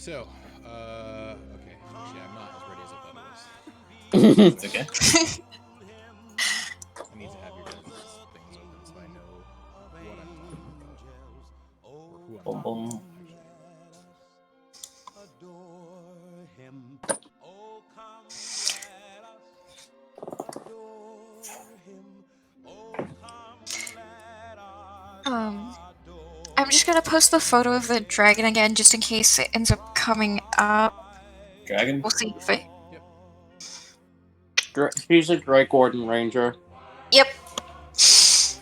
So, okay. Actually, I'm not as ready as I thought I was. It's okay. I need to have your guys' things open so I know what I'm talking about. Or who I'm Boom, talking boom. about, I'm just gonna post the photo of the dragon again, just in case it ends up coming up. Dragon? We'll see if it. Yep. She's a Drake Warden Ranger. Yep.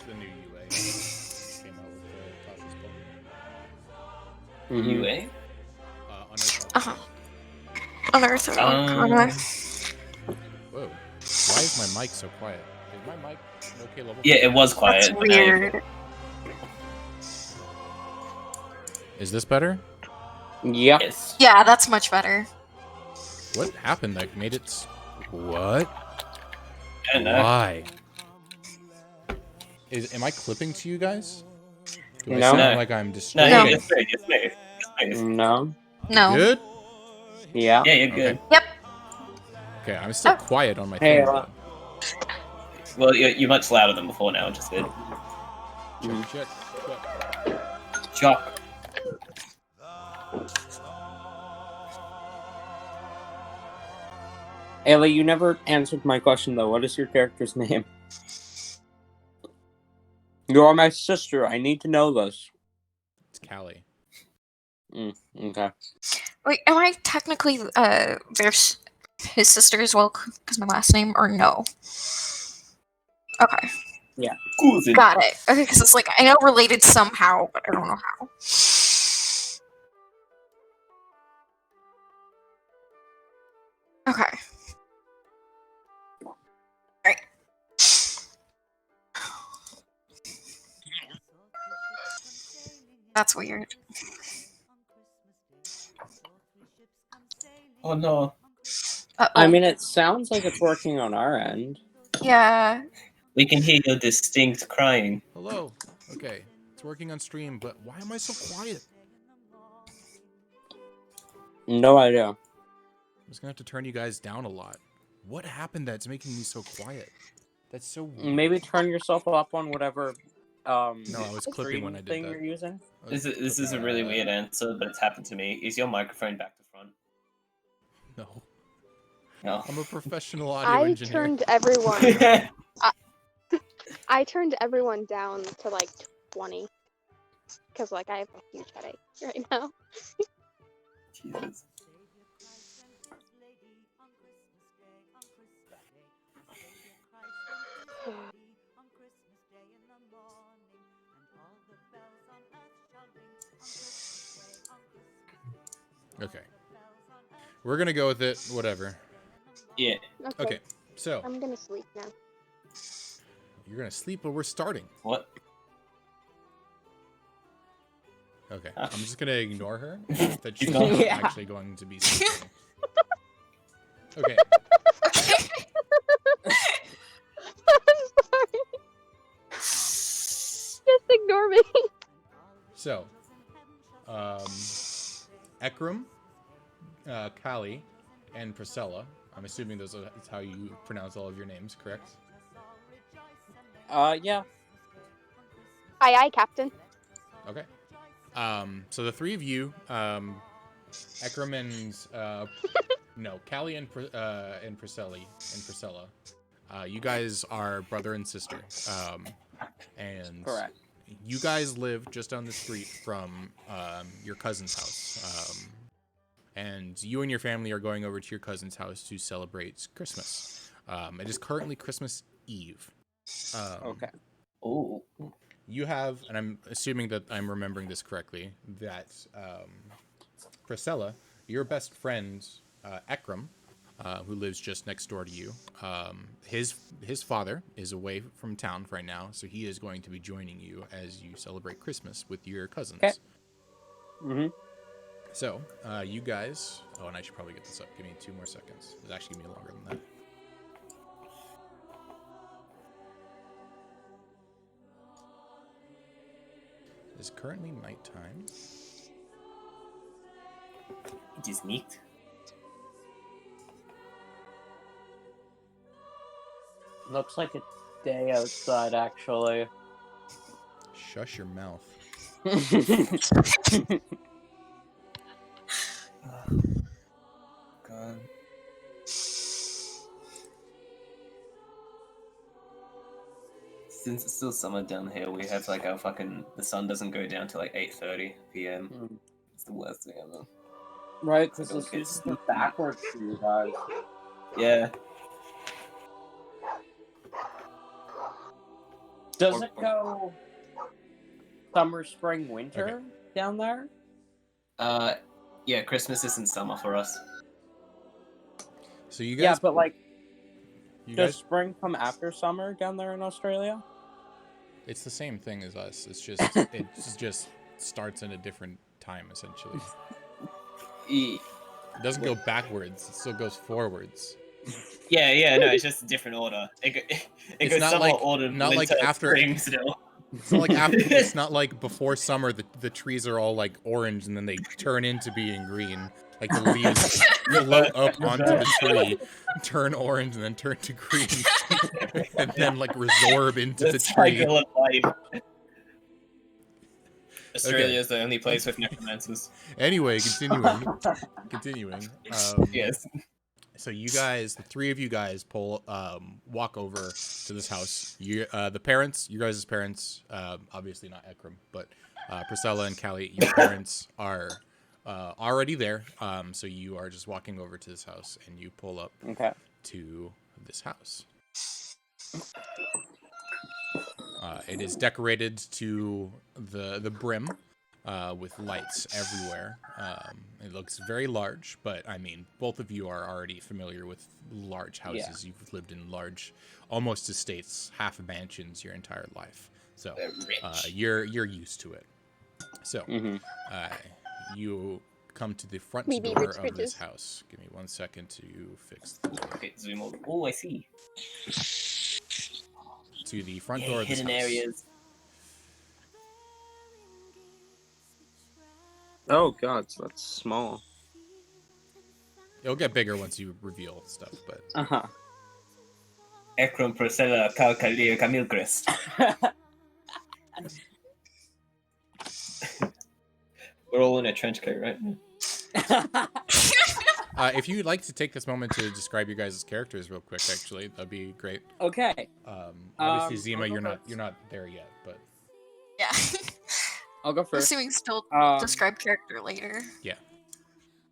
The new UA came out with Tasha's Mm-hmm. UA? Unearthed Uh-huh. Unearthed Arcana. Whoa. Why is my mic so quiet? Is my mic okay level? Yeah, it was quiet. That's but now you're weird. Is this better? Yep. Yes. Yeah, that's much better. What happened that made it... What? I don't know. Why? Am I clipping to you guys? Do I No. sound No. like I'm No, distracted? it's smooth. It's smooth. It's smooth. No. No. Good? Yeah. Yeah, you're good. Okay. Yep. Okay, I'm still quiet on my Hey, phone. Well, you're much louder than before now, which is good. Check. Shock. Ayla, you never answered my question though. What is your character's name? You are my sister. I need to know this. It's Callie. Okay. Wait, am I technically there's his sister as well because my last name, or no? Okay. Yeah. Cousin. Got it. Okay, because it's like I know related somehow, but I don't know how. Okay. Alright. That's weird. Oh no. Uh-oh. I mean, it sounds like it's working on our end. Yeah. We can hear your distinct crying. Hello. Okay, it's working on stream, but why am I so quiet? No idea. I'm just gonna have to turn you guys down a lot. What happened that's making me so quiet? That's so weird. Maybe turn yourself up on whatever No, I was clipping when I did thing that. you're using. This is a really weird answer, but it's happened to me. Is your microphone back to front? No. No. I'm a professional audio engineer. I turned everyone down to like 20 because like I have a huge headache right now. Jesus. Okay. We're gonna go with it. Whatever. Yeah. Okay. So I'm gonna sleep now. you're gonna sleep, but we're starting. What? Okay. I'm just gonna ignore her. That she's Keep not going. actually going to be sleeping. Okay. I'm sorry. Just ignore me. So, Ekram, Kali, and Priscilla. I'm assuming that's how you pronounce all of your names, correct? Yeah. Aye, Captain. Okay. So the three of you, Ekram and Kali and Priscilla, you guys are brother and sister. And Correct. you guys live just down the street from your cousin's house. And you and your family are going over to your cousin's house to celebrate Christmas. It is currently Christmas Eve. Okay. Oh. You have, and I'm assuming that I'm remembering this correctly, that Priscilla, your best friend, Ekram, who lives just next door to you, his father is away from town right now, so he is going to be joining you as you celebrate Christmas with your cousins. Okay. Mm-hmm. So, you guys... Oh, and I should probably get this up. Give me 2 more seconds. It's actually going to be longer than that. It is currently nighttime. It is neat. Looks like a day outside, actually. Shush your mouth. God. Since it's still summer down here, we have like the sun doesn't go down till like 8:30 p.m. It's the worst thing ever. Right, because Don't this get is sleepy. backwards for you guys. Yeah. Does it go summer, spring, winter down there? Yeah, Christmas isn't summer for us. So you guys, Yeah, but like, you does guys, spring come after summer down there in Australia? it's the same thing as us. It's just it just starts in a different time essentially. It doesn't go backwards. It still goes forwards. Yeah, no, it's just a different order. It It's goes not somewhat like- ordered not like winter, after- spring still. It's not like it's not like before summer the trees are all like orange and then they turn into being green. Like the leaves float up onto the tree, turn orange and then turn to green, and then like resorb into the tree. cycle of life. Australia is the only place with necromancers. Anyway, continuing. Yes. So you guys, the three of you guys, walk over to this house. You, the parents, you guys' parents, obviously not Ekram, but Priscilla and Callie, your parents are already there. So you are just walking over to this house, and you pull up to this house. It is decorated to the brim. With lights everywhere. It looks very large, but I mean, both of you are already familiar with large houses. Yeah. You've lived in large, almost estates, half mansions your entire life, so you're used to it. So you come to the front door of this house. Give me 1 second to fix the door. Okay, zoom over. Oh, I see. To the front door of this hidden house. Areas. Oh god, so that's small. It'll get bigger once you reveal stuff, but... Ekram, Priscilla, Camilcrest. We're all in a trench coat, right? If you'd like to take this moment to describe your guys' characters real quick, actually, that'd be great. Okay. Obviously, Zima, you're not there yet, but... Yeah. I'll go first. Assuming still describe character later. Yeah.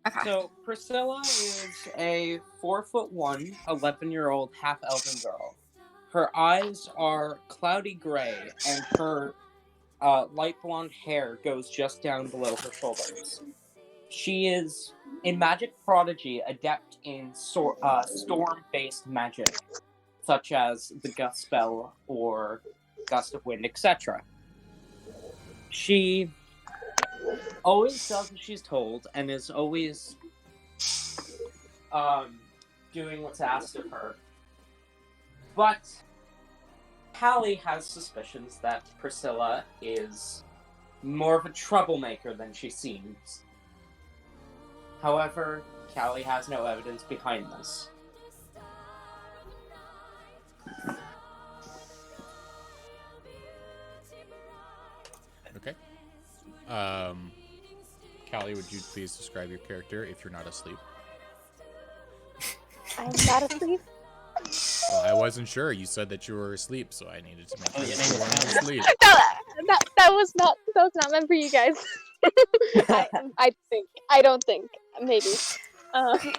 Okay. So Priscilla is a 4'1", 11-year-old half-elven girl. Her eyes are cloudy gray, and her light blonde hair goes just down below her shoulders. She is a magic prodigy, adept in storm-based magic, such as the Gust spell or Gust of Wind, etc. She always does what she's told and is always doing what's asked of her. But Callie has suspicions that Priscilla is more of a troublemaker than she seems. However, Callie has no evidence behind this. Okay. Callie, would you please describe your character if you're not asleep? I'm not asleep. Well, I wasn't sure. You said that you were asleep, so I needed to make sure that you weren't asleep. No, that was not meant for you guys. I don't think. Maybe. Okay.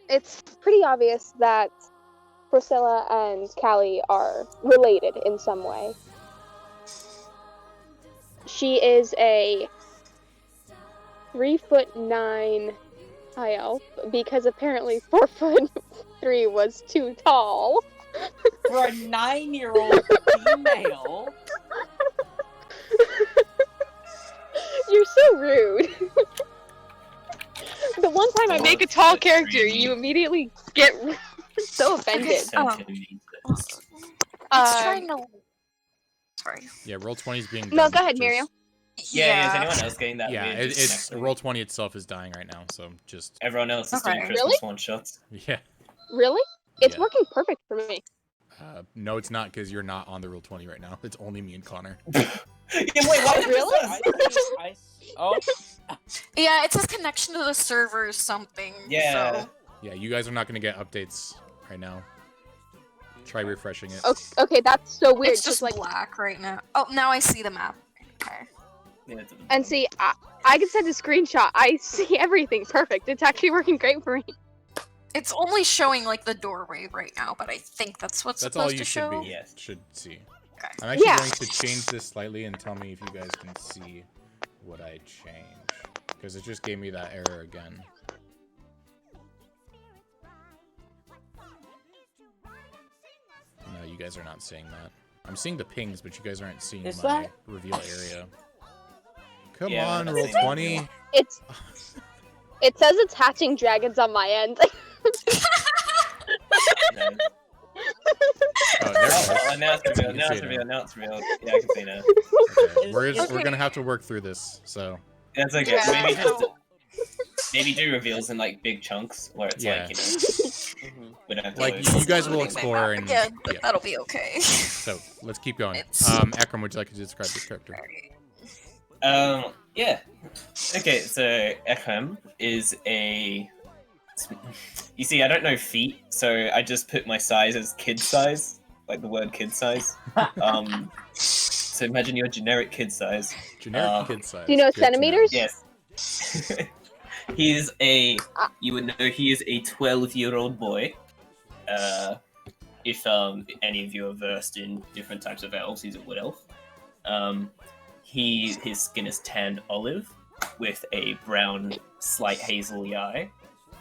It's pretty obvious that Priscilla and Callie are related in some way. She is a 3'9" high elf because apparently 4'3" was too tall. For a 9-year-old female. You're so rude. The one time I make a tall character, you immediately get so offended. It's trying to. Sorry. Yeah, roll 20 is being done. No, go ahead, just- Miriam. Yeah, is anyone else getting that Yeah, weird it's disconnect? roll 20 itself is dying right now, so just Everyone else is doing Okay. Christmas Really? one-shots. yeah. Really? It's Yeah. working perfect for me. No, it's not because you're not on the roll 20 right now. It's only me and Connor. Yeah, wait, why Really? Oh, Yeah, it says connection to the server or something. Yeah. So. Yeah, you guys are not gonna get updates right now. Try refreshing it. Okay, that's so weird. It's just 'cause, like, black right now. Oh, now I see the map. Okay. Yeah, it's at the and bottom. see, I can send a screenshot. I see everything perfect. It's actually working great for me. It's only showing like the doorway right now, but I think that's what's That's supposed all you to should show. be. Yes. Should see. Okay. I'm actually Yeah. going to change this slightly and tell me if you guys can see what I changed. Because it just gave me that error again. No, you guys are not seeing that. I'm seeing the pings, but you guys aren't seeing Is my that- reveal area. Come Yeah, on, I'm roll seeing that. 20. It says it's hatching dragons on my end. No. Oh, there it is. Oh, now it's revealed. You Now can it's see it revealed. Now it's revealed. Yeah, I can see now. Okay. We're Okay. gonna have to work through this, so That's okay. Yeah. Maybe do reveals in like big chunks where it's Yeah. like, Mhm. we don't have to like always- you guys will Loading my explore map and again, but yeah. that'll be okay. So let's keep going. It's- Akram, would you like to describe this character? Yeah. Okay, so Ekhem is a. You see, I don't know feet, so I just put my size as kid size, like the word kid size. So imagine your generic kid size. Generic kid size. Do you know Good to centimeters? Yes. He is a. You would know he is a 12-year-old boy. If any of you are versed in different types of elves, he's a wood elf. His skin is tanned olive, with a brown, slight hazel eye,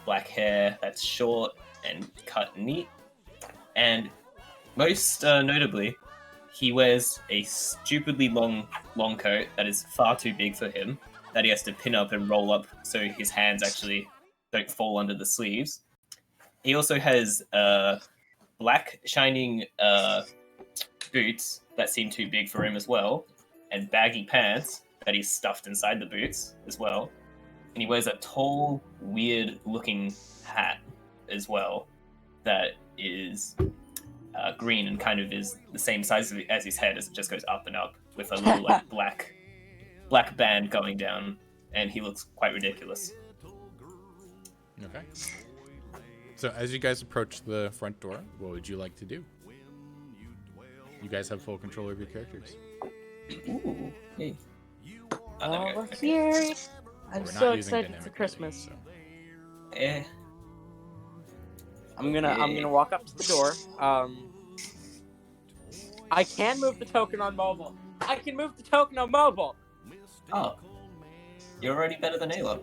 black hair that's short and cut neat, and most notably, he wears a stupidly long coat that is far too big for him, that he has to pin up and roll up so his hands actually don't fall under the sleeves. He also has black shining boots that seem too big for him as well, and baggy pants that he's stuffed inside the boots as well. And he wears a tall, weird-looking hat as well that is green and kind of is the same size as his head, as it just goes up and up with a little like black band going down, and he looks quite ridiculous. Okay. So as you guys approach the front door, what would you like to do? You guys have full control of your characters. Ooh, hey. Oh, there we go. let's Okay. Yay. I'm We're so not using excited dynamic for Christmas. abilities, Eh. I'm gonna walk up to the door. I can move the token on mobile. I can move the token on mobile. Oh. You're already better than Ayla.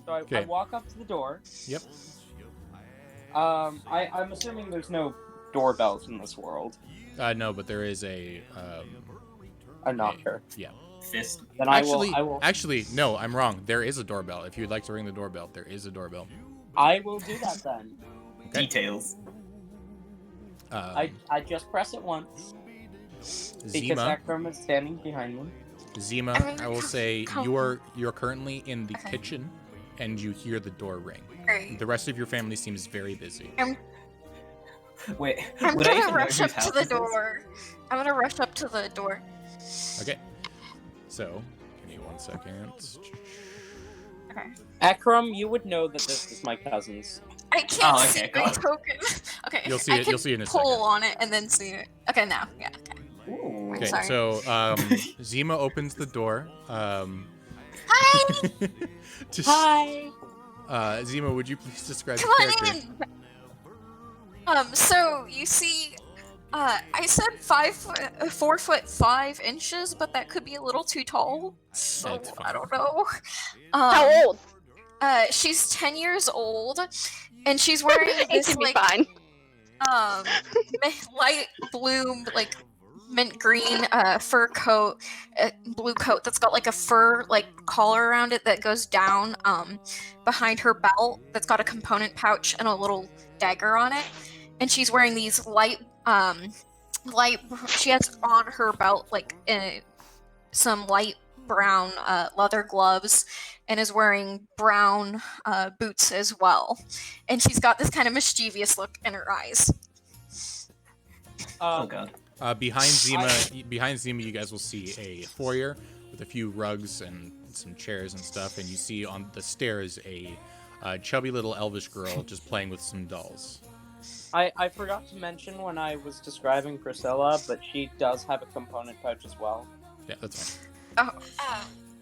So I Okay. walk up to the door. Yep. I'm assuming there's no doorbells in this world. No, but there is a A knocker. yeah. Fist. Then Actually, I will. actually, no, I'm wrong. There is a doorbell. If you'd like to ring the doorbell, there is a doorbell. I will do that then. Okay. Details. I just press it once because Zima, Akram is standing behind me. Zima, I will say you're currently in the Okay. kitchen, and you hear the door ring. Great. The rest of your family seems very busy. Wait, I'm would I even gonna know rush whose up to house the this is? door. I'm gonna rush up to the door. Okay. So, give me 1 second. Okay. Akram, you would know that this is my cousin's. I can't Oh, okay, see go my on. token. Okay. You'll see I it. can You'll see it in a pull second. on it and then see it. Okay, now. Yeah. Okay. Ooh. Okay, Sorry. so Zima opens the door. Hi. Just, Hi. Zima, would you please describe Come the on character? in. So you see, I said 4'5" but that could be a little too tall. So That's fine. I don't know. How old? She's 10 years old, and she's wearing It this should be like fine. light blue, like mint green fur coat, blue coat that's got like a fur like collar around it that goes down behind her belt. That's got a component pouch and a little dagger on it. and she's wearing these light. She has on her belt like some light brown leather gloves, and is wearing brown boots as well. And she's got this kind of mischievous look in her eyes. Oh god. Behind Zima, you guys will see a foyer with a few rugs and some chairs and stuff, and you see on the stairs a chubby little elvish girl just playing with some dolls. I forgot to mention when I was describing Priscilla, but she does have a component pouch as well. Yeah, that's fine.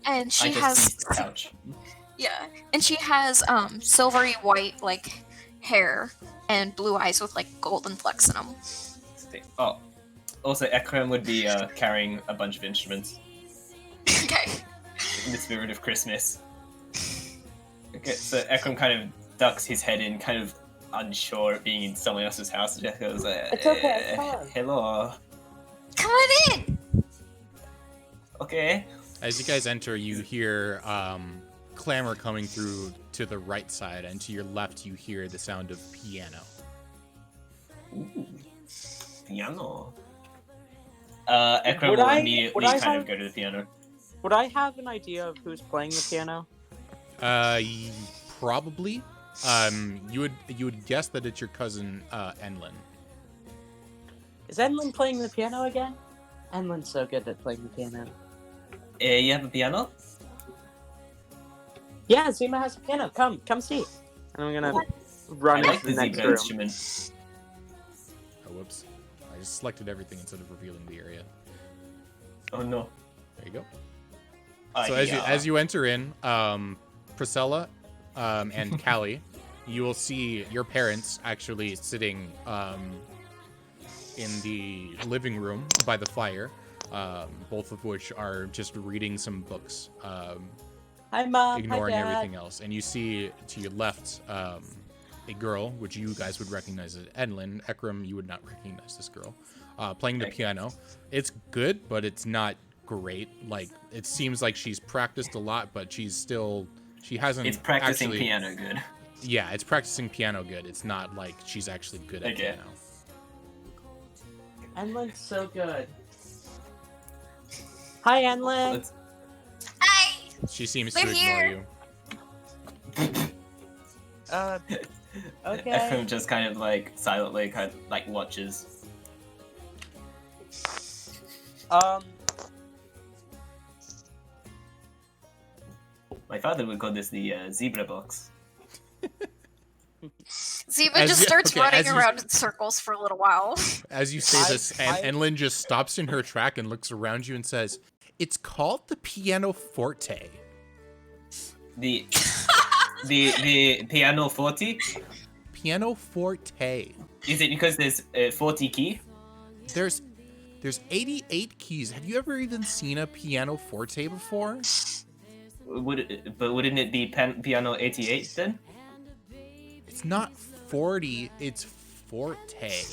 And she I just has used the couch. yeah, and she has silvery white like hair and blue eyes with like golden flecks in them. Oh, also Ekram would be carrying a bunch of instruments Okay. in the spirit of Christmas. Okay, so Ekram kind of ducks his head in, kind of unsure of being in someone else's house. Just goes, It's okay, it's fine. Hello. Come on in. Okay. As you guys enter, you hear clamor coming through to the right side, and to your left, you hear the sound of piano. Ooh. Piano. Ekram Would will I- immediately would I kind have- of go to the piano. Would I have an idea of who's playing the piano? Probably. You would guess that it's your cousin Enlin. Is Enlin playing the piano again? Enlin's so good at playing the piano. You have a piano? Yeah, Zima has a piano. Come see. And I'm gonna run I like into the the next zebra room. instrument. Oh, whoops. I just selected everything instead of revealing the area. Oh no. There you go. So as you enter in, Priscilla and Callie, you will see your parents actually sitting in the living room by the fire, both of which are just reading some books, Hi, Mom. ignoring Hi, Dad. everything else. And you see to your left a girl, which you guys would recognize as Enlin. Ekram, you would not recognize this girl, playing the piano. It's good, but it's not great. Like, it seems like she's practiced a lot, but she hasn't. It's practicing actually, piano good. Yeah, it's practicing piano good. It's not like she's actually good at Okay. piano. Enlin's so good. Hi, Enlin. Let's- Hi. She seems Live to ignore here. you. Okay. Ekram just kind of like silently kind of like watches. My father would call this the zebra box. Ziva As just you- starts okay, running as you- around in circles for a little while. As you say this, Enlin just stops in her track and looks around you and says, "It's called the pianoforte." The piano forte? Pianoforte. Is it because there's 40 key? There's 88 keys. Have you ever even seen a pianoforte before? Wouldn't it be piano 88 then? It's not 40, it's forte.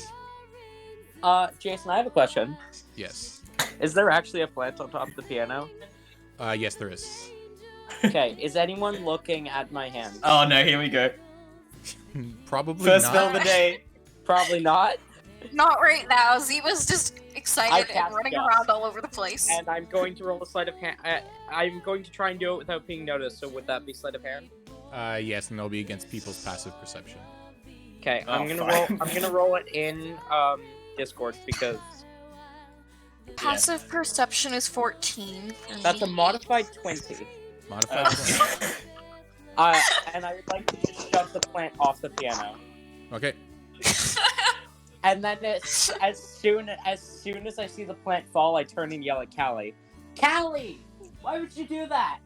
Jason, I have a question. Yes. Is there actually a plant on top of the piano? Yes, there is. Okay, is anyone looking at my hand? Oh no, here we go. Probably First not. spell of the day. Probably not. Not right now. Ziva's just I excited cast and running Gust. around all over the place. And I'm going to roll a sleight of hand. I'm going to try and do it without being noticed, so would that be sleight of hand? Yes, and they'll be against people's passive perception. Okay, Oh, I'm gonna fine. roll. I'm gonna roll it in Discord because Passive perception is 14. for that's a me. modified 20. Modified one. And I would like to just shove the plant off the piano. Okay. And then as soon as I see the plant fall, I turn and yell at Callie. Callie, why would you do that?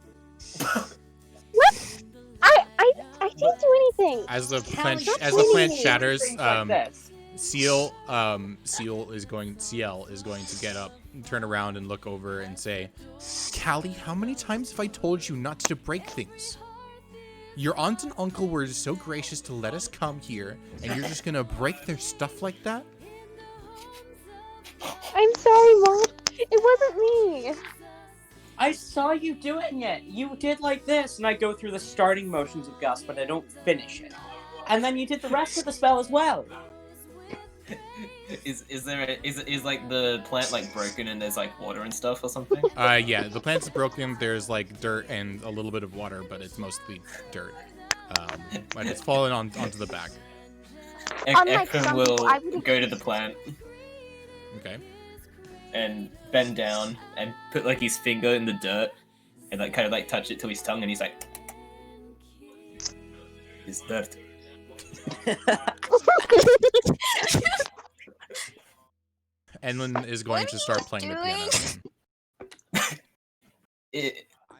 I didn't do anything. As the Callie, plant stop as the plant doing shatters, things like this. Ciel is going to get up and turn around and look over and say, "Callie, how many times have I told you not to break things? Your aunt and uncle were so gracious to let us come here, and you're just gonna break their stuff like that?" I'm sorry, Mom. It wasn't me. I saw you doing it. You did like this, and I go through the starting motions of Gust, but I don't finish it. And then you did the rest of the spell as well. Is like the plant like broken and there's like water and stuff or something? Yeah, the plant's broken. There's like dirt and a little bit of water, but it's mostly dirt. But it's fallen onto the back. Unlike Ekram some will people, I would've- go to the plant Okay. and bend down and put like his finger in the dirt and like kind of like touch it to his tongue and he's like, it's dirt. Enlin is going What to are start you playing the doing? piano.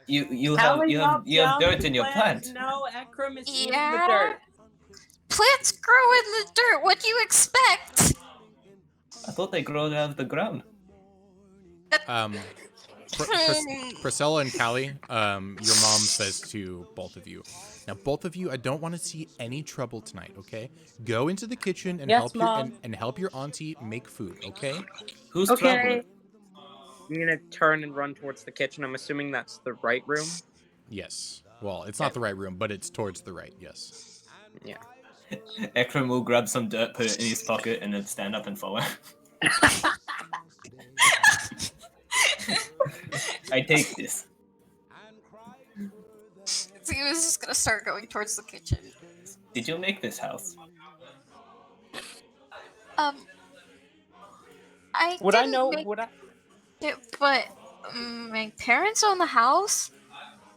You Telling have off down dirt the in your plant. No, Ekram is eating the Yeah. dirt. Plants grow in the dirt. What do you expect? I thought they grow out of the ground. Priscilla and Callie, your mom says to both of you. Now, both of you, I don't want to see any trouble tonight, okay? Go into the kitchen and Yes, help Mom. and help your auntie make food, okay? Who's Okay. traveling? I'm gonna turn and run towards the kitchen. I'm assuming that's the right room. Yes. Well, it's not the right room, but it's towards the right, yes. Yeah. Ekram will grab some dirt, put it in his pocket, and then stand up and follow. I take this. So he was just gonna start going towards the kitchen. Did you make this house? I Would I didn't know? make Would I? it, but my parents own the house.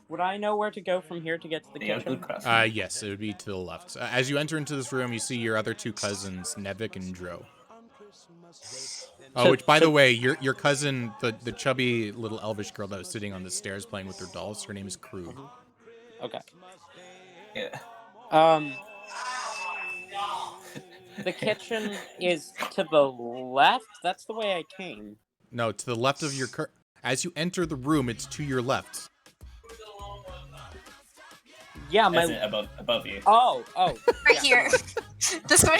Would I know where to go from here to get to the They are kitchen? good craftsmen. Yes, it would be to the left. As you enter into this room, you see your other two cousins, Nevik and Dro. Oh, which, by the way, your cousin, the chubby little elvish girl that was sitting on the stairs playing with her dolls, her name is Krug. Okay. Yeah. The kitchen is to the left. That's the way I came. No, to the left of your... As you enter the room, it's to your left. Yeah, As in above you. Oh. Right here. This way.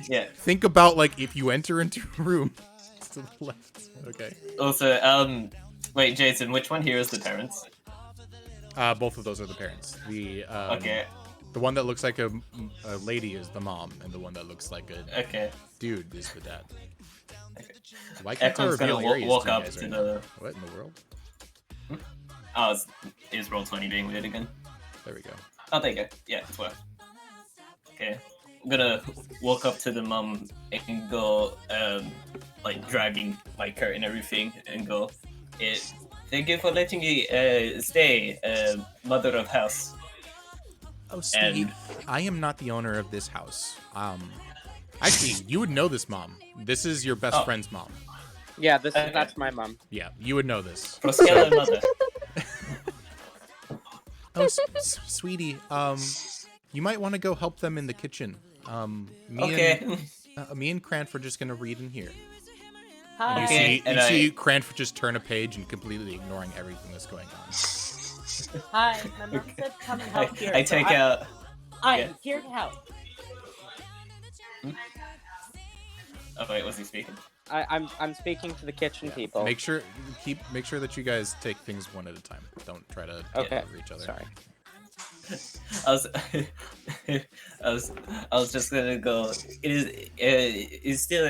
Yeah. Think about, like, if you enter into a room, it's to the left. Okay. Also, wait, Jason, which one here is the parents? Both of those are the parents. Okay. The one that looks like a lady is the mom, and the one that looks like a Okay. dude is the dad. Okay. Why can't I Ekram's reveal gonna areas walk to you up guys to right the. now? What in the world? Oh, is Roll20 being weird again? There we go. Oh, there you go. Yeah, it's worked. Okay. I'm gonna walk up to the mum and go, like, dragging my coat and everything, and go, thank you for letting me stay, mother of house. Oh, sweetie, And- I am not the owner of this house. Actually, you would know this mom. This is your best Oh. friend's mom. Yeah, Okay. that's my mom. Yeah, you would know this. Proscella mother. Oh, sweetie, you might want to go help them in the kitchen. Okay. Me and Cranford are just gonna read in here. Hi. Okay. You see Cranford just turn a page and completely ignoring everything that's going on. Hi. My mom said come and help here. I take out. I'm yeah. here to help. Oh wait, was he speaking? I'm speaking to the kitchen people. Make sure that you guys take things one at a time. Don't try to get Okay. over each other. Sorry. I was just gonna go. It is still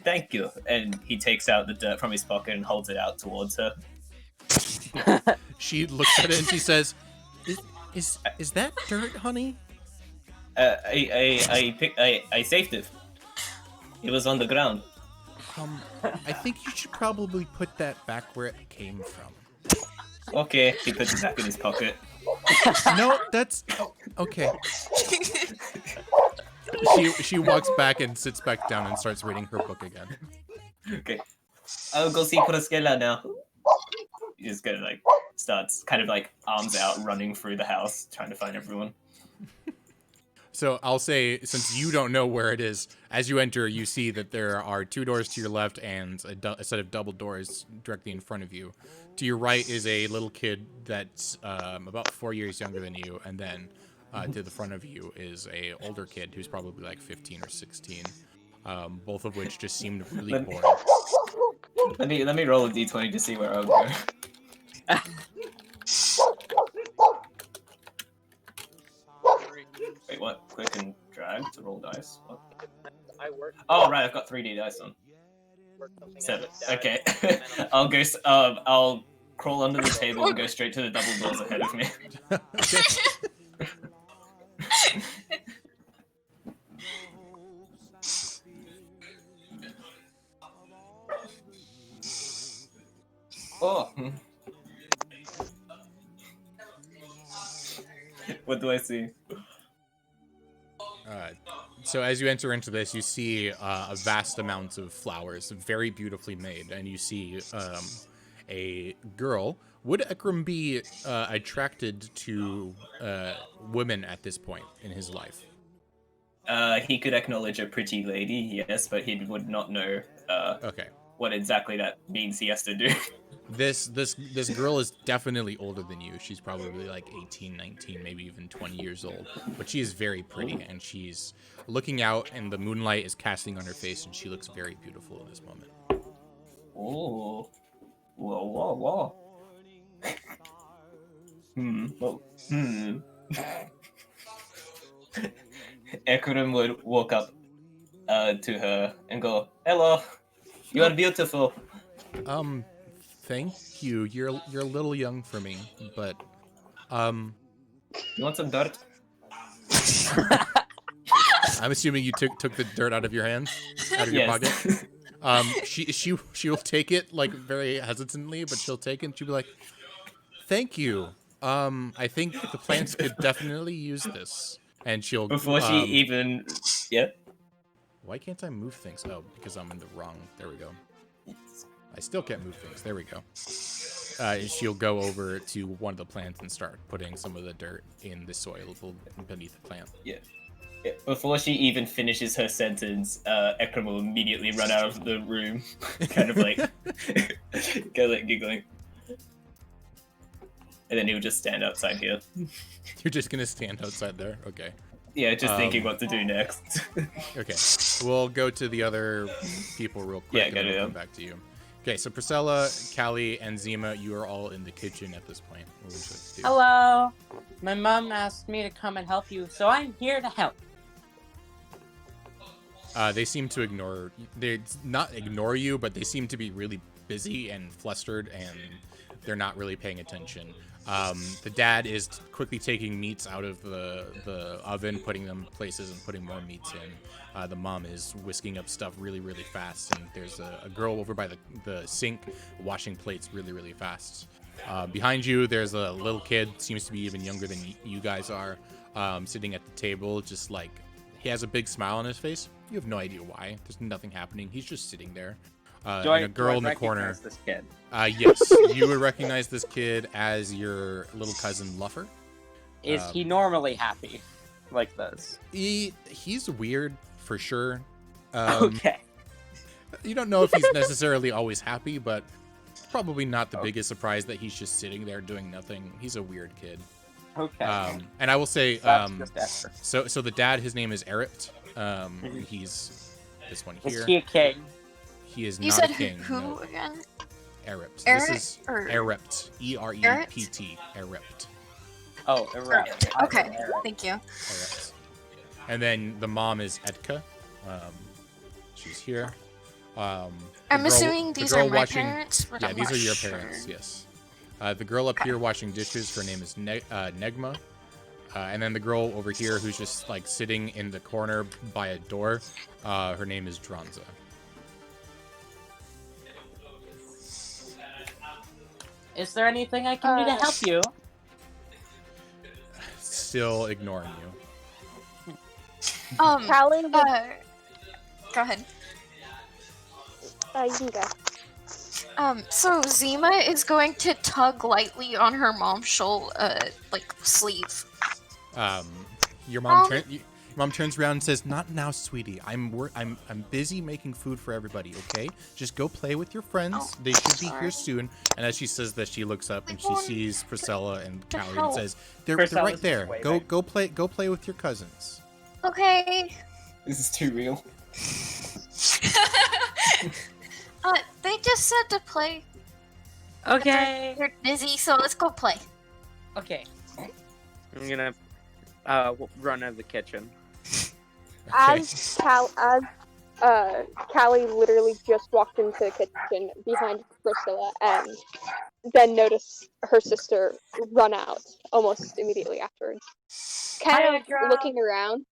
thank you, and he takes out the dirt from his pocket and holds it out towards her. She looks at it and she says, "Is that dirt, honey?" I saved it. It was on the ground. I think you should probably put that back where it came from. Okay, he puts it back in his pocket. No, that's okay. She walks back and sits back down and starts reading her book again. Okay, I'll go see Proscella now. He's gonna like starts kind of like arms out, running through the house, trying to find everyone. So I'll say, since you don't know where it is, as you enter, you see that there are two doors to your left and a set of double doors directly in front of you. To your right is a little kid that's about 4 years younger than you, and then to the front of you is a older kid who's probably like 15 or 16. Both of which just seemed really bored. Let me roll a d20 to see where I'll go. Wait, what? Click and drag to roll dice? What? I work Oh right, I've got 3D dice on. 7. Okay. I'll go. I'll crawl under the table and go straight to the double doors ahead of me. Okay. Oh. What do I see? So as you enter into this, you see a vast amount of flowers, very beautifully made, and you see a girl. Would Ekram be attracted to women at this point in his life? He could acknowledge a pretty lady, yes, but he would not know Okay. what exactly that means he has to do. This girl is definitely older than you. She's probably like 18, 19, maybe even 20 years old. But she is very pretty, and she's looking out, and the moonlight is casting on her face, and she looks very beautiful in this moment. Oh. Whoa, whoa, whoa. Well, Ekram would walk up to her and go, "Hello, you are beautiful." Thank you. You're a little young for me, but You want some dirt? I'm assuming you took the dirt out of your hands, out of your Yes. pocket. She'll take it like very hesitantly, but she'll take it and she'll be like, "Thank you. I think the plants could definitely use this." And she'll Before she even, yeah. Why can't I move things? Oh, because I'm in the wrong. There we go. I still can't move things. There we go. She'll go over to one of the plants and start putting some of the dirt in the soil beneath the plant. Yeah. Before she even finishes her sentence, Ekram will immediately run out of the room, kind of like giggling. And then he'll just stand outside here. You're just gonna stand outside there? Okay. Yeah, just thinking what to do next. Okay. We'll go to the other people real quick, Yeah, and go then to we'll them. come back to you. Okay, so Priscilla, Callie, and Zima, you are all in the kitchen at this point. What would you like to do? Hello. My mom asked me to come and help you, so I'm here to help. They seem to ignore. They not ignore you, but they seem to be really busy and flustered, and they're not really paying attention. The dad is quickly taking meats out of the oven, putting them places, and putting more meats in. The mom is whisking up stuff really, really fast, and there's a girl over by the sink washing plates really, really fast. Behind you, there's a little kid, seems to be even younger than you guys are, sitting at the table, just like, he has a big smile on his face. You have no idea why. There's nothing happening. He's just sitting there. And a girl in the corner. This kid? Yes, you would recognize this kid as your little cousin Luffer. Is he normally happy like this? He's weird for sure. Okay. You don't know if he's necessarily always happy, but it's probably not the biggest surprise that he's just sitting there doing nothing. He's a weird kid. Okay. And I will say, That's just extra. so the dad, his name is Eript. He's this one here. Is he a king? He is You not said a king. who No. again? Erept. Eric This is or- Erept. Erept. Erept. Oh, Eric. Okay, thank you. Erept. And then the mom is Edka. She's here. I'm girl- assuming the these girl are my watching- parents, but Yeah, I'm these not are your sure. parents. Yes. The girl up here washing dishes. Her name is Negma. And then the girl over here who's just like sitting in the corner by a door. Her name is Dranza. Is there anything I can do to help you? Still ignoring you. Callie, Go ahead. you can go. So Zima is going to tug lightly on her mom's sleeve. Your mom Um, your mom turns around and says, "Not now, sweetie. I'm busy making food for everybody. Okay, just go play with your friends. Oh, They should be sorry. here soon." And as she says that, she looks up and she want sees Priscilla and to Callie and help. says, "They're Priscilla's right there. just Go waving. go play with your cousins." Okay. This is too real. They just said to play. Okay. They're busy, so let's go play. Okay. I'm gonna run out of the kitchen. Okay. As Callie literally just walked into the kitchen behind Priscilla and then noticed her sister run out almost immediately afterwards. Kind of looking around,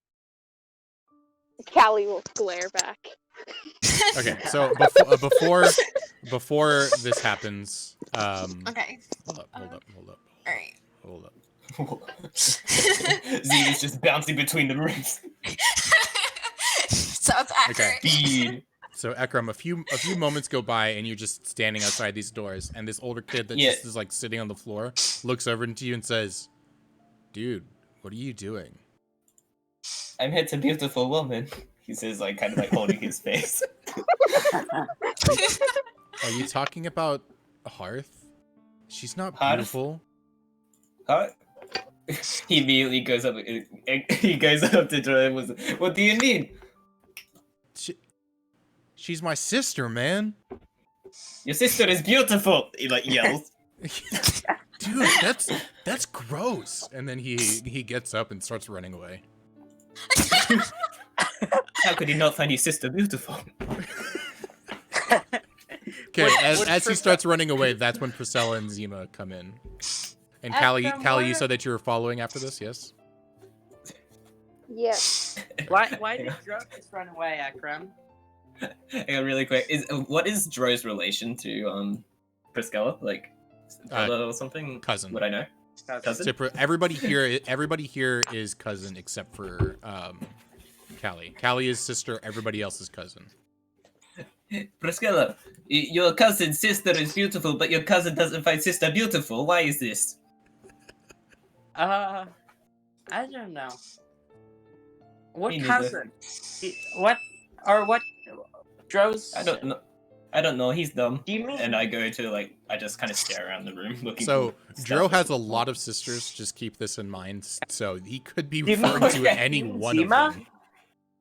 Callie will glare back. Okay, so before this happens, Okay. hold up. All right. Hold up. Z is just bouncing between the rooms. Sounds accurate. Speed. So Ekram, a few moments go by, and you're just standing outside these doors, and this older kid that Yeah. just is like sitting on the floor looks over into you and says, "Dude, what are you doing?" I'm here to beautiful woman. He says, like, kind of like holding his face. Are you talking about Hearth? She's not Hearth? beautiful. Huh? He immediately goes up. He goes up to Joy and was, "What do you mean? She's my sister, man. Your sister is beautiful." He like yells. Dude, that's gross. And then he gets up and starts running away. How could he not find his sister beautiful? Okay, as he starts running away, that's when Priscilla and Zima come in. And Callie, you said that you were following after this, yes? Yes. Why did Dro just run away, Akram? Hang on, really quick. What is Dro's relation to Priscilla? Like brother or something? Cousin. Would I know? Cousin? Everybody here is cousin except for Callie. Callie is sister. Everybody else is cousin. Priscilla, your cousin's sister is beautiful, but your cousin doesn't find sister beautiful. Why is this? I don't know. What Me neither. cousin? What? Dro's? I don't know. I don't know. He's dumb. Do you mean? And I go to I just kind of stare around the room looking. So for Dro stuff. has a lot of sisters. Just keep this in mind. So he could be Do you mean- referring to any one of Zima? them.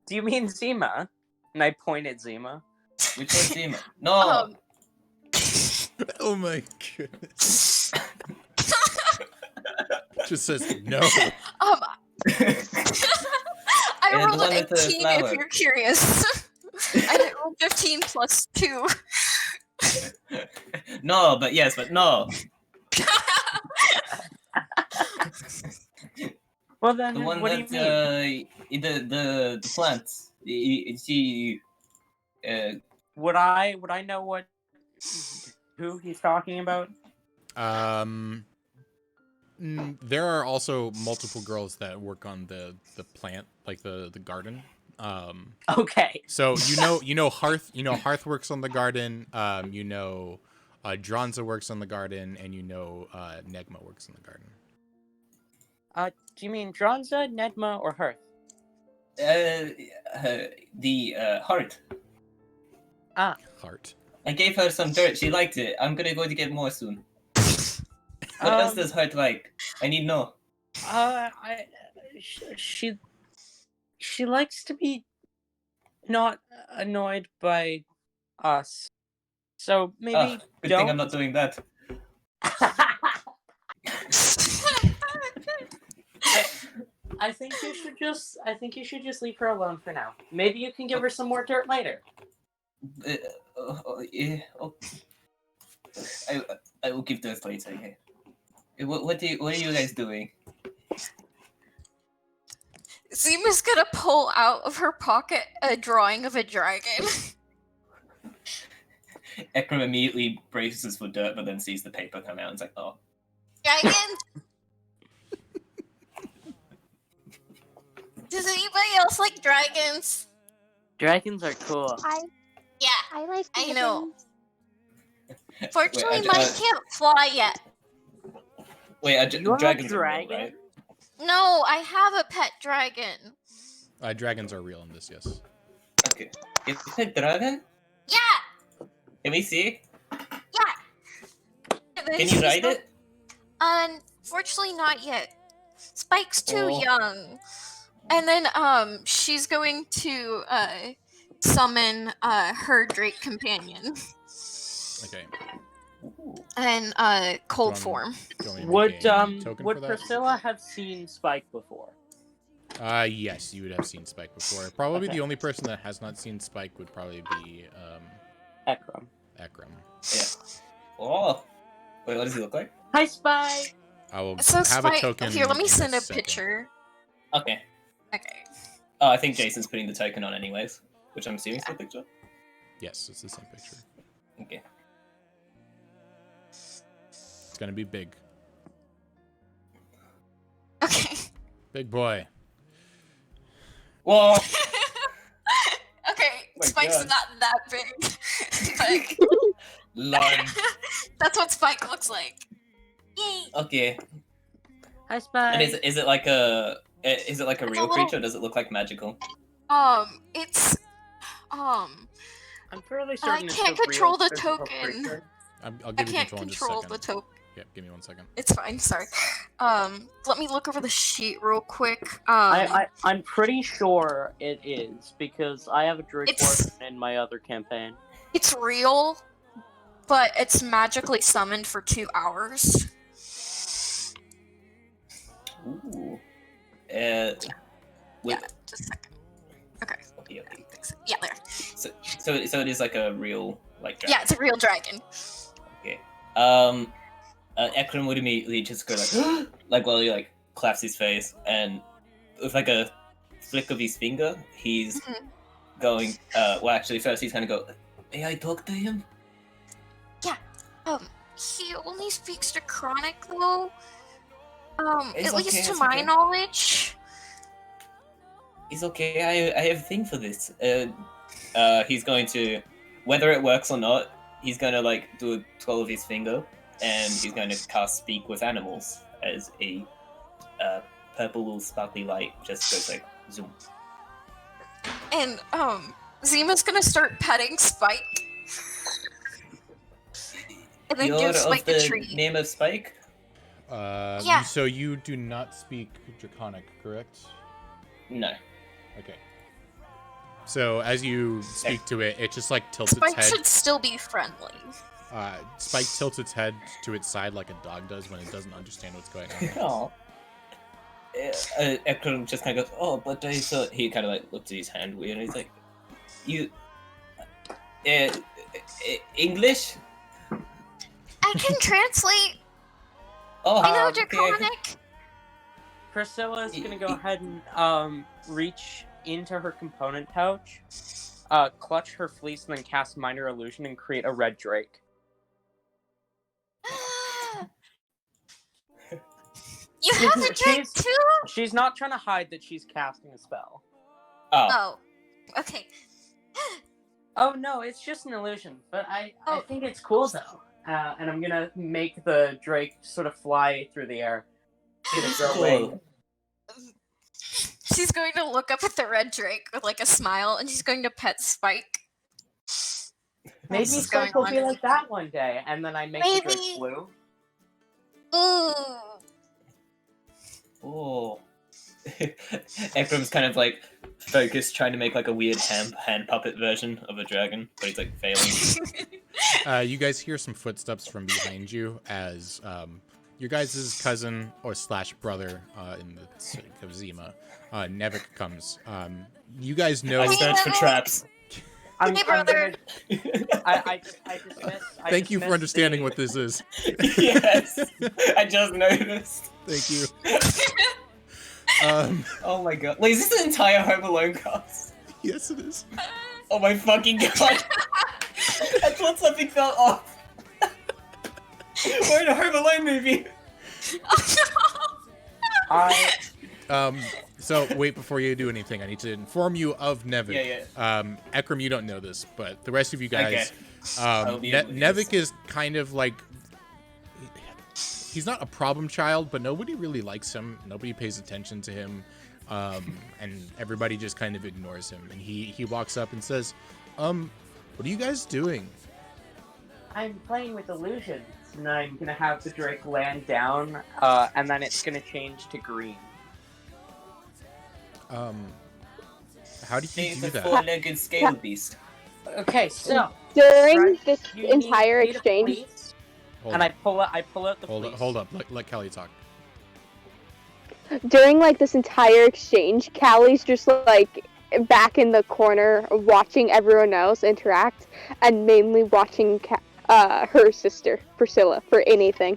Do you mean Zima? And I point at Zima. Which one's Zima? No. Oh my goodness. Just says no. I Yeah, the rolled one an with the 18 flower. if you're curious. I rolled 15 plus 2. No, but yes, but no. Well then, The one what do that you mean? the plant. She Would I know who he's talking about? There are also multiple girls that work on the plant, like the garden. Okay. So you know Hearth works on the garden. Dronza works on the garden, and Negma works on the garden. Do you mean Dronza, Nedma, or Hearth? the heart. Heart. I gave her some dirt. She liked it. I'm gonna go to get more soon. What else does Heart like? I need to know. She likes to be not annoyed by us. So maybe Good don't. thing I'm not doing that. I think you should just leave her alone for now. Maybe you can give her some more dirt later. Yeah, I will give those later. Okay. What are you guys doing? Zima's gonna pull out of her pocket a drawing of a dragon. Ekram immediately braces for dirt, but then sees the paper come out and is like, "Oh, Dragon? Does anybody else like dragons? Dragons are cool. Yeah, I like I know. dragons. Fortunately, Wait, mine can't fly yet. wait, You have a dragons are real, dragon? right? No, I have a pet dragon. Dragons are real in this, yes. Okay. Is it a dragon? Yeah, Can we see? yeah. Can you ride it? Unfortunately, not yet. Spike's too Oh. young. And then, she's going to, summon, her Drake companion. Okay. And, cold Do you form. want me to make a token Would for that? Priscilla have seen Spike before? Yes, you would have seen Spike before. Probably the only person that has not seen Spike would probably be Ekram. Ekram. Yeah. Oh. Wait, what does he look like? Hi, Spike. I will So have Spike, a token. here, let me in send a second. picture. Okay. Okay. Oh, I think Jason's putting the token on anyways, which I'm assuming is the picture. Yes, it's the same picture. Okay. It's gonna be big. Okay. Big boy. Whoa! Okay, My Spike's God. not that big. But Large. that's what Spike looks like. Yay! Okay. Hi, Spike. And is it like a real little- creature or does it look like magical? It's I'm fairly certain it's can't a real control the physical token. creature. I'll I give you can't control in just a control second. the token. Yep, give me 1 second. It's fine. Sorry. Let me look over the sheet real quick. I'm pretty sure it is because I have a Drake It's- Warden in my other campaign. It's real, but it's magically summoned for 2 hours. Ooh. Yeah, Wait. just a second. Okay. Okay. Yeah, there. So it is like a real like dragon. Yeah, it's a real dragon. Ekram would immediately just go like like while he like claps his face and with like a flick of his finger, he's Mhm. going well actually first he's gonna go, may I talk to him? He only speaks to Chronic though. It's At okay, least to it's my okay. knowledge. It's okay, I have a thing for this. He's going to, whether it works or not, he's going to like do a twirl of his finger, and he's going to cast Speak with Animals as a purple little sparkly light just goes like zoom. And Zima's gonna start petting Spike. And then You're give of Spike a the treat. name of Spike? Yeah. So you do not speak Draconic, correct? No. Okay. So as you speak to it, it just like tilts its Spike head. should still be friendly. Spike tilts its head to its side like a dog does when it doesn't understand what's going on. Oh. Ekram just kind of goes, oh, but I thought he kind of like looked at his hand weird and he's like, you. English? I can translate. Oh, I know okay. Draconic. Priscilla is gonna go ahead and reach into her component pouch, clutch her fleece, and then cast Minor Illusion and create a red drake. You have a drink She's- too? She's not trying to hide that she's casting a spell. Oh, Oh. Okay. Oh no, it's just an illusion, but I Oh. think it's cool though. And I'm gonna make the drake sort of fly through the air. Get a Cool. wing. She's going to look up at the red drake with like a smile and she's going to pet Spike. Maybe This is Spike going will be on. like that one day, and then I make the Maybe. drake blue. Ooh. oh. Ekram's kind of like focused, trying to make like a weird hand puppet version of a dragon, but he's like failing. You guys hear some footsteps from behind you as your guys' cousin or slash brother in the city of Zima, Nevik comes. You guys know. I search for traps. I'm, Hey, I'm brother. gonna- I dismiss. Thank you for dismiss understanding the- what this is. Yes, I just noticed. Thank you. Oh my god. Wait, is this an entire Home Alone cast? Yes, it is. Oh my fucking god. I thought something fell off. We're in a Home Alone movie. I So wait before you do anything. I need to inform you of Nevik. Yeah. Ekram, you don't know this, but the rest of you guys, I'll be oblivious. Nevik is kind of like, he's not a problem child, but nobody really likes him. Nobody pays attention to him, and everybody just kind of ignores him. And he walks up and says, "What are you guys doing?" I'm playing with illusions, and I'm gonna have the drake land down, and then it's gonna change to green. How do you He's do a that? four-legged scale beast. Okay, so During Right. this you entire need a exchange, fleece, Hold and up. I pull out the Hold fleece. up. Hold up. Let Kelly talk. during like this entire exchange, Callie's just like back in the corner watching everyone else interact and mainly watching her sister Priscilla for anything.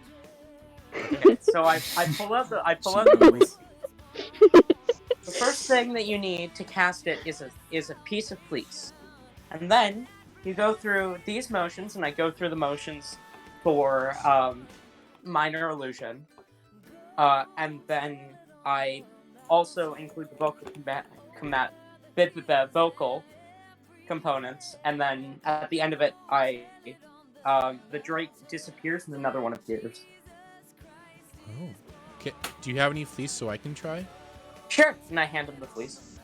Okay, so I pull out the fleece. The first thing that you need to cast it is a piece of fleece, and then you go through these motions, and I go through the motions for minor illusion, and then I also include the vocal vocal components, and then at the end of it, the Drake disappears and another one appears. Oh. Okay. Do you have any fleece so I can try? Sure, and I hand him the fleece.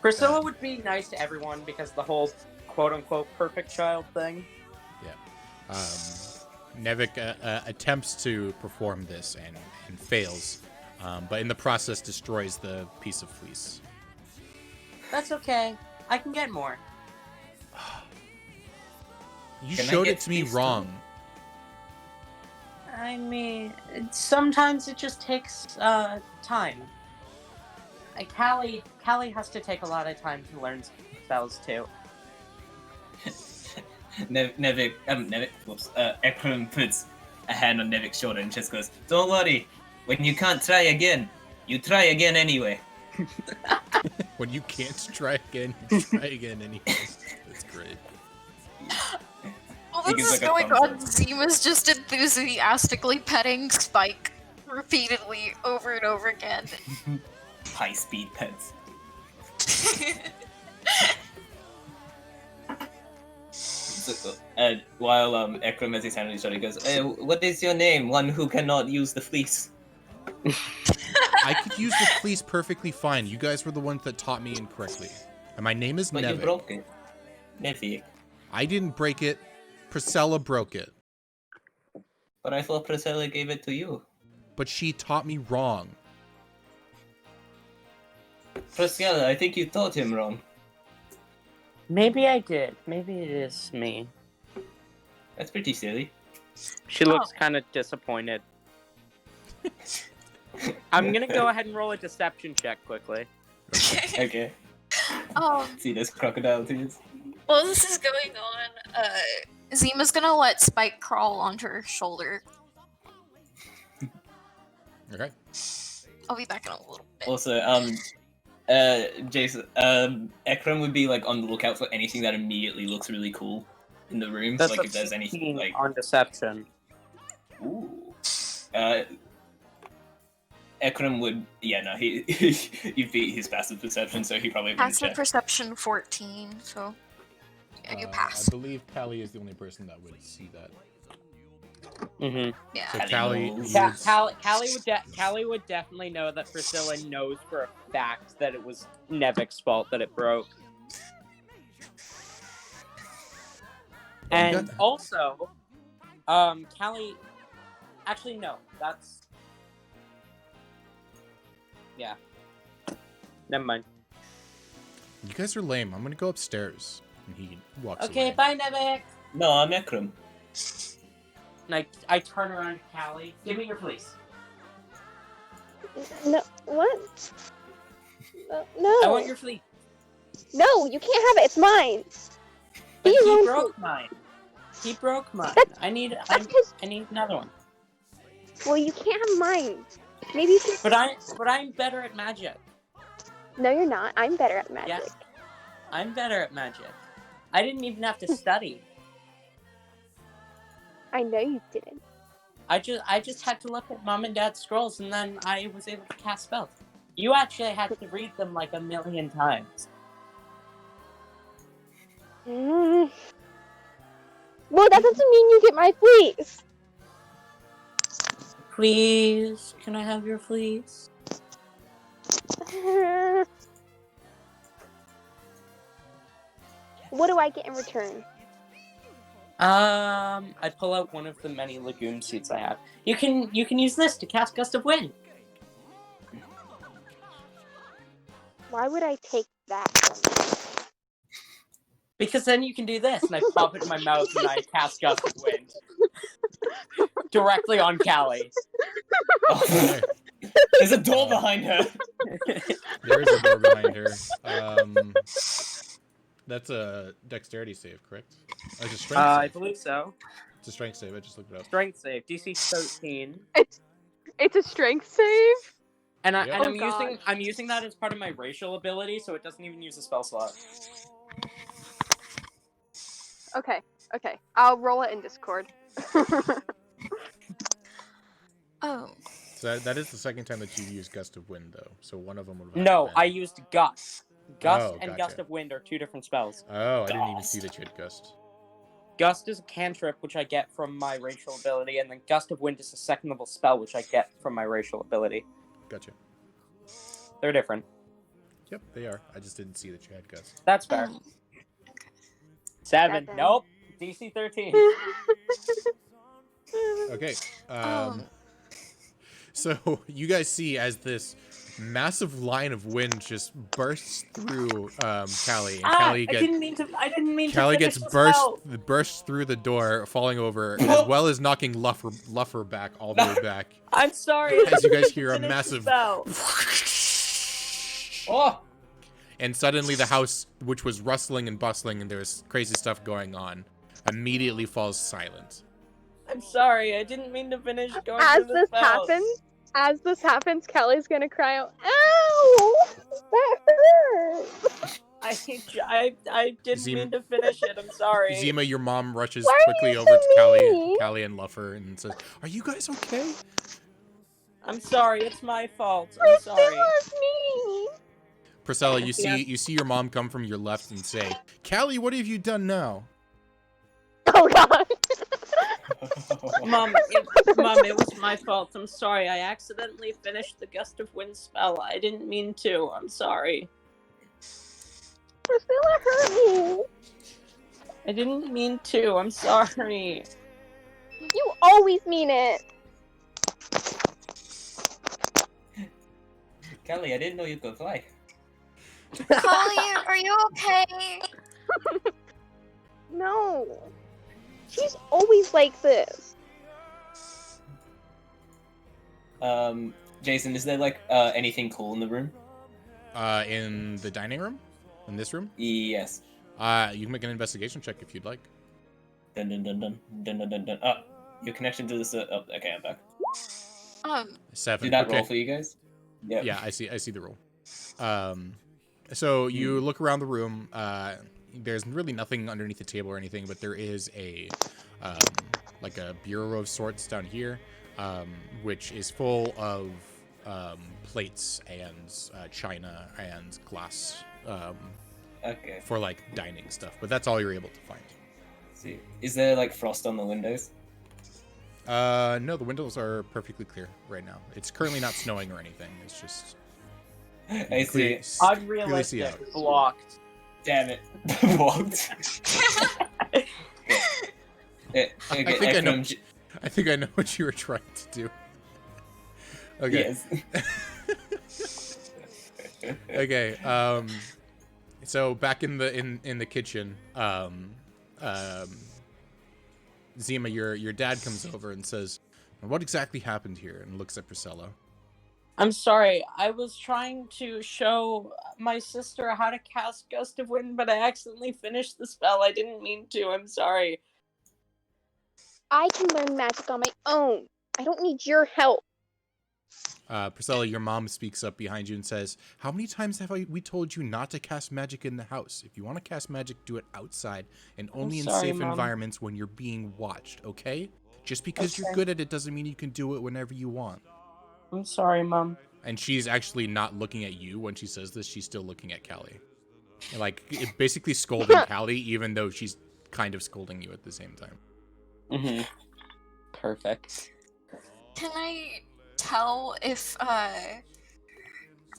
Priscilla would be nice to everyone because the whole quote-unquote perfect child thing. Yeah. Nevik attempts to perform this and fails, but in the process destroys the piece of fleece. That's okay. I can get more. You Can I showed get it to me fleece wrong. I mean, sometimes it just takes time. Callie has to take a lot of time to learn spells too. Ekram puts a hand on Nevik's shoulder and just goes, "Don't worry. When you can't try again, you try again anyway." When you can't try again, you try again anyway. That's great. While He this gives, is like, a going thumbs on, up. Zima's just enthusiastically petting Spike repeatedly over and over again. High-speed pets. While Ekram has his hand on his shoulder, he goes, "What is your name? One who cannot use the fleece." I could use the fleece perfectly fine. You guys were the ones that taught me incorrectly. And my name is But you Nevik. broke it. Nevik. I didn't break it. Priscilla broke it. But I thought Priscilla gave it to you. But she taught me wrong. Priscilla, I think you taught him wrong. Maybe I did. Maybe it is me. That's pretty silly. She looks kind of disappointed. I'm gonna go ahead and roll a deception check quickly. Okay. Um, See this crocodile tears. while this is going on, Zima's gonna let Spike crawl onto her shoulder. Okay. I'll be back in a little bit. Also, Jason, Ekram would be like on the lookout for anything that immediately looks really cool in the room. That's Like if there's anything like, on deception. ooh, Ekram would, he you beat his passive perception, so he probably wouldn't Passive check. perception 14, so yeah, you pass. I believe Callie is the only person that would see that. Mm-hmm. Yeah. So Callie Callie, knows. you would- Callie would definitely know that Priscilla knows for a fact that it was Nevik's fault that it broke. And also, Callie... Actually, no. That's... Yeah. Never mind. You guys are lame. I'm gonna go upstairs. And he walks Okay, away. bye, Nevik! No, I'm Ekram. And I turn around to Callie. Give me your fleece. No, what? No. I want your fleece. No, you can't have it. It's mine. But Be your he own broke mine. He broke mine. That's- I need because- another one. Well, you can't have mine. Maybe you can. But I'm better at magic. No, you're not. I'm better at magic. Yeah. I'm better at magic. I didn't even have to study. I know you didn't. I just had to look at mom and dad's scrolls, and then I was able to cast spells. You actually had to read them like 1,000,000 times. Mm. Well, that doesn't mean you get my fleece. Please, can I have your fleece? What do I get in return? I pull out one of the many legume seeds I have. You can use this to cast Gust of Wind. Why would I take that from Because then you can do this, and I pop it in my mouth and I cast Gust of Wind. Directly on Callie. Oh, There's a door behind her. There is a door behind her. That's a dexterity save, correct? Oh, it's a strength I save. believe so. It's a strength save. I just looked it up. Strength save, DC 13. It's a strength save. And Yep. and Oh, I'm using that as part of my racial ability, so it doesn't even use a spell slot. Okay. I'll roll it in Discord. Oh. So that is the second time that you've used Gust of Wind, though. So one of them would have. No, I used Gust. Gust Oh, and gotcha. Gust of Wind are two different spells. Oh, I didn't even see that you had Gust. Gust is a cantrip, which I get from my racial ability, and then Gust of Wind is a second level spell, which I get from my racial ability. Gotcha. They're different. Yep, they are. I just didn't see that you had Gust. That's fair. Oh. 7. Seven. Nope. DC 13. Okay. Oh. So you guys see as this massive line of wind just bursts through Callie, and Callie I didn't mean to Callie finish gets the bursts through the door, falling over, as well as knocking Luffer back all the way back. I'm sorry. As you guys I hear a didn't finish the massive spell. Oh, and suddenly the house, which was rustling and bustling and there was crazy stuff going on, immediately falls silent. I'm sorry. I didn't mean to finish going through the spells. As this happens, Kelly's gonna cry out, "Ow! That hurt!" I didn't Zima- mean to finish it. I'm sorry. Zima, your mom rushes Why are quickly you over so to mean? Callie and Luffer and says, "Are you guys okay?" I'm sorry. It's my fault. You I'm still sorry. love me. Priscilla, you Yeah. see your mom come from your left and say, "Callie, what have you done now?" Oh God. Mom, it was my fault. I'm sorry. I accidentally finished the Gust of Wind spell. I didn't mean to. I'm sorry. Priscilla hurt me. I didn't mean to. I'm sorry. You always mean it. Kelly, I didn't know you could fly. Colleen, are you okay? No. She's always like this. Jason, is there like anything cool in the room? In the dining room? In this room? Yes. You can make an investigation check if you'd like. Dun dun dun dun dun dun dun dun. Oh, your connection to this. Oh, okay, I'm back. 7. Did that okay. roll for you guys? Yep. Yeah, I see the roll. So you look around the room. There's really nothing underneath the table or anything, but there is a like a bureau of sorts down here, which is full of plates and china and glass Okay. for like dining stuff. But that's all you're able to find. Let's see, is there like frost on the windows? No, the windows are perfectly clear right now. It's currently not snowing or anything. It's just I see. clearly see out. Unrealistic. Blocked. Damn it. Blocked. I think I know what you were trying to do. Okay. Yes. Okay. So back in the kitchen, Zima, your dad comes over and says, "What exactly happened here?" and looks at Priscilla. I'm sorry. I was trying to show my sister how to cast Gust of Wind, but I accidentally finished the spell. I didn't mean to. I'm sorry. I can learn magic on my own. I don't need your help. Priscilla, your mom speaks up behind you and says, "How many times have we told you not to cast magic in the house? If you want to cast magic, do it outside and only in sorry, safe Mom. environments when you're being watched, okay? Just because you're Okay. good at it doesn't mean you can do it whenever you want." I'm sorry, Mom. And she's actually not looking at you when she says this. She's still looking at Callie. Like, basically scolding Callie, even though she's kind of scolding you at the same time. Mm-hmm. Perfect. Can I tell if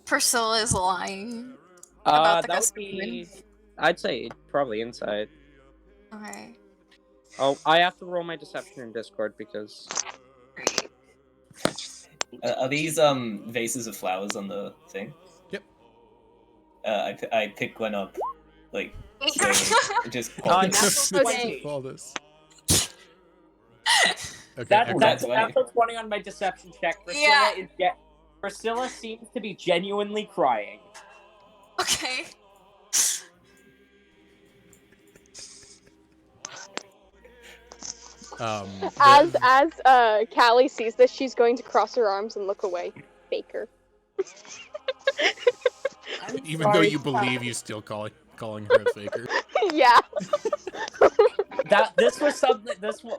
Priscilla is lying about the That Gust would of Wind? be... I'd say probably inside. Okay. Oh, I have to roll my deception in Discord because... Great. Are these vases of flowers on the thing? Yep. I pick one up, like, so just natural Okay. 20. All this. Okay, That's excellent. That's natural 20 on my deception check. Yeah. Priscilla seems to be genuinely crying. Okay. As Callie sees this, she's going to cross her arms and look away. Faker. Even though you believe, you still calling her a faker. Yeah. This was something.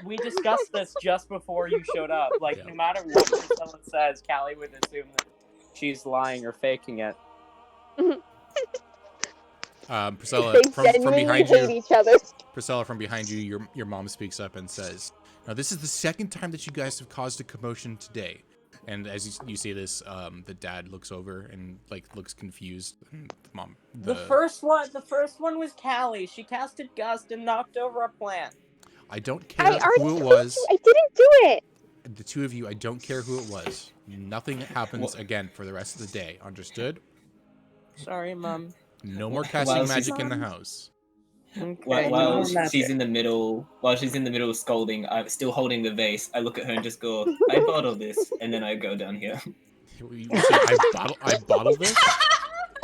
We discussed this just before you showed up. Like, no matter what Priscilla says, Callie would assume that she's lying or faking it. Priscilla, They from genuinely behind hate you, each other. Priscilla, from behind you, your mom speaks up and says, "Now this is the second time that you guys have caused a commotion today." And as you say this, the dad looks over and looks confused. And mom, The first one was Callie. She casted Gust and knocked over a plant. I don't care I already who it told was. you I didn't do it. The two of you, I don't care who it was. Nothing happens again for the rest of the day. Understood? Sorry, Mom. No more casting magic in the house. Okay, While she's in the middle of scolding, I'm still holding the vase. I look at her and just go, "I bottled this," and then I go down here. You say, I bottled this?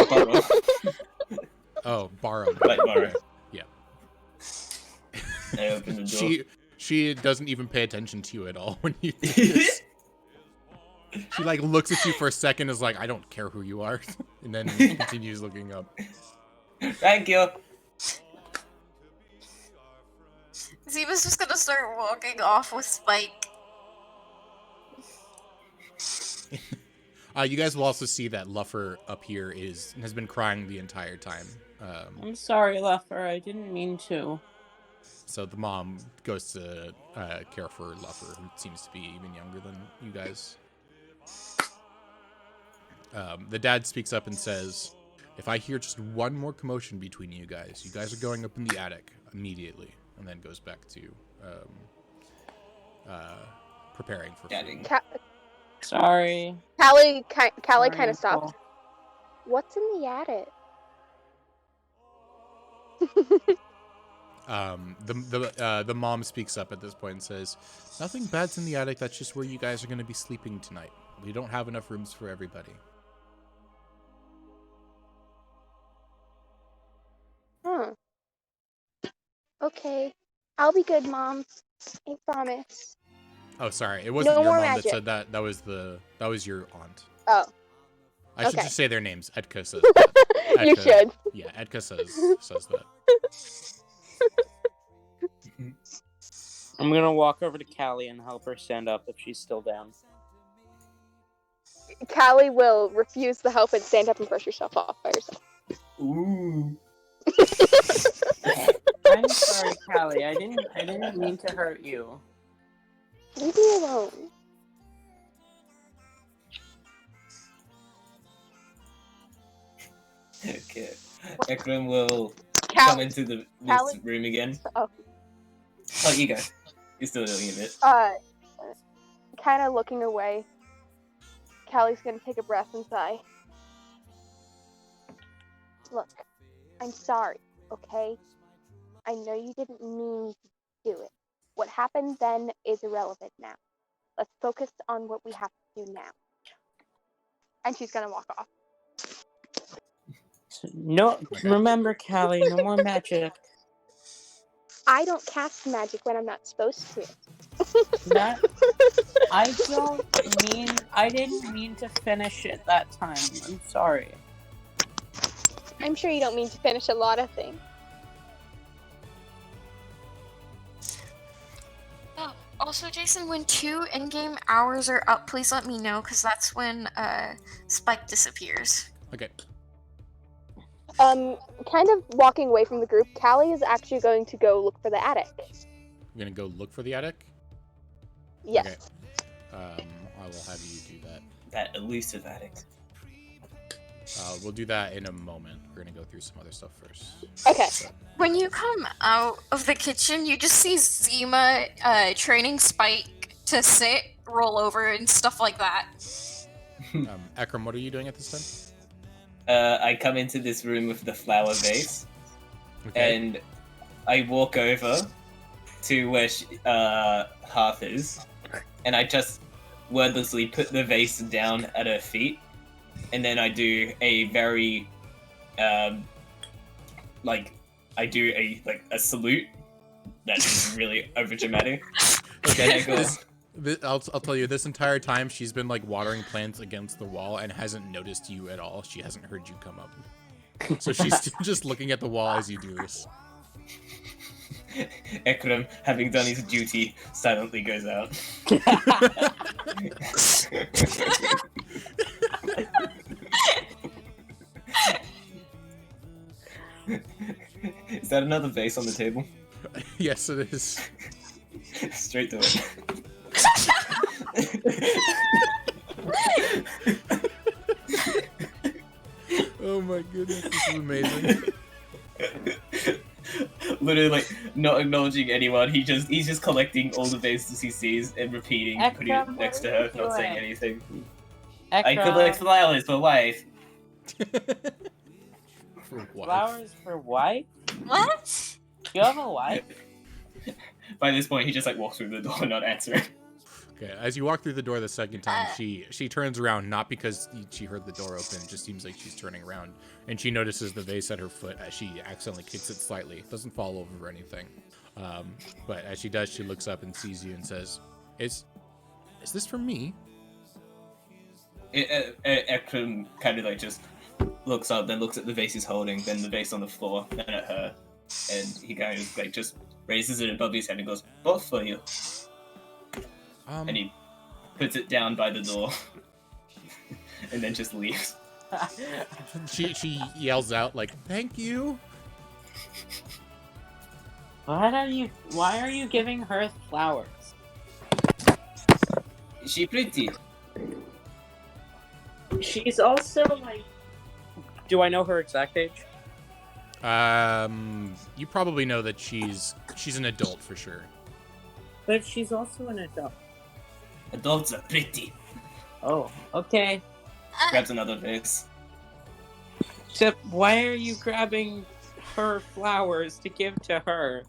Borrow. Oh, borrowed. Like borrow. Yeah. I open the door. She doesn't even pay attention to you at all when you do this. She looks at you for a second, is like, "I don't care who you are," and then continues looking up. Thank you. Ziva's just gonna start walking off with Spike. You guys will also see that Luffer up here has been crying the entire time. I'm sorry, Luffer. I didn't mean to. So the mom goes to care for Luffer, who seems to be even younger than you guys. The dad speaks up and says, "If I hear just one more commotion between you guys are going up in the attic immediately," and then goes back to preparing for food. Sorry. Callie kind of stopped. What's in the attic? The mom speaks up at this point and says, "Nothing bad's in the attic. That's just where you guys are going to be sleeping tonight. We don't have enough rooms for everybody." Huh. Okay. I'll be good, Mom. I promise. Oh, sorry. It wasn't No your more mom magic. that said that. That was your aunt. Oh. I should Okay. just say their names. Edka says that. You Edka- should. Yeah, Edka says that. I'm gonna walk over to Callie and help her stand up if she's still down. Callie will refuse the help and stand up and brush herself off by herself. Ooh. I'm sorry, Callie. I didn't mean to hurt you. Leave me alone. Okay. Ekram will come into this room again. Oh. Oh, you go. You're still doing it. Kind of looking away. Callie's gonna take a breath and sigh. Look, I'm sorry, okay? I know you didn't mean to do it. What happened then is irrelevant now. Let's focus on what we have to do now. And she's gonna walk off. No, remember, Callie, no more magic. I don't cast magic when I'm not supposed to. I didn't mean to finish it that time. I'm sorry. I'm sure you don't mean to finish a lot of things. Also, Jason, when 2 in-game hours are up, please let me know, because that's when Spike disappears. Okay. Kind of walking away from the group, Callie is actually going to go look for the attic. You're gonna go look for the attic? Yes. Okay. I will have you do that. That elusive attic. We'll do that in a moment. We're gonna go through some other stuff first. Okay. So, When you come out of the kitchen, you just see Zima training Spike to sit, roll over, and stuff like that. Ekram, what are you doing at this time? I come into this room with the flower vase, Okay. and I walk over to where Hearth is, and I just wordlessly put the vase down at her feet, and then I do a very, I do a salute that's really overdramatic. Then I go, I'll tell you, this entire time she's been like watering plants against the wall and hasn't noticed you at all. She hasn't heard you come up. So she's still just looking at the wall as you do this. Ekrem, having done his duty, silently goes out. Is that another vase on the table? Yes, it is. Straight to it. Oh my goodness, this is amazing. Literally, like, not acknowledging anyone. He's just collecting all the vases he sees and repeating, putting it Ekram, next to what are her, you not saying doing? anything. I Ekram, collect flowers for wife. For what? flowers for wife? What? You have a wife? By this point, he just like walks through the door, not answering. Okay, as you walk through the door the second time, she turns around, not because she heard the door open, it just seems like she's turning around, and she notices the vase at her foot as she accidentally kicks it slightly. It doesn't fall over or anything. But as she does, she looks up and sees you and says, Is this for me? Ekrem kind of like just looks up, then looks at the vase he's holding, then the vase on the floor, then at her, and he kind of like just raises it above his head and goes, "Both for you." And he puts it down by the door, and then just leaves. She yells out like, "Thank you." Why are you giving her flowers? Is she pretty? She's also like... Do I know her exact age? You probably know that she's an adult for sure. But she's also an adult. Adults are pretty. Oh, okay. Grabs another vase. Except, why are you grabbing her flowers to give to her?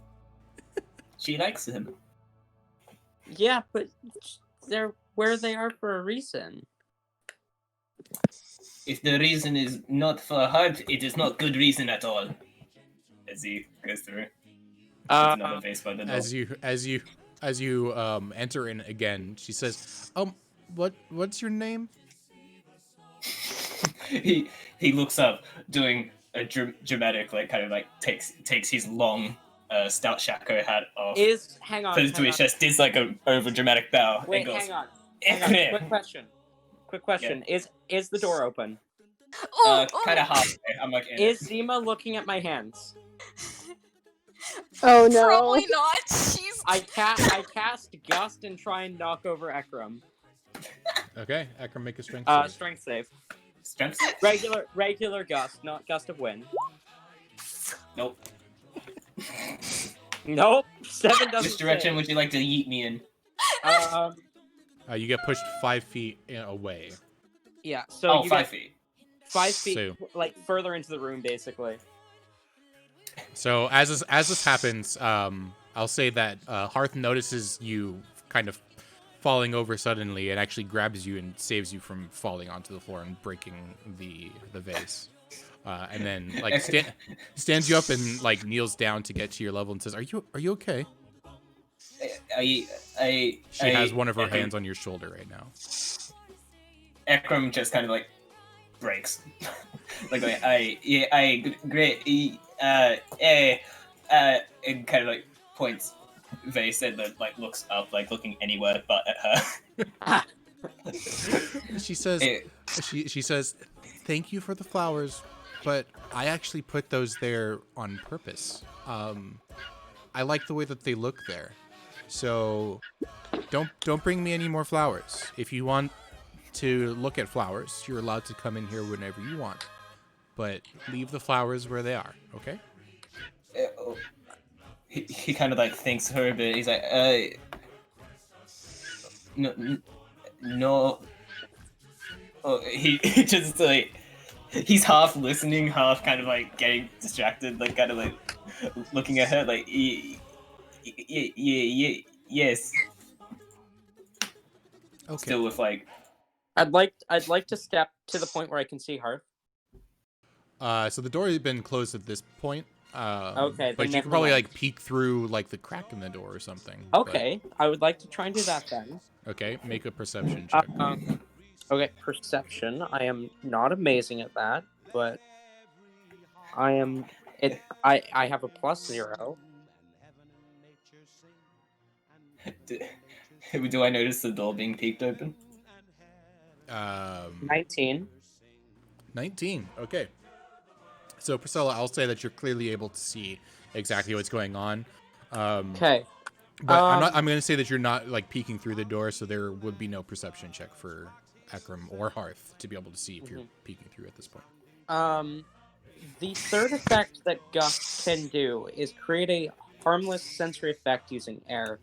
She likes him. Yeah, but they're where they are for a reason. If the reason is not for heart, it is not good reason at all. As he goes through. Another vase by the door. As you enter in again, she says, what's your name?" he looks up, doing a dramatic, like, kind of like takes his long stout shako hat off, Hang on. puts it to his chest, does like a over dramatic bow, Wait, and goes, hang on. Quick question. Yeah. Is the door open? kind of halfway. I'm like, Is Zima looking at my hands? Oh no. Probably not. She's. I cast Gust and try and knock over Ekram. Okay, Akram, make a strength save. Strength save. strength? Regular Gust, not Gust of Wind. Nope. Nope. 7 doesn't. Which direction save. would you like to yeet me in? You get pushed 5 feet away. Yeah. So you 5 get feet. 5 feet, So- like further into the room, basically. So as this happens, I'll say that Hearth notices you kind of falling over suddenly and actually grabs you and saves you from falling onto the floor and breaking the vase. And then like stands you up and like kneels down to get to your level and says, "Are you okay?" She has one of her hands on your shoulder right now. Ekram just kind of like breaks. Great, and kind of like points vase and then like looks up, like looking anywhere but at her. She says, she says, "Thank you for the flowers, but I actually put those there on purpose. I like the way that they look there. So don't bring me any more flowers. If you want to look at flowers, you're allowed to come in here whenever you want. But leave the flowers where they are, okay?" He kind of like thinks her a bit. He's like, no. Oh, he just like, he's half listening, half kind of like getting distracted, like kind of like looking at her, like, yes. Okay. Still with like. I'd like to step to the point where I can see Hearth. So the door has been closed at this point. Okay, but then you never can probably mind. like peek through like the crack in the door or something. Okay, I would like to try and do that then. Okay, make a perception check. Okay, perception. I am not amazing at that, but I am. I have a +0. Do I notice the door being peeked open? 19. 19. Okay. So Priscilla, I'll say that you're clearly able to see exactly what's going on. Okay. But I'm going to say that you're not like peeking through the door, so there would be no perception check for Ekram or Hearth to be able to see if you're peeking through at this point. The third effect that Gust can do is create a harmless sensory effect using air.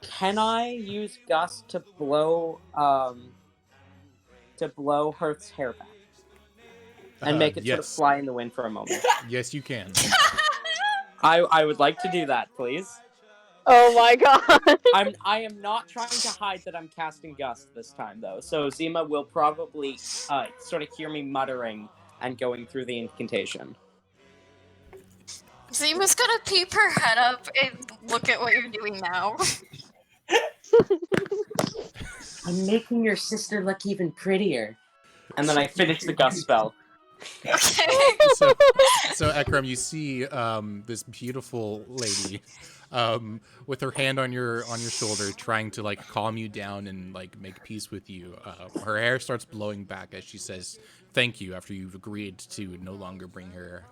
Can I use Gust to blow Hearth's hair back and make it sort of yes. fly in the wind for a moment? Yes, you can. I would like to do that, please. Oh my god. I am not trying to hide that I'm casting Gust this time, though. So Zima will probably sort of hear me muttering and going through the incantation. Zima's gonna peep her head up and look at what you're doing now. I'm making your sister look even prettier. And then I finish the Gust spell. Okay. So Ekram, you see this beautiful lady with her hand on your shoulder, trying to like calm you down and like make peace with you. Her hair starts blowing back as she says thank you after you've agreed to no longer bring her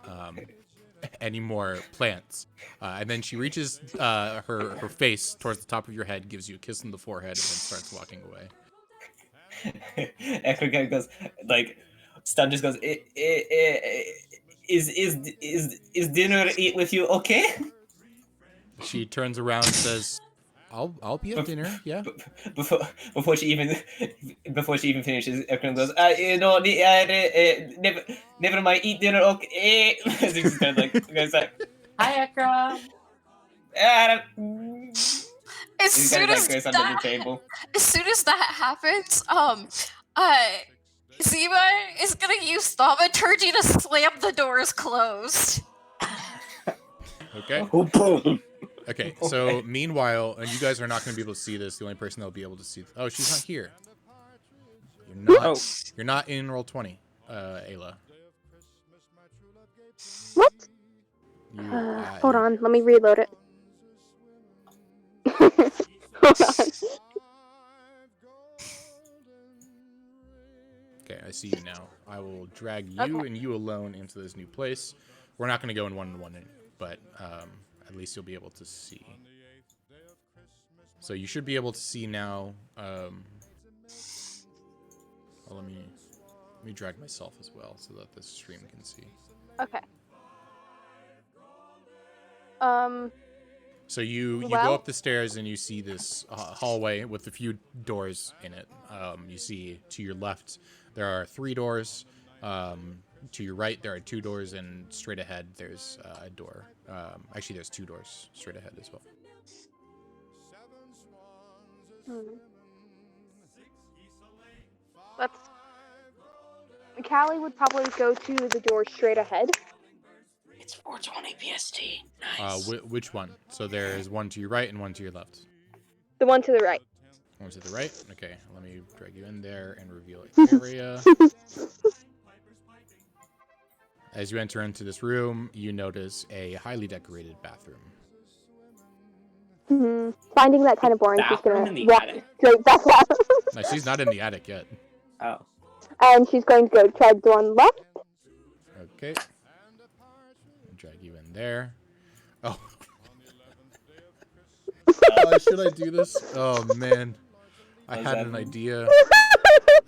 any more plants. And then she reaches her face towards the top of your head, gives you a kiss on the forehead, and then starts walking away. Ekram goes like. Stan just goes. Is dinner eat with you okay? She turns around and says, "I'll be at dinner, yeah." Before she even finishes, Ekram goes, never mind, eat dinner, okay. As he just kind of like goes like, Hi, Ekram. As soon as goes under the table. As soon as that happens, Zima is gonna use Thaumaturgy to slam the doors closed. Okay. Oh, boom. Okay, so meanwhile, and you guys are not going to be able to see this. The only person that'll be able to see. Oh, she's not here. You're not in roll 20, Ayla. What? You, Hold on, let me reload it. Hold on. Okay, I see you now. I will drag you and you alone into this new place. We're not going to go in one-on-one, but at least you'll be able to see. So you should be able to see now. Well, let me drag myself as well so that the stream can see. Okay. So you go up the stairs and you see this hallway with a few doors in it. You see to your left there are 3 doors. To your right there are 2 doors, and straight ahead there's a door. Actually, there's 2 doors straight ahead as well. Callie would probably go to the door straight ahead. It's 4:20 PST. Nice. Which one? So there's one to your right and one to your left. The one to the right. One to the right? Okay, let me drag you in there and reveal area. As you enter into this room, you notice a highly decorated bathroom. Finding that kind of boring, she's Bathroom gonna in the walk attic? straight back out. No, she's not in the attic yet. Oh. And she's going to go try the door on the left. Okay. I'll drag you in there. Oh. Should I do this? Oh, man. I had an idea.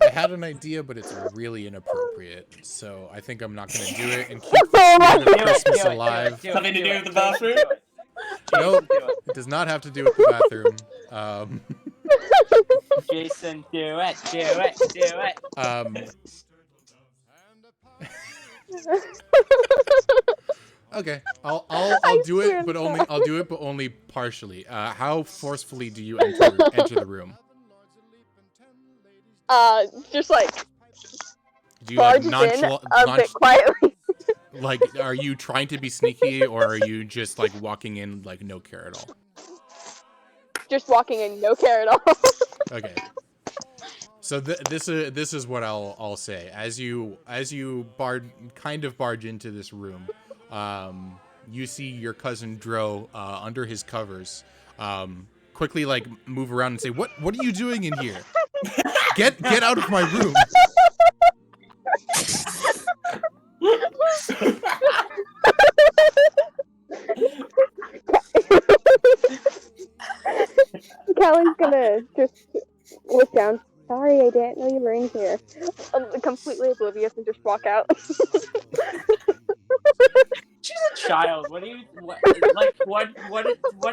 I had an idea, but it's really inappropriate. So I think I'm not going to do it and keep the spirit of Christmas alive. Something to do with the bathroom? Nope. It does not have to do with the bathroom. Jason, do it. Okay, I'll do it, but only partially. How forcefully do you enter the room? Just like Do you like barges in a bit quietly. like, are you trying to be sneaky, or are you just like walking in like no care at all? Just walking in, no care at all. Okay. So this is what I'll say. As you barge into this room, you see your cousin Dro under his covers. Quickly like move around and say, "What are you doing in here? Get out of my room!" Callie's gonna just look down. Sorry, I didn't know you were in here. Completely oblivious and just walk out. She's a child. What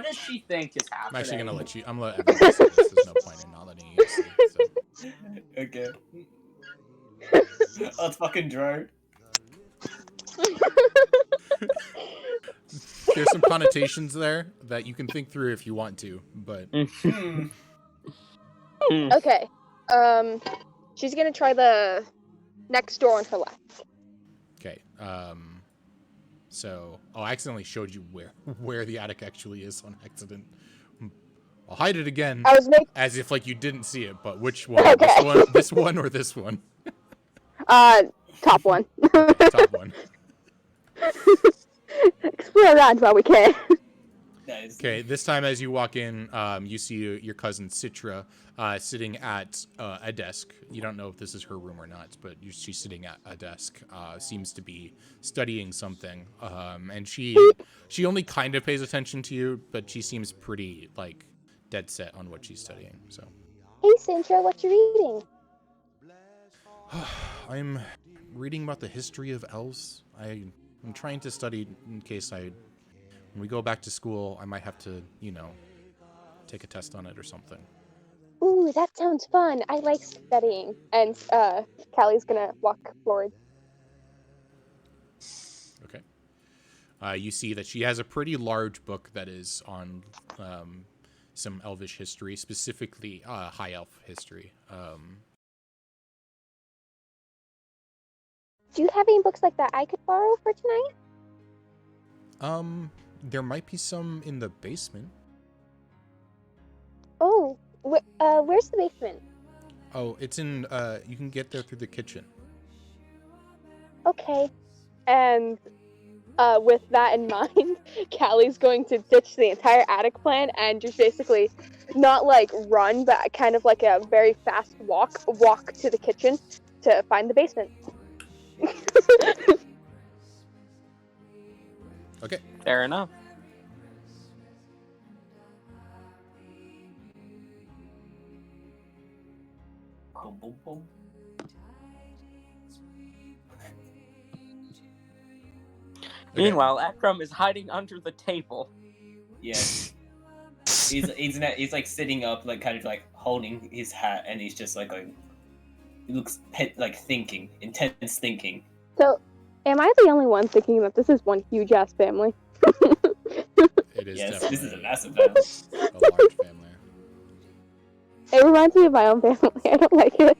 does she think is happening? I'm actually gonna let you. I'm gonna let everyone see this. There's no point in not letting you see. So. Okay. Oh, it's fucking Dro. There's some connotations there that you can think through if you want to, but Okay. She's gonna try the next door on her left. okay. So I accidentally showed you where the attic actually is on accident. I'll hide it again, I was as if like you didn't see it. But which one? Okay. This one, or this one? Top one. Top one. Explore around while we can. Nice. Okay, this time as you walk in, you see your cousin Citra sitting at a desk. You don't know if this is her room or not, but she's sitting at a desk. Seems to be studying something, and she only kind of pays attention to you, but she seems pretty like dead set on what she's studying. So. Hey, Cintra, what you reading? I'm reading about the history of elves. I'm trying to study in case when we go back to school, I might have to, take a test on it or something. Ooh, that sounds fun. I like studying. And Callie's gonna walk forward. Okay. You see that she has a pretty large book that is on some elvish history, specifically high elf history. Do you have any books like that I could borrow for tonight? There might be some in the basement. Oh, where's the basement? Oh, it's in, you can get there through the kitchen. Okay. And with that in mind, Callie's going to ditch the entire attic plan and just basically not like run, but kind of like a very fast walk to the kitchen to find the basement. Okay. Fair enough. Boom, boom, boom. Meanwhile, Akram is hiding under the table. Yes. He's like sitting up, like kind of like holding his hat, and he's just like going. He looks like thinking, intense thinking. So, am I the only one thinking that this is one huge ass family? It is Yes, definitely this is a massive family. a large family. It reminds me of my own family. I don't like it.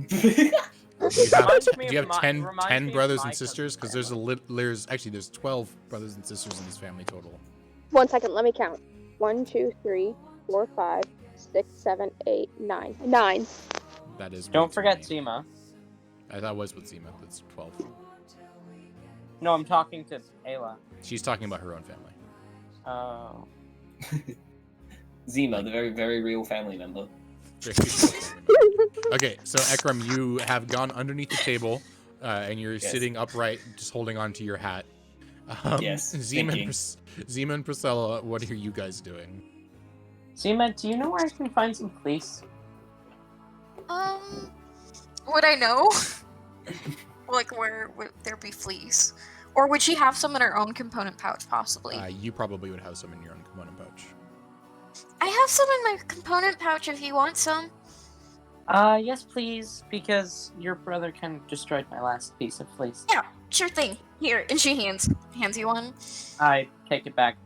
Do you have, Reminds me do you of have my- 10 reminds 10 me of brothers my and sisters? Because cousin's there's 12 brothers and sisters in this family total. 1 second, let me count. 1, 2, 3, 4, 5, 6, 7, 8, 9. 9. That is. Don't way too forget many. Seema. That was with Zima. That's 12. No, I'm talking to Ayla. She's talking about her own family. Oh. Zima, the very, very real family member. Okay, so Ekram, you have gone underneath the table, and you're Yes. sitting upright, just holding onto your hat. Yes, Zima thinking. Zima and Priscilla, what are you guys doing? Seema, do you know where I can find some fleece? Would I know? Like, where would there be fleas? Or would she have some in her own component pouch, possibly? You probably would have some in your own component pouch. I have some in my component pouch if you want some. Yes, please, because your brother kind of destroyed my last piece of fleece. Yeah, sure thing. Here, and she hands you one. I take it back.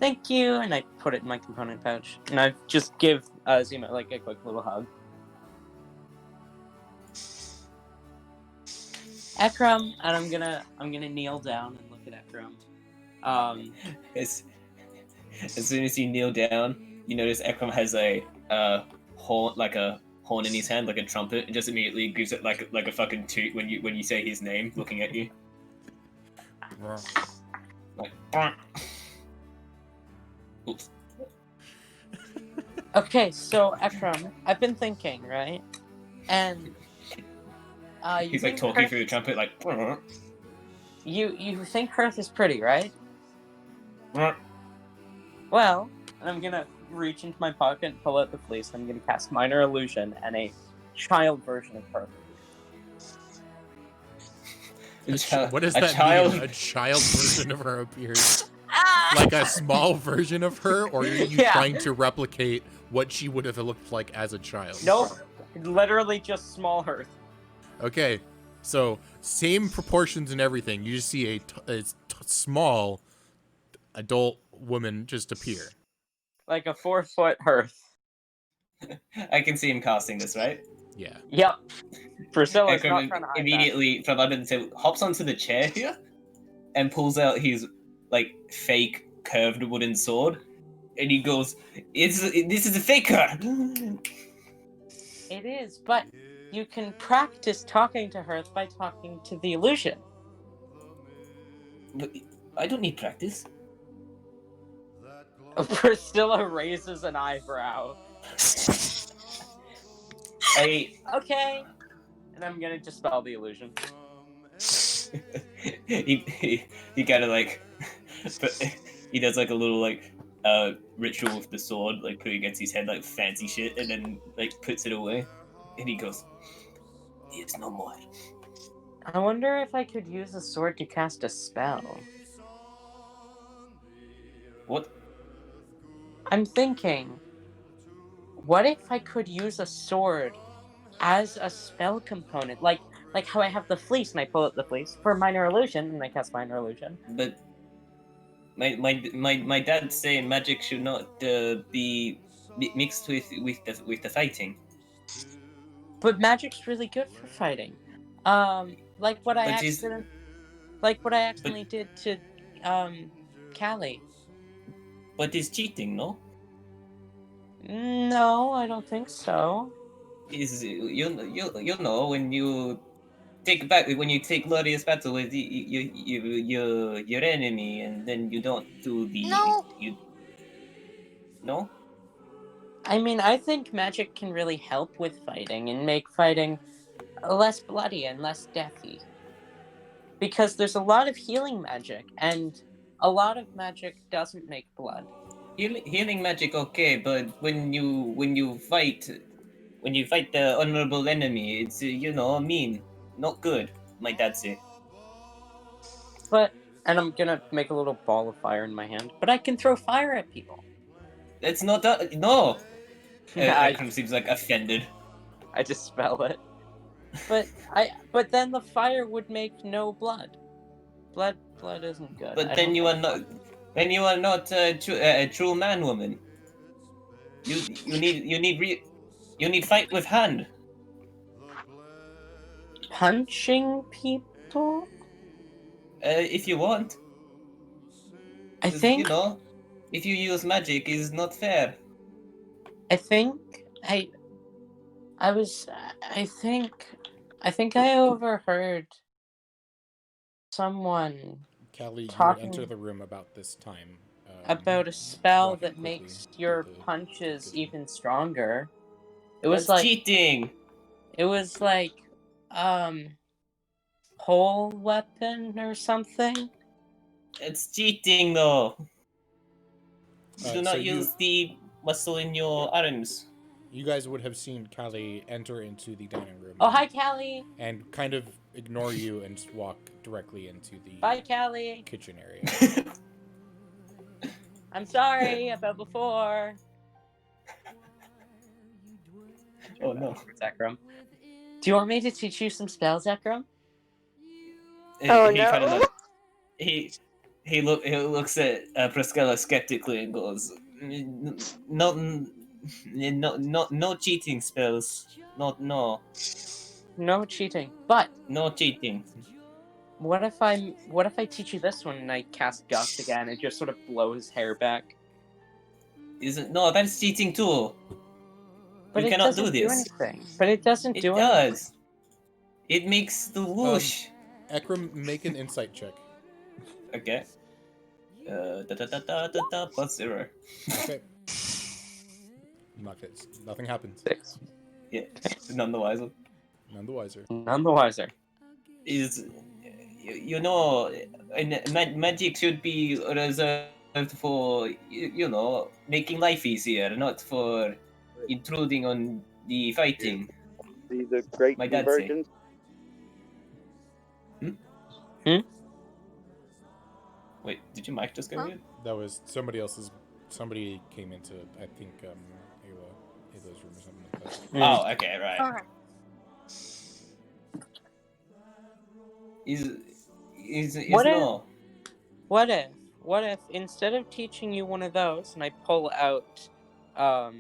Thank you, and I put it in my component pouch. And I just give Zima like a quick little hug. Ekram, and I'm gonna kneel down and look at Ekram. As soon as you kneel down, you notice Ekram has a horn, like a horn in his hand, like a trumpet, and just immediately gives it like a fucking toot when you say his name, looking at you. Like, oops. Okay, so Ekram, I've been thinking, right? And He's like talking through the trumpet, like. You think Earth is pretty, right? Well, and I'm gonna reach into my pocket and pull out the fleece. I'm gonna cast Minor Illusion and a child version of her. What does that mean? A child version of her appears? Like a small version of her, or are you trying to replicate what she would have looked like as a child? Nope, literally just small Earth. Okay, so same proportions and everything. You just see a small adult woman just appear. Like a 4-foot Earth. I can see him casting this, right? Yeah. Yep. Priscilla's not Ekram trying to hide immediately from under the table hops onto the chair here and pulls out his like fake curved wooden sword, and he goes, this is a faker." It is, but you can practice talking to her by talking to the illusion. But I don't need practice. Priscilla raises an eyebrow. Okay. And I'm gonna dispel the illusion. he kind of like, he does like a little like ritual with the sword, like putting against his head like fancy shit, and then like puts it away, and he goes, "It's no more." I wonder if I could use a sword to cast a spell. What? I'm thinking, what if I could use a sword as a spell component, like how I have the fleece and I pull out the fleece for Minor Illusion and I cast Minor Illusion. But my dad saying magic should not be mixed with the fighting. But magic's really good for fighting. Like what I accidentally did to Callie. But it's cheating, no? No, I don't think so. Is you know when you take glorious battle with your enemy, and then you don't do the no. I mean, I think magic can really help with fighting and make fighting less bloody and less deathy. Because there's a lot of healing magic, and a lot of magic doesn't make blood. Healing magic, okay, but when you fight the honorable enemy, it's mean, not good. My dad say. But, and I'm gonna make a little ball of fire in my hand, but I can throw fire at people. It's not that. No. I seems like offended. I dispel it. But then the fire would make no blood. Blood isn't good. But then you are not a true man, woman. You need fight with hand. Punching people? If you want. I think if you use magic, is not fair. I think I overheard someone Callie, you talking enter the room about this time. about a spell walking that quickly makes your through the- punches even stronger. It That's was like cheating. It was like pole weapon or something. It's cheating, though. Do so not use the muscle in your arms. You guys would have seen Callie enter into the dining room. Oh, hi, Callie. And kind of ignore you and walk directly into the Bye, Callie. kitchen area. I'm sorry about before. Oh no, Zekrom. Do you want me to teach you some spells, Zekrom? Oh, he no. kind of he looks at Priscilla skeptically and goes, "No cheating spells. No." no cheating. But No cheating. what if I teach you this one and I cast Gust again and just sort of blow his hair back? No, that's cheating too. But You it cannot doesn't do do this. anything. But it doesn't It do anything. does. It makes the whoosh. Ekram, make an insight check. Okay. +0. Okay. Nothing happens. 6. Yeah, none the wiser. None the wiser. None the wiser. Is you know, magic should be reserved for making life easier, not for intruding on the fighting. See the great My dad say. convergence. Wait, did your mic just go Huh? weird? That was somebody else's. Somebody came into, I think, Ayla's room or something like that. Oh, okay, right. Okay. Is What if- no. What if instead of teaching you one of those and I pull out a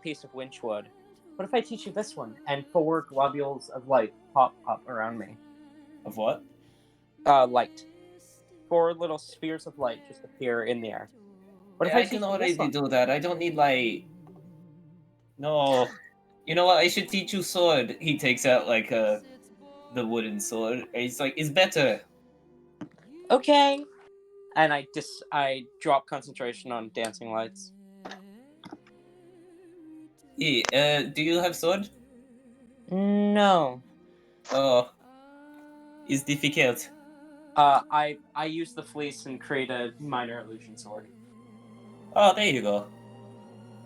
piece of winchwood, what if I teach you this one and 4 globules of light pop up around me? Of what? Light. 4 little spheres of light just appear in the air. What if I teach can you already this one? do that. I don't need light. No. You know what? I should teach you sword. He takes out like the wooden sword. And he's like, it's better. Okay. And I drop concentration on dancing lights. Yeah, do you have sword? No. Oh. It's difficult. I use the fleece and create a minor illusion sword. Oh, there you go.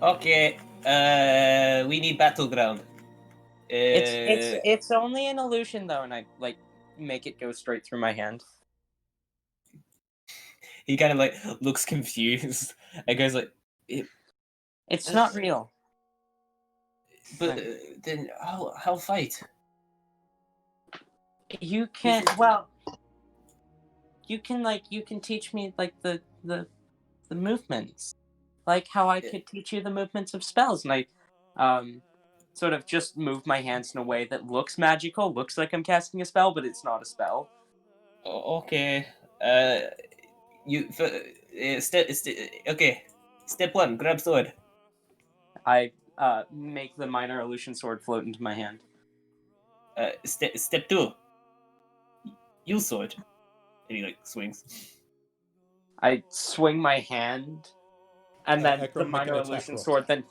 Okay. We need battleground. It's only an illusion though, and I like make it go straight through my hand. He kind of like looks confused and goes like, It's not real. but then how fight? You can well. You can teach me like the movements, like how I could teach you the movements of spells, and I sort of just move my hands in a way that looks magical, looks like I'm casting a spell, but it's not a spell. Okay. Okay. Step 1, grab sword. I make the minor illusion sword float into my hand. Step 2, use sword. And he like swings. I swing my hand, and then Ekram, the make an minor attack illusion roll. sword. Then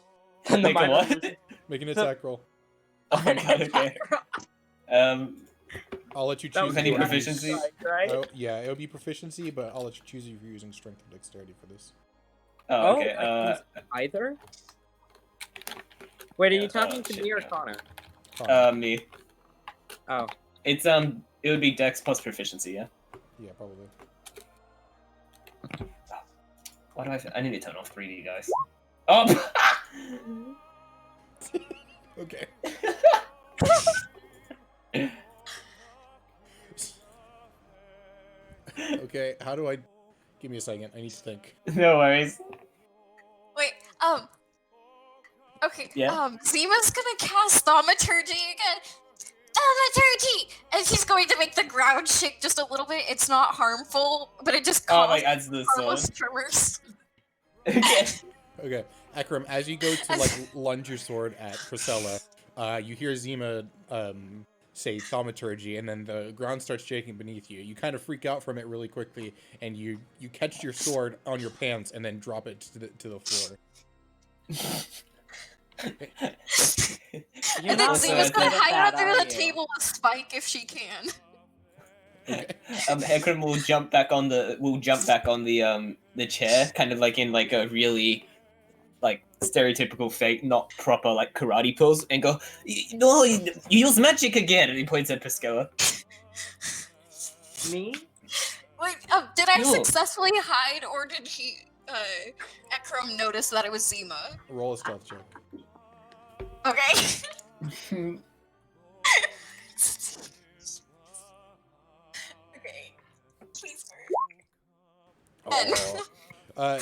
the Make a minor what? illusion- Make an attack roll. Oh my god. Okay. I'll let you That choose. was Any if you wanna proficiency? use- right? yeah, it'll be proficiency, but I'll let you choose if you're using strength or dexterity for this. Oh, okay. I can use either. Wait, are you Yeah, talking to shit, me or yeah. Connor? Me. Oh, It's it would be dex plus proficiency, yeah. Yeah, probably. Why do I need to turn off 3D, guys. Oh. Okay. Okay, how do I... Give me a second, I need to think. No worries. Wait, okay, Yeah? Zima's gonna cast Thaumaturgy again. Thaumaturgy! And she's going to make the ground shake just a little bit. It's not harmful, but it just Oh, causes like adds to the harmless sword. tremors. Okay. Okay, Ekram, as you go to like lunge your sword at Priscilla, you hear Zima say thaumaturgy, and then the ground starts shaking beneath you. You kind of freak out from it really quickly, and you catch your sword on your pants and then drop it to the floor. You're And then not Zima's so gonna good at hide that, under are the you? table with Spike if she can. Ekram will jump back on the chair, kind of like in like a really like stereotypical fake, not proper like karate pose, and go, "No, you use magic again!" And he points at Priscilla. Me? Wait, did I No. successfully hide, or did Ekram notice that it was Zima? Roll a stealth check. Okay. Okay. Please hurry.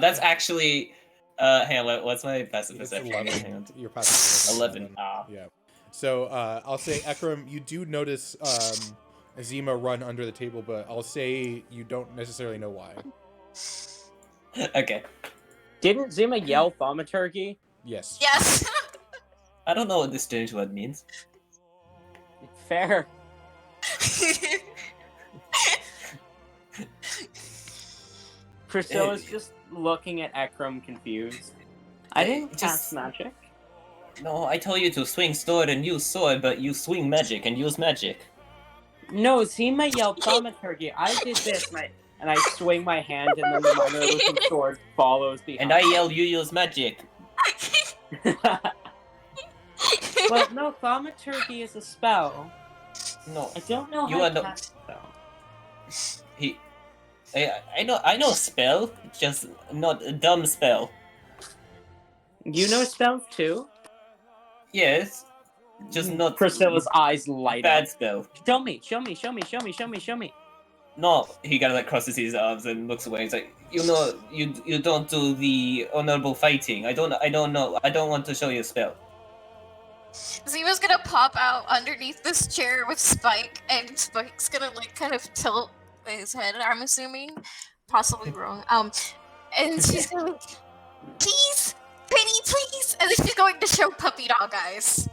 That's actually hang on, what's my passive It's perception? 11. Hang on. Your passive is 11. Ah. Yeah. So I'll say, Ekram, you do notice Azima run under the table, but I'll say you don't necessarily know why. Okay. Didn't Zima yell thaumaturgy? Yes. Yes. I don't know what this strange word means. Fair. Priscilla's just looking at Ekram confused. I didn't cast magic. No, I told you to swing sword and use sword, but you swing magic and use magic. No, Zima yelled thaumaturgy. I did this, and I swing my hand, and then the minor illusion sword follows behind. And I yell, you use magic. But no, thaumaturgy is a spell. No, I don't know You how are to the- cast a spell. I know spell, just not a dumb spell. You know spells too? Yes, just not Priscilla's eyes light bad up. spell. Show me, show me, show me, show me, show me, show me. No, he kind of like crosses his arms and looks away. He's like, you know, you don't do the honorable fighting. I don't know. I don't want to show you a spell. Zima's gonna pop out underneath this chair with Spike, and Spike's gonna like kind of tilt his head, I'm assuming. Possibly wrong. And she's gonna like, please, Penny, please! And then she's going to show puppy dog eyes.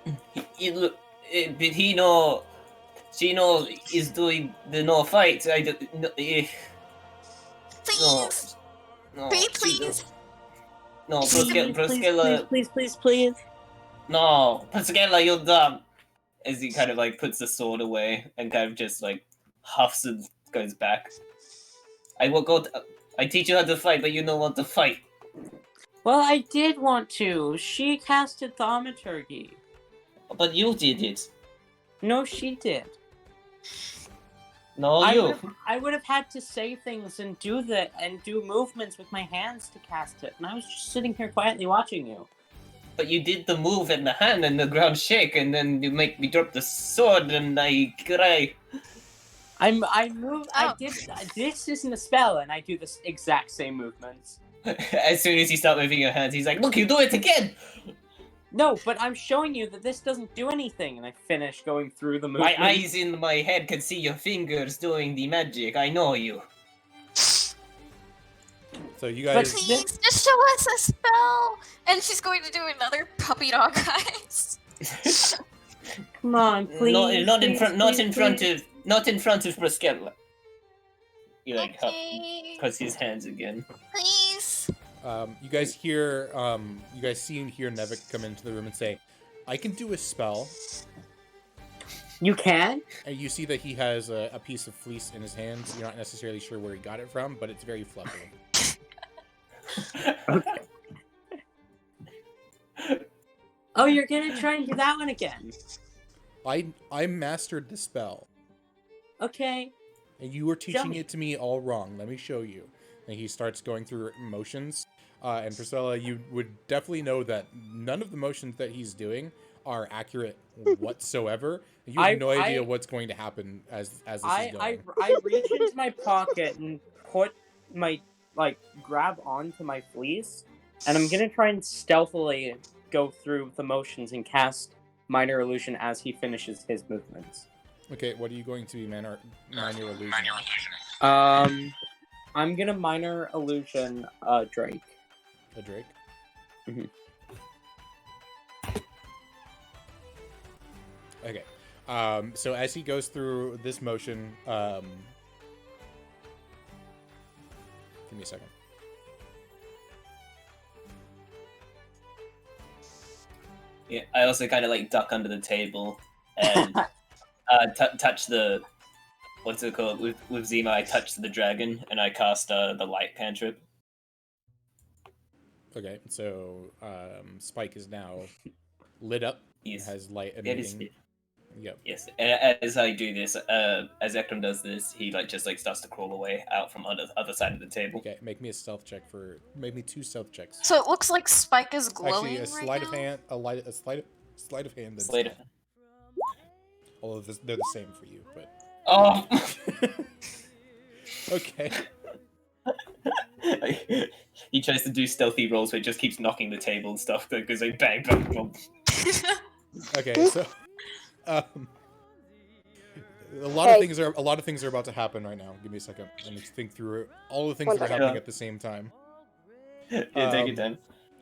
But he know, she know is doing the no fight. I don't, no, Please! no, Please, she please! no, Please, Proscella, no, Pascala, you're dumb. As he kind of like puts the sword away and kind of just like huffs and goes back. I teach you how to fight, but you don't want to fight. Well, I did want to. She casted thaumaturgy. But you did it. No, she did. No, I would have had to say things and do movements with my hands to cast it, and I was just sitting here quietly watching you. But you did the move in the hand and the ground shake, and then you make me drop the sword, and I cry. I moved. I did. This isn't a spell, and I do the exact same movements. As soon as you start moving your hands, he's like, "Look, you do it again!" No, but I'm showing you that this doesn't do anything, and I finish going through the movement. My eyes in my head can see your fingers doing the magic. I know you. So you guys. Please, just show us a spell! And she's going to do another puppy dog eyes. Come on, please. Not in front of Proscella. He like Okay. puts his hands again. Please. You guys hear, you guys see and hear Nevik come into the room and say, I can do a spell. You can? And you see that he has a piece of fleece in his hands. You're not necessarily sure where he got it from, but it's very fluffy. Okay. Oh, you're gonna try and do that one again? I mastered the spell. Okay. And you were teaching me. it to me all wrong. Let me show you. And he starts going through motions. And Priscilla, you would definitely know that none of the motions that he's doing are accurate whatsoever. You have no idea what's going to happen as this is going. I reach into my pocket and put my, grab onto my fleece, and I'm gonna try and stealthily go through the motions and cast Minor Illusion as he finishes his movements. Okay, what are you going to be minor illusion? I'm gonna Minor Illusion Drake. A Drake? Mhm. Okay. So as he goes through this motion, give me a second. Yeah, I also kind of duck under the table and touch the what's it called with Zima. I touch the dragon and I cast the light cantrip. Okay, so Spike is now lit up. Yes. It has light Yeah, it is- emitting. Yep. Yes, and as I do this, as Ekram does this, he just starts to crawl away out from other side of the table. Okay, make me a stealth check make me 2 stealth checks. So it looks like Spike is glowing Actually, a sleight of right hand, a sleight of hand. That's Slater. Although they're the same for you, but Oh. okay. He tries to do stealthy rolls, but it just keeps knocking the table and stuff. That goes bang, bang, bang. Okay, so um, a lot Hey. of things are about to happen right now. Give me a second. I need to think through all the things One that are second. happening Yeah. at the same time. Yeah, take it then.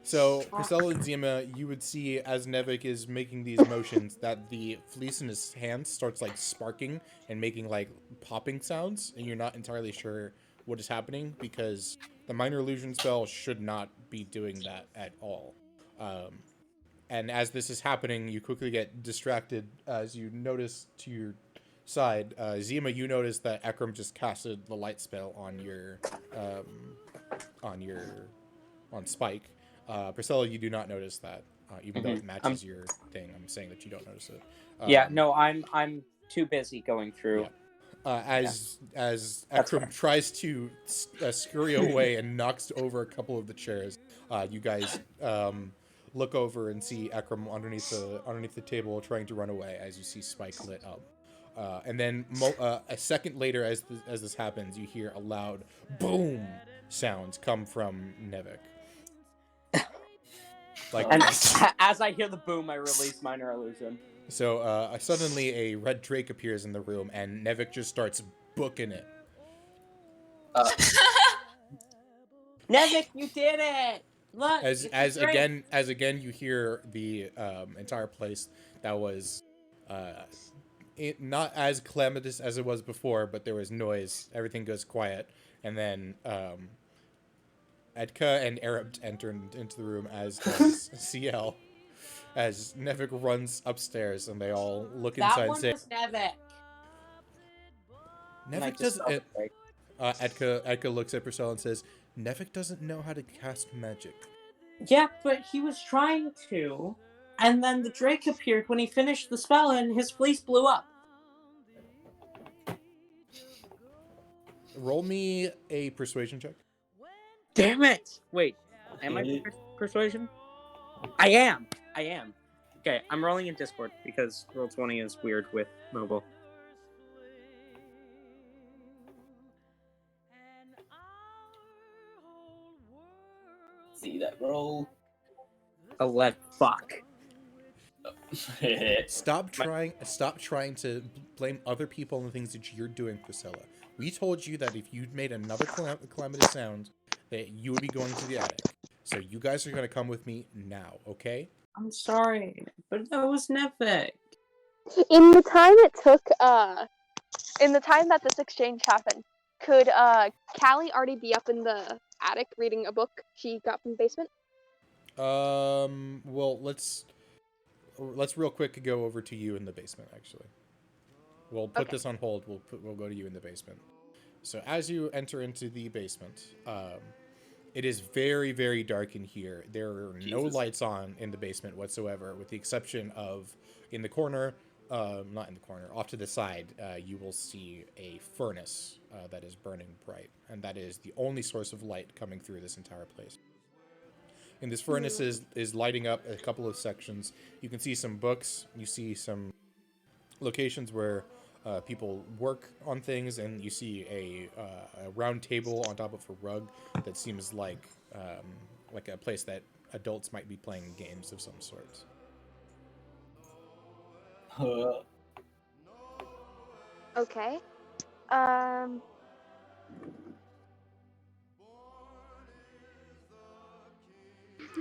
So, Priscilla and Zima, you would see as Nevik is making these motions that the fleece in his hands starts like sparking and making like popping sounds, and you're not entirely sure what is happening because the minor illusion spell should not be doing that at all. And as this is happening, you quickly get distracted as you notice to your side. Zima, you notice that Ekram just casted the light spell on your on Spike. Priscilla, you do not notice that, even though it matches your thing. I'm saying that you don't notice it. Yeah, no, I'm too busy going through. Yeah. As Ekram tries to scurry away and knocks over a couple of the chairs, you guys look over and see Ekram underneath the table trying to run away. As you see Spike lit up, and then a second later, as this happens, you hear a loud boom sounds come from Nevik. Like, And as I hear the boom, I release minor illusion. so suddenly a red drake appears in the room, and Nevik just starts booking it. Nevik, you did it! Look, As again you hear the entire place that was not as calamitous as it was before, but there was noise. Everything goes quiet, and then Edka and Arab enter into the room, as does CL. As Nevik runs upstairs, and they all look inside That and one say, was Nevik. Nevik doesn't. Edka looks at Priscilla and says, Nevik doesn't know how to cast magic. Yeah, but he was trying to. And then the Drake appeared when he finished the spell and his fleece blew up. Roll me a persuasion check. Damn it! Wait, am I persuasion? I am. Okay, I'm rolling in Discord because Roll20 is weird with mobile. See that roll. 11. Fuck. Stop trying to blame other people on the things that you're doing, Priscilla. We told you that if you'd made another calamitous sound, that you would be going to the attic. So you guys are going to come with me now, okay? I'm sorry, but that was Nevik. In the time it took, in the time that this exchange happened, could Callie already be up in the attic reading a book she got from the basement? Well, let's real quick go over to you in the basement. Actually, we'll put this on hold. We'll go to you in the basement. So as you enter into the basement, it is very, very dark in here. There are no lights on in the basement whatsoever, with the exception of in the corner, not in the corner, off to the side, you will see a furnace that is burning bright, and that is the only source of light coming through this entire place. And this furnace is lighting up a couple of sections. You can see some books. You see some locations where people work on things, and you see a round table on top of a rug that seems like a place that adults might be playing games of some sort. Okay.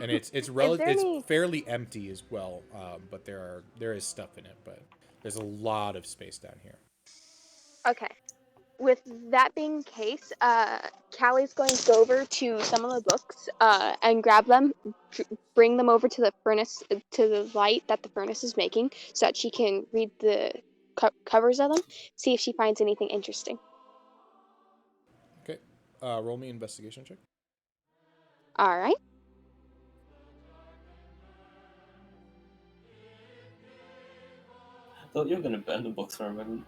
And it's fairly empty as well, but there is stuff in it, but there's a lot of space down here. Okay. With that being the case, Callie's going to go over to some of the books and grab them, bring them over to the furnace, to the light that the furnace is making, so that she can read the covers of them, see if she finds anything interesting. Okay. Roll me an investigation check. All right. I thought you were going to burn the books for a moment.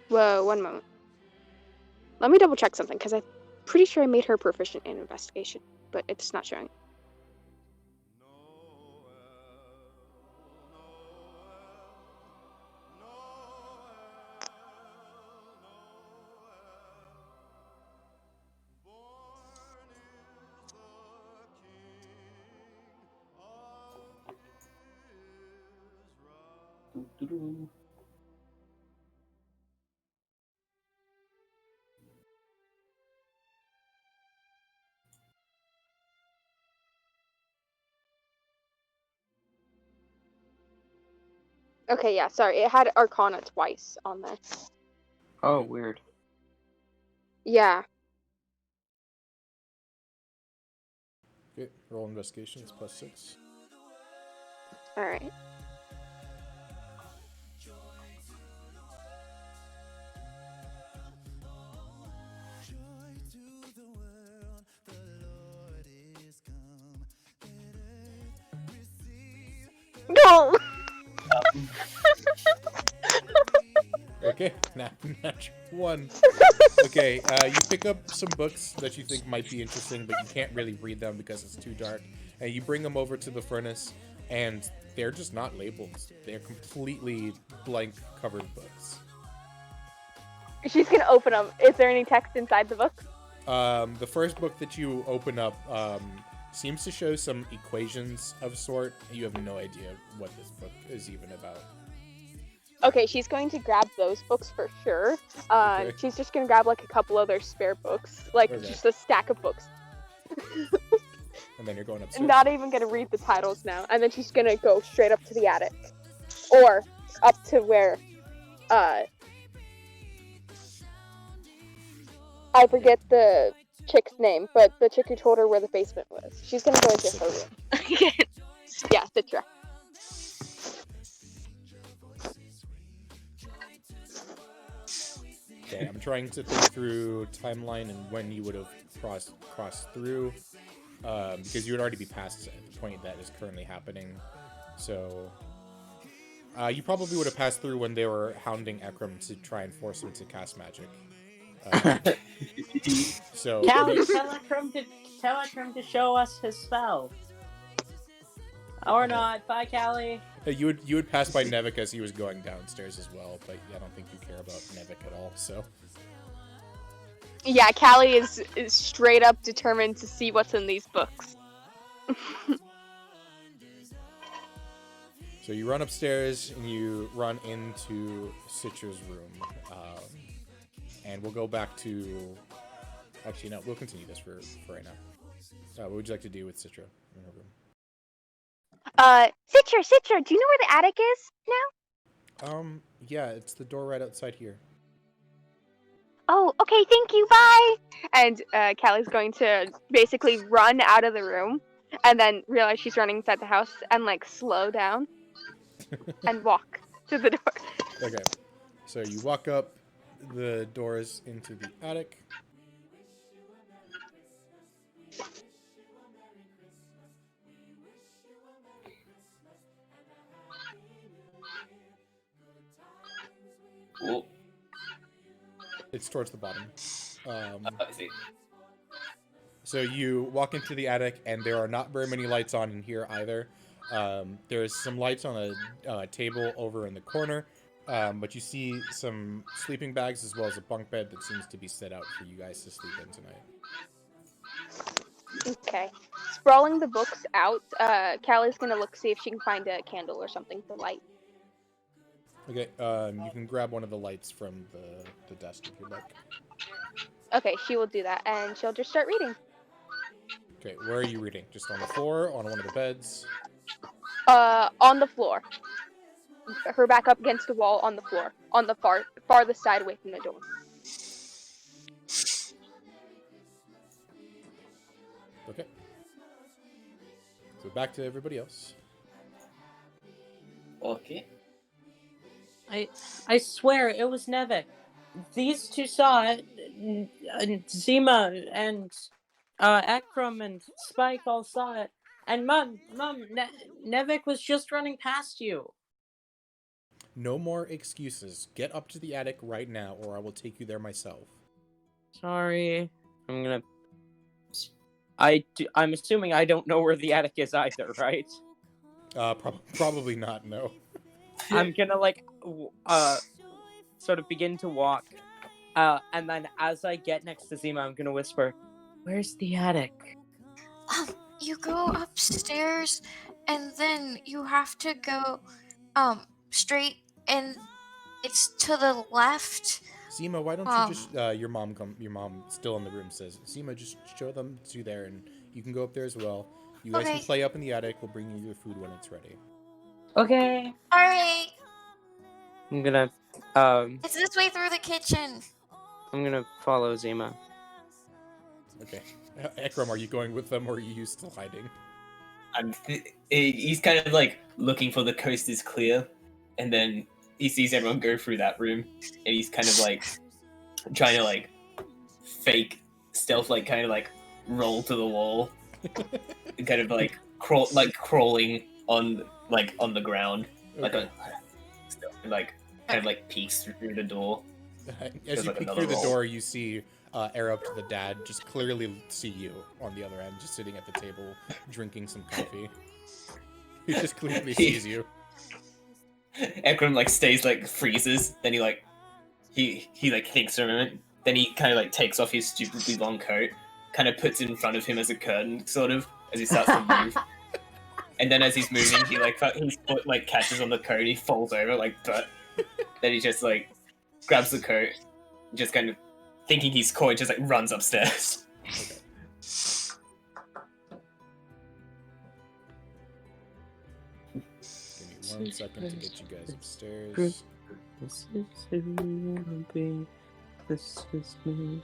Whoa, one moment. Let me double check something, because I'm pretty sure I made her proficient in investigation, but it's not showing. Doo-doo. Okay, yeah, sorry. It had Arcana twice on there. Oh, weird. Yeah. Okay, roll investigations +6. Alright. No! Okay, natural 1. Okay, you pick up some books that you think might be interesting, but you can't really read them because it's too dark. And you bring them over to the furnace, and they're just not labeled. They're completely blank covered books. She's gonna open them. Is there any text inside the book? The first book that you open up seems to show some equations of sort. You have no idea what this book is even about. Okay, she's going to grab those books for sure. Okay. She's just gonna grab like a couple other spare books, like Okay. just a stack of books. And then you're going upstairs. Not even gonna read the titles now, and then she's gonna go straight up to the attic, or up to where, I forget the chick's name, but the chick who told her where the basement was. She's gonna go into her room. Yeah, Citra. Okay, I'm trying to think through timeline and when you would have crossed through, because you would already be past the point that is currently happening. So you probably would have passed through when they were hounding Ekram to try and force him to cast magic. So Callie, tell Ekram to show us his spell. Or not. Bye, Callie. you would pass by Nevik as he was going downstairs as well, but I don't think you care about Nevik at all. So Yeah, Callie is straight up determined to see what's in these books. So you run upstairs and you run into Citra's room, and we'll go back to. Actually, no, we'll continue this for right now. What would you like to do with Citra in her room? Citra, do you know where the attic is now? Yeah, it's the door right outside here. Oh, okay, thank you, bye! And Callie's going to basically run out of the room, and then realize she's running inside the house, and like slow down, and walk to the door. Okay, so you walk up the doors into the attic. Cool. It's towards the bottom. I see. So you walk into the attic, and there are not very many lights on in here either. There's some lights on a table over in the corner, but you see some sleeping bags as well as a bunk bed that seems to be set out for you guys to sleep in tonight. Okay. Sprawling the books out, Callie's gonna see if she can find a candle or something to light. Okay, you can grab one of the lights from the desk if you'd like. Okay, she will do that, and she'll just start reading. Okay, where are you reading? Just on the floor, on one of the beds? On the floor. Her back up against the wall on the floor, on the farthest side away from the door. Okay. So back to everybody else. Okay. I swear it was Nevik. These two saw it. Zima and Ekram and Spike all saw it. And Mom, Nevik was just running past you. No more excuses. Get up to the attic right now, or I will take you there myself. Sorry. I'm assuming I don't know where the attic is either, right? Probably not, no. I'm gonna sort of begin to walk, and then as I get next to Zima, I'm gonna whisper, "Where's the attic?" You go upstairs, and then you have to go, straight, and it's to the left. Zima, why don't you just your mom still in the room says, Zima, just show them to there, and you can go up there as well. You guys can play up in the attic. We'll bring you your food when it's ready. Okay. All right. I'm gonna It's this way through the kitchen. I'm gonna follow Zima. Okay. Ekram, are you going with them, or are you still hiding? He's kind of like looking for the coast is clear, and then he sees everyone go through that room, and he's kind of like trying to like fake stealth, like kind of like roll to the wall, and kind of like crawling on the ground, Okay. like kind of like peeks through the door. As you like peek another through the roll. door, you see Arab to the dad just clearly see you on the other end, just sitting at the table, drinking some coffee. He just clearly sees you. Ekram like stays like freezes, then he like thinks for a moment, then he kind of like takes off his stupidly long coat, kind of puts it in front of him as a curtain, sort of, as he starts to move. And then as he's moving, he like his foot like catches on the coat, he falls over like but then he just like grabs the coat, just kind of thinking he's caught, just like runs upstairs. Okay. Give me 1 second to get you guys upstairs. This is who we wanna be. This is me.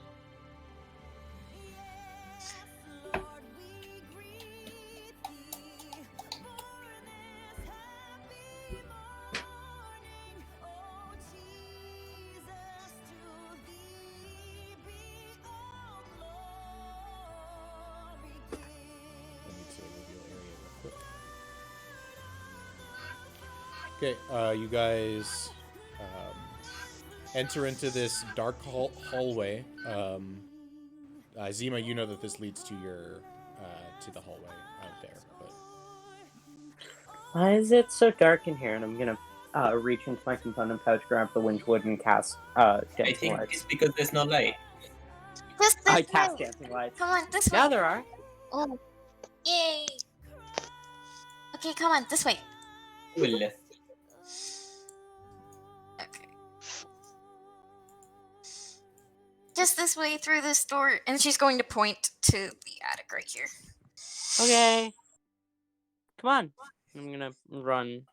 Okay, you guys enter into this dark hallway. Zima, you know that this leads to your to the hallway out there. But Why is it so dark in here? And I'm gonna reach into my component pouch, grab the Winchwood, and cast I dancing think lights. it's because there's no light. This I way. cast dancing lights. Come on, this way. Yeah, there are. Oh, yay. Okay, come on, this way. Well, Okay. Just this way through this door, and she's going to point to the attic right here. Okay. Come on. I'm gonna run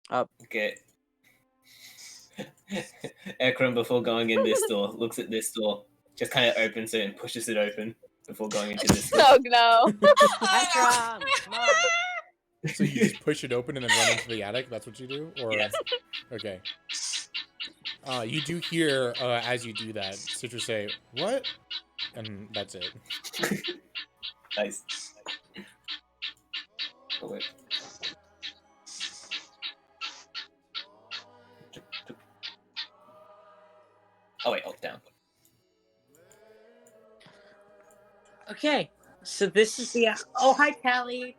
up. Okay. Ekram, before going in this door, looks at this door, just kind of opens it and pushes it open before going into this door. Oh no. Ekram, come on. so you just push it open and then run into the attic. That's what you do, or Yes. okay. You do hear as you do that, Citra say, "What?" And that's it. Nice. Oh, wait. Oh wait, down. Okay. So this is the. Oh, hi, Callie.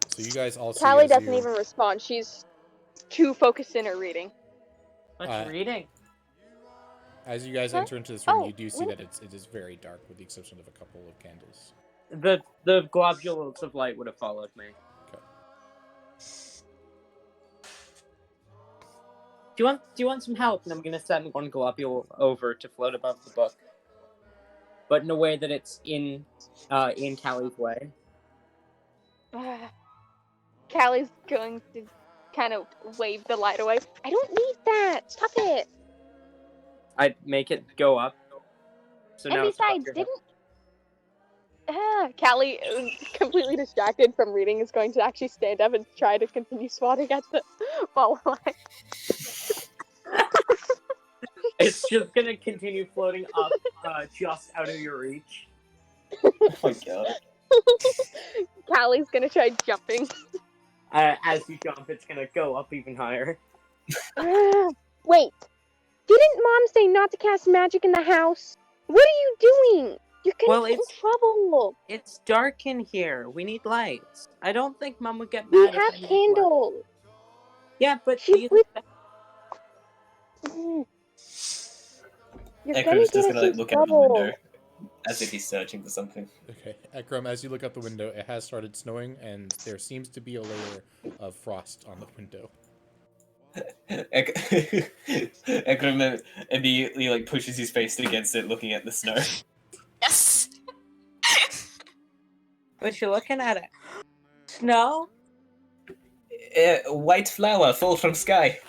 So you guys all see Callie as doesn't you, even respond. She's too focused in her reading. What's reading? as you guys What? enter into this room, Oh, you do see what? that it is very dark, with the exception of a couple of candles. The globules of light would have followed me. Okay. Do you want some help? And I'm gonna send one globule over to float above the book, but in a way that it's in Callie's way. Callie's going to kind of wave the light away. I don't need that. Stop it. I'd make it go up. So now And it's above besides, your head. Callie, completely distracted from reading, is going to actually stand up and try to continue swatting at the ball line. It's just gonna continue floating up, just out of your reach. Oh my god. Callie's gonna try jumping. As you jump, it's gonna go up even higher. Wait, didn't Mom say not to cast magic in the house? What are you doing? You're gonna Well, get in it's- trouble. It's dark in here. We need lights. I don't think Mom would get We mad. if have I need candles. lights. Yeah, but She's with. You're gonna Ekram's get just us gonna like in look out the trouble. window as if he's searching for something. Okay, Ekram, as you look out the window, it has started snowing, and there seems to be a layer of frost on the window. Ekram immediately like pushes his face against it, looking at the snow. Yes. But you're looking at it. Snow? White flower fall from sky.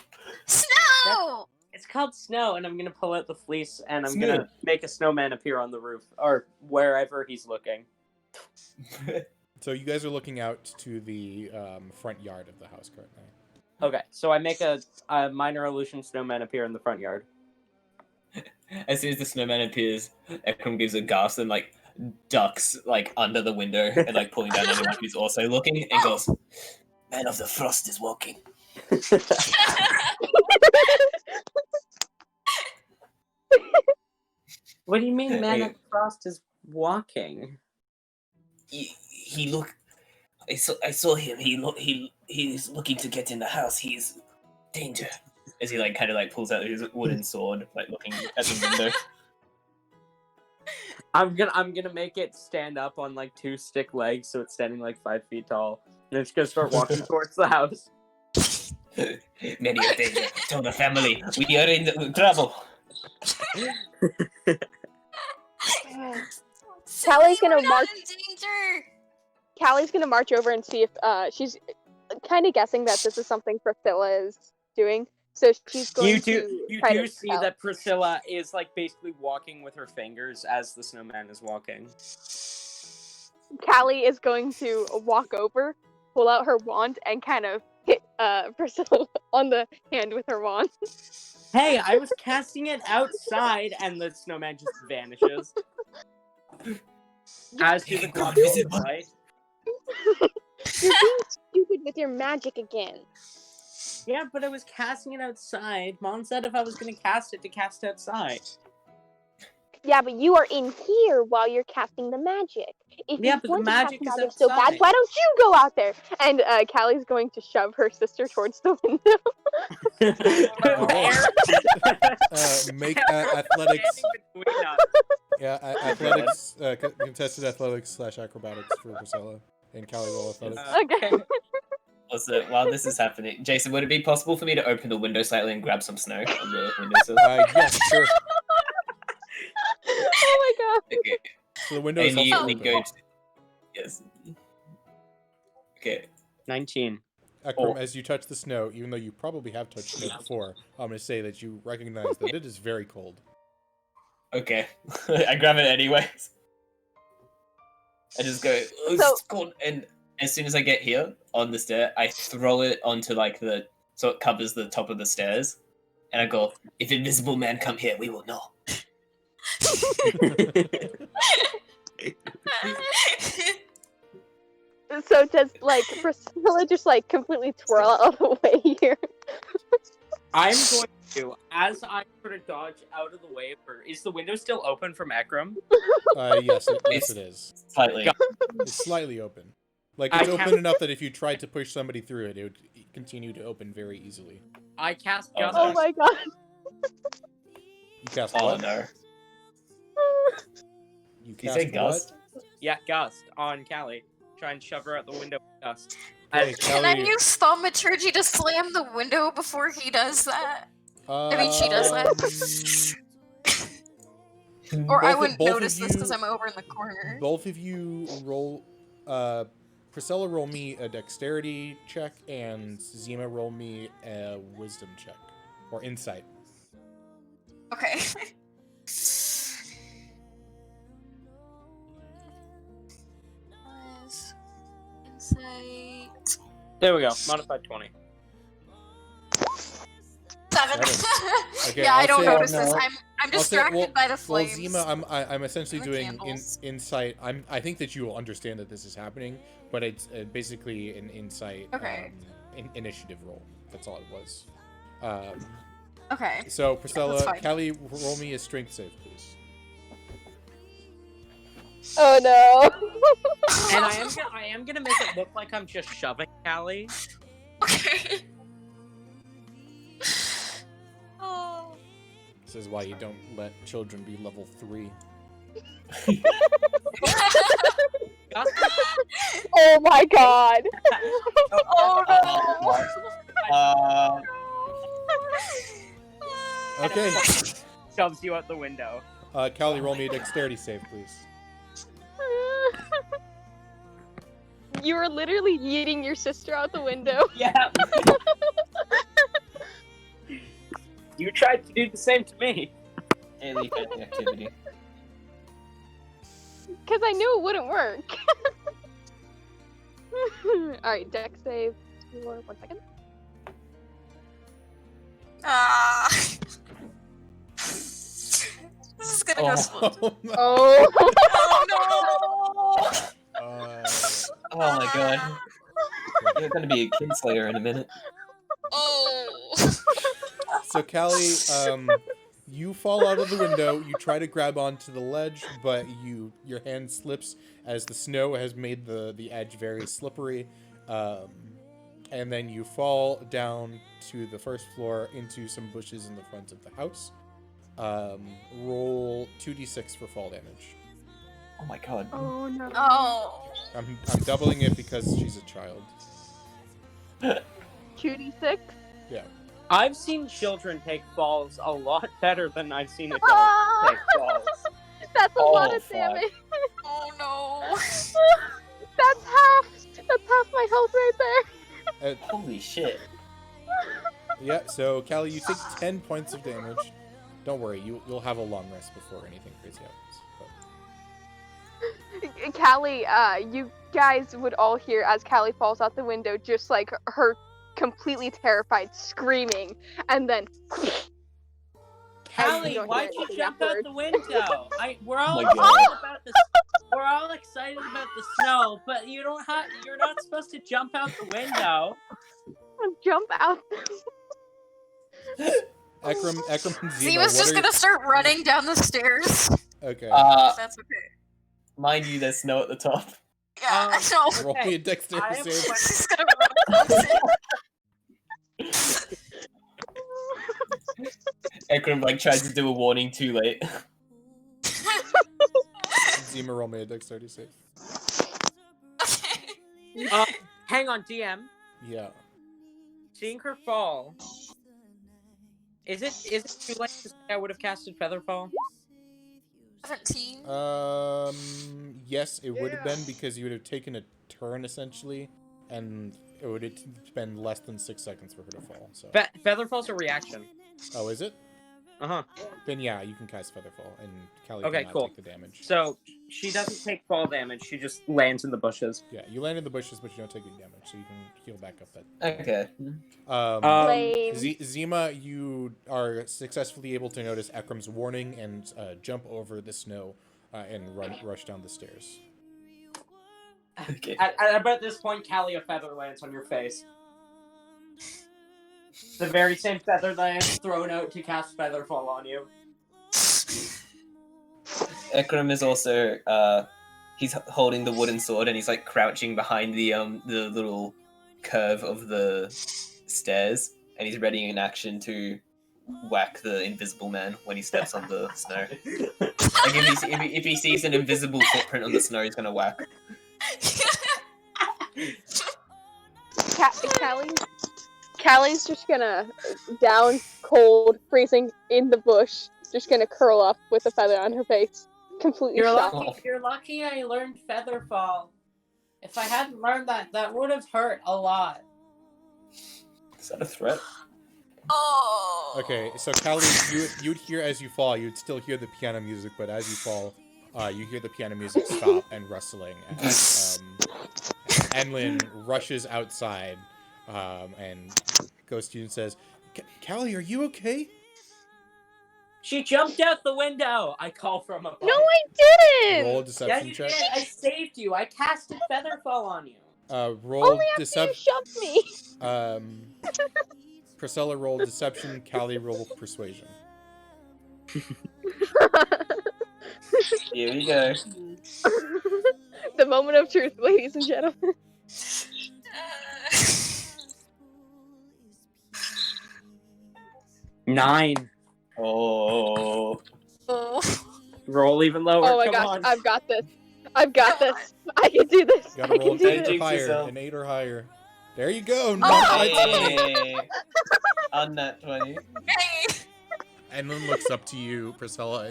Snow. It's called snow, and I'm gonna pull out the fleece, and I'm Snow. gonna make a snowman appear on the roof, or wherever he's looking. So you guys are looking out to the front yard of the house currently. Okay, so I make a minor illusion snowman appear in the front yard. As soon as the snowman appears, Ekram gives a gasp and like ducks like under the window and like pulling down anyone who's also looking and goes, "Man of the Frost is walking." What do you mean, Man of the Frost is walking? He look. I saw him. He's looking to get in the house. He's danger. As he like kind of like pulls out his wooden sword, like looking at the window. I'm gonna make it stand up on like 2 stick legs, so it's standing like 5 feet tall, and it's gonna start walking towards the house. Many a danger. Tell the family we are in trouble. Callie's gonna We're not march. in danger. Callie's gonna march over and see if she's kind of guessing that this is something Priscilla is doing. So she's going You to try do to see tell. that Priscilla is like basically walking with her fingers as the snowman is walking. Callie is going to walk over, pull out her wand, and kind of hit Priscilla on the hand with her wand. Hey, I was casting it outside, and the snowman just vanishes. As do the God, controls, visible. right? You're being stupid with your magic again. Yeah, but I was casting it outside. Mom said if I was gonna cast it, to cast outside. Yeah, but you are in here while you're casting the magic. If Yeah, you but the want to magic cast is magic so bad, outside. why don't you go out there? And Callie's going to shove her sister towards the window. Make athletics. Standing between us. Yeah, athletics. Contested athletics / acrobatics for Priscilla and Callie roll athletics. Okay. Also, while this is happening, Jason, would it be possible for me to open the window slightly and grab some snow on the windowsill? Yes, sure. Oh my god. Okay. So the window I is also immediately open. go to... Yes. Okay. 19. Ekram, as you touch the snow, even though you probably have touched snow before, I'm going to say that you recognize that it is very cold. Okay. I grab it anyways. I just go, "Oh, it's cold," and as soon as I get here on the stair, I throw it onto like so it covers the top of the stairs, and I go, "If invisible man come here, we will know." So does like Priscilla just like completely twirl out of the way here? I'm going to, as I sort of dodge out of the way of her, is the window still open from Ekram? Yes, it is. Slightly. It's slightly open. Like, I it's can't- open enough that if you tried to push somebody through it, it would continue to open very easily. I cast Oh, Gust. Oh my god. You cast Oh what? no. You Did you say cast gust? Yeah, Gust on Callie. Try and shove her out the window with Gust. Okay, Can I Callie, use thaumaturgy to slam the window before he does that? I mean, she does Or I wouldn't notice this because I'm over in the corner. Both of you roll. Priscilla, roll me a dexterity check, and Zima, roll me a wisdom check or insight. Okay. Insight. There we go. Modified 20. 7. Okay, yeah, I I'll don't say- notice no. this. I'm I'll say- distracted by the Well, flames. Zima, I'm essentially and the doing candles. insight. I think that you will understand that this is happening, but it's basically an insight Okay. initiative roll. That's all it was. Okay. So that's Priscilla, fine. Callie, roll me a strength save, please. Oh no. And I am gonna make it look like I'm just shoving Callie. Okay. Oh. This is why you don't let children be level 3. Oh my god. Oh Uh, Okay. Shoves you out the window. Callie, roll me a dexterity save, please. You were literally yeeting your sister out the window. Yeah. You tried to do the same to me. daily activity. Because I knew it wouldn't work. Alright, dex save. 1 second. Ah. This is gonna go smooth. Oh my, Oh. Oh Oh my god. You're gonna be a kinslayer in a minute. no! Oh. So Callie, you fall out of the window. You try to grab onto the ledge, but your hand slips as the snow has made the edge very slippery, and then you fall down to the first floor into some bushes in the front of the house. Roll 2d6 for fall damage. Oh my god. Oh no. Oh. I'm doubling it because she's a child. 2d6? Yeah. I've seen children take falls a lot better than I've seen adults Ah! take falls. That's a lot Oh, of fuck. damage. Oh no. That's half my health right there. Holy shit. Yeah, so Callie, you take 10 points of damage. Don't worry, you'll have a long rest before anything crazy happens. Callie, you guys would all hear as Callie falls out the window, just like her completely terrified screaming, and then Callie, don't why'd hear you anything jump out afterwards. the window? We're all Oh my excited God. about the we're all excited about the snow, but you're not supposed to jump out the window. jump out. Ekram and Zima, Zima's just gonna start running down the stairs. Okay. That's okay. Mind you, there's snow at the top. Yeah, I know. Roll me a I dexterity have save. She's gonna run across it. Ekram tries to do a warning too late. Zima, roll me a dexterity save. Okay. Hang on, DM. Yeah. Seeing her fall. Is it too late to say I would have casted Featherfall? 17. Yes, it would have been because you would have taken a turn essentially, and it would have been less than 6 seconds for her to fall. So. Featherfall's a reaction. Oh, is it? Uh-huh. Then yeah, you can cast Featherfall, and Callie Okay, cannot cool. take the damage. So she doesn't take fall damage, she just lands in the bushes. Yeah, you land in the bushes, but you don't take any damage, so you can heal back up that. Okay. Lame. Zima, you are successfully able to notice Ekram's warning and jump over the snow and rush down the stairs. Okay. At about this point, Callie, a feather lands on your face. The very same feather that I am thrown out to cast Featherfall on you. Ekram is also he's holding the wooden sword and he's crouching behind the little curve of the stairs, and he's readying an action to whack the invisible man when he steps on the snow. If he sees an invisible footprint on the snow, he's gonna whack. Callie's just gonna, down, cold, freezing, in the bush, just gonna curl up with a feather on her face. Completely shocked. You're lucky I learned Featherfall. If I hadn't learned that would have hurt a lot. Is that a threat? Oh. Okay, so Callie, you'd hear as you fall, you'd still hear the piano music, but as you fall, you hear the piano music stop and rustling as Enlin rushes outside and goes to you and says, Callie, are you okay? She jumped out the window! I call from above. No, I didn't! Roll a Yeah, deception you check. did! I saved you! I casted Featherfall on you! Roll Only after you deception. shoved me! Priscilla roll deception, Callie roll persuasion. Here we go. The moment of truth, ladies and gentlemen. 9. Oh. Oh. Roll even lower. Oh my Come gosh, on. I've got this. I've got this. I can do this. Gotta I roll can an do 8 this. or Jinx higher. yourself. An 8 or higher. There you go. Oh. Not 20. Hey. On that 20. Hey! And then looks up to you, Priscilla,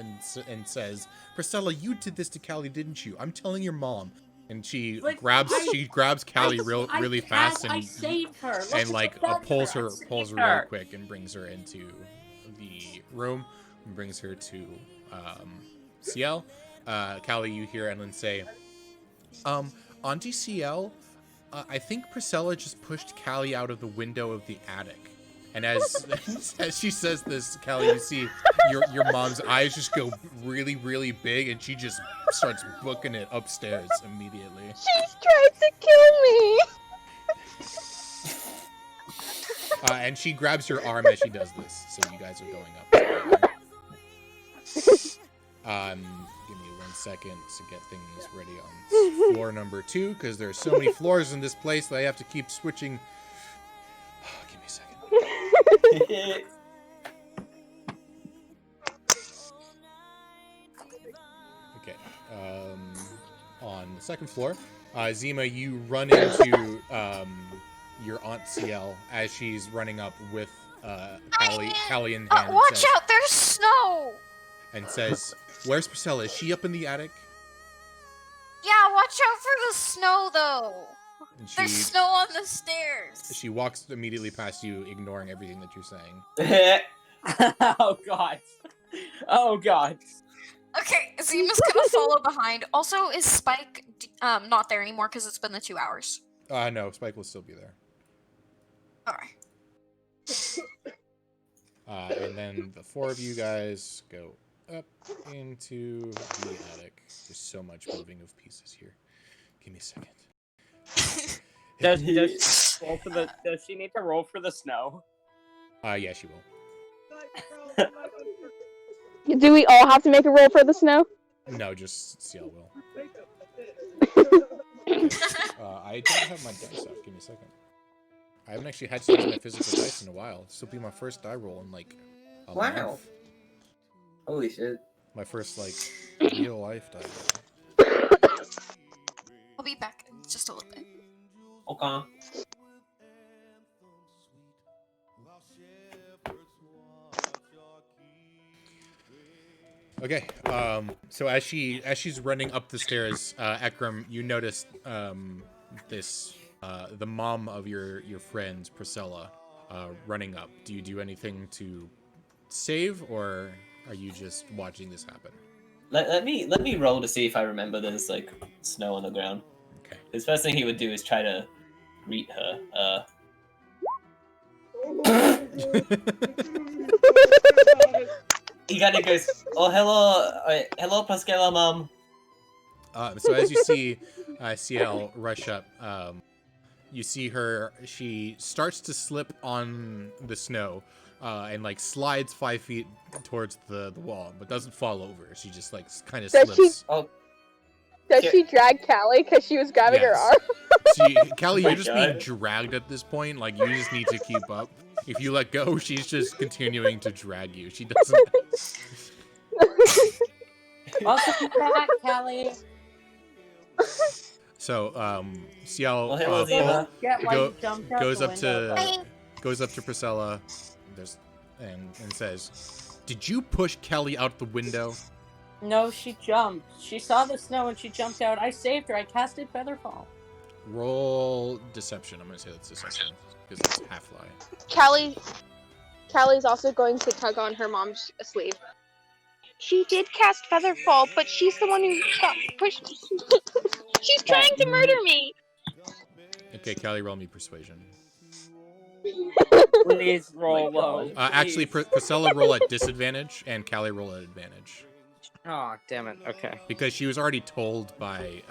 and says, "Priscilla, you did this to Callie, didn't you? I'm telling your mom." And she Like, grabs Callie I really fast I and saved her. Look and at like the pulls thunder. her I pulls saved her really her. quick and brings her into the room and brings her to CL. Callie, you hear Edlin say, Auntie CL, I think Priscilla just pushed Callie out of the window of the attic." And as she says this, Callie, you see your mom's eyes just go really, really big, and she just starts booking it upstairs immediately. She's trying to kill me. And she grabs your arm as she does this, so you guys are going up together. Give me 1 second to get things ready on floor number 2, because there's so many floors in this place that I have to keep switching. Give me a second. Okay. On the second floor, Zima, you run into your Aunt CL as she's running up with Callie in hand. Watch out! There's snow! And says, "Where's Priscilla? Is she up in the attic?" Yeah, watch out for the snow, though! And There's snow on the stairs! she walks immediately past you, ignoring everything that you're saying. Oh god. Oh god. Okay, Zima's gonna follow behind. Also, is Spike not there anymore because it's been the 2 hours? No, Spike will still be there. Alright. And then the 4 of you guys go up into the attic. There's so much moving of pieces here. Give me a second. Does she need to roll for the snow? Yeah, she will. Do we all have to make a roll for the snow? No, just CL will. I don't have my dice out. Give me a second. I haven't actually had to use my physical dice in a while. This will be my first die roll in like a Wow. month. Holy shit. My first like real life die roll. I'll be back in just a little bit. Okay. Okay. So as she's running up the stairs, Ekram, you notice the mom of your friend Priscilla running up. Do you do anything to save, or are you just watching this happen? Let me roll to see if I remember there's like snow on the ground. Okay. His first thing he would do is try to greet her. He kind of goes, "Oh, hello, Pascala, mom." So as you see CL rush up, you see her. She starts to slip on the snow, and like slides 5 feet towards the wall, but doesn't fall over. She just like kind of Does slips. Does she drag Callie because she was grabbing her Yes. arm? Callie, Oh you're my just being God. dragged at this point. Like, you just need to keep up. If you let go, she's just continuing to drag you. She doesn't. Welcome back, Callie. So, CL Well, hello, Zima. Get why Go- you jumped out goes the up window, to goes up to Priscilla. And says, "Did you push Kelly out the window?" No, she jumped. She saw the snow and she jumped out. I saved her. I casted Featherfall. Roll deception. I'm gonna say that's deception because it's half lie. Callie's also going to tug on her mom's sleeve. She did cast Featherfall, but she's the one who got pushed. She's trying to murder me. Okay, Kelly, roll me persuasion. Please roll Oh my low. God. Actually, Priscilla roll at disadvantage and Callie roll at advantage Oh, damn it. Okay. because she was already told by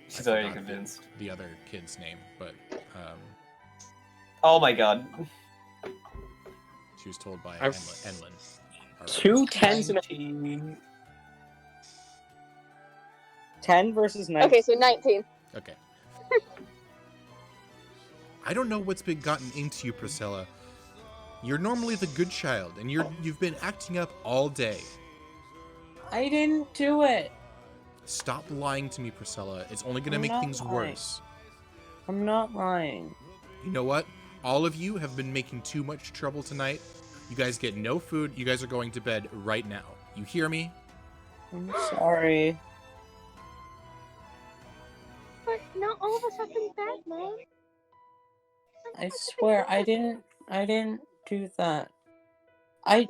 She's I already forgot convinced. the other kid's name, but Oh my god. she was told by I've- Enlin. Alright. 2 10s and 19. 10 versus 9. Okay, so 19. Okay. I don't know what's been gotten into you, Priscilla. You're normally the good child, and you've been acting up all day. I didn't do it. Stop lying to me, Priscilla. It's only gonna I'm make not things lying. worse. I'm not lying. You know what? All of you have been making too much trouble tonight. You guys get no food. You guys are going to bed right now. You hear me? I'm sorry. But not all of us have been bad, Mom. I swear I didn't do that. I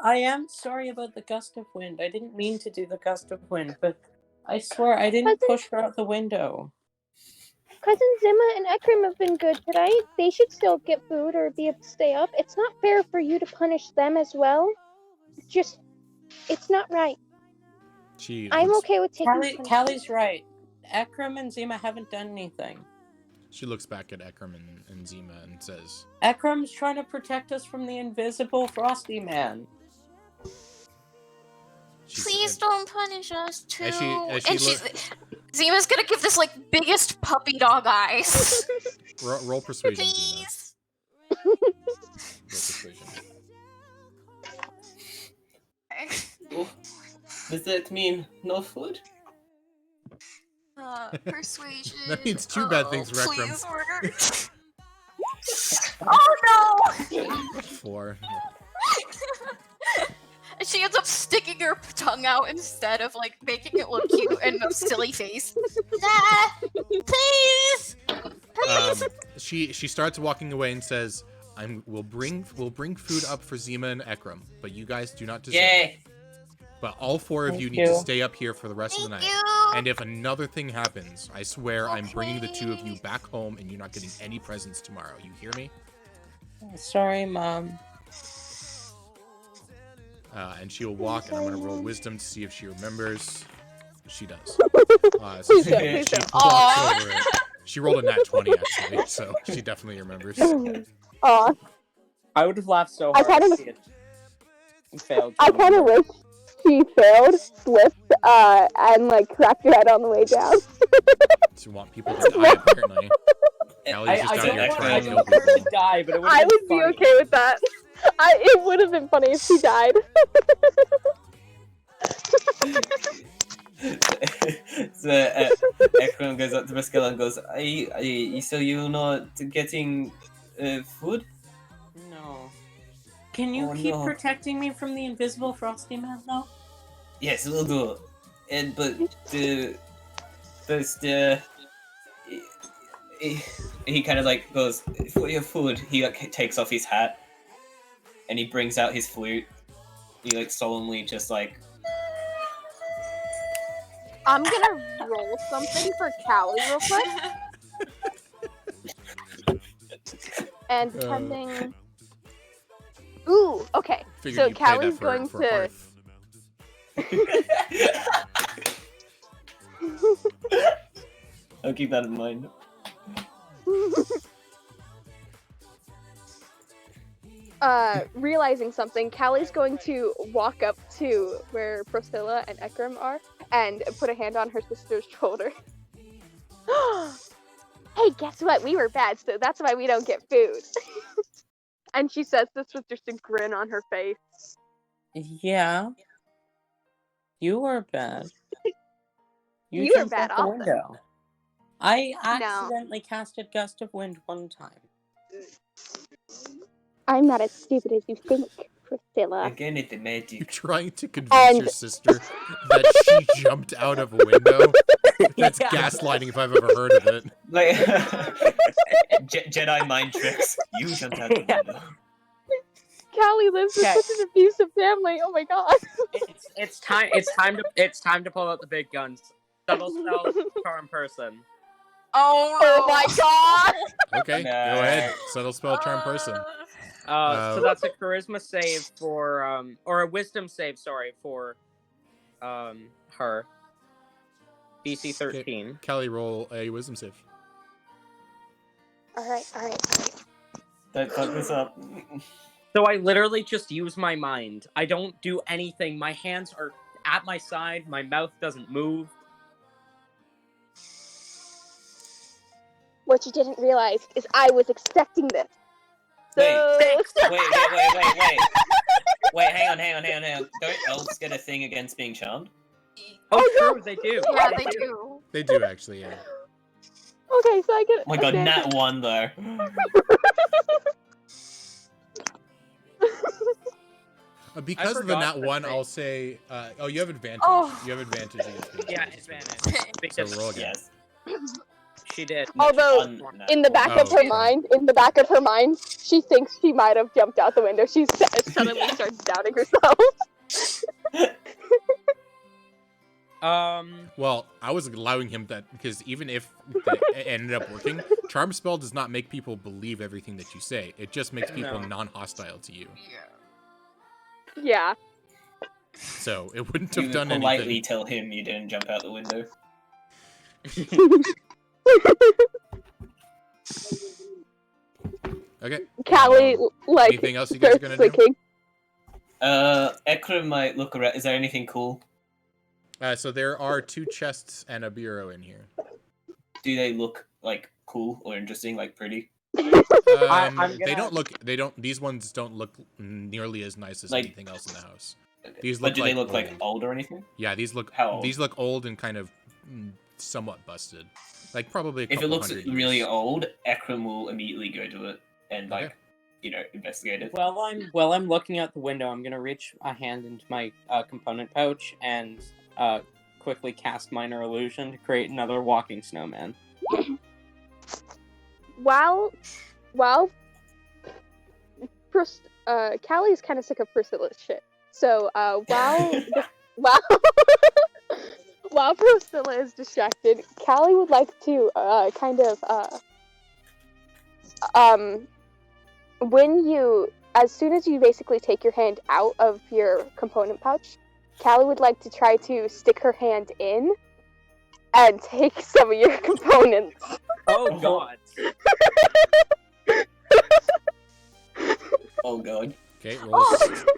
am sorry about the gust of wind. I didn't mean to do the gust of wind, but I swear I didn't push her out the window. Cousin Zima and Ekrim have been good tonight. They should still get food or be able to stay up. It's not fair for you to punish them as well. It's not right. I'm okay with taking punishment. Callie's right. Ekrim and Zima haven't done anything. She looks back at Ekram and Zima and says, Ekram's trying to protect us from the invisible Frosty Man. Please don't punish us too. As Zima's gonna give this like biggest puppy dog eyes. roll persuasion, Please. Zima. Roll persuasion. Oh, does that mean no food? Persuasion. That means two bad things, Rekram. Please work. Oh no! 4. And she ends up sticking her tongue out instead of like making it look cute and a silly face. Please. She starts walking away and says, we'll bring food up for Zima and Ekram, but you guys do not deserve it. But all 4 of you need to stay up here for the rest of the night. And if another thing happens, I swear I'm bringing the 2 of you back home and you're not getting any presents tomorrow. You hear me? Sorry, Mom. And she'll walk, and I'm going to roll wisdom to see if she remembers. She does. Please don't. Walks over it. She rolled a nat 20, actually, so she definitely remembers. Aw. I would have laughed so hard if she had failed. I kind of wish she failed, slipped, and like cracked her head on the way down. You want people to die, apparently. Callie's just out here trying to kill people. To die, but it I would be okay with that. It would have been funny if she died. So Ekram goes up to Priscilla and goes, so you're not getting food? No. Can you keep protecting me from the invisible Frosty Man, though? Yes, we'll do. But he kind of like goes, for your food, he like takes off his hat and he brings out his flute. He like solemnly just like, I'm gonna roll something for Callie real quick. And depending... Ooh, okay. So Callie's going to... I'll keep that in mind. Realizing something, Callie's going to walk up to where Priscilla and Ekram are and put a hand on her sister's shoulder. Hey, guess what? We were bad, so that's why we don't get food. And she says this with just a grin on her face. Yeah. You were bad. You were jumped bad out the also. window. I accidentally casted Gust of Wind one time. I'm not as stupid as you think, Priscilla. Again, it's magic. You're trying to convince your sister that she jumped out of a window? That's gaslighting if I've ever heard of it. Like Jedi mind tricks. You jumped out the window. Callie lives with such an abusive family. Oh my god. It's time to pull out the big guns. Double spell, charm person. Oh my god. Okay, go ahead. Subtle spell, charm person. So that's a charisma save for or a wisdom save, sorry, for her. BC 13. Okay. Callie, roll a wisdom save. Alright. Don't fuck this up. So I literally just use my mind. I don't do anything. My hands are at my side. My mouth doesn't move. What you didn't realize is I was expecting this. Wait. Wait, hang on. Don't elves get a thing against being charmed? Oh, true, they do. Yeah, they do. They do actually, yeah. Okay, so I get. Oh my god, advantage. nat 1 though. Because of the forgot nat the 1, thing. I'll say. Oh, you have advantage. Oh. You have advantage against me. Yeah, advantage. So Because roll again. Yes. she did. Although, One nat in the back Oh, of her okay. mind, she thinks she might have jumped out the window. She suddenly starts doubting herself. Well, I was allowing him that because even if it ended up working, charm spell does not make people believe everything that you say. It just makes people No. non-hostile to you. Yeah. So it wouldn't You have done politely anything. tell him you didn't jump out the window. Okay. Callie, like, anything else you guys are starts gonna do? thinking. Ekra might look around. Is there anything cool? So there are 2 chests and a bureau in here. Do they look like cool or interesting, like pretty? I'm They gonna- don't look. They don't. These ones don't look nearly as nice as Like- anything else in the house. Okay. These But look do like they look like old. old or anything? Yeah, these look. How old? These look old and kind of somewhat busted. Like probably. If it looks 100 really years. old, Ekram will immediately go to it and Okay. like, investigate it. While I'm looking out the window, I'm gonna reach a hand into my component pouch and quickly cast Minor Illusion to create another walking snowman. While Callie's kind of sick of Priscilla's shit. So while while Priscilla is distracted, Callie would like to as soon as you basically take your hand out of your component pouch, Callie would like to try to stick her hand in and take some of your components. Oh god. Oh god. Okay. Roll.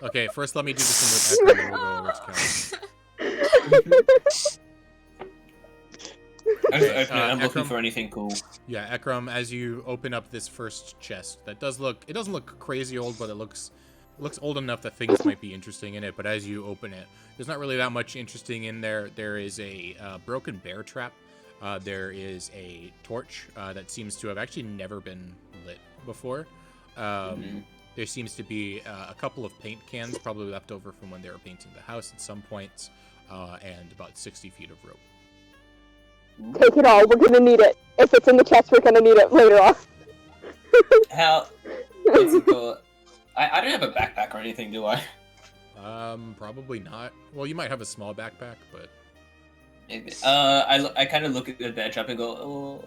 Okay. First, let me do this one with Ekram, and we'll go over to Kelly. I'm just opening it. I'm looking Ekram? for anything cool. Yeah, Ekram. As you open up this first chest, it doesn't look crazy old, but it looks old enough that things might be interesting in it. But as you open it, there's not really that much interesting in there. There is a broken bear trap. There is a torch that seems to have actually never been lit before. There seems to be a couple of paint cans, probably left over from when they were painting the house at some point, and about 60 feet of rope. Take it all. We're gonna need it. If it's in the chest, we're gonna need it later on. How? What's it called? I don't have a backpack or anything, do I? Probably not. Well, you might have a small backpack, but I kind of look at the bear trap and go, oh,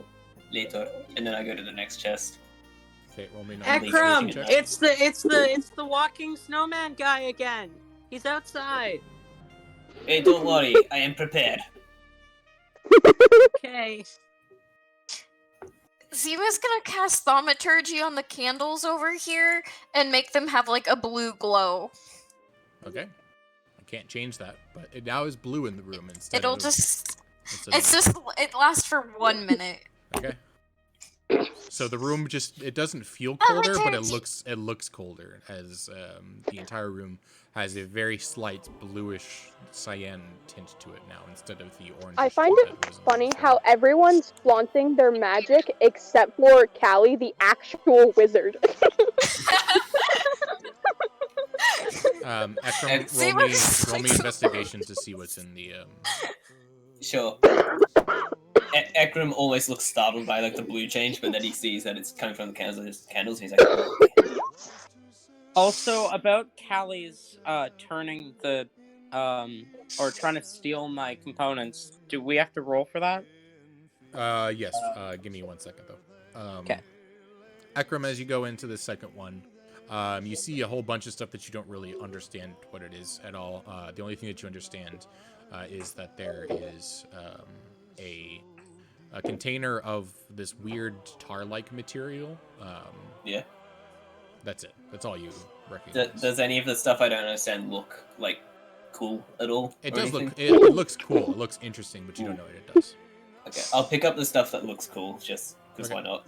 later, and then I go to the next chest. okay. Roll me Ekram, check. it's the walking snowman guy again. He's outside. Hey, don't worry, I am prepared. Okay. Zima's gonna cast thaumaturgy on the candles over here and make them have like a blue glow. Okay. I can't change that, but it now is blue in the room instead It'll of... just instead it lasts for 1 minute. Okay. So the room it doesn't feel colder, but it Thaumaturgy. looks colder, as the entire room has a very slight bluish cyan tint to it now instead of the orange. I find it funny how everyone's flaunting their magic except for Callie, the actual wizard. Ekram, roll me investigation to see what's in the. Sure. Ekram always looks startled by like the blue change, but then he sees that it's coming from the candles, and he's like, oh, okay. Also, about Callie's turning the or trying to steal my components, do we have to roll for that? Yes. Give me 1 second though. Okay. Ekram, as you go into the second one, you see a whole bunch of stuff that you don't really understand what it is at all. The only thing that you understand is that there is a container of this weird tar-like material. Yeah. That's it. That's all you recognize. Does any of the stuff I don't understand look like cool at all? It or does anything? look. It looks cool. It looks interesting, but you don't know what it does. Okay, I'll pick up the stuff that looks cool, just because Okay. why not?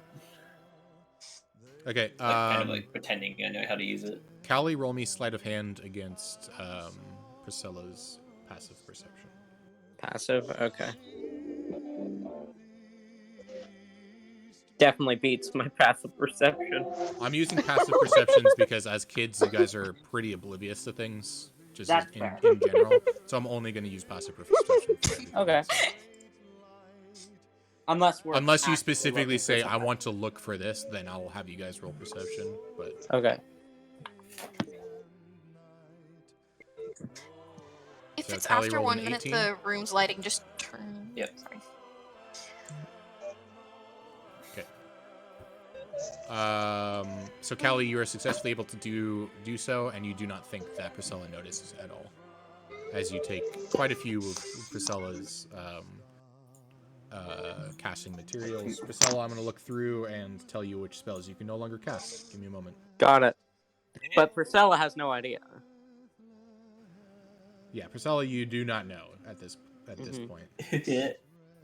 Okay. Like, kind of like pretending I know how to use it. Callie, roll me sleight of hand against Priscilla's passive perception. Passive? Okay. Definitely beats my passive perception. I'm using passive perceptions because as kids, you guys are pretty oblivious to things, just That's in, fair. in general. So I'm only going to use passive perception for everything. Okay. Unless you actually specifically looking for say, I something. want to look for this, then I'll have you guys roll perception. But Okay. If So it's Callie after rolled 1 an minute, 18? the room's lighting just turn. Yep. Sorry. So Callie, you are successfully able to do so, and you do not think that Priscilla notices at all, as you take quite a few of Priscilla's casting materials. Priscilla, I'm going to look through and tell you which spells you can no longer cast. Give me a moment. Got it. But Priscilla has no idea. Yeah, Priscilla, you do not know at this Mhm. point. Yeah.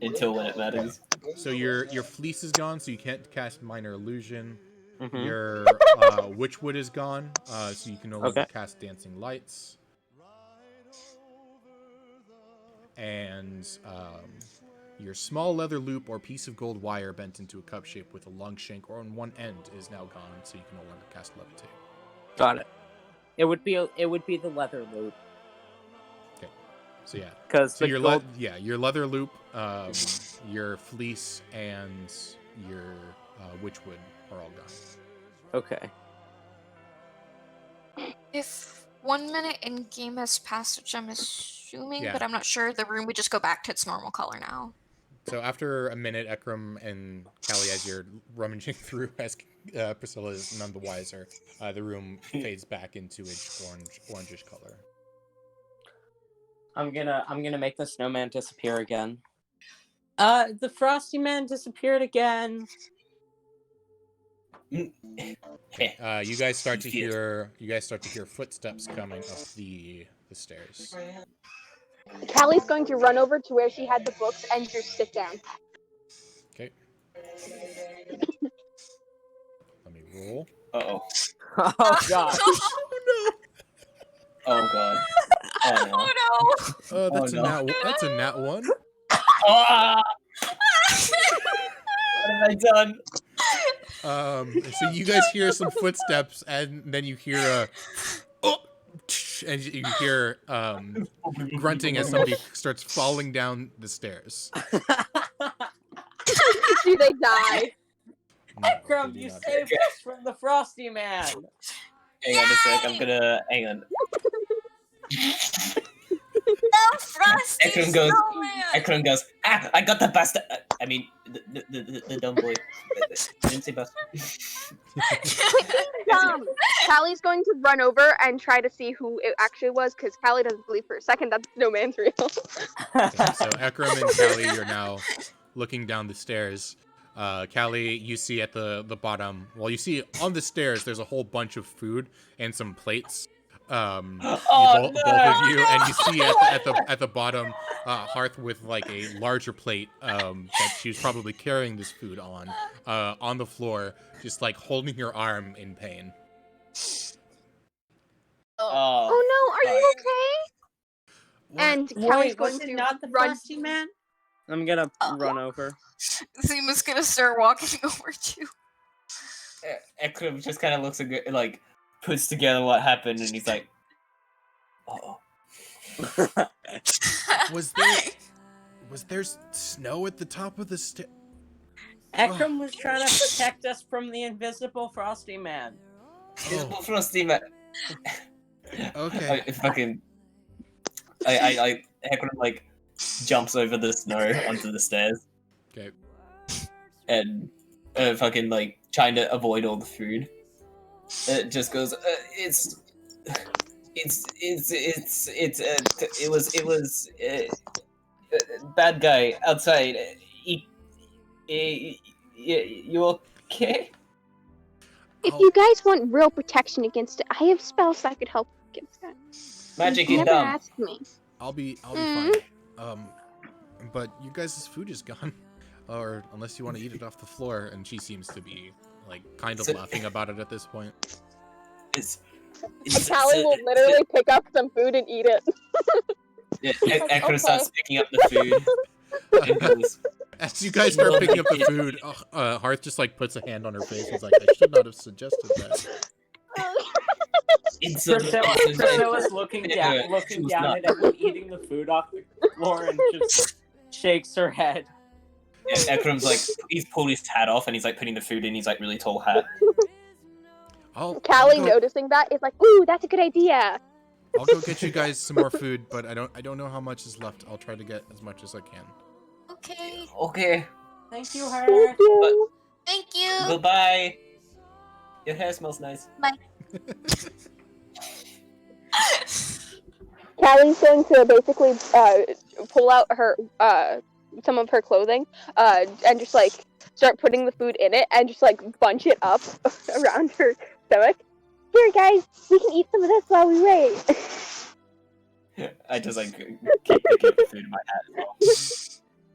Until when it matters. So your fleece is gone, so you can't cast minor illusion. Mhm. Your witchwood is gone, so you can no longer Okay. cast dancing lights. And your small leather loop or piece of gold wire bent into a cup shape with a long shank or on one end is now gone, so you can no longer cast levitate. Got it. It would be the leather loop. Okay, so yeah. Because So the your gold... your leather loop, your fleece, and your witchwood are all gone. Okay. If 1 minute in game has passed, which I'm assuming, Yeah. but I'm not sure, the room would just go back to its normal color now. So after a minute, Ekram and Callie, as you're rummaging through, as Priscilla is none the wiser, the room fades back into its orangish color. I'm gonna make the snowman disappear again. The frosty man disappeared again. You guys start to hear footsteps coming up the stairs. Callie's going to run over to where she had the books and just sit down. Okay. Let me roll. Uh-oh. Oh god. Oh god. Oh no. Oh no! Oh, that's Oh, that's a nat one. Ah! What have I done? So you guys hear some footsteps, and then you hear a oh, and you hear grunting as somebody starts falling down the stairs. Do they die? No, Ekram, they do you not. saved us from the frosty man. Hang on a sec, I'm gonna... Hang on. No, Frosty! Ekram goes... Snowman! Ekram goes, ah! I got the bastard! I mean, the dumb boy. I didn't say bastard. Callie's going to run over and try to see who it actually was, because Callie doesn't believe for a second that the snowman's real. Okay, so Ekram and Callie, you're now looking down the stairs. Callie, you see at the bottom. Well, you see on the stairs. There's a whole bunch of food and some plates. Both of you, and you see at the bottom Hearth with like a larger plate that she was probably carrying this food on the floor, just like holding her arm in pain. Oh no, are you okay? What? And Callie's Wait, was going it to not the run. frosty man? I'm gonna run over. Zima's gonna start walking over too. Ekram just kind of looks like, puts together what happened, and he's like, oh. Was there snow at the top of the stair? Ekram was trying to protect us from the invisible frosty man. Invisible frosty man. Okay. Ekram like jumps over the snow onto the stairs. Okay. And fucking like trying to avoid all the food. It just goes. It was bad guy outside. You okay? If you guys want real protection against it, I have spells that could help against that. Magic You is never dumb. asked me. I'll be fine. But you guys' food is gone. Or unless you want to eat it off the floor, and she seems to be like kind of So- laughing about it at this point. Callie will literally pick up some food and eat it. Yeah, Like, Ekram okay. starts picking up the food. And goes, As you guys start picking up the food, Hearth just like puts a hand on her face and is like, I should not have suggested that. it's Priscilla's looking down at everyone eating the food off the floor and just shakes her head. Yeah, Ekram's like, he's pulled his hat off and he's like putting the food in his like really tall hat. Callie, noticing that, is like, ooh, that's a good idea. I'll go get you guys some more food, but I don't know how much is left. I'll try to get as much as I can. Okay. Okay, Thank you, Thank her. you. Thank you. goodbye. Your hair smells nice. Callie's going to basically pull out her some of her clothing and just like start putting the food in it and just like bunch it up around her stomach. Here, guys, we can eat some of this while we wait. I just like keep picking up the food in my hat as well.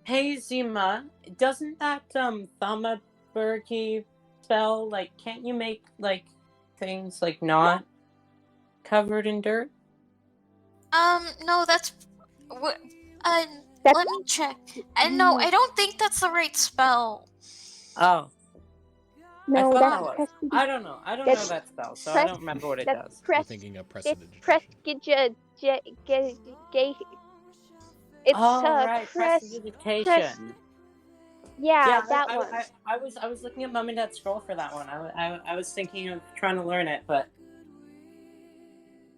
Hey, Zima, doesn't that thaumaturgy spell, like, can't you make, like, things, like, not covered in dirt? No, that's what. That's- Let me check. No, I don't think that's the right spell. Oh, No, I thought that's that was. prestidigitation. I don't know. I don't That's know that spell, so I pres- don't remember what it That's does. You're thinking of It's prestidigitation. It's Oh, right, prestidigitation. Yeah, that one. I was looking at Mom and Dad's scroll for that one. I was thinking of trying to learn it, but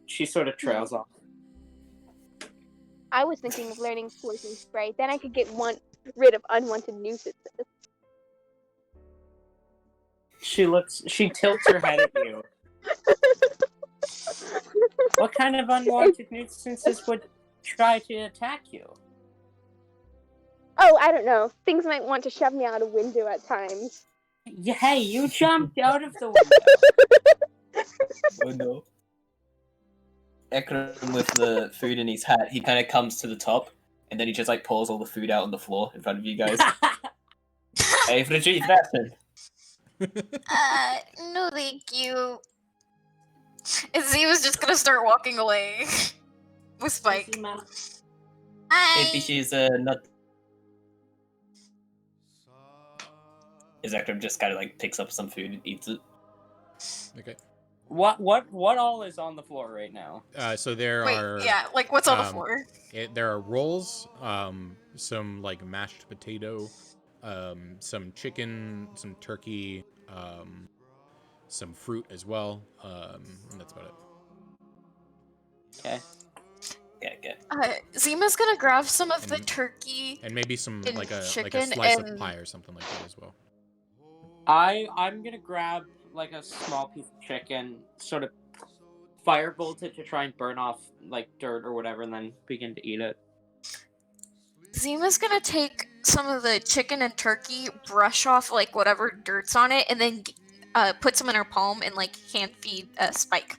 she sort of trails off. I was thinking of learning poison spray. Then I could get rid of unwanted nuisances. She tilts her head at you. What kind of unwanted nuisances would try to attack you? Oh, I don't know. Things might want to shove me out a window at times. Hey, you jumped out of the window. Oh no. Ekram with the food in his hat, he kind of comes to the top, and then he just like pours all the food out on the floor in front of you guys. Hey, Fridge, Sebastian. No, thank you. And Z was just gonna start walking away with Spike. Hi. Maybe she's not. Ekram just kind of like picks up some food and eats it. Okay. What all is on the floor right now? So there Wait, are. yeah, like what's on the floor? There are rolls, some like mashed potato, some chicken, some turkey, some fruit as well, and that's about it. Okay. Yeah. Zima's gonna grab some of the And- turkey. And maybe some And like a chicken slice of and- pie or something like that as well. I'm gonna grab like a small piece of chicken, sort of firebolt it to try and burn off like dirt or whatever, and then begin to eat it. Zima's gonna take some of the chicken and turkey, brush off like whatever dirt's on it, and then put some in her palm and like hand feed Spike.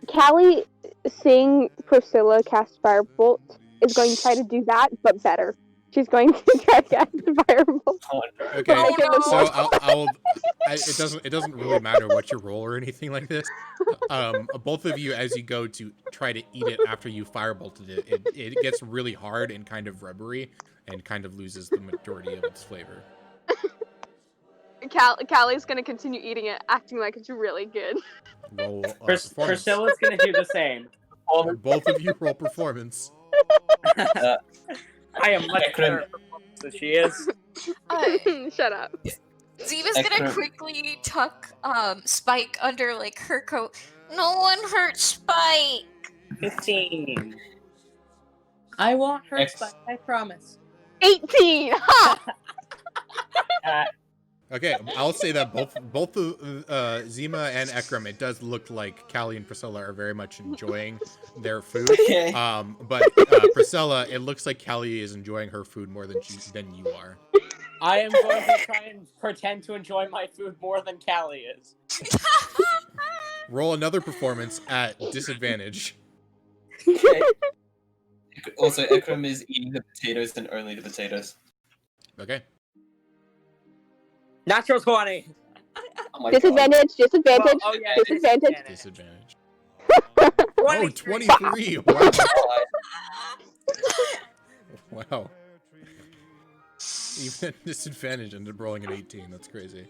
Callie, seeing Priscilla cast Firebolt, is going to try to do that, but better. She's going to try to cast Firebolt. Okay, Oh, no. so it doesn't really matter what your roll or anything like this. Both of you, as you go to try to eat it after you firebolted it, it gets really hard and kind of rubbery and kind of loses the majority of its flavor. Callie's going to continue eating it, acting like it's really good. Roll performance. Priscilla's gonna do the same. Both of you roll performance. I am much better at performance than she is. Shut up. Zima's gonna quickly tuck Spike under like her coat. No one hurt Spike. 15. I won't hurt Spike, I promise. 18! Ha! Okay, I'll say that both Zima and Ekram, it does look like Callie and Priscilla are very much enjoying their food. Okay. But Priscilla, it looks like Callie is enjoying her food more than you are. I am going to try and pretend to enjoy my food more than Callie is. Roll another performance at disadvantage. Okay. Also, Ekram is eating the potatoes and only the potatoes. Okay. Natural 20! Oh my god. Disadvantage. Disadvantage. Oh, yeah, disadvantage. Disadvantage. Oh, 23. Wow. Wow. Even at disadvantage ended up rolling an 18. That's crazy.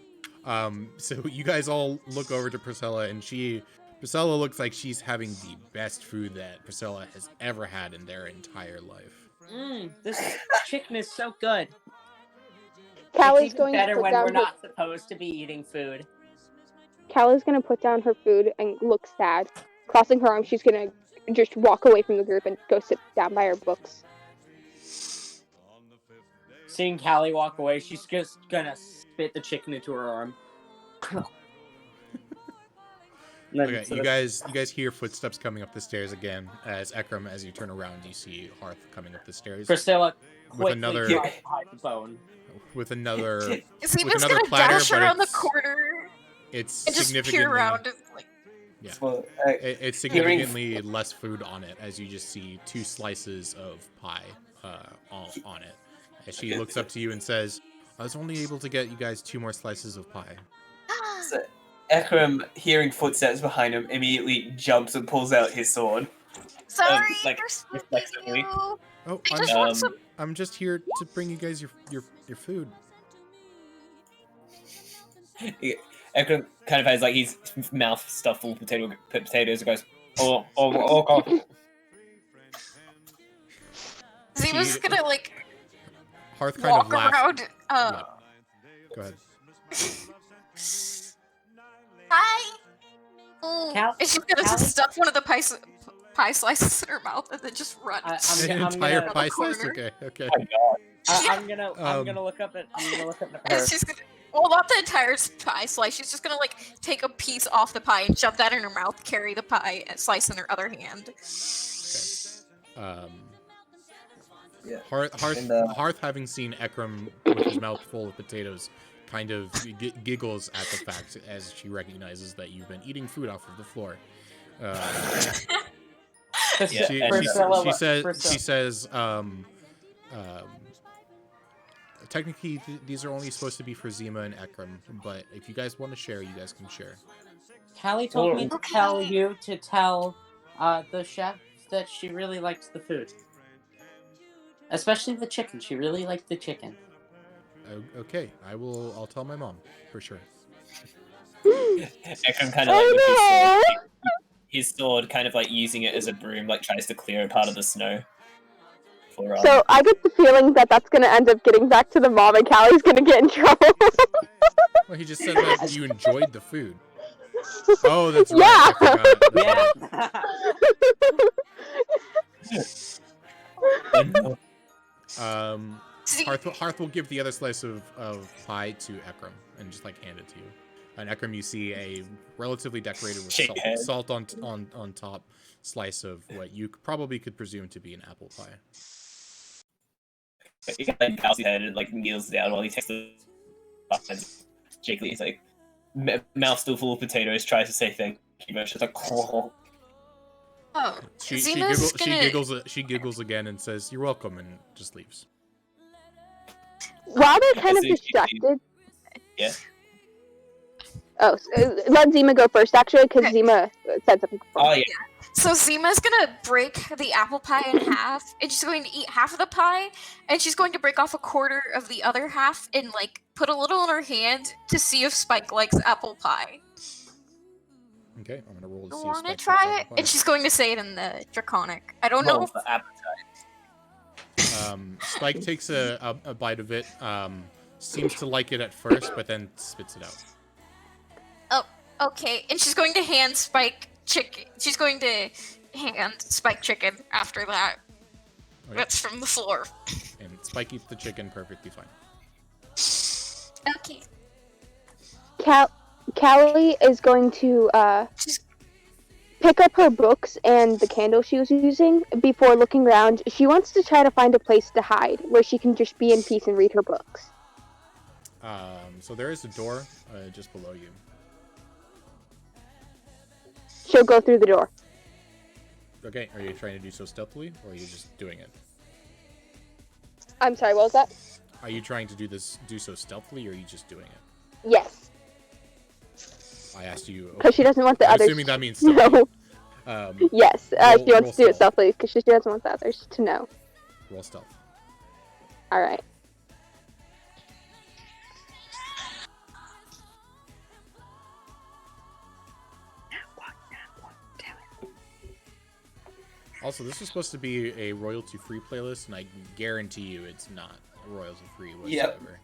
So you guys all look over to Priscilla, and Priscilla looks like she's having the best food that Priscilla has ever had in their entire life. This chicken is so good. Callie's It's even going to better put when down we're her. not supposed to be eating food. Callie's gonna put down her food and look sad. Crossing her arms, she's gonna just walk away from the group and go sit down by her books. Seeing Callie walk away, she's just gonna spit the chicken into her arm. Okay, you guys hear footsteps coming up the stairs again. As Ekram, as you turn around, you see Hearth coming up the stairs Priscilla quickly another- tries to hide the bone. with another. Zima's another gonna platter, dash but around the it's- corner It's and just significantly. peer around and like. Yeah. Well, It's significantly less food on it, as you just see 2 slices of pie on it. As she looks up to you and says, "I was only able to get you guys 2 more slices of pie." so Ekram, hearing footsteps behind him, immediately jumps and pulls out his sword. Sorry, like, for spooking reflexively. you. Oh, I just want some. I'm just here to bring you guys your food. Ekram kind of has like his mouth stuffed full of potatoes and goes, okay. Zima's gonna like Hearth kind walk of laughs. around. Yeah. Go ahead. Hi. Cal- And she's gonna Callie? stuff one of the pie slices in her mouth and then just run. I'm An entire gonna, pie slice. corner. Okay. I'm gonna look up at her. And she's gonna, well, not the entire pie slice. She's just gonna like take a piece off the pie and shove that in her mouth, carry the pie and slice in her other hand. Yeah. Hearth, having seen Ekram with his mouth full of potatoes, kind of giggles at the fact as she recognizes that you've been eating food off of the floor. Yeah, She says, technically these are only supposed to be for Zima and Ekram, but if you guys want to share, you guys can share. Callie told me to Okay. tell you to tell the chef that she really liked the food. Especially the chicken. She really liked the chicken. Okay, I'll tell my mom for sure. Ekram kind of like with his sword, kind of like using it as a broom, like tries to clear a part of the snow. For, So I get the feeling that that's gonna end up getting back to the mom, and Callie's gonna get in trouble. Well, he just said that you enjoyed the food. Oh, that's right. I forgot. Yeah. Hearth will give the other slice of pie to Ekram and just like hand it to you. And Ekram, you see a relatively decorated with salt on top slice of what you probably could presume to be an apple pie. He like bows his head and like kneels down while he takes the shakily. He's like mouth still full of potatoes, tries to say thank you, but she's like, oh. Oh, She Zima's gonna... giggles again and says, "You're welcome," and just leaves. While they're kind of So you- distracted. Yeah. Oh, so, let Zima go first, actually, because Okay. Zima said something. Oh yeah. So Zima's gonna break the apple pie in half, and she's going to eat half of the pie, and she's going to break off a quarter of the other half and like put a little in her hand to see if Spike likes apple pie. Okay, I'm gonna roll to You see. want to if Spike try likes it? apple And she's going to say it in the Draconic. I don't know. Roll If... for appetite. pie. Spike takes a bite of it. Seems to like it at first, but then spits it out. Okay, and she's going to hand Spike chicken. She's going to hand Spike chicken after that. Okay. That's from the floor. And Spike eats the chicken perfectly fine. Okay. Callie is going to pick up her books and the candle she was using before looking around. She wants to try to find a place to hide where she can just be in peace and read her books. So there is a door just below you. She'll go through the door. Okay, are you trying to do so stealthily, or are you just doing it? I'm sorry, what was that? Are you trying to do so stealthily, or are you just doing it? Yes. I asked you. Because she doesn't want the I'm others assuming that means to know. Yes, roll- she wants roll to do it stealth. stealthily because she doesn't want the others to know. Roll stealth. Alright. Also, this is supposed to be a royalty-free playlist, and I guarantee you it's not royalty-free whatsoever.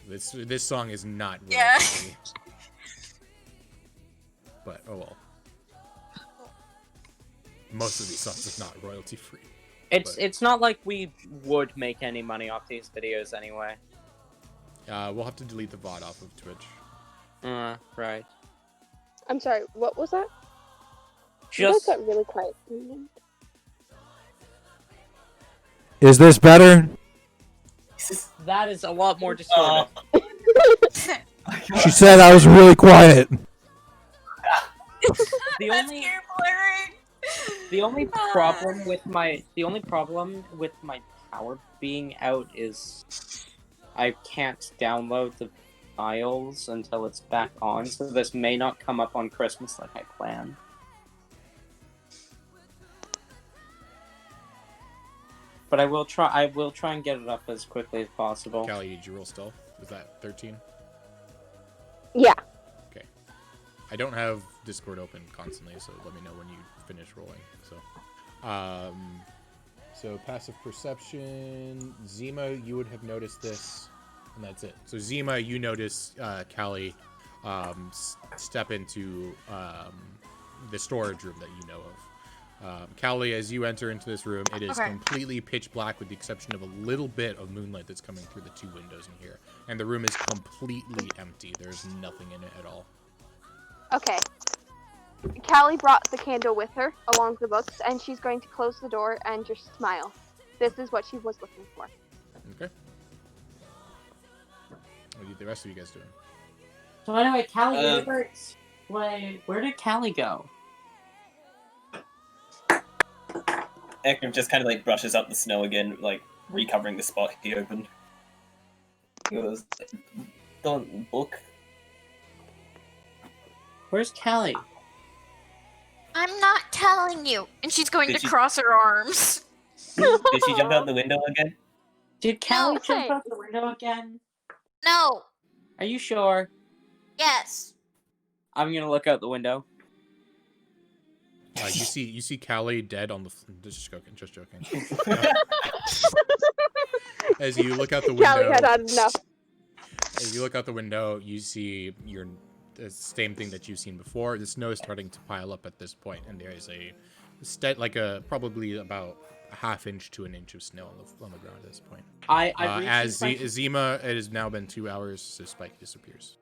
This song is not royalty-free. But, oh well. Most of these songs are not royalty-free. It's not like we would make any money off these videos anyway. We'll have to delete the VOD off of Twitch. Right. I'm sorry, what was that? You guys Just got really quiet. Is this better? that is a lot more distorted. She said I was really quiet. The That's only ear blaring. the only problem with my power being out is I can't download the files until it's back on, so this may not come up on Christmas like I planned. But I will try and get it up as quickly as possible. Callie, did you roll stealth? Was that 13? Yeah. Okay. I don't have Discord open constantly, so let me know when you finish rolling. So passive perception. Zima, you would have noticed this, and that's it. So Zima, you notice Callie step into the storage room that you know of. Callie, as you enter into this room, it is completely pitch black with the exception of a little bit of moonlight that's coming through the two windows in here. And the room is completely empty. There's nothing in it at all. Okay. Callie brought the candle with her, along with the books, and she's going to close the door and just smile. This is what she was looking for. Okay. What are the rest of you guys doing? So anyway, Callie, where did Callie go? Ekram just kind of like brushes up the snow again, like recovering the spot he opened. He goes, "Don't look." Where's Callie? I'm not telling you. And she's going Did to she- cross her arms. Did she jump out the window again? Did Callie No, jump hey. out the window again? No. Are you sure? Yes. I'm gonna look out the window. You see Callie dead on the. Just joking. As you look out the window. Callie had had enough. As you look out the window, you see the same thing that you've seen before. The snow is starting to pile up at this point, and there is probably about a half inch to an inch of snow on the ground at this point. As Zima, it has now been 2 hours, so Spike disappears.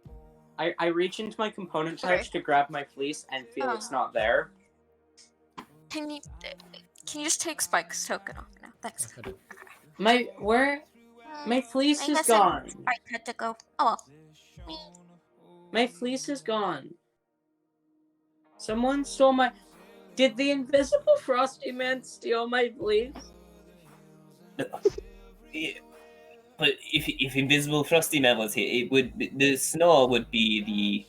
I reach into my component pouch to grab my fleece and feel it's not there. Can you just take Spike's token off now? Thanks. My fleece I is guess gone. Spike had to go. Oh well. My fleece is gone. Someone stole my. Did the invisible Frosty Man steal my fleece? Yeah. But if Invisible Frosty Man was here, the snow would be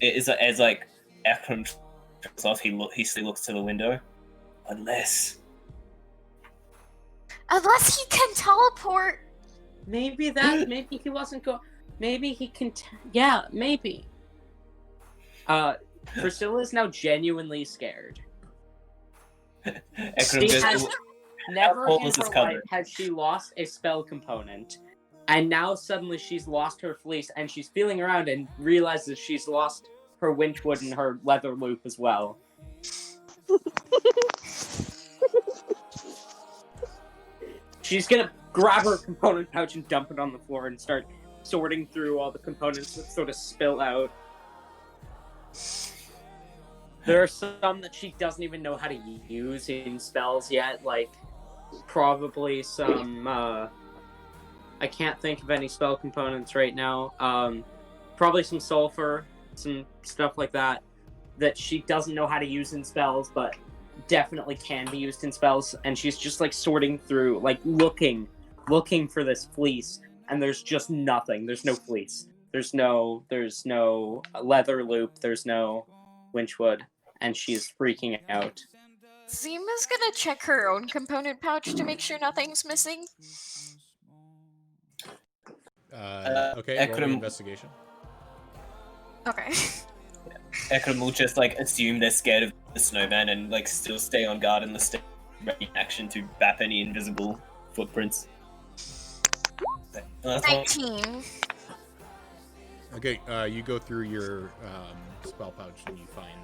as like Ekram turns off. He still looks to the window, unless Unless he can teleport. Maybe he wasn't going. Maybe he can. Yeah, maybe. Priscilla is now genuinely scared. Ekram just Never Paul in was her his life cover. has she lost a spell component, and now suddenly she's lost her fleece, and she's feeling around and realizes she's lost her winchwood and her leather loop as well. She's gonna grab her component pouch and dump it on the floor and start sorting through all the components that sort of spill out. There are some that she doesn't even know how to use in spells yet, like probably some, I can't think of any spell components right now. Probably some sulfur, some stuff like that she doesn't know how to use in spells, but definitely can be used in spells, and she's just like sorting through, like looking for this fleece, and there's just nothing. There's no fleece. There's no leather loop. There's no winchwood, and she's freaking out. Zima's gonna check her own component pouch to make sure nothing's missing. Okay, roll me Ekram- investigation. Okay. Ekram will just like assume they're scared of the snowman and like still stay on guard in the state ready in action to bap any invisible footprints. 19. Okay, you go through your spell pouch and you find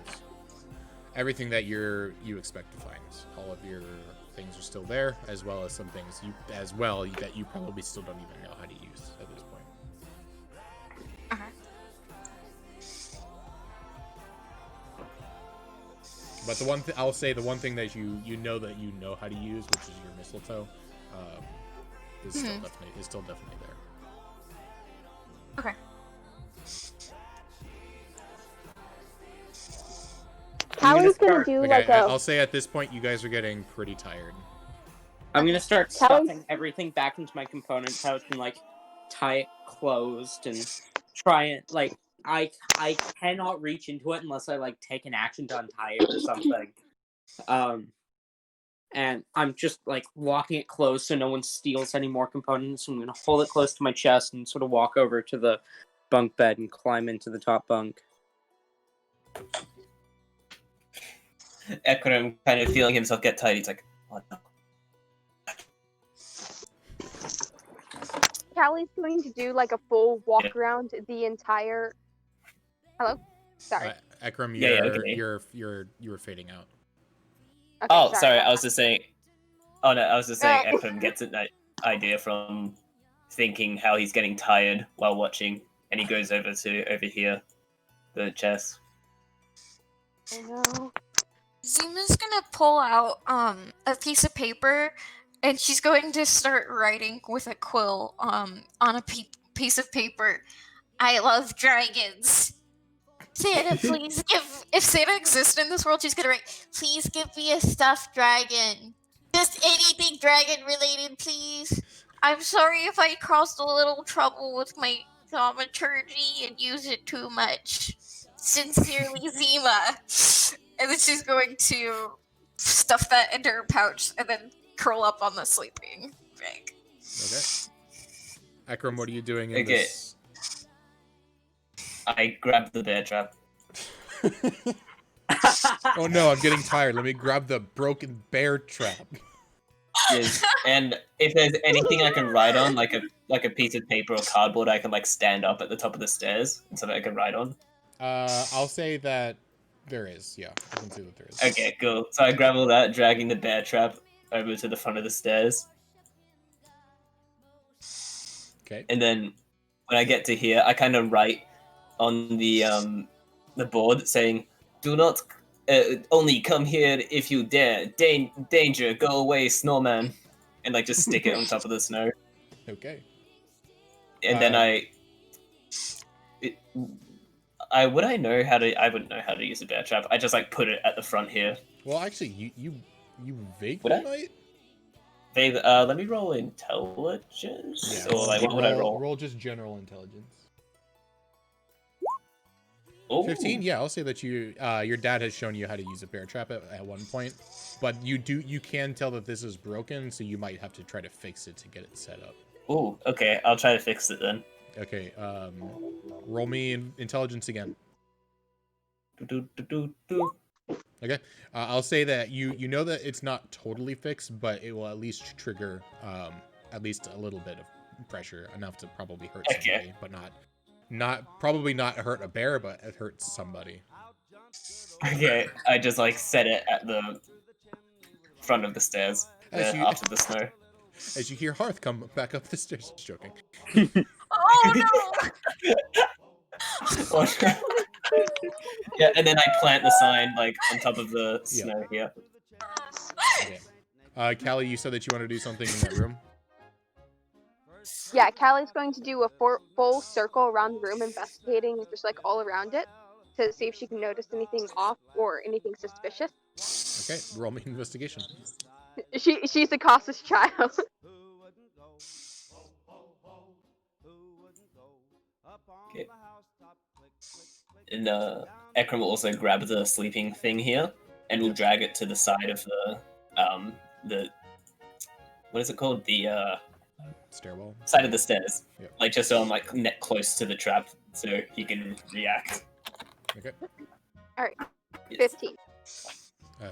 everything that you expect to find. All of your things are still there, as well as some things that you probably still don't even know how to use at this point. Okay. But I'll say the one thing that you know how to use, which is your mistletoe, is still definitely there. Okay. Callie's gonna do like a. I'll say at this point you guys are getting pretty tired. I'm gonna start Callie's- stuffing everything back into my component pouch and like tie it closed and try it. Like I cannot reach into it unless I like take an action to untie it or something. And I'm just like locking it closed so no one steals any more components. I'm gonna hold it close to my chest and sort of walk over to the bunk bed and climb into the top bunk. Ekram kind of feeling himself get tired. He's like, oh no. Callie's going to do like a full walk around the entire. Hello. Sorry. Ekram, okay. you were fading out. Okay, Oh, sorry. about I was just saying. Oh no, I was just saying. Oh. Ekram gets an idea from thinking how he's getting tired while watching, and he goes over here, the chest. that. Oh no. Zima's gonna pull out a piece of paper, and she's going to start writing with a quill on a piece of paper. I love dragons. Santa, please give. If Santa exists in this world, she's gonna write, please give me a stuffed dragon. Just anything dragon related, please. I'm sorry if I caused a little trouble with my thaumaturgy and used it too much. Sincerely, Zima. And then she's going to stuff that into her pouch and then curl up on the sleeping bag. Okay. Ekram, what are you doing in Okay. this? I grabbed the bear trap. Oh no, I'm getting tired. Let me grab the broken bear trap. Yes. And if there's anything I can write on, like a piece of paper or cardboard, I can like stand up at the top of the stairs and something I can write on. I'll say that there is. Yeah, I can see that there is. Okay, cool. So I grab all that, dragging the bear trap over to the front of the stairs. Okay. And then when I get to here, I kind of write on the board saying, "Do not only come here if you dare. Danger, go away, snowman," and like just stick it on top of the snow. Okay. And then I wouldn't know how to use a bear trap. I just like put it at the front here. Well, actually, you vaguely Would I? might. Let me roll intelligence. Yeah. Or like what would I roll? Roll just general intelligence. Ooh. 15. Yeah, I'll say that your dad has shown you how to use a bear trap at one point, but you can tell that this is broken, so you might have to try to fix it to get it set up. Ooh, okay, I'll try to fix it then. Okay. Roll me intelligence again. Do. Okay. I'll say that you know that it's not totally fixed, but it will at least trigger at least a little bit of pressure, enough to probably hurt somebody, but probably not hurt a bear, but it hurts somebody. Okay, I just like set it at the front of the stairs after the snow. As you hear Hearth come back up the stairs, just joking. Oh no! Yeah, and then I plant the sign like on top of the snow here. Okay. Callie, you said that you want to do something in that room. Yeah, Callie's going to do a full circle around the room, investigating just like all around it to see if she can notice anything off or anything suspicious. Okay, roll me investigation. She's a cautious child. Okay. And Ekram will also grab the sleeping thing here, and will drag it to the side of the what is it called? The Stairwell. side of the stairs. Yep. Like just so I'm like net close to the trap, so he can react. Okay. 15.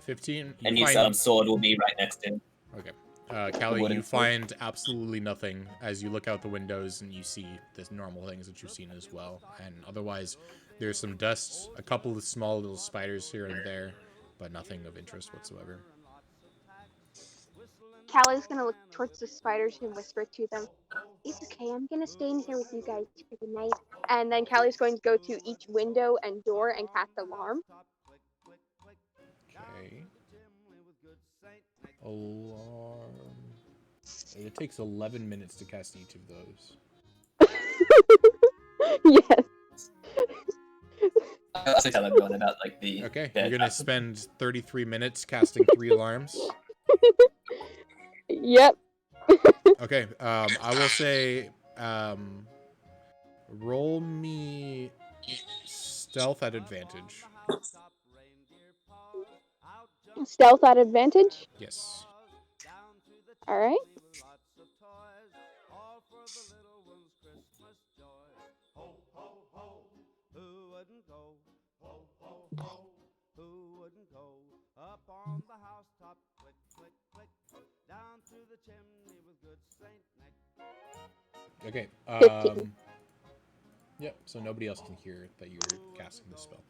15. And You his find sword will be right next to him. okay. Callie, wooden you sword. find absolutely nothing as you look out the windows and you see the normal things that you've seen as well. And otherwise, there's some dust, a couple of small little spiders here and there, but nothing of interest whatsoever. Callie's gonna look towards the spiders and whisper to them, "It's okay, I'm gonna stay in here with you guys for the night." And then Callie's going to go to each window and door and cast alarm. Okay. Alarm. It takes 11 minutes to cast each of those. Yes. I also tell everyone about like the. Okay, the you're gonna spend 33 minutes casting 3 alarms. Yep. Okay, I will say, roll me stealth at advantage. Stealth at advantage. Yes. All right. Okay. 15. Yep. So nobody else can hear that you're casting this spell.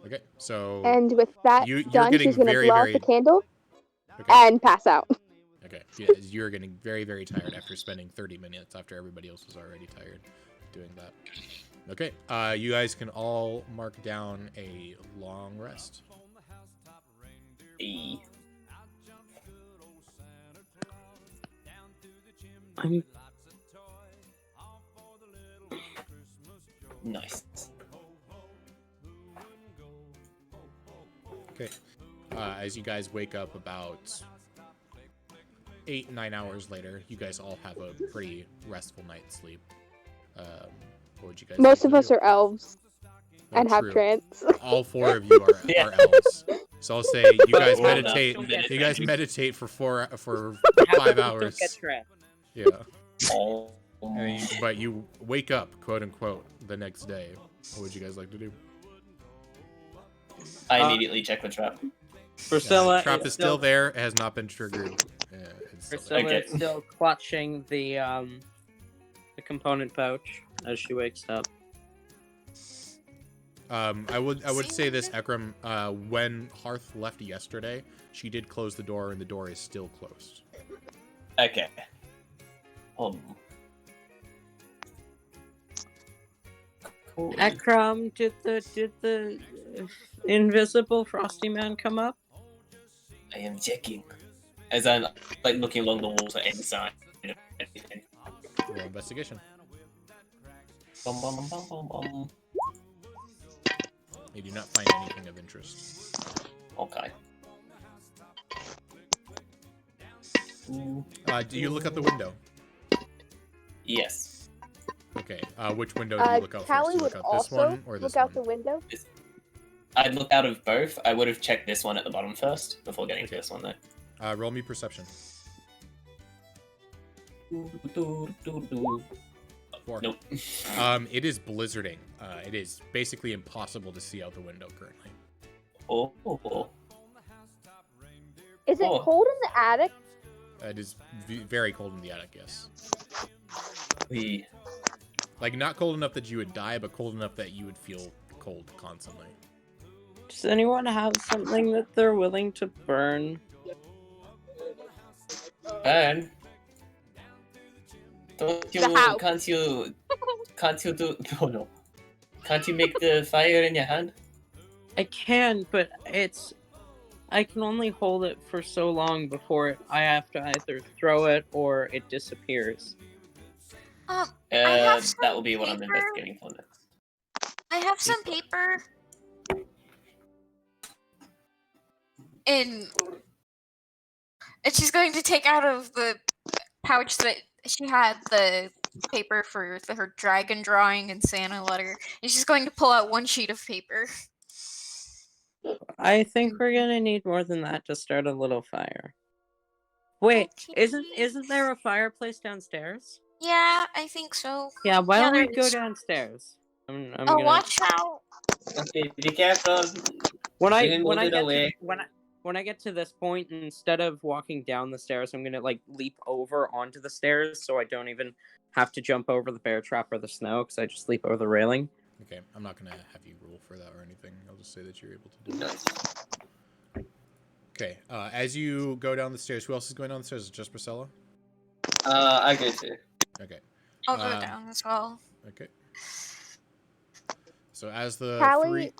Okay. So. And with that you're done, getting she's gonna very, blow out very. the candle Okay. and pass out. Okay. Yeah, you're getting very, very tired after spending 30 minutes after everybody else was already tired doing that. Okay. You guys can all mark down a long rest. E. I'm Nice. Okay. As you guys wake up about 8-9 hours later, you guys all have a pretty restful night's sleep. What would you guys? Most like of to us do? are elves Oh, and have true. trance. All 4 of you are, Yeah. are elves. So I'll say you guys Well, meditate. no. You guys meditate for 5 Don't hours. get trapped. Yeah. Oh. But you wake up, quote unquote, the next day. What would you guys like to do? I immediately check the trap. Priscilla Trap is still there. It has not been triggered. It's still Priscilla there. is still clutching the component pouch as she wakes up. I would say this, Ekram. When Hearth left yesterday, she did close the door, and the door is still closed. Okay. Cool. Ekram, did the invisible Frosty Man come up? I am checking. As I'm like looking along the walls at any sign. Roll investigation. Bum, bum, bum, bum, bum, bum. You do not find anything of interest. Okay. Do you look out the window? Yes. Okay. Which window do you look out Callie first? Do you would look out this also one or this look out one? the window. I'd look out of both. I would have checked this one at the bottom first before getting to this one though. Roll me perception. 4. Nope. It is blizzarding. It is basically impossible to see out the window currently. Oh. Is it Oh. cold in the attic? It is very cold in the attic, yes. We. Like, not cold enough that you would die, but cold enough that you would feel cold constantly. Does anyone have something that they're willing to burn? And don't you? The house. Can't you do? Oh no! Can't you make the fire in your hand? I can, but I can only hold it for so long before I have to either throw it or it disappears. I have some That will be what I'm paper. investigating for next. I have some paper. And she's going to take out of the pouch that she had the paper for her dragon drawing and Santa letter, and she's going to pull out one sheet of paper. I think we're gonna need more than that to start a little fire. Wait, Okay. isn't there a fireplace downstairs? Yeah, I think so. Yeah, why don't there we go is. downstairs? I'm Oh, gonna watch out! Okay, be careful. when I Didn't when move I it get away. to when I get to this point, instead of walking down the stairs, I'm gonna like leap over onto the stairs so I don't even have to jump over the bear trap or the snow because I just leap over the railing. Okay, I'm not gonna have you roll for that or anything. I'll just say that you're able to do Nice. it. Okay, as you go down the stairs, who else is going down the stairs? Is it just Priscilla? I go too. Okay. I'll go down as well. Okay. So as the Callie-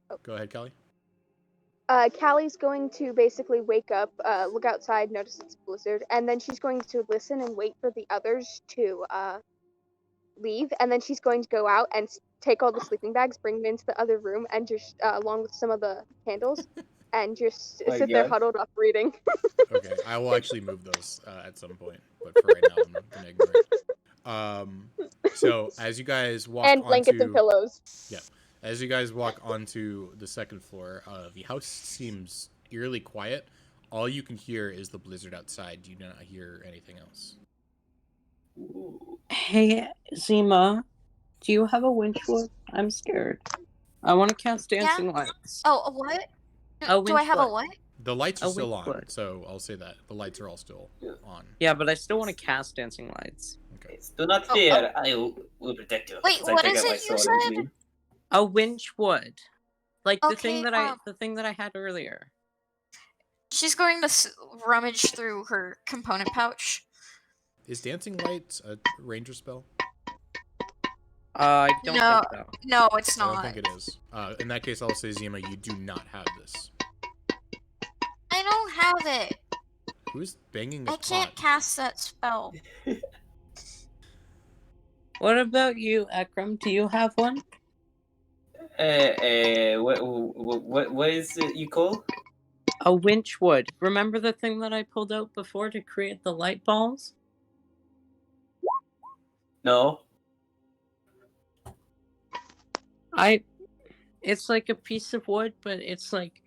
three... Go ahead, Callie. Callie's going to basically wake up, look outside, notice it's a blizzard, and then she's going to listen and wait for the others to leave, and then she's going to go out and take all the sleeping bags, bring them into the other room, and just along with some of the candles, and just My sit there God. huddled up reading. Okay, I will actually move those at some point, but for right now, I'm gonna ignore it. So as you guys walk And blankets onto... and pillows. Yeah. As you guys walk onto the second floor, the house seems eerily quiet. All you can hear is the blizzard outside. You do not hear anything else. Hey, Zima, do you have a winchwood? I'm scared. I want to cast dancing lights. Oh, a what? A Do I have a winchwood. what? The lights are A still on, winchwood. so I'll say that. The lights are all still on. Yeah, but I still want to cast dancing lights. Okay. Do not Oh, fear. I will protect you. Wait, As I what take is out my it you sword and said? leave. A winchwood, like the Okay, thing that I had earlier. She's going to rummage through her component pouch. Is dancing lights a ranger spell? I don't No. think so. No, it's I don't not. think it is. In that case, I'll say, Zima, you do not have this. I don't have it. Who's banging a I can't pot? cast that spell. What about you, Ekram? Do you have one? What is it you call? A winchwood. Remember the thing that I pulled out before to create the light balls? No. It's like a piece of wood, but it's like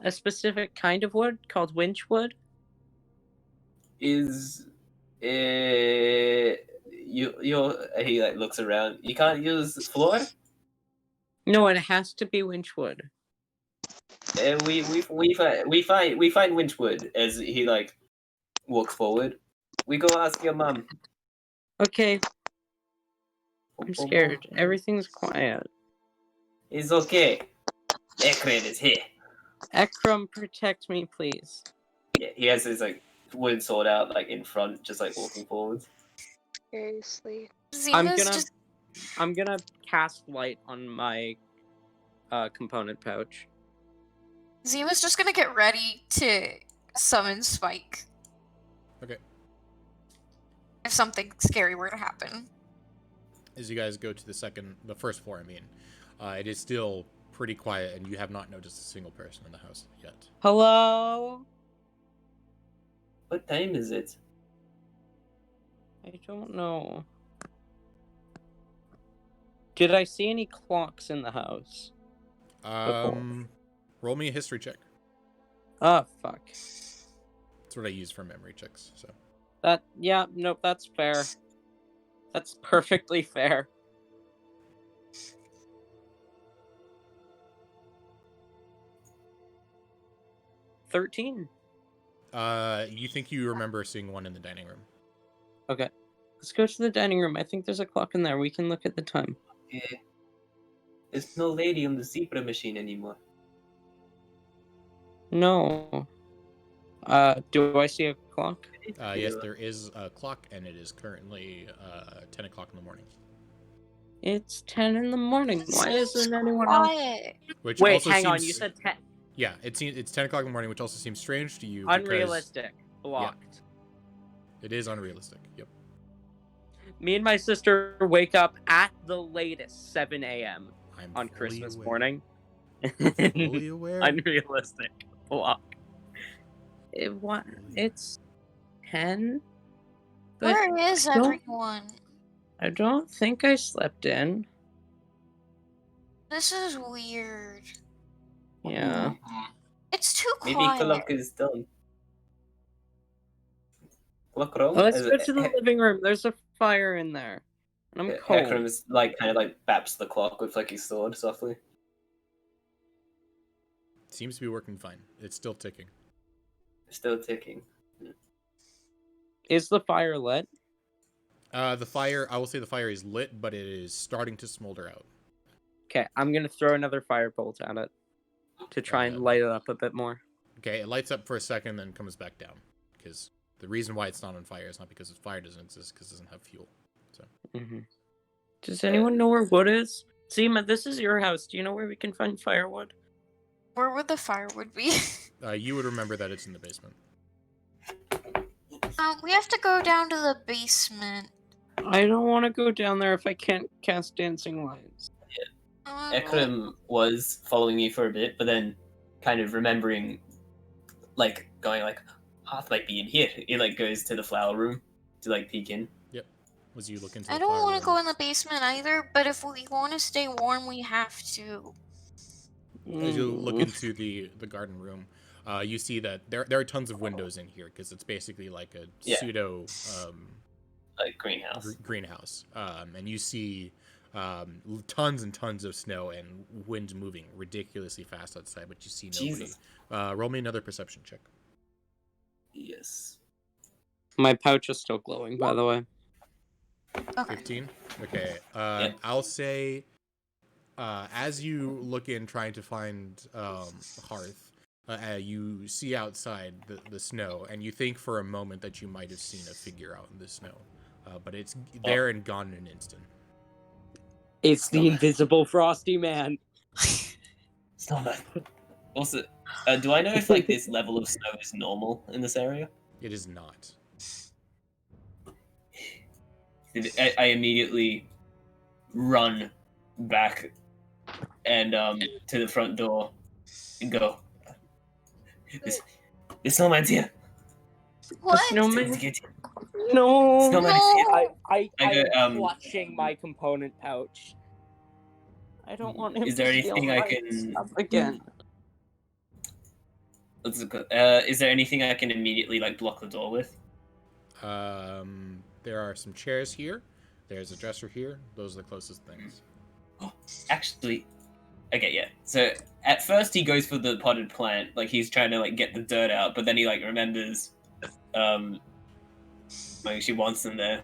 a specific kind of wood called winchwood. Is you he like looks around. You can't use floor. No, it has to be winchwood. We find Winchwood as he like walks forward. We go ask your mom. Okay, I'm scared. Everything's quiet. It's okay. Ekran is here. Ekram, protect me, please. Yeah, he has his like wooden sword out like in front, just like walking forward. Seriously. Zima's I'm gonna cast light on my component pouch. Zima's just gonna get ready to summon Spike. Okay. If something scary were to happen. As you guys go to the first floor, I mean, it is still pretty quiet, and you have not noticed a single person in the house yet. Hello? What time is it? I don't know. Did I see any clocks in the house? Roll me a history check. Oh, fuck. That's what I use for memory checks. So Nope, that's fair. That's perfectly fair. $13. You think you remember seeing one in the dining room? Okay. Let's go to the dining room. I think there's a clock in there. We can look at the time. Okay. There's no lady on the zebra machine anymore. No. Do I see a clock? Yes, there is a clock, and it is currently 10 o'clock in the morning. It's 10 in the morning. Why isn't anyone else? Quiet. Which Wait, also hang on. seems- You said 10. Yeah, it's 10 o'clock in the morning, which also seems strange to you. because Unrealistic. Blocked. It is unrealistic. Yep. Me and my sister wake up at the latest 7 a.m. I'm on fully Christmas aware. morning. Fully aware. Unrealistic. Block. It's 10. But Where is don't- everyone? I don't think I slept in. This is weird. Yeah. It's too Maybe quiet. clock is done. Clock room? Let's go to the living room. There's a fire in there. And I'm cold. Ekram's like kind of like baps the clock with like his sword softly. Seems to be working fine. It's still ticking. Still ticking. Is the fire lit? The fire, I will say the fire is lit, but it is starting to smolder out. Okay, I'm gonna throw another firebolt at it to try and light it up a bit more. Okay, it lights up for a second, then comes back down. Because the reason why it's not on fire is not because the fire doesn't exist, because it doesn't have fuel. So. Does anyone know where wood is? Seema, this is your house. Do you know where we can find firewood? Where would the firewood be? You would remember that it's in the basement. We have to go down to the basement. I don't want to go down there if I can't cast dancing lights. Ekram was following you for a bit, but then kind of remembering, like, going like, Hearth might be in here. He like goes to the flower room to like peek in. Yep. Was you looking to I the don't want to flower go in the basement either, but if we want to stay warm, we have to. As you look into the garden room, you see that there are tons of windows in here because it's basically like a pseudo like greenhouse. Greenhouse, and you see tons and tons of snow and wind moving ridiculously fast outside, but you see nobody. Jesus. Roll me another perception check. Yes. My pouch is still glowing, by the way. Okay. 15. Okay. Yeah. I'll say, as you look in trying to find Hearth, you see outside the snow, and you think for a moment that you might have seen a figure out in the snow, but it's there and gone in an instant. It's the invisible Frosty Man. Snowman. Also, do I know if like this level of snow is normal in this area? It is not. I immediately run back and to the front door and go. This snowman's here. What? Snowman? Get here. No. Snowman is here. I'm clutching my component pouch. I don't want him Is there to steal anything I my can- stuff again. Is there anything I can immediately like block the door with? There are some chairs here. There's a dresser here. Those are the closest things. Actually, okay, yeah. So at first he goes for the potted plant, like he's trying to like get the dirt out, but then he like remembers, like she wants them there.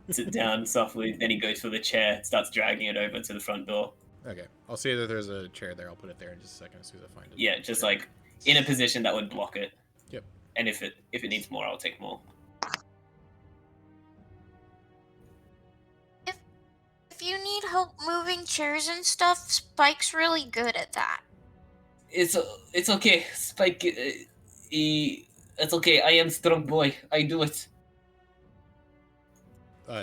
Sit down softly. Then he goes for the chair, starts dragging it over to the front door. Okay, I'll say that there's a chair there. I'll put it there in just a second as soon as I find it. Yeah, just like in a position that would block it. Yep. And if it needs more, I'll take more. If you need help moving chairs and stuff, Spike's really good at that. It's okay, Spike. It's okay. I am strong boy. I do it.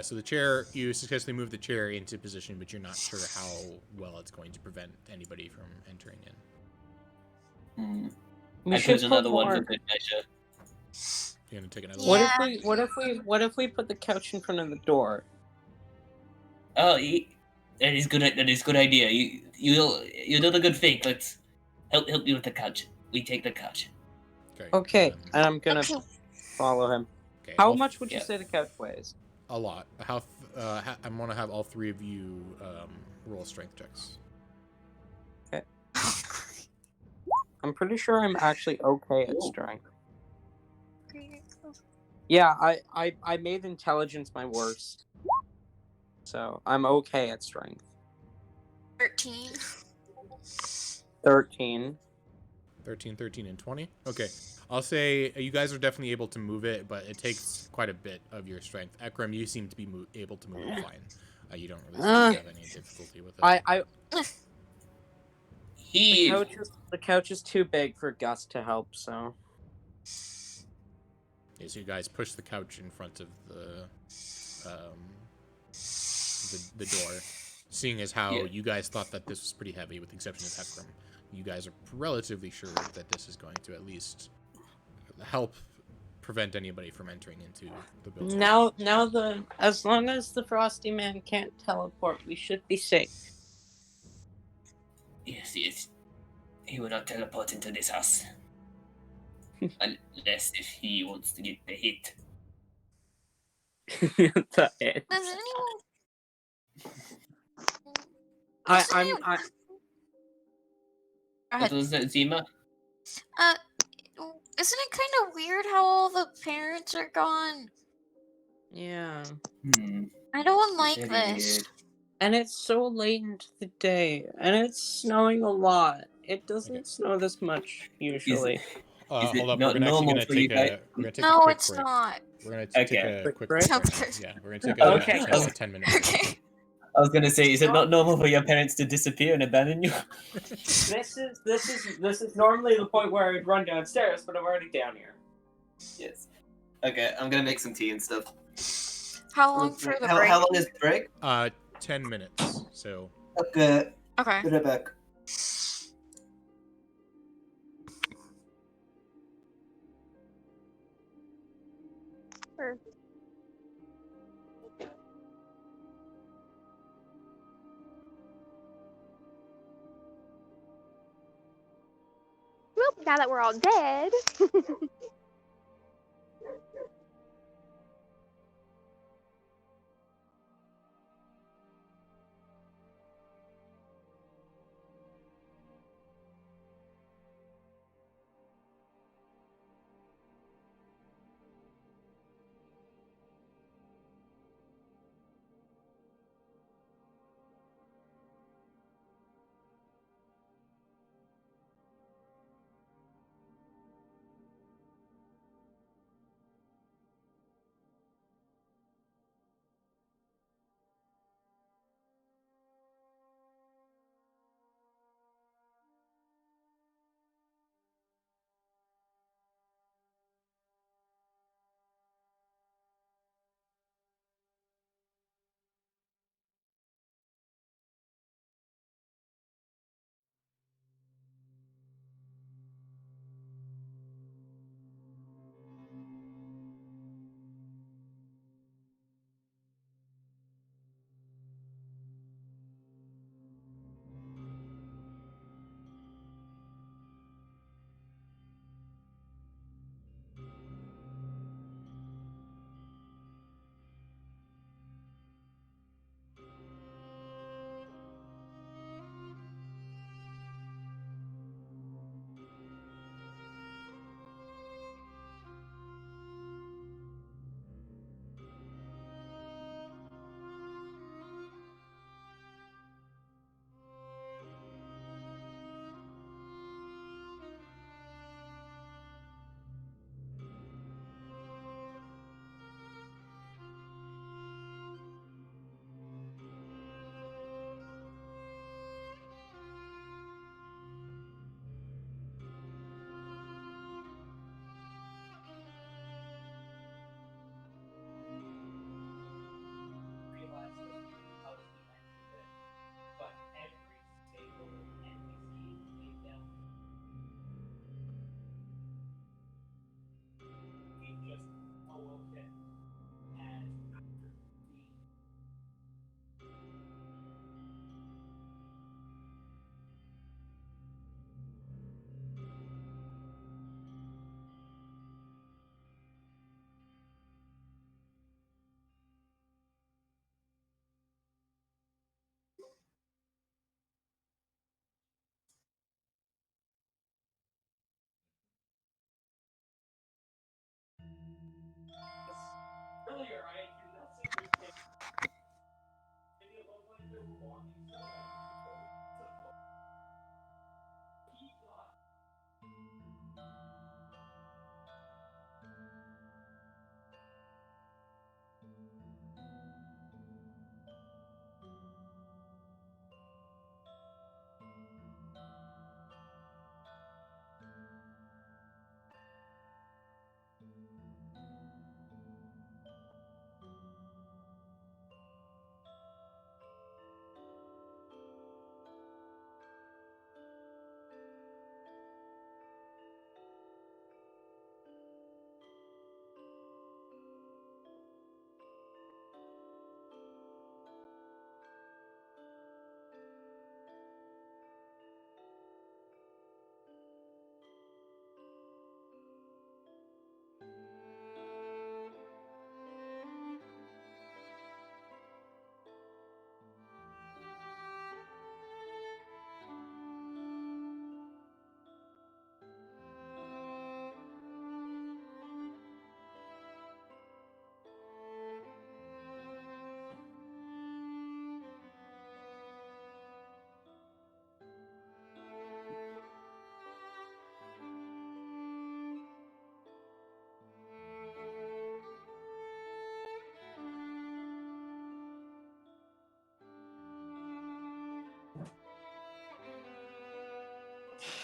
So the chair, you successfully move the chair into position, but you're not sure how well it's going to prevent anybody from entering in. We I should put another put one more- for good measure. You're gonna take another What one. What if we put the couch in front of the door? Oh, that is good. That is good idea. You do the good thing. Let's help you with the couch. We take the couch. Okay, and I'm gonna Okay. follow him. Okay, How all- much would you yeah. say the couch weighs? A lot. I'm gonna have all three of you roll strength checks. I'm pretty sure I'm actually okay at Ooh. strength. Yeah, I made intelligence my worst. So I'm okay at strength. 13. 13. 13, 13, and 20. Okay. I'll say you guys are definitely able to move it, but it takes quite a bit of your strength. Ekram, you seem to be able to move it fine. You don't really seem to have any difficulty with it. The couch is too big for Gus to help, so. Yeah, so you guys push the couch in front of the door, seeing as how you guys thought that this was pretty heavy, with the exception of Ekram. You guys are relatively sure that this is going to at least help prevent anybody from entering into the building. Now, as long as the Frosty Man can't teleport, we should be safe. Yes, yes. He will not teleport into this house. Unless if he wants to get the hit. The hit. Does anyone? I'm Go ahead. What was that, Zima? Isn't it kind of weird how all the parents are gone? Yeah. I don't like Very this. weird. And it's so late into the day, and it's snowing a lot. It doesn't Okay. snow this much usually. Is it Hold up, not we're actually normal gonna for you take guys? we're gonna take a No, quick it's break. not. We're gonna Okay. take a Quick quick break? break right Sounds now. good. Yeah, we're gonna take a Okay. 10-minute break. Okay. I was gonna say, is it not normal for your parents to disappear and abandon you? This is normally the point where I'd run downstairs, but I'm already down here. Yes. Okay, I'm gonna make some tea and stuff. How long for the break? How long is the break? 10 minutes. So Okay. Okay. Be right back. Sure. Well, now that we're all dead.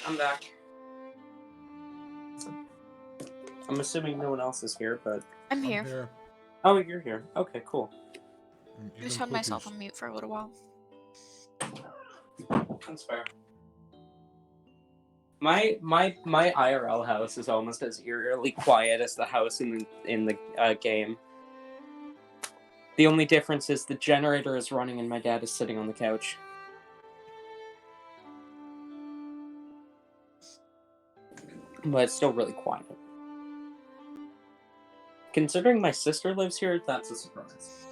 I'm back. I'm assuming no one else is here, but... I'm here. Oh, you're here. Okay, cool. I just had myself on mute for a little while. That's fair. My IRL house is almost as eerily quiet as the house in the game. The only difference is the generator is running and my dad is sitting on the couch. But it's still really quiet. Considering my sister lives here, that's a surprise.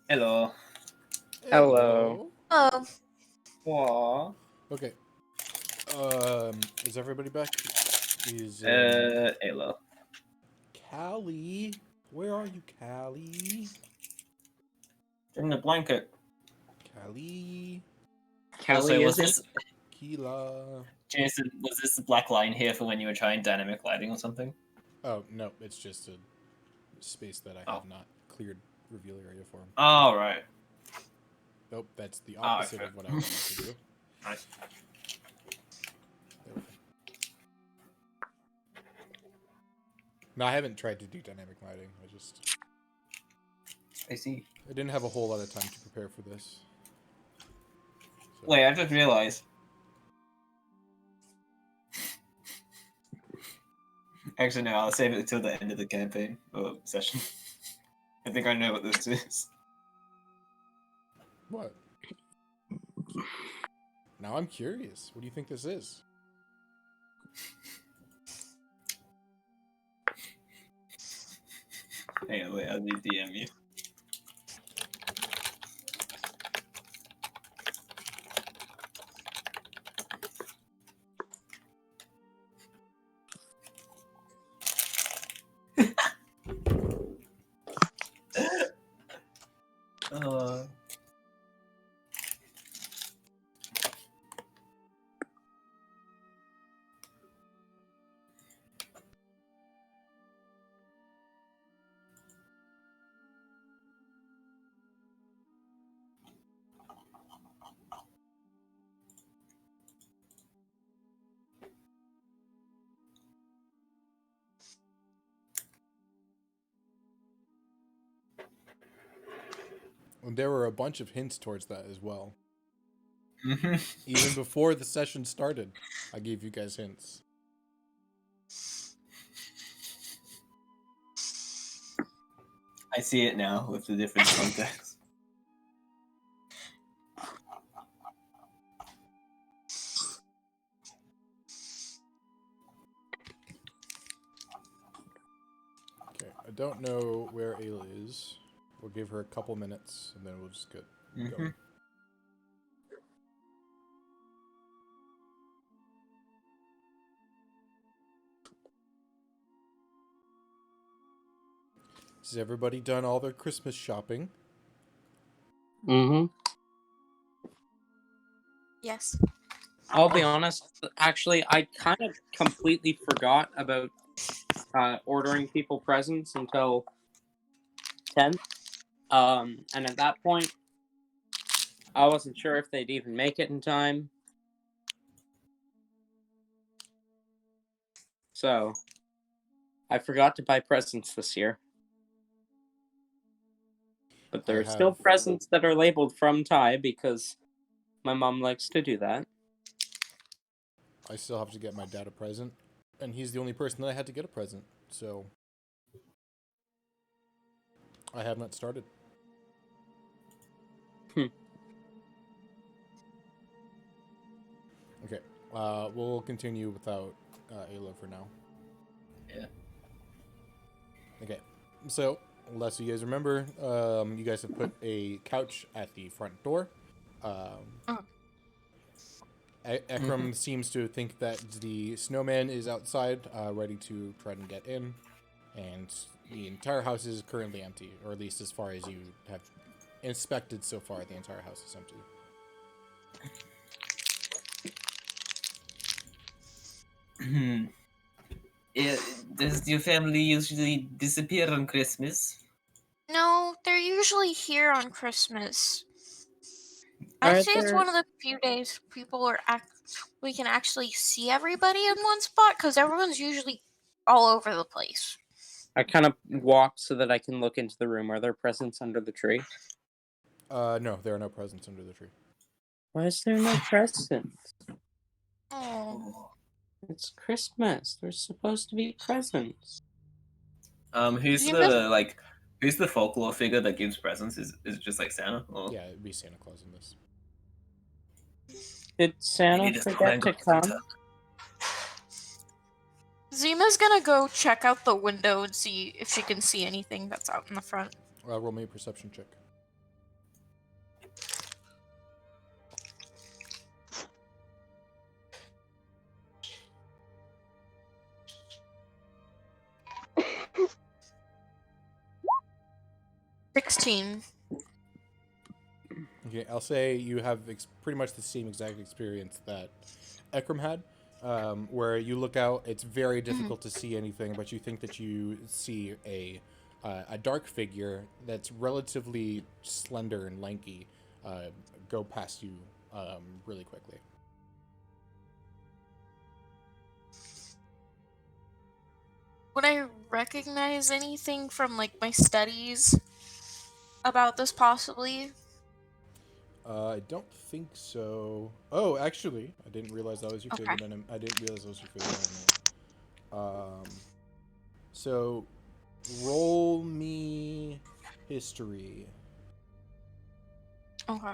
Hello. Hello. Oh, Aww. Okay. Is everybody back? Is Hello. Callie? Where are you, Callie? In the blanket. Callie? Also, Callie, was is it? this Keela? Jason? Was this the black line here for when you were trying dynamic lighting or something? Oh, no, it's just a space that I Oh. have not cleared reveal area for. Oh, right. Nope, that's the Oh, opposite okay. of what I wanted to do. Nice. There we go. No, I haven't tried to do dynamic lighting. I just... I see. I didn't have a whole lot of time to prepare for this. So. Wait, I just realized. Actually, no, I'll save it until the end of the campaign or session. I think I know what this is. What? Now I'm curious. What do you think this is? Hang on, wait, I'll DM you. uh... And there were a bunch of hints towards that as well. Mm-hmm. Even before the session started, I gave you guys hints. I see it now with the different context. Okay, I don't know where Ayla is. We'll give her a couple minutes, and then we'll just get going. Has everybody done all their Christmas shopping? Mm-hmm. Yes. I'll be honest. Actually, I kind of completely forgot about ordering people presents until 10th. And at that point, I wasn't sure if they'd even make it in time. So, I forgot to buy presents this year. But there are still presents that are labeled from Ty because my mom likes to do that. I still have to get my dad a present, and he's the only person that I had to get a present, so I have not started. Okay, we'll continue without Ayla for now. Yeah. Okay, so unless you guys remember, you guys have put a couch at the front door. Ekram seems to think that the snowman is outside, ready to try and get in, and the entire house is currently empty, or at least as far as you have inspected so far, the entire house is empty. Does your family usually disappear on Christmas? No, they're usually here on Christmas. Are I'd say it's there- one of the few days people are we can actually see everybody in one spot because everyone's usually all over the place. I kind of walk so that I can look into the room. Are there presents under the tree? No, there are no presents under the tree. Why is there no presents? Oh. It's Christmas. There's supposed to be presents. Who's You who's the folklore figure that gives presents? Is it just like Santa? Or... Yeah, it'd be Santa Claus in this. Did Santa forget to come? Zima's gonna go check out the window and see if she can see anything that's out in the front. Roll me a perception check. $16. Okay, I'll say you have pretty much the same exact experience that Ekram had, where you look out, it's very difficult to see anything, but you think that you see a dark figure that's relatively slender and lanky go past you really quickly. Would I recognize anything from like my studies? about this possibly? I don't think so. Oh, actually, I didn't realize that was your Okay. favorite enemy. I didn't realize that was your favorite enemy. So roll me history. Okay.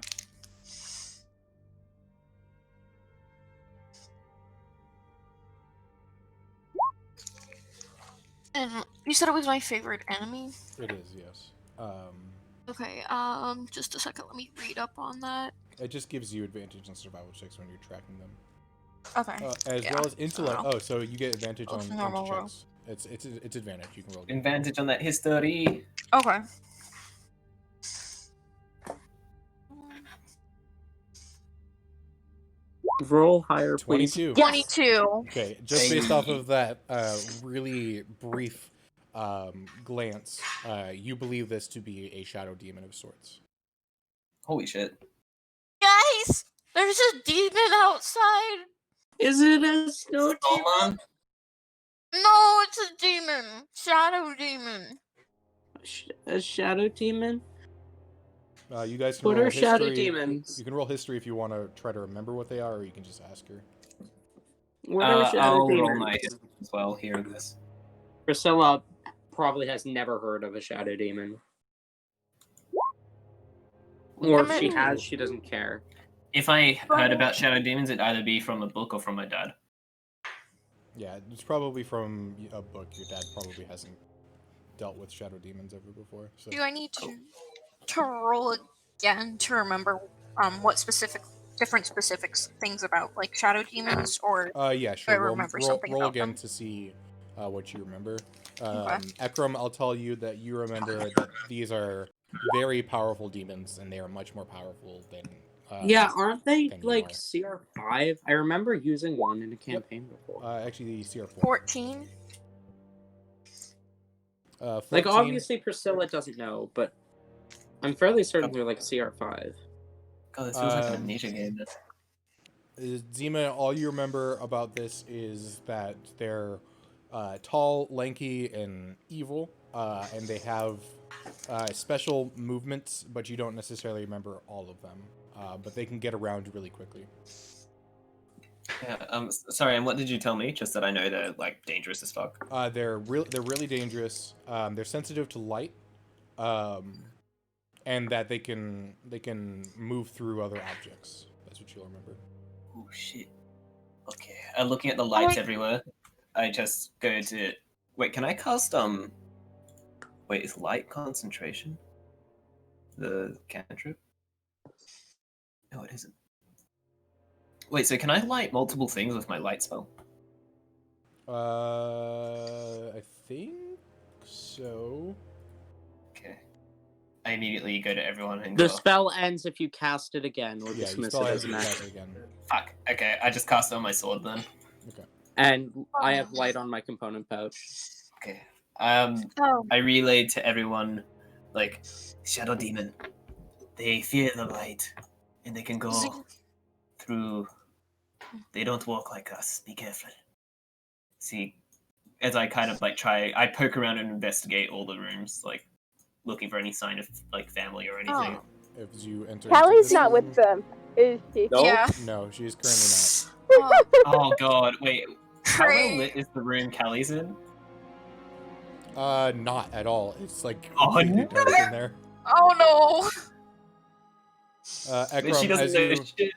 And you said it was my favorite enemy? It is, yes. Okay, just a second, let me read up on that. It just gives you advantage on survival checks when you're tracking them. Okay. As yeah. well as intellect. Oh. Oh, so you get advantage Oh, on normal int roll. checks. It's advantage. You can roll. Advantage on that history. Okay. Roll higher, please. 22. Yes! 22. Okay, just based off of that really brief glance, you believe this to be a shadow demon of sorts. Holy shit. Guys! There's a demon outside! Is it a snow demon? Stormon? No, it's a demon! Shadow demon. A shadow demon? You guys can What roll are history. shadow demons? You can roll history if you want to try to remember what they are, or you can just ask her. What are shadow I'll demons? roll my history as well, hearing this. Priscilla probably has never heard of a shadow demon. Or if she has, she doesn't care. If I heard about shadow demons, it'd either be from a book or from my dad. Yeah, it's probably from a book. Your dad probably hasn't dealt with shadow demons ever before. So. Do I need to roll again to remember what different things about like shadow demons, or Yeah, do I sure. remember something roll about again them? to see what you remember. Okay. Ekram, I'll tell you that you remember that these are very powerful demons, and they are much more powerful than. Yeah, aren't they than you like are. CR5? I remember using one in a campaign before. Actually, CR4. 14. 14. Like, obviously Priscilla doesn't know, but I'm fairly certain they're like CR5. God, this feels like an amnesia game. Zima, all you remember about this is that they're tall, lanky, and evil, and they have special movements, but you don't necessarily remember all of them. But they can get around really quickly. Yeah, sorry, and what did you tell me? Just that I know they're, like, dangerous as fuck. They're really dangerous. They're sensitive to light, and that they can move through other objects. That's what you'll remember. Oh, shit. Okay, looking at the lights everywhere, I just go to... Wait, can I cast, Wait, is light concentration the cantrip? No, it isn't. Wait, so can I light multiple things with my light spell? I think so. Okay. I immediately go to everyone and The go, spell ends if you cast it again or Yeah, you dismiss spell it it as an action. again. fuck, okay, I just cast it on my sword then. Okay. And I have light on my component pouch. Okay. Oh. I relayed to everyone, like, Shadow Demon, they fear the light, and they can go through... They don't walk like us, be careful. See, as I kind of, like, I poke around and investigate all the rooms, like, looking for any sign of, like, family or anything. If you enter Callie's into this not room, with them, is she? No? Yeah. No, she is currently Oh, Oh god, wait. How well great. lit is the room Callie's in? not. Not at all. It's like Oh, completely dark in there. Oh But she Ekram, doesn't as know you, shit.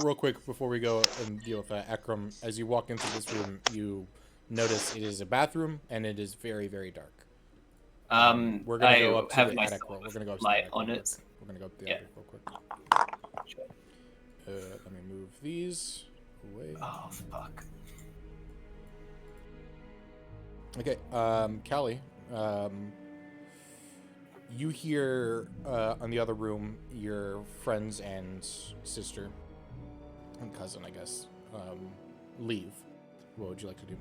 real quick before we go and deal with that, Ekram, as you walk into this room, you notice it is a bathroom and it is very, very dark. We're gonna go up to have the my attic roll. We're gonna go up to light the attic on real it. quick. We're gonna go up to the Yeah. attic real quick. Let me move these away. Oh fuck. Okay, Callie, you hear on the other room your friends and sister and cousin, I guess, leave. What would you like to do?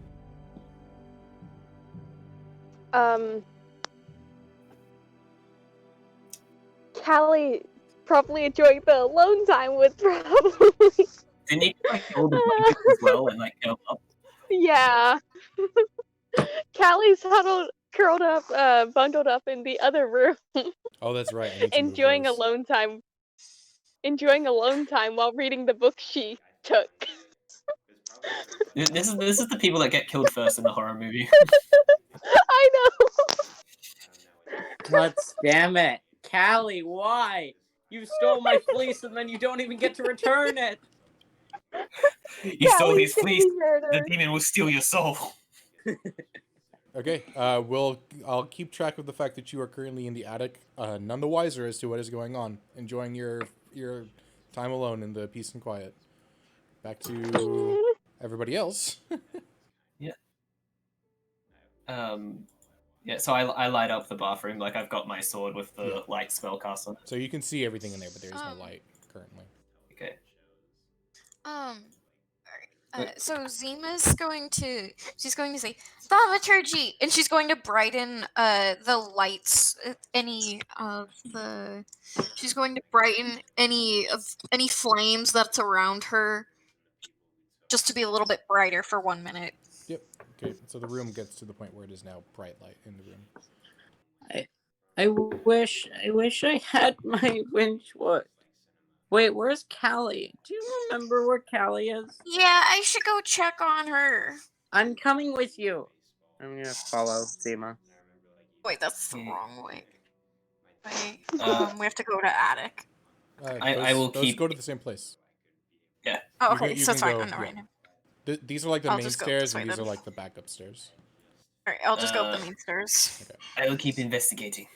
Callie probably enjoying the alone time with probably. Didn't he like all the blankets as well and like go up? Yeah. Callie's curled up, bundled up in the other room. Oh, that's right. I need to move enjoying those. alone time while reading the book she took. This is the people that get killed first in the horror movie. I know. God damn it. Callie, why? You stole my fleece and then you don't even get to return it. You stole Callie's his gonna fleece. be The murdered. demon will steal your soul. Okay. I'll keep track of the fact that you are currently in the attic, none the wiser as to what is going on, enjoying your time alone in the peace and quiet. Back to everybody else. Yeah. Yeah. So I light up the bathroom. Like I've got my sword with the light spellcast on it. So you can see everything in there, but there is no light currently. Okay. So Zima's going to she's going to say thaumaturgy, and she's going to brighten the lights, she's going to brighten any flames that's around her, just to be a little bit brighter for 1 minute. Yep. Okay. So the room gets to the point where it is now bright light in the room. I wish I had my winch wood. Wait, where's Callie? Do you remember where Callie is? Yeah, I should go check on her. I'm coming with you. I'm gonna follow Zima. Wait, that's the wrong way. Wait, Uh, we have to go to attic. I will those keep. go to the same place. Yeah. Oh, You can- okay, you so it's can fine. go- I'm not yeah. right now. These are like the I'll main just go stairs, this way and these then. are like the backup stairs. Alright, I'll just go up the main stairs. I will keep investigating.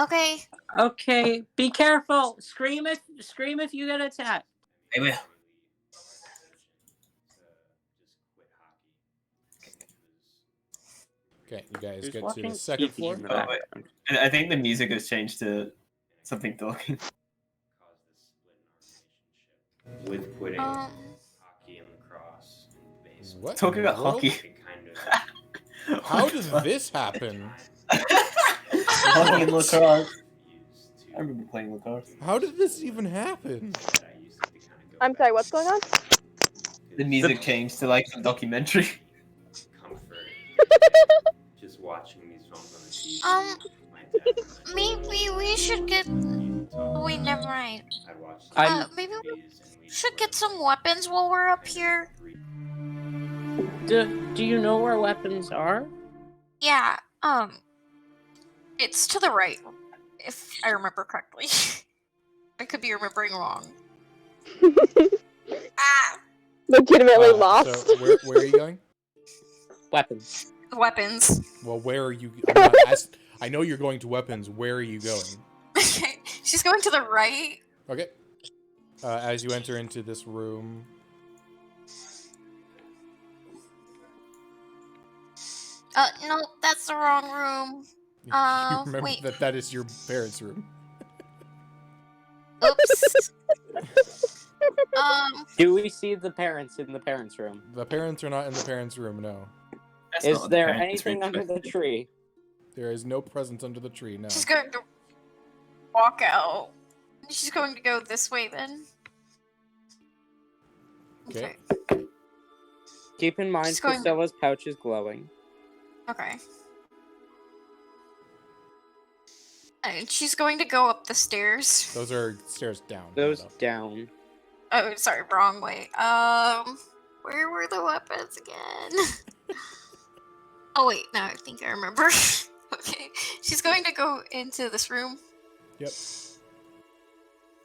Okay. Okay, be careful. Scream if you get attacked. I will. Okay, you guys Who's get to watching the second TV floor. in the Oh, wait. background? I think the music has changed to something talking. With putting Um. hockey and lacrosse in the basement. What? Talking in the about world? hockey. Kind of How did this happen? Hockey and lacrosse. I remember playing lacrosse. How did this even happen? I'm sorry, what's going on? The music changed to like some documentary. comfort. Just watching these films on the TV. My dad was Maybe we should get. Wait, never mind. I'd watch Maybe we should get some weapons while we're up here. Do you know where weapons are? Yeah. It's to the right, if I remember correctly. I could be remembering wrong. Ah, Legitimately lost. So where are you going? Weapons. weapons. Well, where are you? I know you're going to weapons. Where are you going? She's going to the right. Okay. As you enter into this room, No, that's the wrong room. you remember Wait. that is your parents' room. Oops. Do we see the parents in the parents' room? The parents are not in the parents' room. No, That's Is not what the there parents anything read. under the tree? there is no presence under the tree. No. She's going to walk out. She's going to go this way then. Okay. Keep in mind, She's going- Priscilla's pouch is glowing. Okay. And she's going to go up the stairs. Those are stairs down. Those not up. down. Oh, sorry, wrong way. Where were the weapons again? Oh wait, no, I think I remember. Okay, she's going to go into this room. Yep.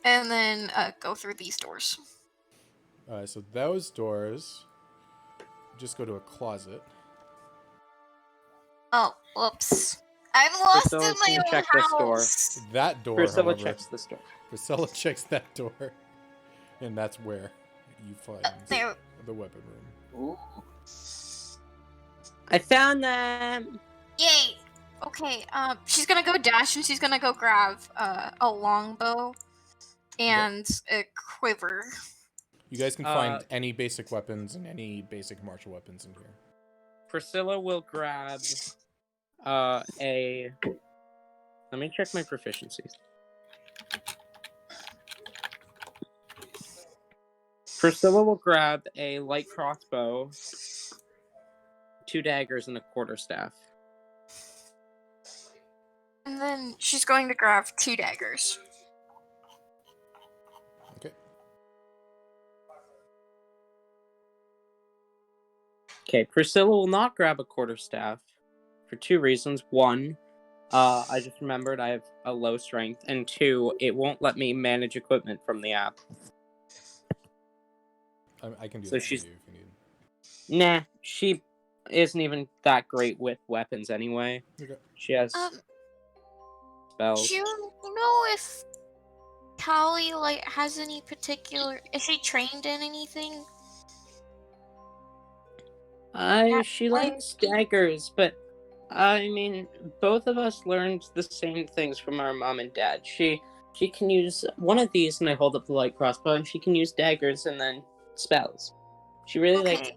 And then go through these doors. So those doors just go to a closet. Oh, whoops. I'm lost Priscilla, in my can you own check this door? house. That door, Priscilla however, checks this door. Priscilla checks that door, and that's where you find There. the weapon room. Ooh. I found them! Yay! Okay, she's gonna go dash and she's gonna go grab a longbow and a quiver. You guys can find any basic weapons and any basic martial weapons in here. Priscilla will grab a... Let me check my proficiencies. Priscilla will grab a light crossbow, 2 daggers, and a quarterstaff. And then she's going to grab 2 daggers. Okay. Okay, Priscilla will not grab a quarterstaff for 2 reasons. 1, I just remembered I have a low strength, and 2, it won't let me manage equipment from the app. I can do So that for you she's- if you need. Nah, she isn't even that great with weapons anyway. Okay. She has spells. Do you know if Callie has any particular? Is she trained in anything? She likes daggers, but I mean, both of us learned the same things from our mom and dad. She can use one of these, and I hold up the light crossbow, and she can use daggers and then spells. She really likes.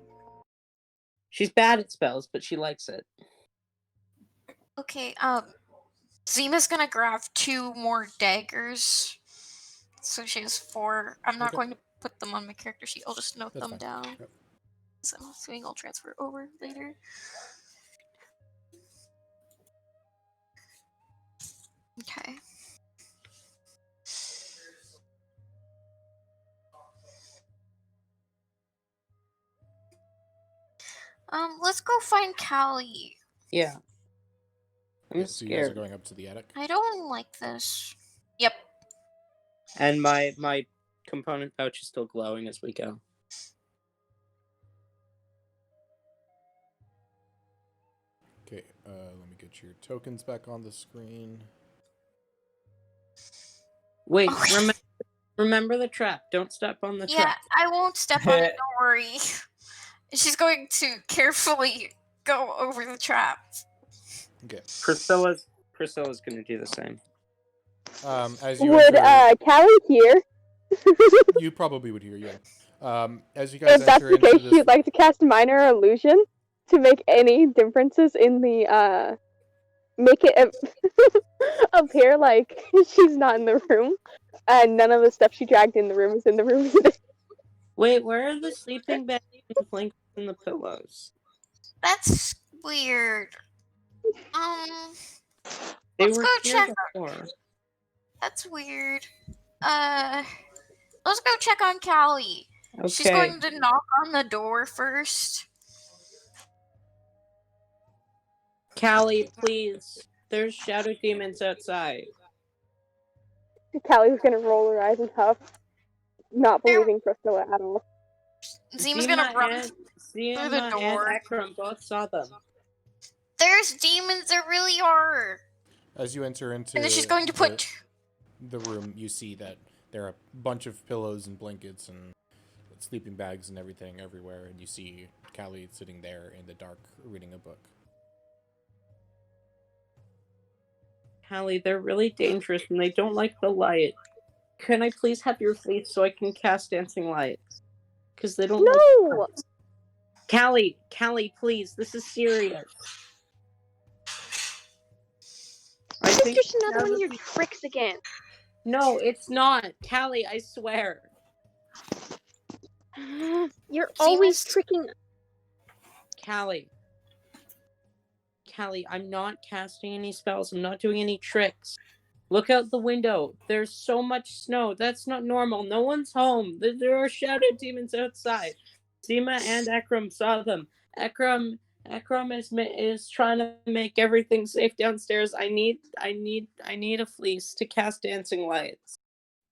She's bad at spells, but she likes it. Okay. Zima's gonna grab 2 more daggers, so she has 4. I'm not going to put them on my character sheet. I'll just note them down. Yep. So I'm assuming I'll transfer over later. Okay. Let's go find Callie. Yeah. I'm So you guys are scared. going up to the attic? I don't like this. Yep. And my component pouch is still glowing as we go. Okay, let me get your tokens back on the screen. Wait, Okay. remember the trap. Don't step on the Yeah, trap. I won't step on it. Don't worry. She's going to carefully go over the trap. Okay. Priscilla's gonna do the same. As you Would enter, Callie hear? you probably would hear, yeah. As you guys If that's enter the into case, this, she'd like to cast Minor Illusion to make any differences in the make it appear like she's not in the room, and none of the stuff she dragged in the room is in the room either. Wait, where are the sleeping bags and blankets and the pillows? That's weird. They Let's were go here check. before. That's weird. Let's go check on Callie. Okay. She's going to knock on the door first. Callie, please. There's shadow demons outside. Callie's gonna roll her eyes and huff, not believing Priscilla at all. Zima's gonna run Zima through the door. and Ekram both saw them. There's demons, there really are. as you enter into And then she's going to put... the room, you see that there are a bunch of pillows and blankets and sleeping bags and everything everywhere, and you see Callie sitting there in the dark reading a book. Callie, they're really dangerous and they don't like the light. Can I please have your face so I can cast dancing lights? Because they don't No! Callie, please, this is serious. This is just another one of your tricks again. No, it's not. Callie, I swear. You're always tricking. Callie, I'm not casting any spells. I'm not doing any tricks. Look out the window. There's so much snow. That's not normal. No one's home. There are shadow demons outside. Zima and Ekram saw them. Ekram is trying to make everything safe downstairs. I need a fleece to cast dancing lights.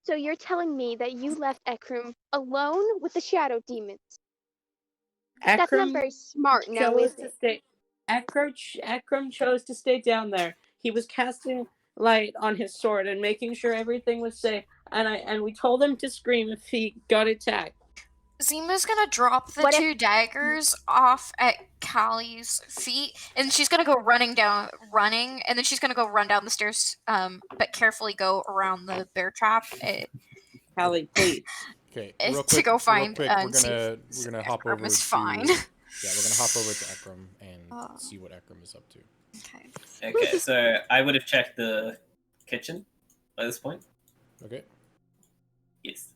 So you're telling me that you left Ekram alone with the shadow demons? That's not very smart, now is it? Ekram chose to stay down there. He was casting light on his sword and making sure everything was safe. And we told him to scream if he got attacked. Zima's gonna drop the 2 daggers off at Callie's feet, and she's gonna go running, and then she's gonna go run down the stairs, but carefully go around the bear trap. Callie, please. Okay, To go find we're gonna hop over is to fine. Yeah, we're gonna hop over to Ekram and see what Ekram is up to. Okay, so I would have checked the kitchen by this point. Okay. Yes.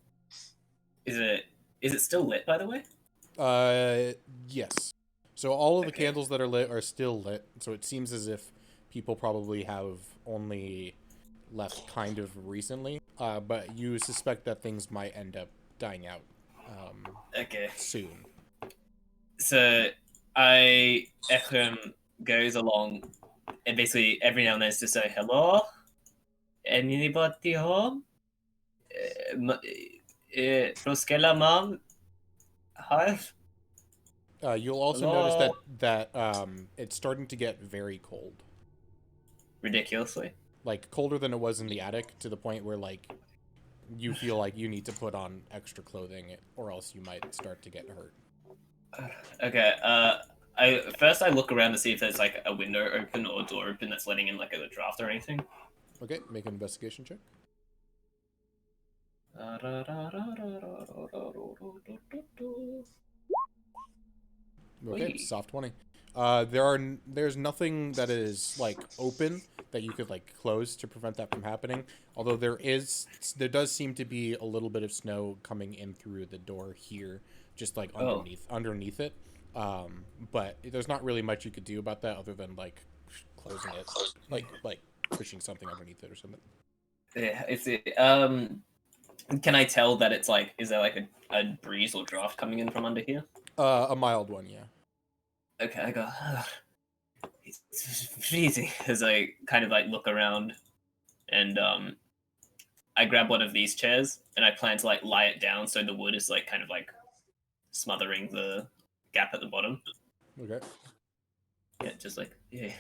Is it still lit, by the way? Yes. So all of the candles that are lit are still lit. So it seems as if people probably have only left kind of recently, but you suspect that things might end up dying out Okay. soon. So Ephraim goes along, and basically every now and then it's to say, hello? Anybody home? Proskella mom? Hi? You'll also Hello? notice that it's starting to get very cold. Ridiculously. Like, colder than it was in the attic, to the point where, like, you feel like you need to put on extra clothing, or else you might start to get hurt. Okay, I look around to see if there's like a window open or a door open that's letting in like a draft or anything. Okay, make an investigation check. Okay, Wait. soft 20. There's nothing that is like open that you could like close to prevent that from happening. Although there does seem to be a little bit of snow coming in through the door here, just like underneath it. But there's not really much you could do about that other than like closing it, like pushing something underneath it or something. Yeah, it's it. Can I tell that it's like, is there like a breeze or draft coming in from under here? A mild one, yeah. Okay, I go, it's freezing as I kind of like look around, and I grab one of these chairs and I plan to like lie it down so the wood is like kind of like smothering the gap at the bottom. Okay. Yeah, just like yeah,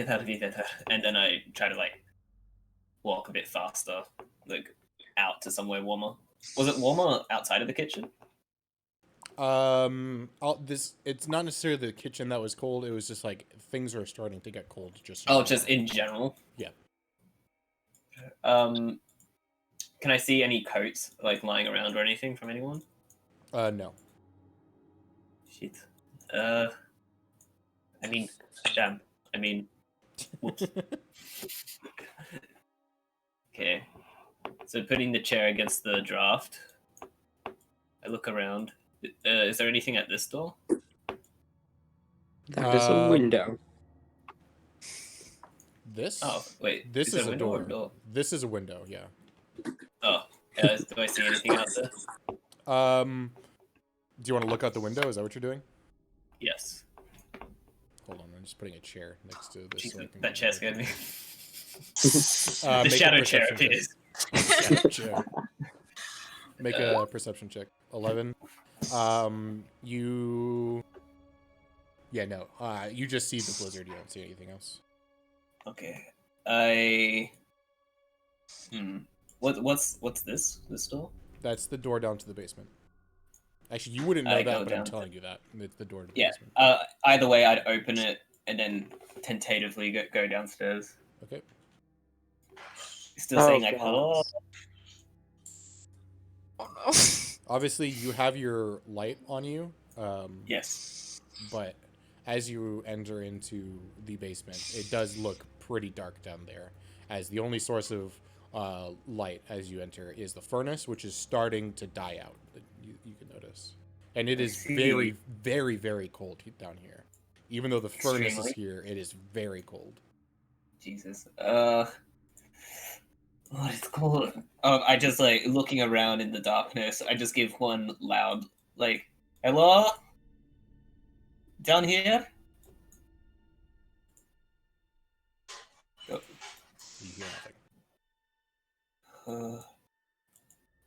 that'll be better. And then I try to like walk a bit faster, like out to somewhere warmer. Was it warmer outside of the kitchen? It's not necessarily the kitchen that was cold. It was just like things are starting to get cold. Just in general. Yeah. Can I see any coats like lying around or anything from anyone? No. Shit. I mean, damn. I mean, whoops. Okay. So putting the chair against the draft, I look around. Is there anything at this door? That is a window. This? Oh, wait. This is it a window or door. This is a window, yeah. Oh, yeah. Do I see anything out there? Do you want to look out the window? Is that what you're doing? Yes. Hold on, I'm just putting a chair next to this. Jesus, that chair scared me. The The shadow chair appears. Chair. Make a perception check. 11. You just see the blizzard. You don't see anything else. Okay. What's this? This door? That's the door down to the basement. Actually, you wouldn't know I that, go but I'm down. telling you that. It's the door to the Yeah. basement. Either way, I'd open it and then tentatively go downstairs. Okay. Still saying like, God. hello. Oh no. Obviously, you have your light on you. Yes. But as you enter into the basement, it does look pretty dark down there, as the only source of light as you enter is the furnace, which is starting to die out. You can notice. And it is very, very, very cold down here. Even though the furnace is here, it is very cold. Jesus. What is cold? I just like looking around in the darkness. I just give one loud like, hello? Down here? You hear nothing.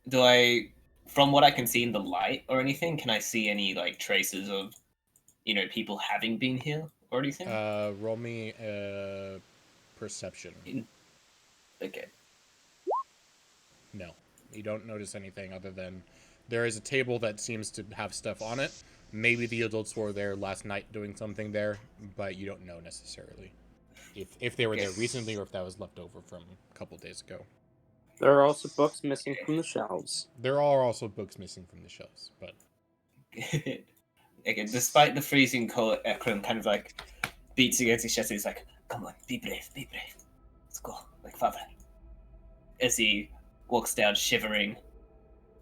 Do I, from what I can see in the light or anything, can I see any like traces of, people having been here or anything? Roll me a perception. Okay. No, you don't notice anything other than there is a table that seems to have stuff on it. Maybe the adults were there last night doing something there, but you don't know necessarily if they were there recently or if that was left over from a couple days ago. There are also books missing from the shelves. There are also books missing from the shelves, but Okay, despite the freezing cold, Ekrem kind of like beats against his chest. He's like, "Come on, be brave, be brave. Let's go, like father." As he walks down, shivering,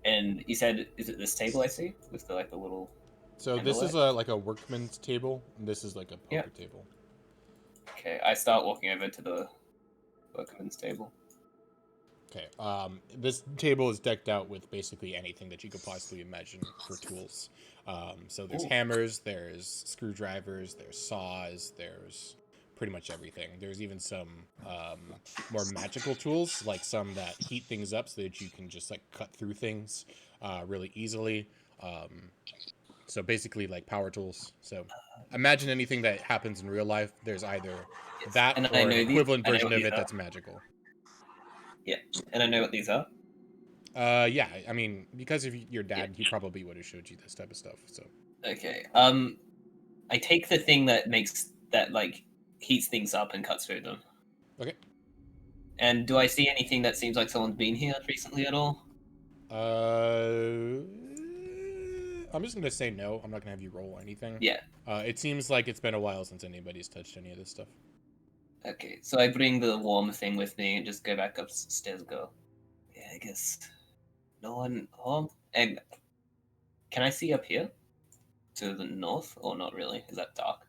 and he said, "Is it this table I see with the little?" So this is like a workman's table, and this is like a poker table. Okay, I start walking over to the workman's table. Okay. This table is decked out with basically anything that you could possibly imagine for tools. So there's Ooh. hammers, there's screwdrivers, there's saws, there's pretty much everything. There's even some more magical tools, like some that heat things up so that you can just like cut through things really easily. So basically like power tools. So imagine anything that happens in real life. There's either that And or I an know these. equivalent I know version what of these it are. that's magical. Yeah, and I know what these are. Yeah, I mean, because of your dad, he probably would have showed you this type of stuff. So, Okay. I take the thing that like heats things up and cuts through them. okay. And do I see anything that seems like someone's been here recently at all? I'm just gonna say no. I'm not gonna have you roll anything. Yeah. It seems like it's been a while since anybody's touched any of this stuff. Okay, so I bring the warm thing with me and just go back upstairs and go, yeah, I guess no one home. And can I see up here? To the north? Or not really? Is that dark?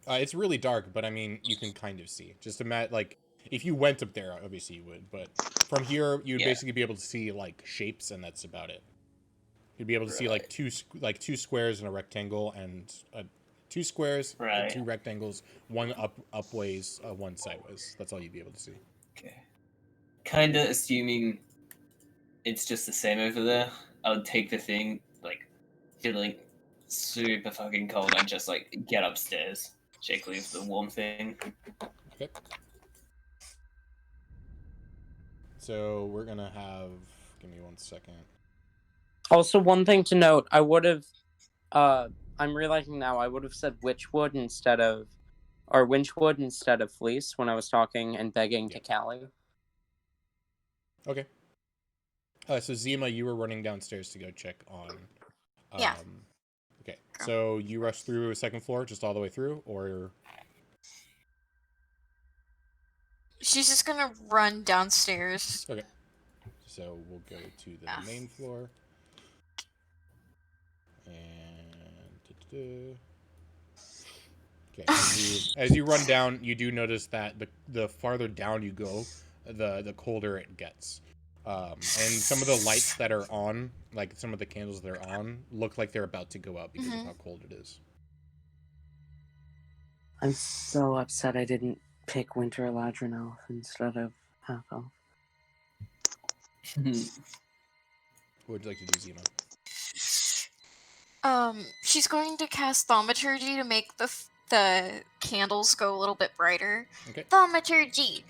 It's really dark, but I mean, you can kind of see. Just imagine, like, if you went up there, obviously you would, but from here, you'd Yeah. basically be able to see like shapes, and that's about it. You'd be able to see like Right. two squares and a rectangle, and two squares, Right. two rectangles, one upways, one sideways. That's all you'd be able to see. Okay. Kinda assuming it's just the same over there, I would take the thing, like, feeling super fucking cold, and just, like, get upstairs, shake leave the warm thing. Okay. So we're gonna have. Give me 1 second. Also, one thing to note, I would have, I'm realizing now, I would have said witchwood instead of, or winchwood instead of fleece when I was talking and begging to Callie. Okay. So Zima, you were running downstairs to go check on. Yeah. Okay. So you rush through a second floor, just all the way through, or? She's just gonna run downstairs. Okay. So we'll go to the main floor. And okay, as you run down, you do notice that the farther down you go, the colder it gets. And some of the lights that are on, like some of the candles that are on, look like they're about to go out because of how cold it is. I'm so upset I didn't pick Winter Eladrin Elf instead of Half Elf. What would you like to do, Zima? She's going to cast Thaumaturgy to make the candles go a little bit brighter. Okay. Thaumaturgy!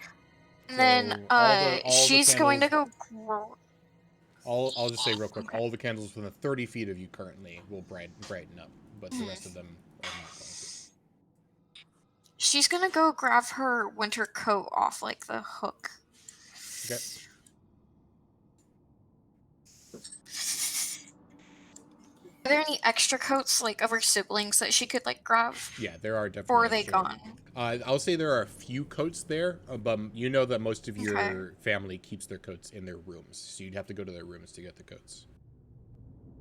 And then, all the she's going to go... I'll just say real quick, all the candles within 30 feet of you currently will brighten up, but the rest of them are not going to. She's gonna go grab her winter coat off, like, the hook. Okay. Are there any extra coats, like, of her siblings that she could, like, grab? Yeah, there are definitely. Or are they gone? I'll say there are a few coats there, but you know that most of your family keeps their coats in their rooms, so you'd have to go to their rooms to get the coats.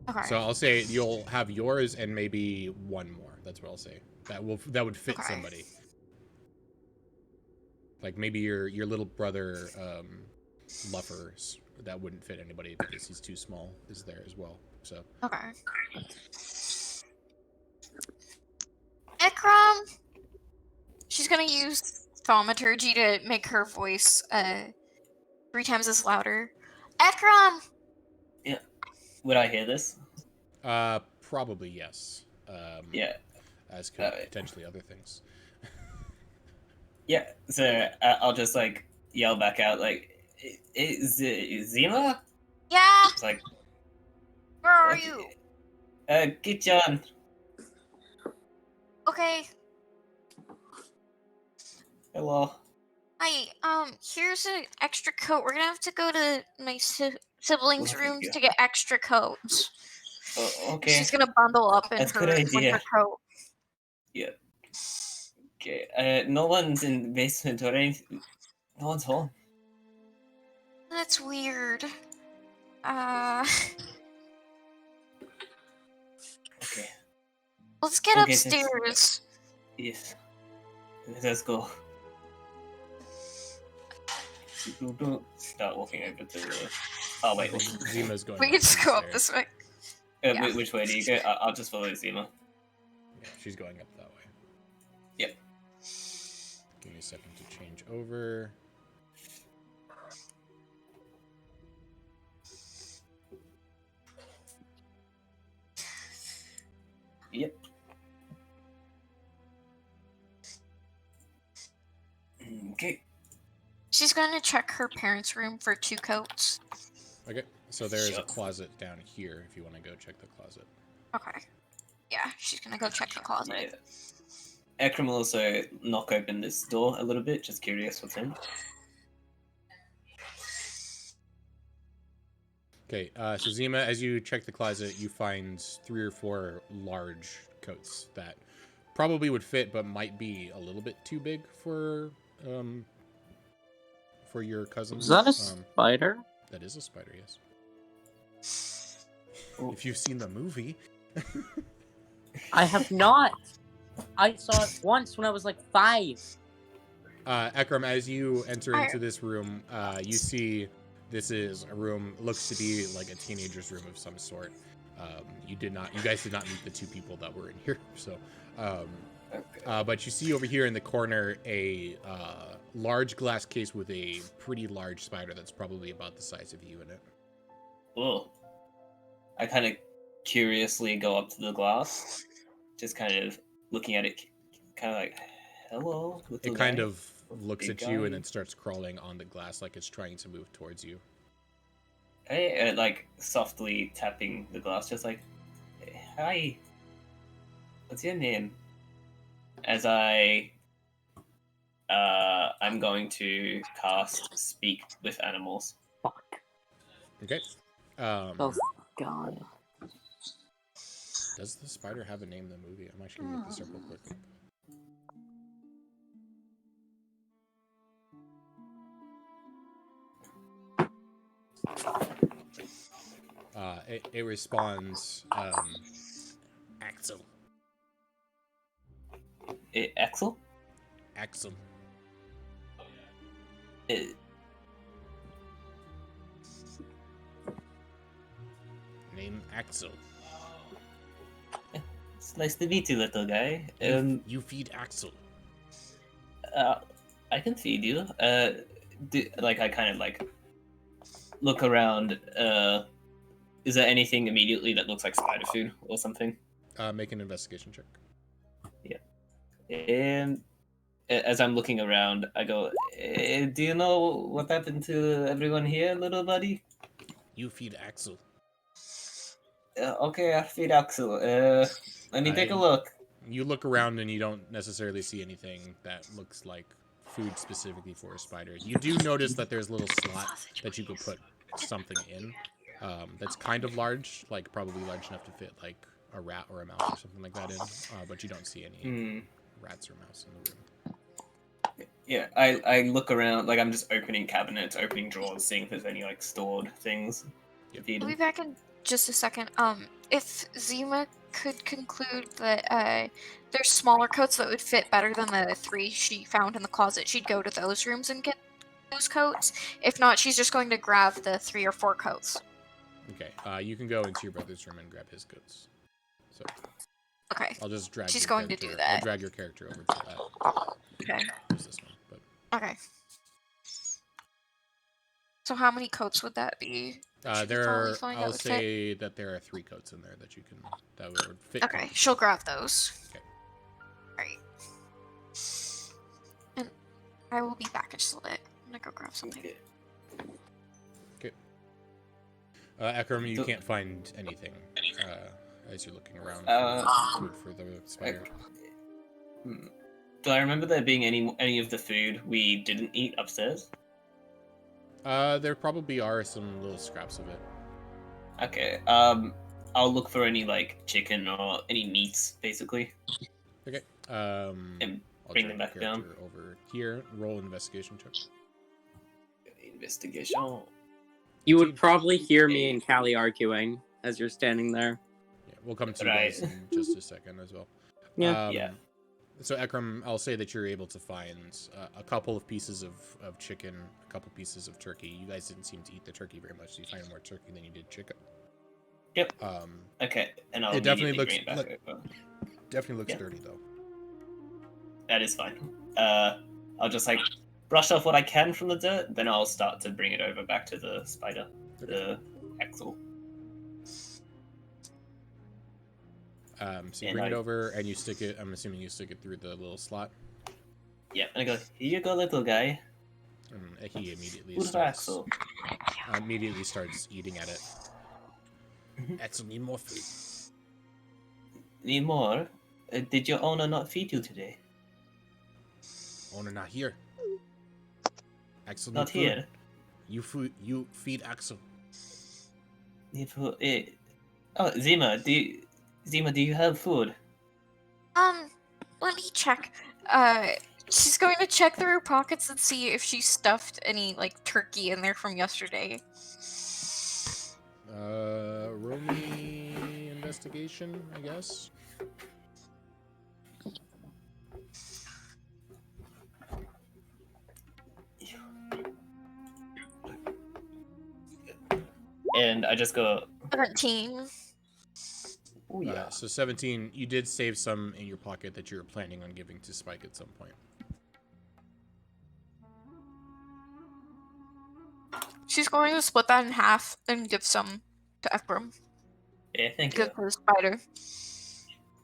Okay. So I'll say you'll have yours and maybe one more. That's what I'll say. That would fit somebody. Like maybe your little brother, Luffers, that wouldn't fit anybody because he's too small. Is there as well? So. Okay. Ekram! She's gonna use Thaumaturgy to make her voice 3 times as louder. Ekram! Yeah. Would I hear this? Probably yes. Yeah. As could potentially other things. Yeah, so I'll just like yell back out like, "Is Zima?" Yeah. It's like, where are you? Get John. Okay. Hello. Hi. Here's an extra coat. We're gonna have to go to my siblings' rooms to get extra coats. Okay. She's gonna bundle up in That's her good idea. winter coat. Yeah. Okay. No one's in the basement or anything. No one's home. That's weird. Okay. Let's get upstairs. Yes. Let's go. Start walking over to the... Oh, wait. Zima's going. We up can just these go up stairs. this way. Yeah. Which way do you go? I'll just follow Zima. Yeah, she's going up that way. Yep. Give me a second to change over. Yep. Okay. She's going to check her parents' room for 2 coats. Okay, so there is a Sure. closet down here if you want to go check the closet. Okay. Yeah, she's going to go check the closet. Yeah. Ekram will also knock open this door a little bit, just curious what's in. Okay, so Zima, as you check the closet, you find 3 or 4 large coats that probably would fit, but might be a little bit too big for your cousin. Is that a spider? That is a spider, yes. If you've seen the movie. I have not. I saw it once when I was like 5. Ekram, as you enter into this room, you see this is a room, looks to be like a teenager's room of some sort. You guys did not meet the 2 people that were in here, so. But you see over here in the corner a large glass case with a pretty large spider that's probably about the size of you in it. Oh. I kind of curiously go up to the glass, just kind of looking at it, kind of like, hello. It kind of looks Big at you guy. and then starts crawling on the glass like it's trying to move towards you. Hey, like softly tapping the glass, just like, hi, what's your name? As I'm going to cast Speak with Animals. Fuck. Okay. Oh god. Does the spider have a name in the movie? I'm actually gonna look this up real quick. It responds, Axel. Axel? Axel. Name Axel. It's nice to meet you, little guy. You feed Axel. I can feed you. I kind of like look around. Is there anything immediately that looks like spider food or something? Make an investigation check. And as I'm looking around, I go, do you know what happened to everyone here, little buddy? You feed Axel. Okay, I'll feed Axel. Let me take a look. You look around and you don't necessarily see anything that looks like food specifically for a spider. You do notice that there's a little slot that you could put something in. That's kind of large, like probably large enough to fit like a rat or a mouse or something like that in. But you don't see any rats or mouse in the room. Yeah, I look around, like I'm just opening cabinets, opening drawers, seeing if there's any like stored things. Yep. Feed I'll be them. back in just a second. If Zima could conclude that there's smaller coats that would fit better than the 3 she found in the closet, she'd go to those rooms and get those coats. If not, she's just going to grab the 3 or 4 coats. Okay, you can go into your brother's room and grab his coats. So Okay. I'll just drag. She's your going to character- do that. I'll drag your character over to that. Okay. Use this one, but Okay. So how many coats would that be? She could probably find that I'll would fit? say that there are 3 coats in there that would fit. Okay, comfortably. she'll grab those. Okay. Alright. And I will be back in just a little bit. I'm gonna go grab something. Okay. Ekram, you can't find anything as you're looking around for food for the spider. Do I remember there being any of the food we didn't eat upstairs? There probably are some little scraps of it. Okay. I'll look for any like chicken or any meats, basically. Okay. And I'll bring drag them back your down. character over here. Roll investigation check. Investigation. You would probably hear me and Callie arguing as you're standing there. Yeah, we'll come to you Right. guys in just a second as well. Yeah. Yeah. So Ekram, I'll say that you're able to find a couple of pieces of chicken, a couple pieces of turkey. You guys didn't seem to eat the turkey very much, so you find more turkey than you did chicken. Yep. Um, Okay, and I'll it definitely immediately looks bring it back over. definitely looks Yeah. dirty though. That is fine. I'll just like brush off what I can from the dirt, then I'll start to bring it over back to the spider, the axle. So you And bring it over and you stick it. I'm assuming you stick it through the little slot. Yeah, and I go, here you go, little guy. And he immediately Food for Axel. starts eating at it. Axel, need more food. Need more? Did your owner not feed you today? Owner not here. Axel Not need food. here. You feed Axel. Need food. Oh, Zima, do you have food? Let me check. She's going to check through her pockets and see if she stuffed any, like, turkey in there from yesterday. Roll me investigation, I guess. And I just go, 17. oh yeah. So 17, you did save some in your pocket that you were planning on giving to Spike at some point. She's going to split that in half and give some to Ekram. Yeah, thank Give you. to the spider.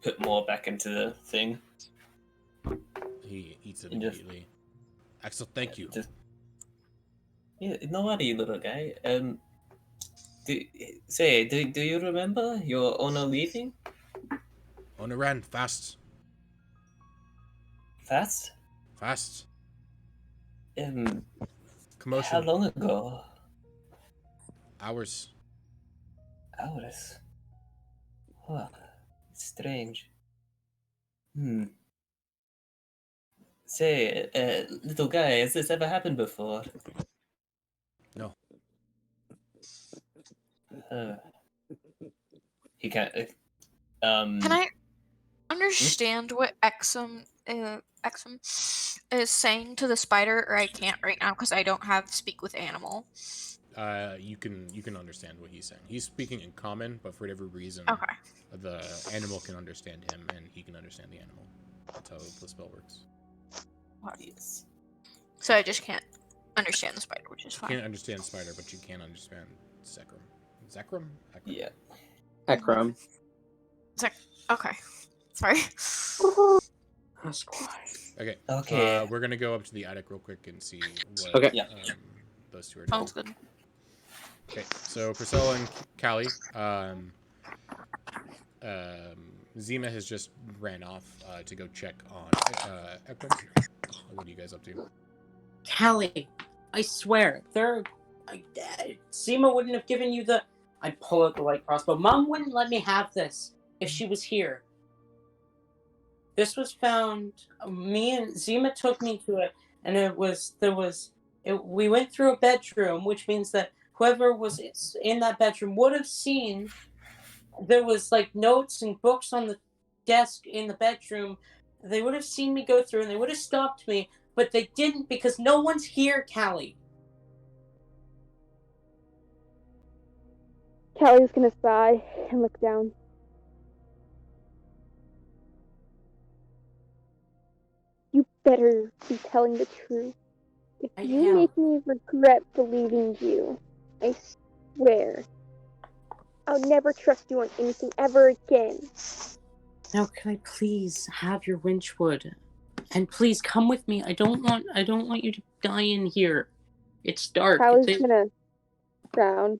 Put more back into the thing. He eats it And just- immediately. Axel, thank you. Yeah, no worry, little guy. Do you remember your owner leaving? Owner ran fast. Fast? Fast. How Commotion. long ago? Hours. Hours. Huh. Strange. Say, little guy, has this ever happened before? No. He can't. Can I understand what Exum is saying to the spider, or I can't right now because I don't have speak with animal. You can understand what he's saying. He's speaking in common, but for whatever reason, Okay. the animal can understand him, and he can understand the animal. That's how the spell works. Yes. So I just can't understand the spider, which is You fine. can't understand spider, but you can understand Zekrom. Zekrom? Ekram. Yeah. Ekram. Okay. Sorry. Ask why. Okay. Okay. We're gonna go up to the attic real quick and see what Okay. Yeah. those two are doing. Sounds good. Okay. So Priscilla and Callie, Zima has just ran off to go check on Ekram. What are you guys up to? Callie, I swear, Seema wouldn't have given you the. I'd pull out the light crossbow. Mom wouldn't let me have this if she was here. This was found. Me and Zima took me to it, and we went through a bedroom, which means that whoever was in that bedroom would have seen. There was like notes and books on the desk in the bedroom. They would have seen me go through, and they would have stopped me. But they didn't because no one's here, Callie. Callie's gonna sigh and look down. You better be telling the truth. If I you am. make me regret believing you, I swear, I'll never trust you on anything ever again. Now, can I please have your winchwood? And please come with me. I don't want you to die in here. It's dark. Callie's gonna frown.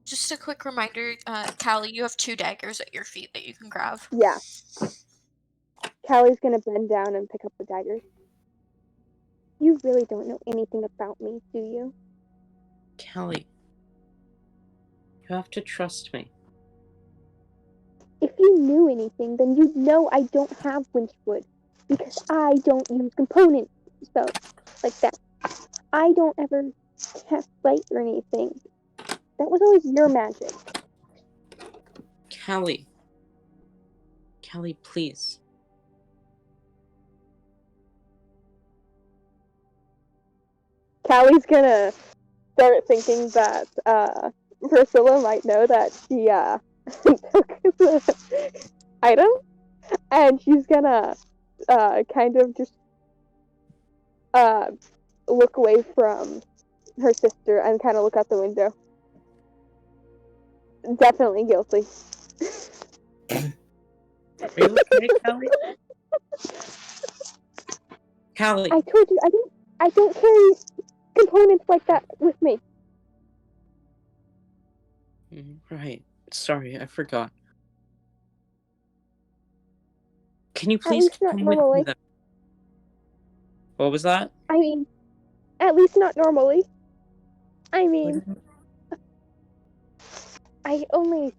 Just a quick reminder, Callie, you have 2 daggers at your feet that you can grab. Yeah. Callie's gonna bend down and pick up the daggers. You really don't know anything about me, do you? Callie, you have to trust me. If you knew anything, then you'd know I don't have winchwood. Because I don't use components spells like that. I don't ever cast light or anything. That was always your magic. Callie, please. Callie's gonna start thinking that Priscilla might know that she took the item, and she's gonna kind of just look away from her sister and kind of look out the window. Definitely guilty. Are you okay, Callie? Callie. I told you I don't carry components like that with me. Right. Sorry, I forgot. Can you At please least not come with me normally. then? What was that? I mean, at least not normally. I mean, I only.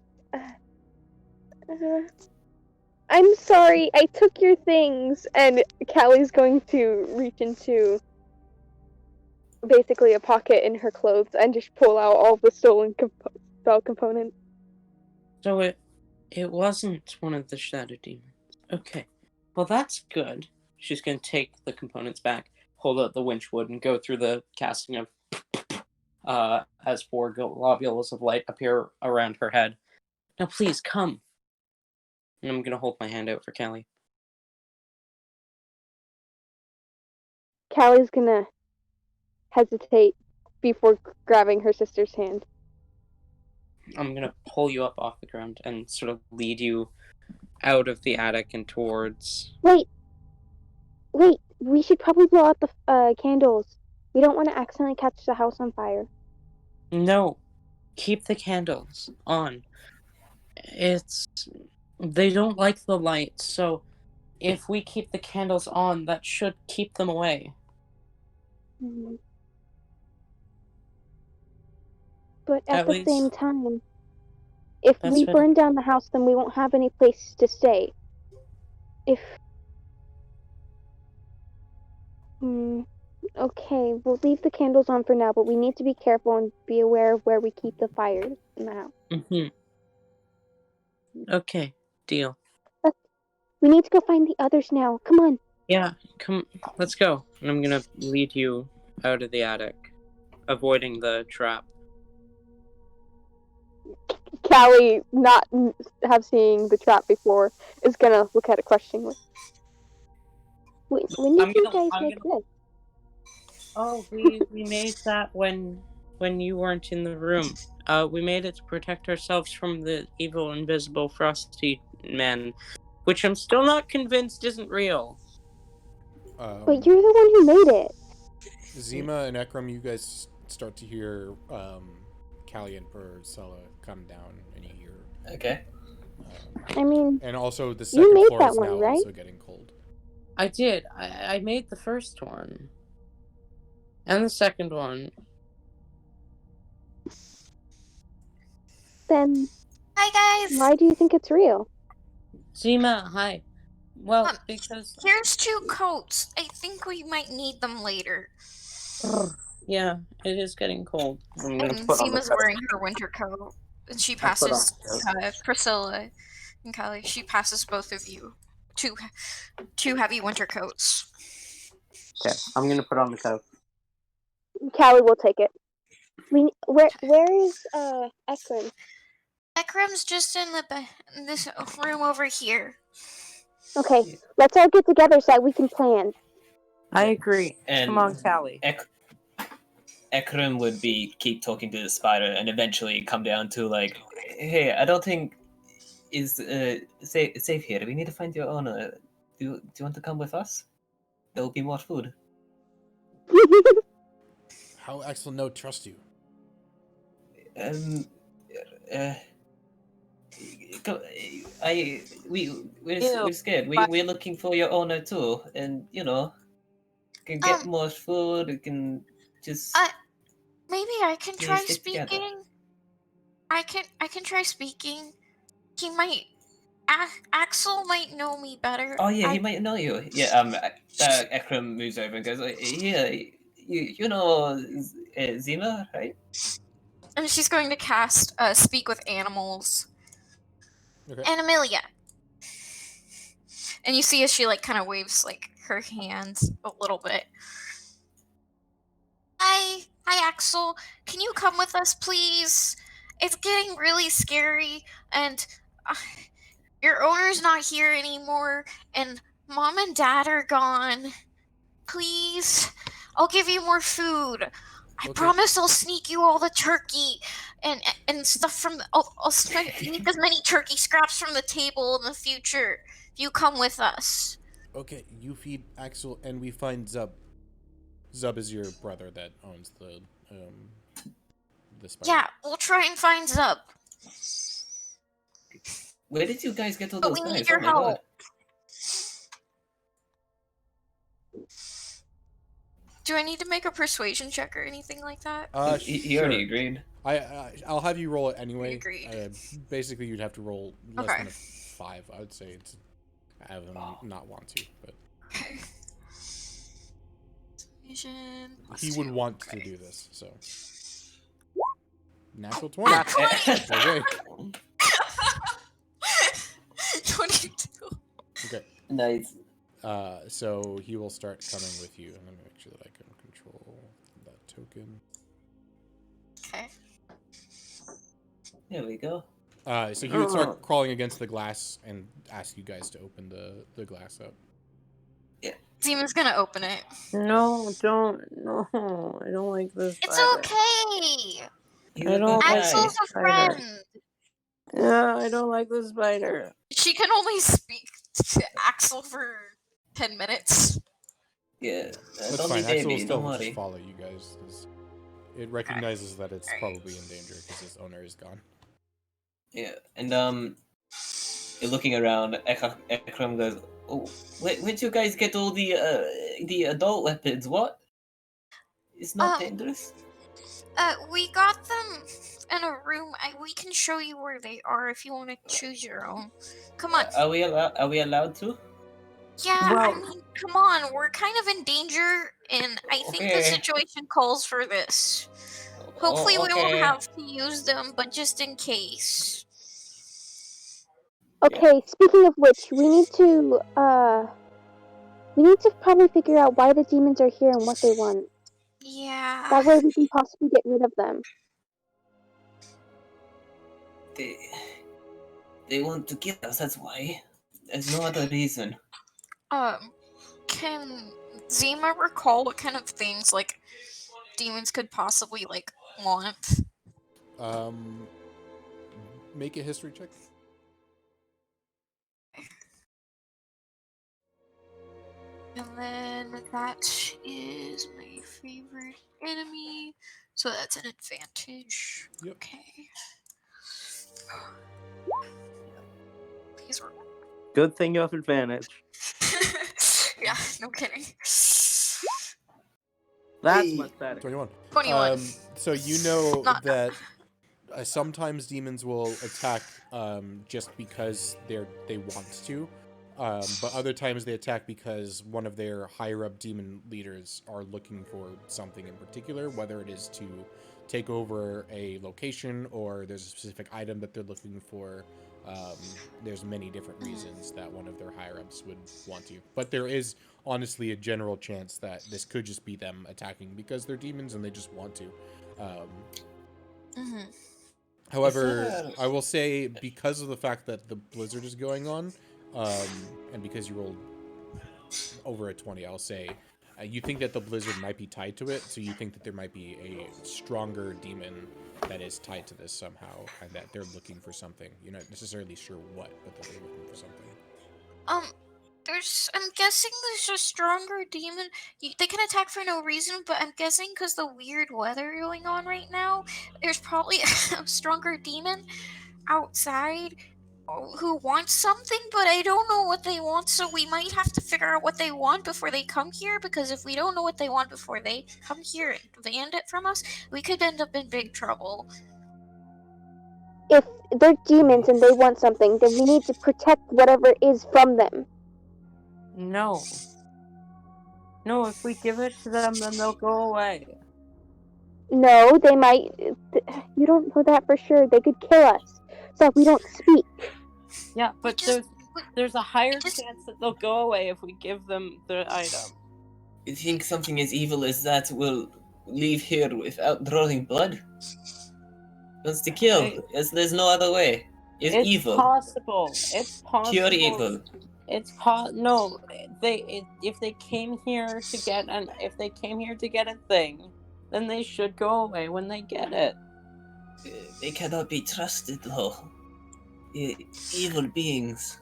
I'm sorry, I took your things, and Callie's going to reach into basically a pocket in her clothes and just pull out all the stolen spell components. So it wasn't one of the shadow demons. Okay. Well, that's good. She's gonna take the components back, hold out the winchwood, and go through the casting of as 4 globules of light appear around her head. Now please come. And I'm gonna hold my hand out for Callie. Callie's gonna hesitate before grabbing her sister's hand. I'm gonna pull you up off the ground and sort of lead you out of the attic and towards. Wait, we should probably blow out the candles. We don't want to accidentally catch the house on fire. No, keep the candles on. They don't like the light, so if we keep the candles on, that should keep them away. Mm-hmm. But at At the least same time, if that's we what- burn down the house, then we won't have any place to stay. Okay, we'll leave the candles on for now, but we need to be careful and be aware of where we keep the fires in the house. Okay, deal. We need to go find the others now. Come on. Yeah, come, let's go. And I'm gonna lead you out of the attic, avoiding the trap. Callie, not have seen the trap before, is gonna look at it questioningly. When did you guys make this? Oh, we made that when you weren't in the room. We made it to protect ourselves from the evil, invisible, frosty man, which I'm still not convinced isn't real. But you're the one who made it. Zima and Ekram, you guys start to hear Callie and Priscilla come down, and you hear. Okay. I mean, And also the you second made floor that is one, now right? also getting cold. I did. I made the first one. And the second one. Then Hi guys. why do you think it's real? Zima, hi. Well, because... Here's 2 coats. I think we might need them later. Yeah, it is getting cold. And Zima's wearing her winter coat. And she passes Priscilla and Callie. She passes both of you two heavy winter coats. Okay, I'm gonna put on the coat. Callie will take it. Where is Ekram? Ekram's just in this room over here. Okay, let's all get together so that we can plan. I agree. And Come on, Callie. Ekram would keep talking to the spider and eventually come down to like, hey, I don't think is safe here. We need to find your owner. Do you want to come with us? There will be more food. How Axel no trust you? We're scared. We're looking for your owner too, and can get more food. We can just. Maybe I can try stick speaking. together. I can try speaking. He might. Axel might know me better. Oh yeah, he might know you. Yeah. Ekram moves over and goes, "Yeah, you know Zima, right?" And she's going to cast Speak with Animals. Okay. And Amelia. And you see as she kind of waves her hands a little bit. Hi, Axel. Can you come with us, please? It's getting really scary, and your owner's not here anymore, and Mom and Dad are gone. Please, I'll give you more food. I Okay. promise I'll sneak you all the turkey and stuff from. I'll sneak as many turkey scraps from the table in the future if you come with us. Okay, you feed Axel, and we find Zub. Zub is your brother that owns the spider. Yeah, we'll try and find Zub, Where did you guys get all but those we need guys? your Oh my god. help. Do I need to make a persuasion check or anything like that? He already agreed. I'll have you roll it anyway. Agreed. Basically, you'd have to roll less Okay. than a 5. I would say it's. I have him not want to, but Okay. Persuasion plus he would 2. want Okay. to do this. So natural 20. Okay. 22. Okay. Nice. So he will start coming with you. Let me make sure that I can control that token. Okay. There we go. So he would start crawling against the glass and ask you guys to open the glass up. Demon's gonna open it. No, don't. No, I don't like this It's spider. okay. He's I a don't good like guy. Axel's a Spider. friend. Yeah, I don't like this spider. She can only speak to Axel for 10 minutes. Yeah, That's don't fine. be Axel will baby, still don't just worry. follow you guys. 'Cause it recognizes that it's probably in danger because its owner is gone. Yeah, and you're looking around. Ekram goes, "Oh, where'd you guys get all the adult weapons? What? It's not dangerous." We got them in a room. We can show you where they are if you want to choose your own. Come on. Are we allowed to? Yeah, Well- I mean, come on. We're kind of in danger, and I think the Okay. situation calls for this. Hopefully we won't okay. have to use them, but just in case. Okay, speaking of which, we need to probably figure out why the demons are here and what they want. Yeah. That way we can possibly get rid of them. They want to kill us. That's why. There's no other reason. Can Zima recall what kind of things, like, demons could possibly, like, want? Make a history check. And then that is my favorite enemy, so that's an advantage. Yep. Okay. Please work. Good thing you have advantage. Yeah, no kidding. That's much better. 21. 21. So you know Not- that sometimes demons will attack just because they want to, but other times they attack because one of their higher up demon leaders are looking for something in particular, whether it is to take over a location or there's a specific item that they're looking for. There's many different reasons that one of their higher ups would want to, but there is honestly a general chance that this could just be them attacking because they're demons and they just want to. However, I will say because of the fact that the blizzard is going on, and because you rolled over a 20, I'll say you think that the blizzard might be tied to it, so you think that there might be a stronger demon that is tied to this somehow, and that they're looking for something. You're not necessarily sure what, but that they're looking for something. I'm guessing there's a stronger demon. They can attack for no reason, but I'm guessing because the weird weather going on right now, there's probably a stronger demon outside who wants something, but I don't know what they want, so we might have to figure out what they want before they come here, because if we don't know what they want before they come here and demand it from us, we could end up in big trouble. If they're demons and they want something, then we need to protect whatever is from them. No. No, if we give it to them, then they'll go away. No, they might. You don't know that for sure. They could kill us, so that we don't speak. Yeah, but there's a higher chance that they'll go away if we give them the item. You think something as evil as that will leave here without drawing blood. Wants to kill. There's no other way. It's evil. Possible. It's possible. Pure evil. No. If they came here to get a thing, then they should go away when they get it. They cannot be trusted, though. Evil beings.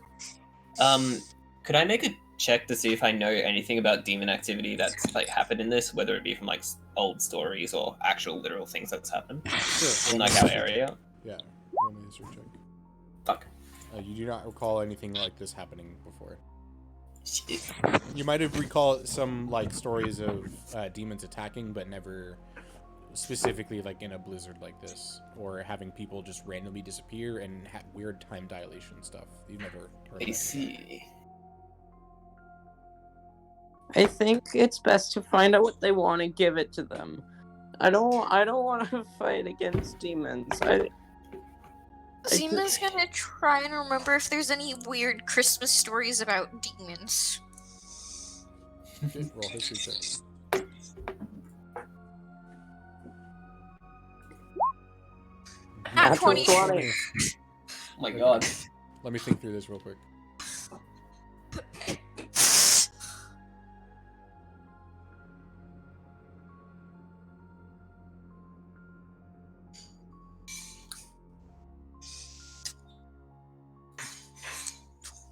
Could I make a check to see if I know anything about demon activity that's like happened in this, whether it be from like old stories or actual literal things that's happened Sure. in like our area? Yeah. Roll me a history check. Fuck. You do not recall anything like this happening before. Shit. You might have recalled some like stories of demons attacking, but never specifically like in a blizzard like this, or having people just randomly disappear and weird time dilation stuff. You've never heard of I that. see. I think it's best to find out what they want and give it to them. I don't want to fight against demons. Zima's gonna try and remember if there's any weird Christmas stories about demons. Okay, roll history check. At 20. Oh my god. Let me think through this real quick.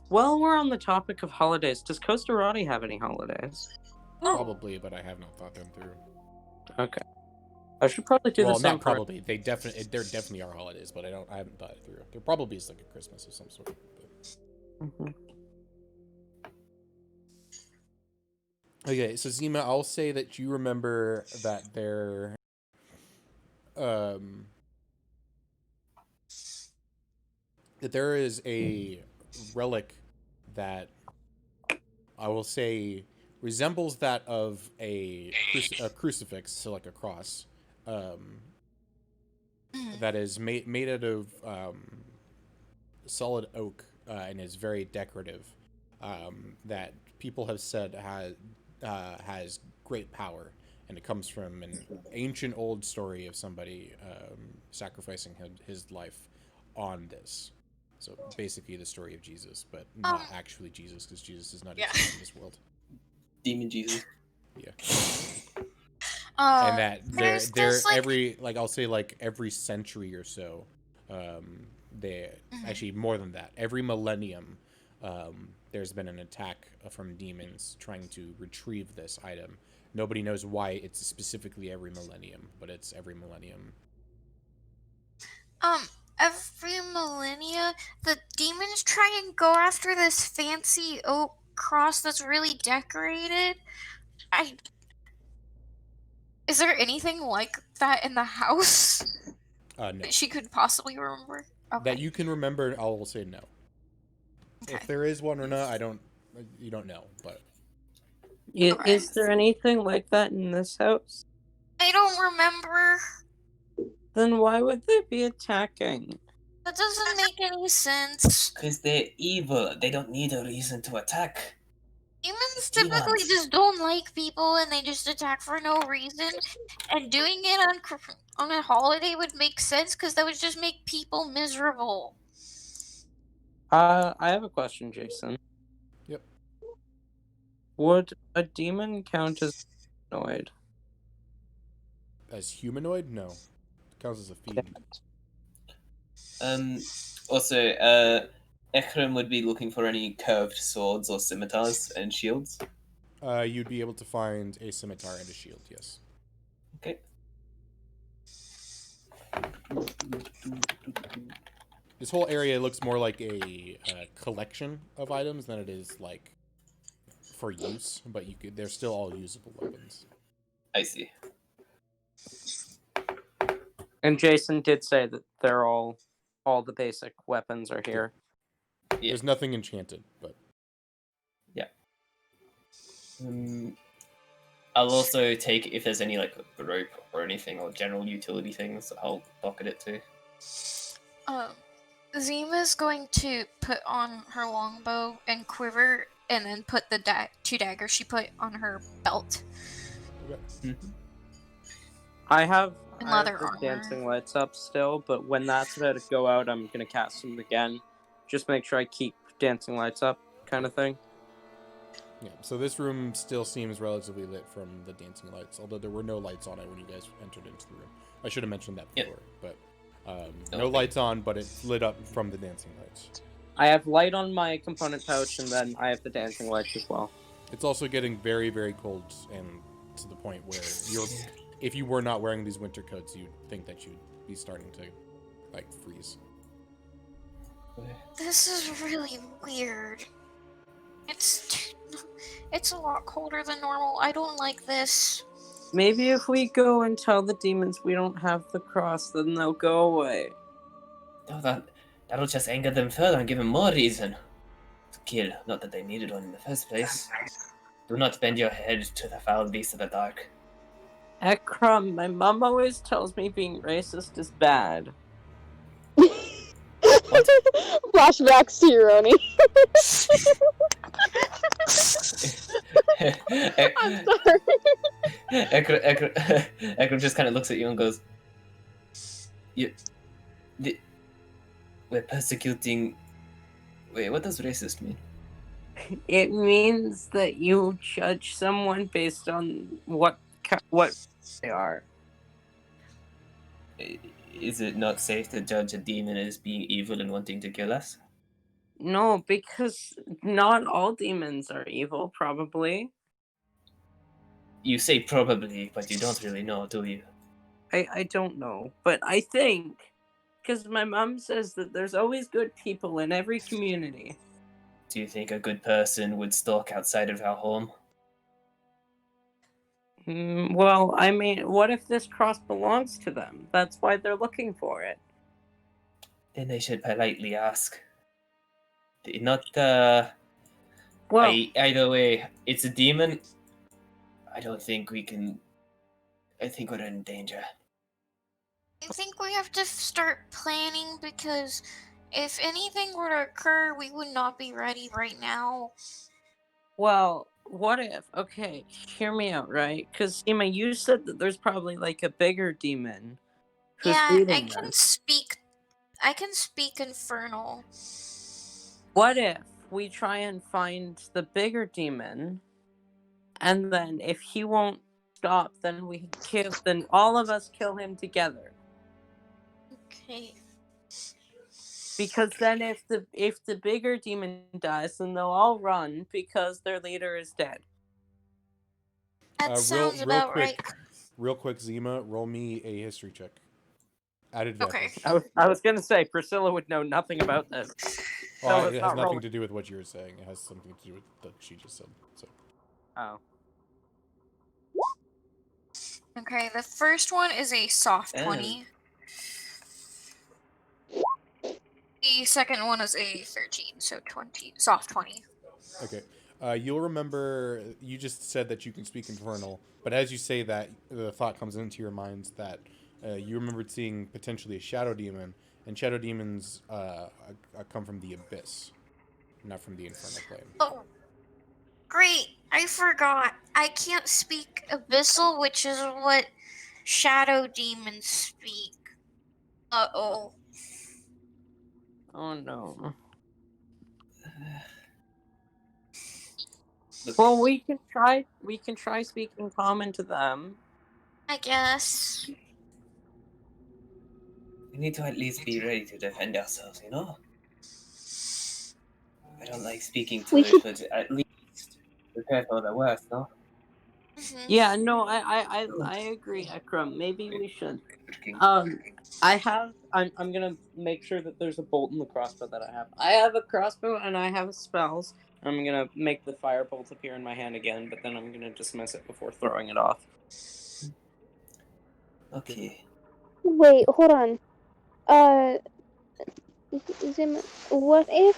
Well, we're on the topic of holidays. Does Costa Rotty have any holidays? Probably, but I have not thought them through. Okay. I should probably do the Well, same. not probably. There definitely are holidays, but I haven't thought it through. There probably is like a Christmas of some sort. But... Okay, so Zima, I'll say that you remember that there, that there is a relic that I will say resembles that of a crucifix, so like a cross, that is made out of solid oak and is very decorative. That people have said has great power, and it comes from an ancient old story of somebody sacrificing his life on this. So basically the story of Jesus, but not actually Jesus, because Jesus is not existing in this world. Demon Jesus. Yeah. And that they're like... every, like, I'll say like every century or so, they actually more than that, every millennium, there's been an attack from demons trying to retrieve this item. Nobody knows why it's specifically every millennium, but it's every millennium. Every millennia, the demons try and go after this fancy oak cross that's really decorated. Is there anything like that in the house? No. That she could possibly remember? Okay. That you can remember, I will say no. Okay. If there is one or not, you don't know, but... Is there anything like that in this house? I don't remember. Then why would they be attacking? That doesn't make any sense. Because they're evil. They don't need a reason to attack. Humans typically just don't like people and they just attack for no reason. And doing it on a holiday would make sense because that would just make people miserable. I have a question, Jason. Yep. Would a demon count as humanoid? As humanoid? No. It counts as a fiend. Also, Ekrem would be looking for any curved swords or scimitars and shields. You'd be able to find a scimitar and a shield, yes. Okay. This whole area looks more like a collection of items than it is like for use, but they're still all usable weapons. I see. And Jason did say that they're all the basic weapons are here. Yeah. There's nothing enchanted, but... Yeah. I'll also take, if there's any, like, rope or anything, or general utility things, I'll pocket it too. Zima's going to put on her longbow and quiver, and then put the two daggers she put on her belt. Okay. I have And I have leather the armor. dancing lights up still, but when that's about to go out, I'm gonna cast them again. Just make sure I keep dancing lights up, kind of thing. Yeah, so this room still seems relatively lit from the dancing lights, although there were no lights on it when you guys entered into the room. I should have mentioned that before, but no lights on, but it's lit up from the dancing lights. I have light on my component pouch, and then I have the dancing lights as well. It's also getting very, very cold, and to the point where if you were not wearing these winter coats, you'd think that you'd be starting to, like, freeze. This is really weird. It's a lot colder than normal. I don't like this. Maybe if we go and tell the demons we don't have the cross, then they'll go away. No, that'll just anger them further and give them more reason to kill. Not that they needed one in the first place. Do not bend your head to the foul beast of the dark. Ekram, my mom always tells me being racist is bad. Flashbacks to Euroni. I'm sorry. Ekram just kind of looks at you and goes, we're persecuting... Wait, what does racist mean? It means that you judge someone based on what they are. Is it not safe to judge a demon as being evil and wanting to kill us? No, because not all demons are evil, probably. You say probably, but you don't really know, do you? I don't know, but I think, because my mom says that there's always good people in every community. Do you think a good person would stalk outside of our home? Well, I mean, what if this cross belongs to them? That's why they're looking for it. Then they should politely ask. Not, Well, either way, it's a demon. I don't think we can... I think we're in danger. I think we have to start planning because if anything were to occur, we would not be ready right now. well, what if? Okay, hear me out, right? Because Emma, you said that there's probably like a bigger demon who's Yeah, leading I can this. speak. I can speak Infernal. What if we try and find the bigger demon, and then if he won't stop, then then all of us kill him together. Okay. Because then if the bigger demon dies, then they'll all run because their leader is dead. That sounds about quick, right. Real quick, Zima, roll me a history check. At advantage. Okay. I was gonna say Priscilla would know nothing about this. Well, So it it's has not nothing rolling. to do with what you were saying. It has something to do with what she just said. So. Oh. Okay, the first one is a soft 20. The second one is a 13, so 20, soft 20. Okay. You'll remember, you just said that you can speak Infernal, but as you say that, the thought comes into your minds that you remembered seeing potentially a shadow demon, and shadow demons come from the abyss, not from the infernal plane. Oh, great! I forgot. I can't speak Abyssal, which is what shadow demons speak. Uh-oh. Oh no. Well, we can try speaking common to them. I guess. We need to at least be ready to defend ourselves, you know? I don't like speaking to it, but at least prepare for the worst, no? Mm-hmm. Yeah, no, I agree, Ekram. Maybe we should. I'm gonna make sure that there's a bolt in the crossbow that I have. I have a crossbow and I have spells. I'm gonna make the firebolt appear in my hand again, but then I'm gonna dismiss it before throwing it off. Okay. Wait, hold on. Zim, what if,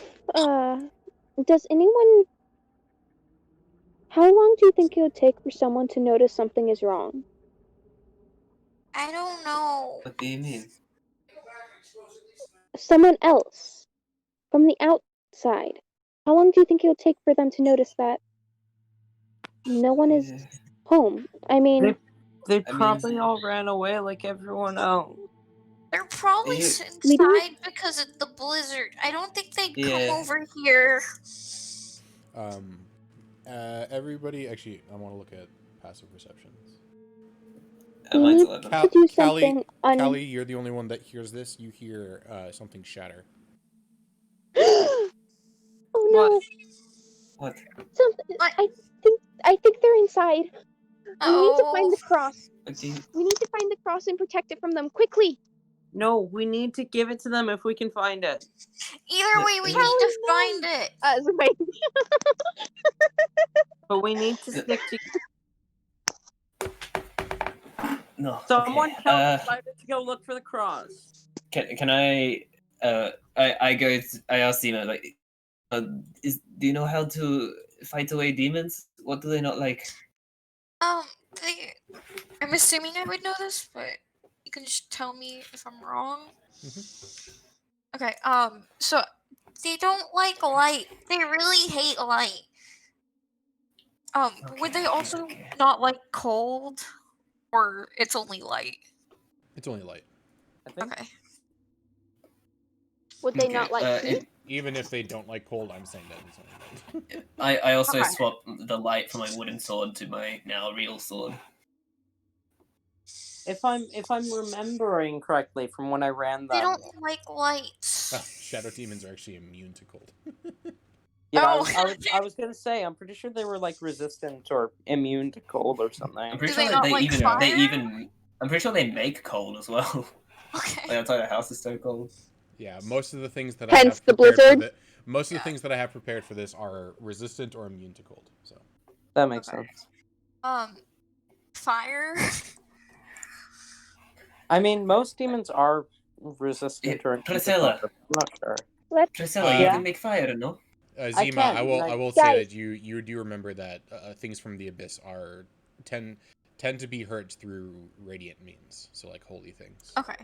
does anyone... How long do you think it would take for someone to notice something is wrong? I don't know. What do you mean? Someone else. From the outside. How long do you think it would take for them to notice that no one is home? I mean... They I mean- probably all ran away like everyone else. They're probably You- inside because of the blizzard. I don't think they'd come Yeah. over here. Everybody, actually, I want to look at passive perceptions. We Mine's need 11. to do something Callie, you're the only one that hears this. You hear something shatter. Oh no! What? What? Something. What? I think they're inside. We need to find Oh, the cross. Okay. We need to find the cross and protect it from them quickly. No, we need to give it to them if we can find it. either way, we need to find it. Wait. But we need to stick together. No. Someone okay. tell Spider to go look for the cross. Can I? I go. I ask Zima like, do you know how to fight away demons? What do they not like? I'm assuming I would know this, but you can just tell me if I'm wrong. Okay, so they don't like light. They really hate light. Would they also not like cold? Or it's only light? It's only light. I think. Okay. Would they not like heat? Even if they don't like cold, I'm saying that it's only light. I also Okay. swap the light from my wooden sword to my now real sword. If I'm remembering correctly from when I ran They them. don't like light. Shadow demons are actually immune to cold. Yeah, Oh. I was gonna say I'm pretty sure they were like resistant or immune to cold or something. I'm pretty Do sure they that not like fire? I'm pretty sure they make cold as well. Okay. Like outside the house is so cold. Yeah, most of the things that Hence I have the prepared blizzard. for most of the things that I have prepared for this are resistant or immune to cold. So That makes Okay. sense. Fire. I mean, most demons are resistant or immune to Priscilla. cold. I'm not sure. Priscilla, you Yeah. can make fire, no? Zima, I can, will Guys. say that you do remember that things from the abyss are tend to be hurt through radiant means, so like holy things. Okay.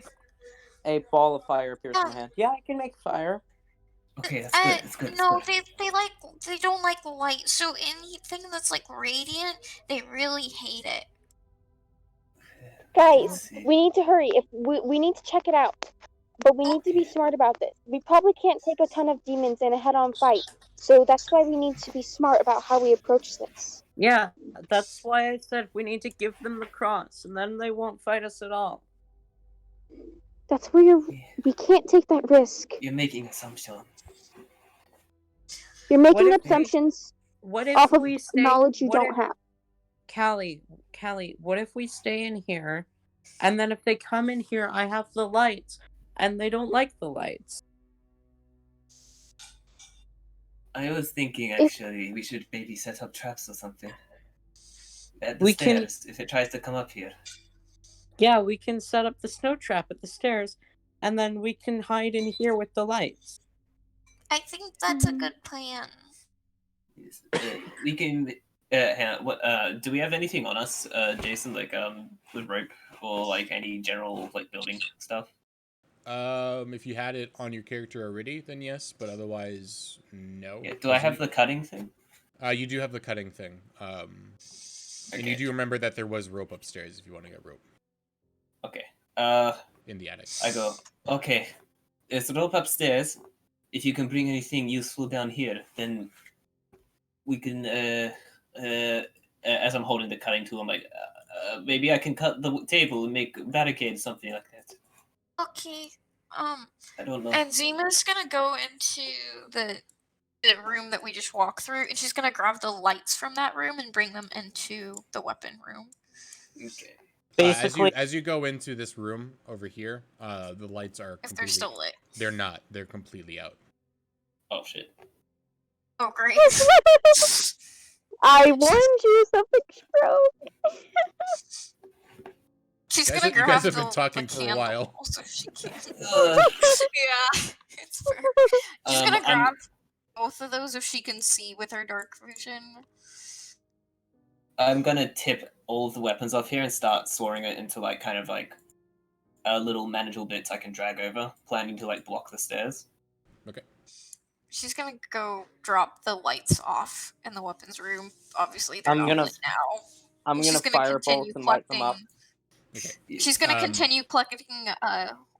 A ball of fire appears in Yeah. my hand. Yeah, I can make fire. Okay, that's good. That's good. No, That's good. they don't like light. So anything that's like radiant, they really hate it. Guys, Let's see. we need to hurry. If we need to check it out, but we need to be smart about this. We probably can't take a ton of demons in a head-on fight, so that's why we need to be smart about how we approach this. Yeah, that's why I said we need to give them the cross, and then they won't fight us at all. That's where we can't take that risk. You're making assumptions. You're making if we- assumptions What if off of we stay? knowledge you what don't if- have. Callie, what if we stay in here, and then if they come in here, I have the lights, and they don't like the lights? I was thinking actually we should maybe set up traps or something. At the We can- stairs, if it tries to come up here. Yeah, we can set up the snow trap at the stairs, and then we can hide in here with the lights. I think that's a good plan. Yes. We can. Hang on, what? Do we have anything on us, Jason? Like with rope or like any general like building stuff? If you had it on your character already, then yes, but otherwise, no. Yeah. Do I have the cutting thing? You do have the cutting thing. And you Okay. do remember that there was rope upstairs if you want to get rope Okay. in the attic. I go. Okay. There's rope upstairs. If you can bring anything useful down here, then we can. As I'm holding the cutting tool, I'm like, maybe I can cut the table and make barricades, something like that. Okay. I don't know. And Zima's gonna go into the room that we just walked through, and she's gonna grab the lights from that room and bring them into the weapon room. Okay. Basically, as you go into this room over here, the lights are If they're still lit. They're not. They're completely out. Oh shit. Oh, great. I warned you, something broke. She's You gonna guys grab have been the talking for a candle while. So she can. Ugh. Yeah, it's fair. She's gonna grab both of those if she can see with her dark vision. I'm gonna tip all of the weapons off here and start storing it into like kind of like little manageable bits I can drag over, planning to like block the stairs. Okay. She's gonna go drop the lights off in the weapons room. Obviously, they're I'm not gonna- lit now. I'm She's gonna gonna firebolt continue and light them up. plucking. Okay. She's gonna continue plucking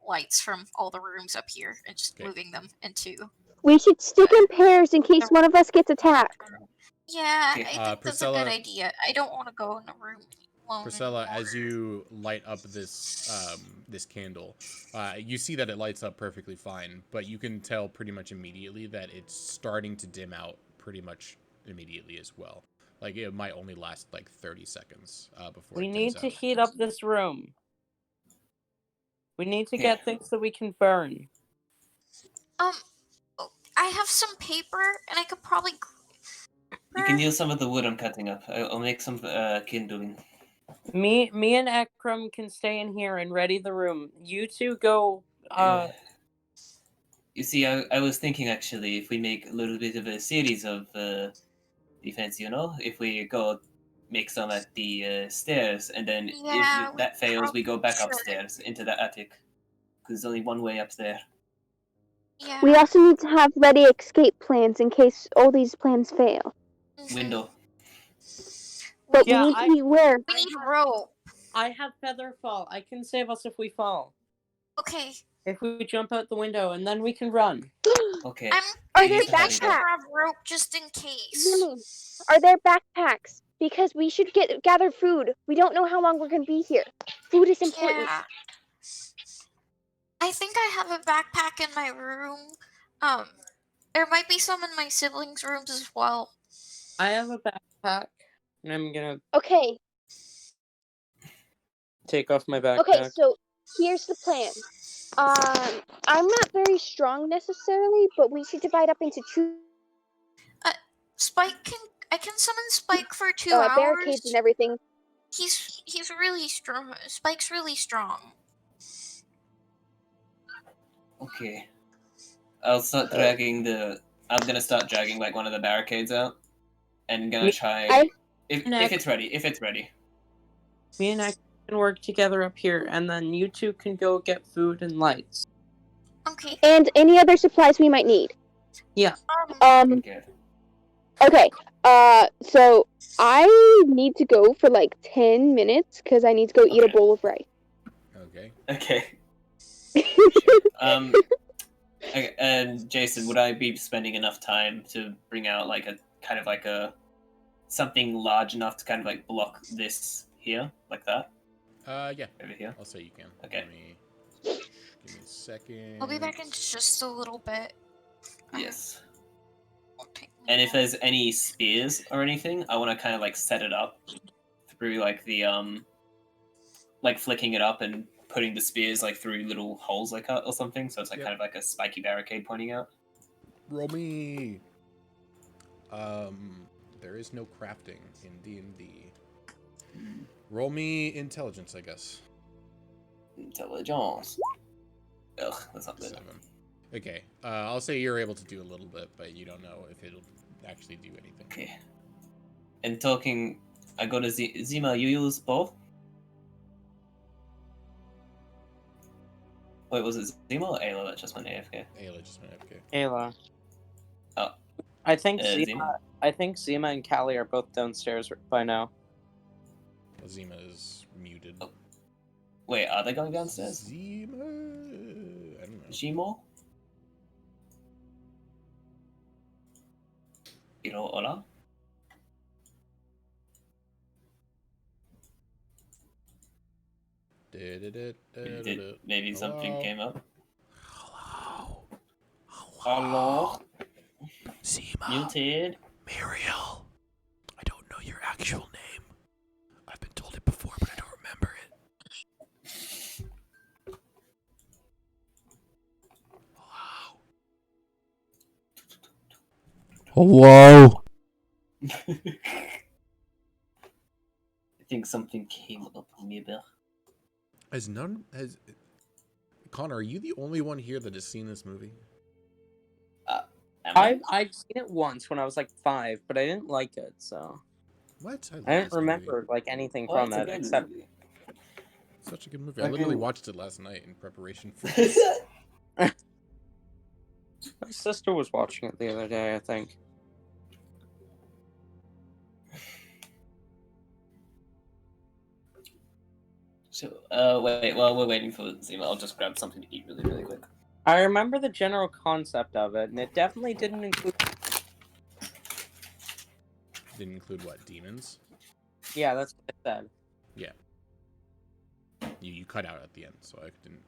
lights from all the rooms up here and just Okay. moving them into. We should stick in pairs in case one of us gets attacked. Yeah, Okay. I think that's a Priscilla- good idea. I don't want to go in a room alone. Priscilla, anymore. as you light up this candle, you see that it lights up perfectly fine, but you can tell pretty much immediately that it's starting to dim out pretty much immediately as well. Like it might only last like 30 seconds before We it need dims to out. heat up this room. We need to Yeah. get things that we can burn. I have some paper, and I could probably. You can use some of the wood I'm cutting up. I'll make some kindling. Me and Ekram can stay in here and ready the room. You two go. You see, I was thinking actually, if we make a little bit of a series of defense, if we go make some at the stairs, and then Yeah, if that fails, we go back should. upstairs into the attic. Because there's only one way up there. Yeah. We also need to have ready escape plans in case all these plans fail. Mhm. Window. But Yeah, we need to be aware. We need rope. I have feather fall. I can save us if we fall. Okay. If we jump out the window, and then we can run. Okay. Are We there need to hurry though. backpacks? Grab rope just in case. Zimmy, are there backpacks? Because we should gather food. We don't know how long we're gonna be here. Food is important. Yeah. I think I have a backpack in my room. There might be some in my siblings' rooms as well. I have a backpack, and I'm gonna Okay, take off my backpack. okay, so here's the plan. I'm not very strong necessarily, but we should divide up into two I can summon Spike for 2 hours. barricades and everything. He's really strong. Spike's really strong. Okay. I'm gonna start dragging like one of the barricades out. And gonna try if it's ready. If it's ready. Me and I can work together up here, and then you two can go get food and lights. Okay. And any other supplies we might need. Yeah. Okay. Okay. So I need to go for like 10 minutes because I need to go eat a bowl of rice. Okay. Okay. Okay, and Jason, would I be spending enough time to bring out like a kind of like a something large enough to kind of like block this here, like that? Yeah. Over here. I'll say you can. Okay. Give me a second. I'll be back in just a little bit. Yes. Won't take me And if long. there's any spears or anything, I want to kind of like set it up through like the like flicking it up and putting the spears like through little holes like that or something, so it's like Yep. kind of like a spiky barricade pointing out. Roll me. There is no crafting in D&D. Roll me intelligence, I guess. Intelligence. Ugh, that's not good. 7. Okay. I'll say you're able to do a little bit, but you don't know if it'll actually do anything. Okay. And talking, I go to Zima. You use both? Wait, was it Zima or Ayla that just went AFK? Ayla just went AFK. Ayla. Oh. I think Zima. Zima and Callie are both downstairs by now. Well, Zima is muted. Oh. Wait, are they going downstairs? Zima. I don't know. Zimo? Hola? Maybe something Hello? came up. Hello. Hello? Zima. Muted? Muriel. I don't know your actual name. I've been told it before, but I don't remember it. Hello. I think something came up, maybe. Connor, are you the only one here that has seen this movie? I've seen it once when I was like 5, but I didn't like it, so What? love I didn't this movie. remember like anything Oh, from it's a it good except movie. Such a good movie. I literally watched it last night in preparation for my sister was watching it the other day, I think. So, wait, while we're waiting for Zima, I'll just grab something to eat really, really quick. I remember the general concept of it, and it definitely didn't include. Didn't include what? Demons? Yeah, that's what I said. Yeah. You cut out at the end, so I didn't.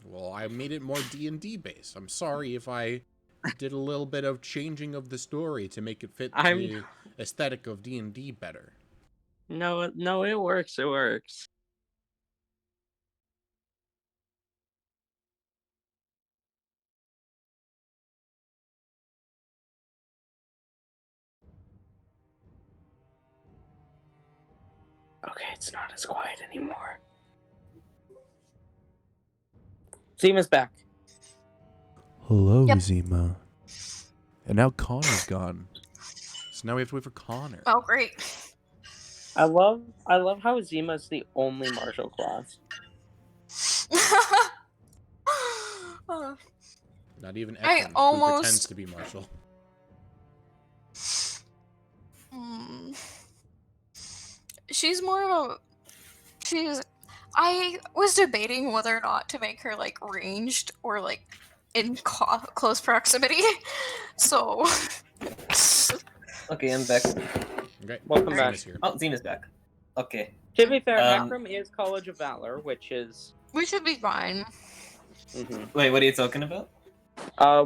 Well, I made it more D&D based. I'm sorry if I did a little bit of changing of the story to make it fit the aesthetic of D&D better. No, it works. It works. Okay, it's not as quiet anymore. Zima's back. Hello, Yep. Zima. And now Connor's gone. So now we have to wait for Connor. Oh, great. I love how Zima's the only martial class. Oh, Not even I Ekron, who almost- pretends to be Marshall. She's more of a. I was debating whether or not to make her like ranged or like in close proximity. So. Okay, I'm back. Okay, Welcome back. Zima's here. Oh, Zima's back. Okay. To be fair, Um, Akram is College of Valor, which is. We should be fine. Wait, what are you talking about?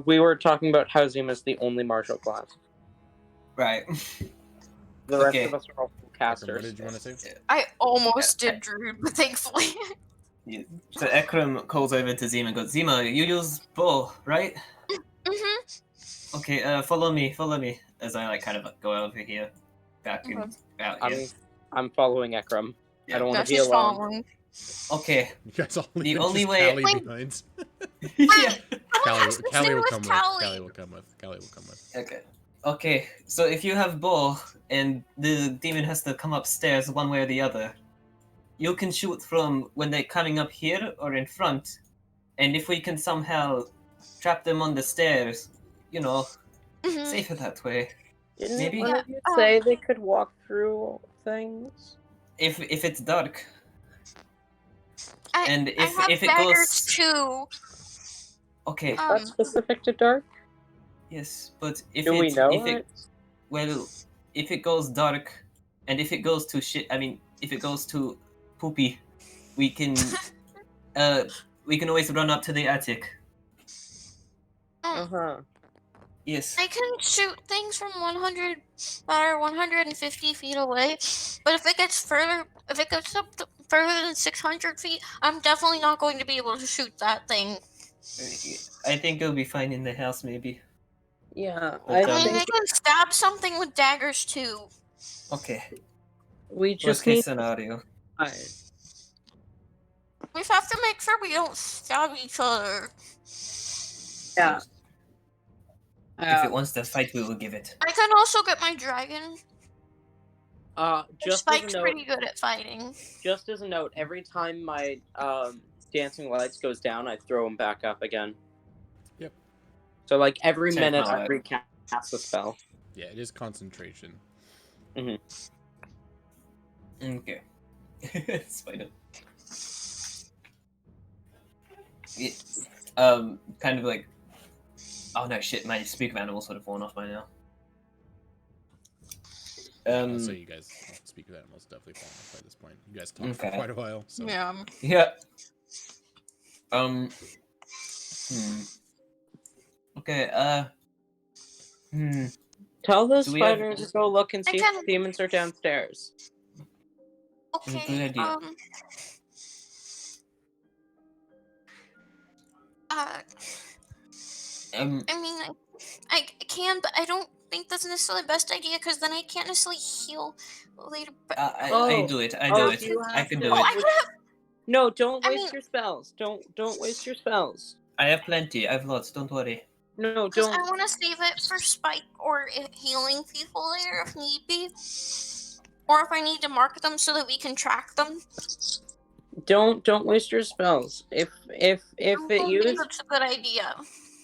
We were talking about how Zima's the only martial class. Right. The rest Okay. of us are all Ekron, casters. what did you want to say? I almost did Druid, but thankfully. Yeah. So Ekram calls over to Zima and goes, Zima, you use bow, right? Okay, follow me. As I like kind of go over here, back and out here. I'm following Ekram. Yeah. I don't No, want to be she's alone. following. Okay. You guys all leave The and only just way- Callie Wait. behind. Yeah. Callie will with come with. Callie. Callie will come with. Callie will come with. Okay. So if you have bow and the demon has to come upstairs one way or the other, you can shoot from when they're coming up here or in front, and if we can somehow trap them on the stairs, Mhm. safer that way. Didn't Maybe. one of you say they could walk through things? If it's dark. I, And I have if it daggers goes too. okay, That's specific to dark? yes, but if Do we know if it? well, if it goes dark, and if it goes to if it goes to poopy, we can always run up to the attic. Uh-huh. Yes. I can shoot things from 100 or 150 feet away, but if it gets up to further than 600 feet, I'm definitely not going to be able to shoot that thing. I think it'll be fine in the house, maybe. Yeah, But, I I mean, I think can stab something with daggers too. Okay. we Worst just case need scenario. We have to make sure we don't stab each other. Yeah. If it wants to fight, we will give it. I can also get my dragon. Just as Spike's a note, pretty good at fighting. just as a note, every time my dancing lights goes down, I throw them back up again. Yep. So like every Same minute, how I I- recast a spell. Yeah, it is concentration. Okay. Spider. Yeah. Kind of like. Oh no, shit! My speak of animals would have fallen off by now. Also, you guys speak of animals definitely falling off by this point. You guys talked for Okay. quite a while, so. Yeah. Yeah. Okay. Tell those Do we have- spiders to go look and see if the demons are downstairs. Good Okay. idea. I mean, I can, but I don't think that's necessarily the best idea because then I can't necessarily heal later. But I do it. I Oh, do it. you I have can to- do I it. could have. No, don't I waste mean- your spells. Don't waste your spells. I have plenty. I have lots. Don't worry. No, Because I don't. want to save it for Spike or healing people later if need be. Or if I need to mark them so that we can track them. Don't waste your spells. If I it don't think uses that's a good idea.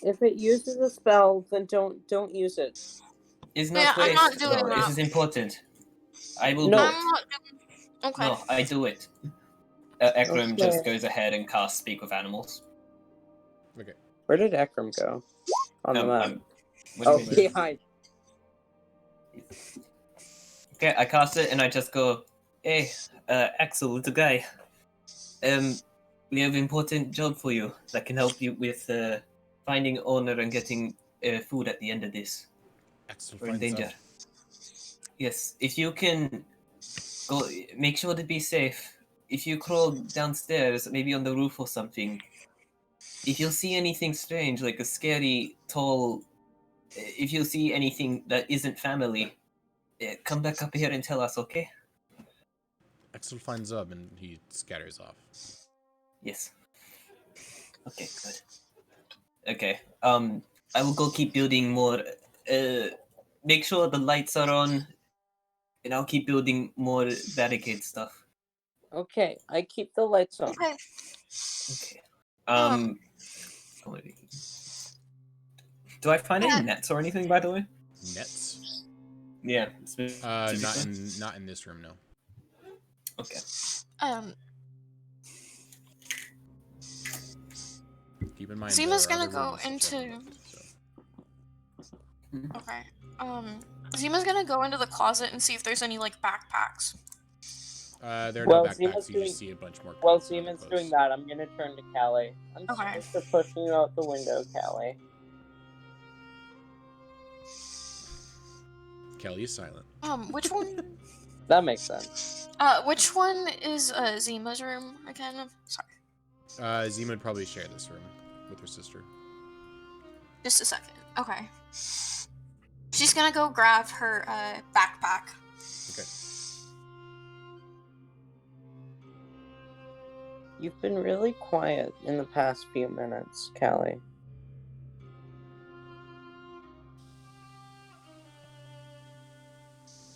a spell, then don't use it. It's not Yeah, I'm waste. not doing No, this that. is important. I will No. do I'm it. not okay. No, I do it. Ekram Okay. just goes ahead and casts Speak with Animals. Okay. Where did Ekram go? On the map. What do Oh, you mean? behind. Okay, I cast it and I just go, hey, Axel, little guy. We have an important job for you that can help you with finding owner and getting food at the end of this. Excellent. We're in Finds danger. up. Yes, if you can go, make sure to be safe. If you crawl downstairs, maybe on the roof or something, if you see anything strange, like a scary, tall, if you see anything that isn't family, come back up here and tell us, okay? Axel finds Zub and he scatters off. Yes. Okay, good. Okay. I will go keep building more. Make sure the lights are on, and I'll keep building more barricade stuff. Okay, I keep the lights on. Okay. Okay. Um, Do I find any nets or anything, by the way? Nets? Yeah. Not in this room, no. Okay. Keep in mind Zima's there are gonna other go rooms that you haven't into. looked at, so. Okay. Zima's gonna go into the closet and see if there's any like backpacks. There are Well, no backpacks, Zima's you doing- just see a bunch more While clothes and other Seaman's clothes. doing that, I'm gonna turn to Callie. I'm Okay. sorry for pushing you out the window, Callie. Kelly is silent. Which one? That makes sense. Which one is Zima's room again? Sorry. Zima would probably share this room with her sister. Just a second. Okay. She's gonna go grab her backpack. Okay. You've been really quiet in the past few minutes, Callie.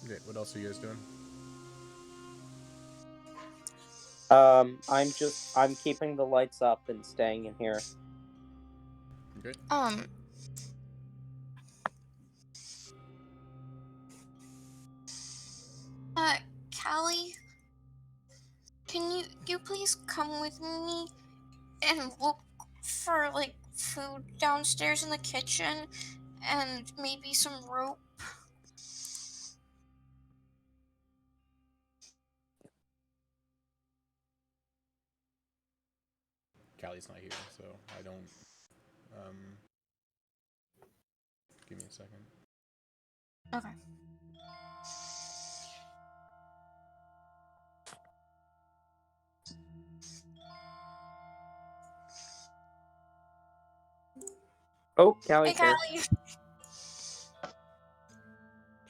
Okay, what else are you guys doing? I'm keeping the lights up and staying in here. Okay. Callie, can you please come with me and look for like food downstairs in the kitchen and maybe some rope? Callie's not here, so I don't. Give me a second. Okay. Oh, Hey, Callie's here. Callie.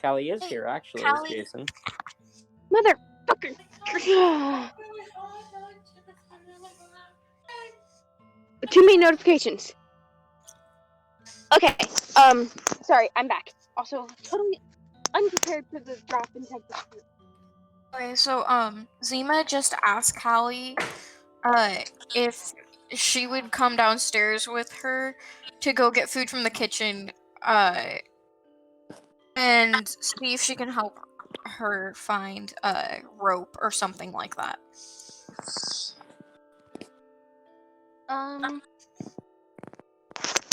Callie is Hey, here, actually, Callie. Jason. Motherfucker! Too many notifications. Okay, sorry, I'm back. Also, totally unprepared for the drop in temperature. Okay, so Zima just asked Callie if she would come downstairs with her to go get food from the kitchen and see if she can help her find rope or something like that.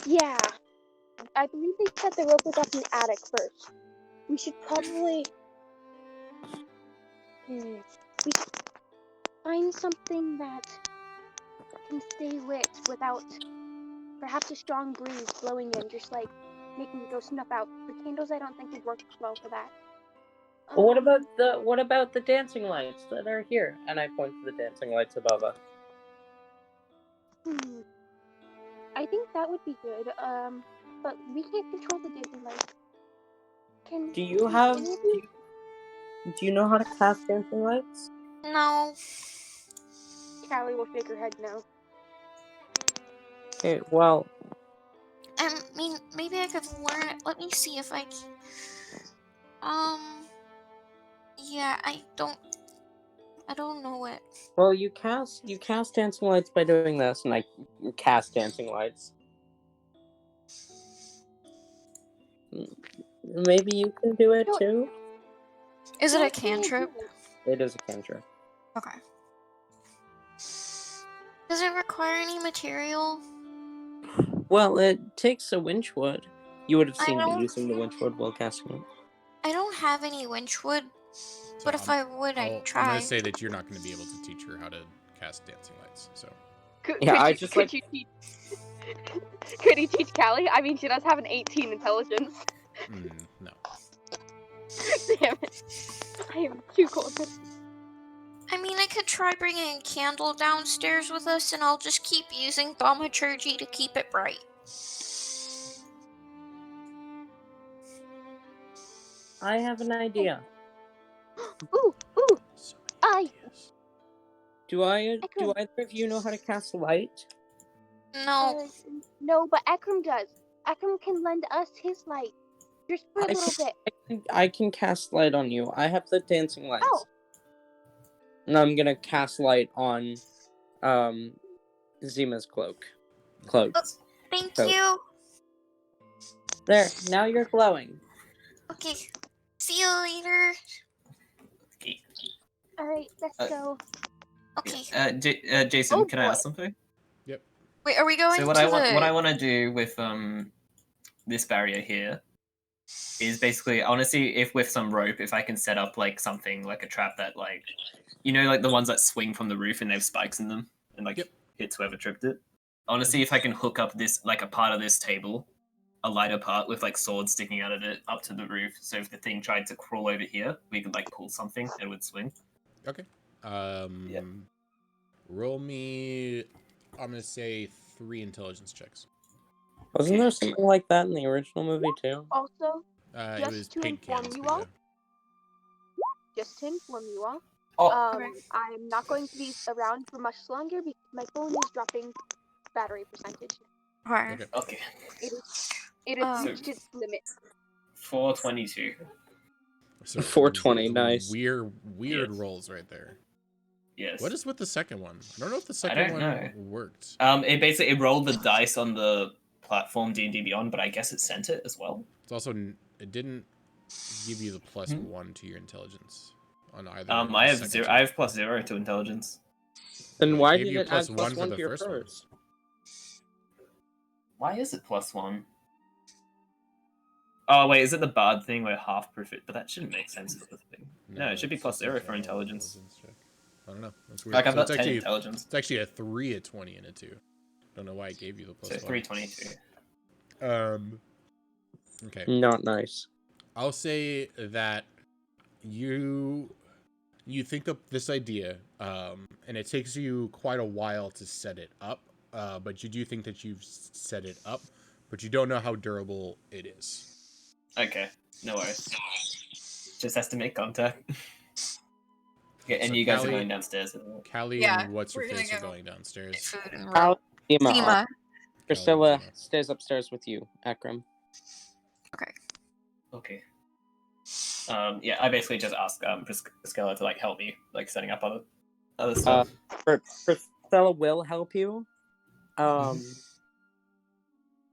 Yeah. I believe they said the rope was up in the attic first. We should probably... we should find something that can stay lit without perhaps a strong breeze blowing in, just like making it go snuff out. The candles I don't think would work well for that. Well, what about the dancing lights that are here? And I point to the dancing lights above us. I think that would be good. But we can't control the dancing lights. Do you know how to cast dancing lights? No. Callie will shake her head no. Okay, well, I mean, maybe I could learn it. Let me see if I can. Yeah, I don't know it. well, you cast dancing lights by doing this, and I cast dancing lights. Maybe you can do it too? Is it a What can I cantrip? do? It is a cantrip. Okay. Does it require any material? Well, it takes a winchwood. You would have I seen me don't- using the winchwood while casting it. I don't have any winchwood, So but if I would, I'd I'm try. gonna say that you're not gonna be able to teach her how to cast dancing lights. So Yeah, I you, just, could like- you teach? Could you teach Callie? I mean, she does have an 18 intelligence. no. Damn it! I am too cold. I mean, I could try bringing a candle downstairs with us, and I'll just keep using thaumaturgy to keep it bright. I have an idea. Ooh, ooh! So many I ideas. Do Ekram. either of you know how to cast light? No. No, but Ekram does. Ekram can lend us his light, just for a I little bit. I can cast light on you. I have the dancing lights. Oh. And I'm gonna cast light on Zima's cloak. Thank So- you. There, now you're glowing. Okay. See you later. Okay. All right, let's go. Okay. Jason, Oh, can I boy. ask something? Wait, are we going So to what the... I want to do with this barrier here is basically I want to see if with some rope if I can set up like something like a trap that like like the ones that swing from the roof and they have spikes in them and like hits whoever tripped it. I want to see if I can hook up this like a part of this table, a lighter part with like swords sticking out of it up to the roof. So if the thing tried to crawl over here, we could like pull something and it would swing. Okay. Roll me. I'm gonna say 3 intelligence checks. Wasn't there something like that in the original movie too? Also, It Just was to paint inform cans. you but all, yeah. just to inform you all, Oh, I'm not going to be around for much longer because my phone is dropping battery percentage. Alright. Okay. okay. It has Um, reached its limit. 422. So 420, nice. Weird Yes. rolls right there. Yes. What is with the second one? I don't know if the I second don't one know. worked. It rolled the dice on the platform D&D Beyond, but I guess it sent it as well. It's also it didn't give you the plus 1 to your intelligence on either. I the have second 0. two. I have +0 to intelligence. Then So it why gave did you it plus add one plus for 1 the to your first one. first? Why is it +1? Oh wait, is it the bard thing where half proof it? But that shouldn't make sense as the thing. No, it should be it's just a +0 for general intelligence. check. I don't know. That's weird. Like I've So got it's 10 actually intelligence, it's actually a 3, a 20, and a 2. Don't know why it gave you the plus so 1. 322. Okay. Not nice. I'll say that you think of this idea, and it takes you quite a while to set it up, but you do think that you've set it up, but you don't know how durable it is. Okay, no worries. Just has to make contact. Okay, and So you guys are Callie- going downstairs. Callie Yeah, and what's your we're gonna face are go going downstairs. food and How roll. Zima, Zima. Priscilla Zima. stays upstairs with you, Akram. Okay. Yeah, I basically just asked Priscilla to like help me, like setting up other stuff. Priscilla will help you.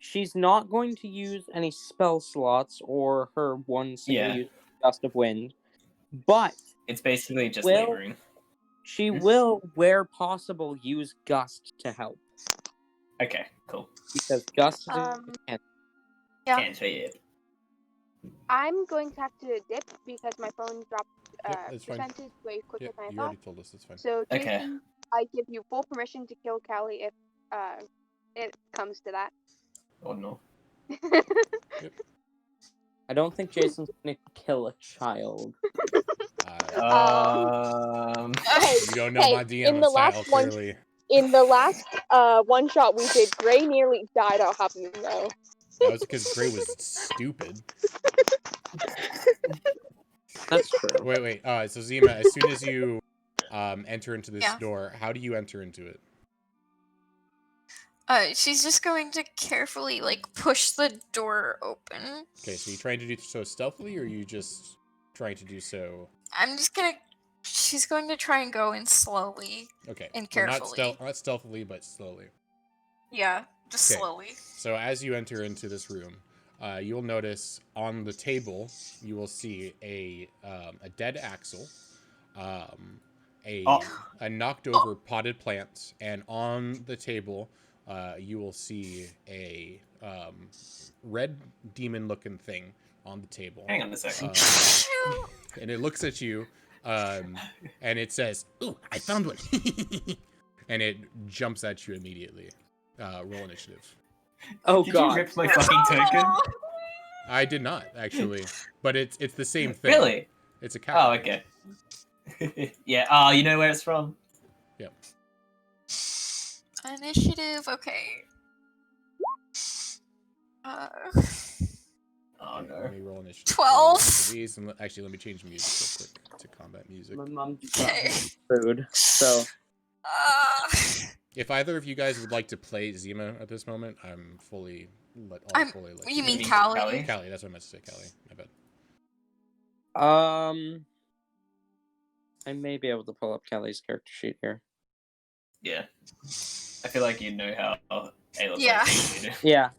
She's not going to use any spell slots or her one single use gust of wind, but It's basically just Well- laboring. she will, where possible, use gust to help Okay, cool. because gust is Yeah. Cantrip. I'm going to have to dip because my phone dropped Yep, that's fine. percentage way quicker Yep, than I you thought. already told us. That's fine. So, Okay. Jason, I give you full permission to kill Callie if it comes to that. Oh no. I don't think Jason's gonna kill a child. Hey, You don't know hey, my in DM the style, last one- clearly. In the last one shot we did, Gray nearly died out happening though. That was because Gray was stupid. That's true. Wait. So Zima, as soon as you enter into this Yeah. door, how do you enter into it? She's just going to carefully, like, push the door open. Okay, so you trying to do so stealthily, or are you just trying to do so? I'm just gonna... She's going to try and go in slowly. Okay, And well, carefully. not stealthily, but slowly. Yeah, just Okay. slowly. So as you enter into this room, you'll notice on the table you will see a dead axle, a knocked over potted plant, and on the table you will see a red demon looking thing on the table. Hang on a second. And it looks at you, and it says, "Ooh, I found one!" And it jumps at you immediately. Roll initiative. Oh Did god. you rip my fucking token? I did not actually, but it's the same thing. Really? It's a Oh, cat. okay. Yeah. Oh, you know where it's from? Yep. Initiative, okay. Oh no. Let me roll initiative. 12. For these, and actually, let me change music real quick to combat music. My mom just got me food, so If either of you guys would like to play Zima at this moment, I'm fully let. You mean Callie? Callie? Callie? That's what I meant to say. Callie. My bad. I may be able to pull up Callie's character sheet here. Yeah. I feel like you know how Ayla plays. Yeah. Than Yeah.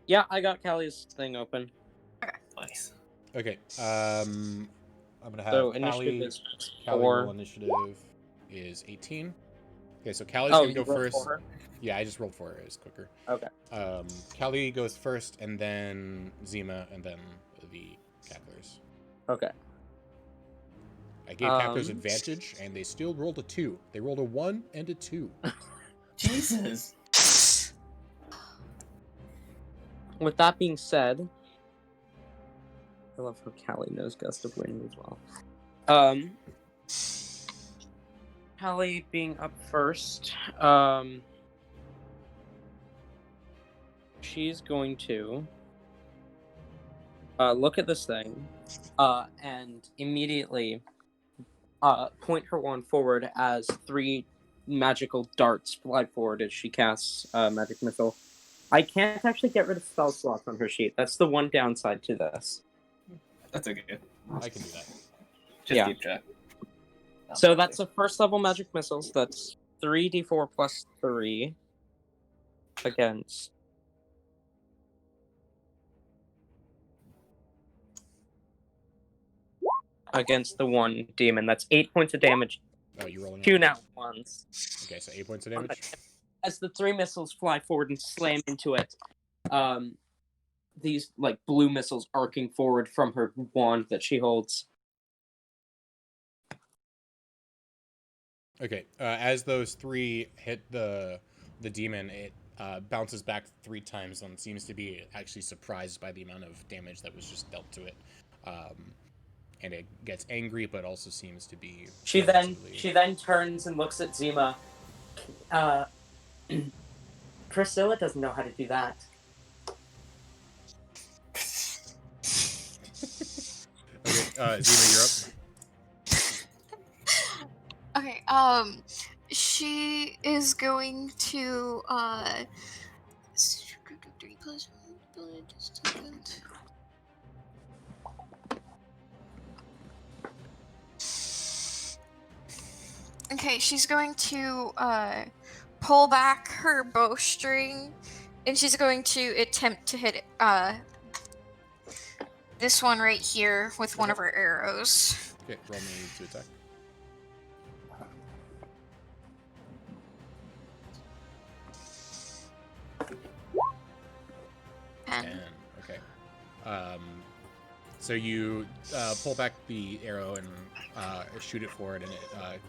Yeah, I got Callie's thing open. Nice. Okay. I'm gonna have So Callie. initiative is Callie 4. roll initiative is 18. Okay, so Callie's Oh, gonna you go rolled first. for her? Yeah, I just rolled for her. It's quicker. Okay. Callie goes first, and then Zima, and then the cacklers. Okay. I gave cacklers advantage, and they still rolled a 2. They rolled a 1 and a 2. Jesus. With that being said, I love how Callie knows Gust of Wind as well. Callie being up first, she's going to look at this thing, and immediately point her wand forward as 3 magical darts fly forward as she casts magic missile. I can't actually get rid of spell slots on her sheet. That's the one downside to this. That's okay. I can do that. Just keep track. So that's a first level magic missiles. That's 3d4 plus 3 against. Against the one demon. That's 8 points of damage. Oh, you're rolling 2 it? now ones. Okay, so 8 points of damage. As the 3 missiles fly forward and slam into it, these like blue missiles arcing forward from her wand that she holds. Okay, as those 3 hit the demon, it bounces back 3 times and seems to be actually surprised by the amount of damage that was just dealt to it. And it gets angry, but also seems to be. She then turns and looks at Zima. Priscilla doesn't know how to do that. Okay, Zima, you're up. Okay, she is going to, okay, she's going to, pull back her bowstring, and she's going to attempt to hit, this one right here with one of her arrows. Okay, roll me to attack. And Okay. So you pull back the arrow and shoot it forward, and it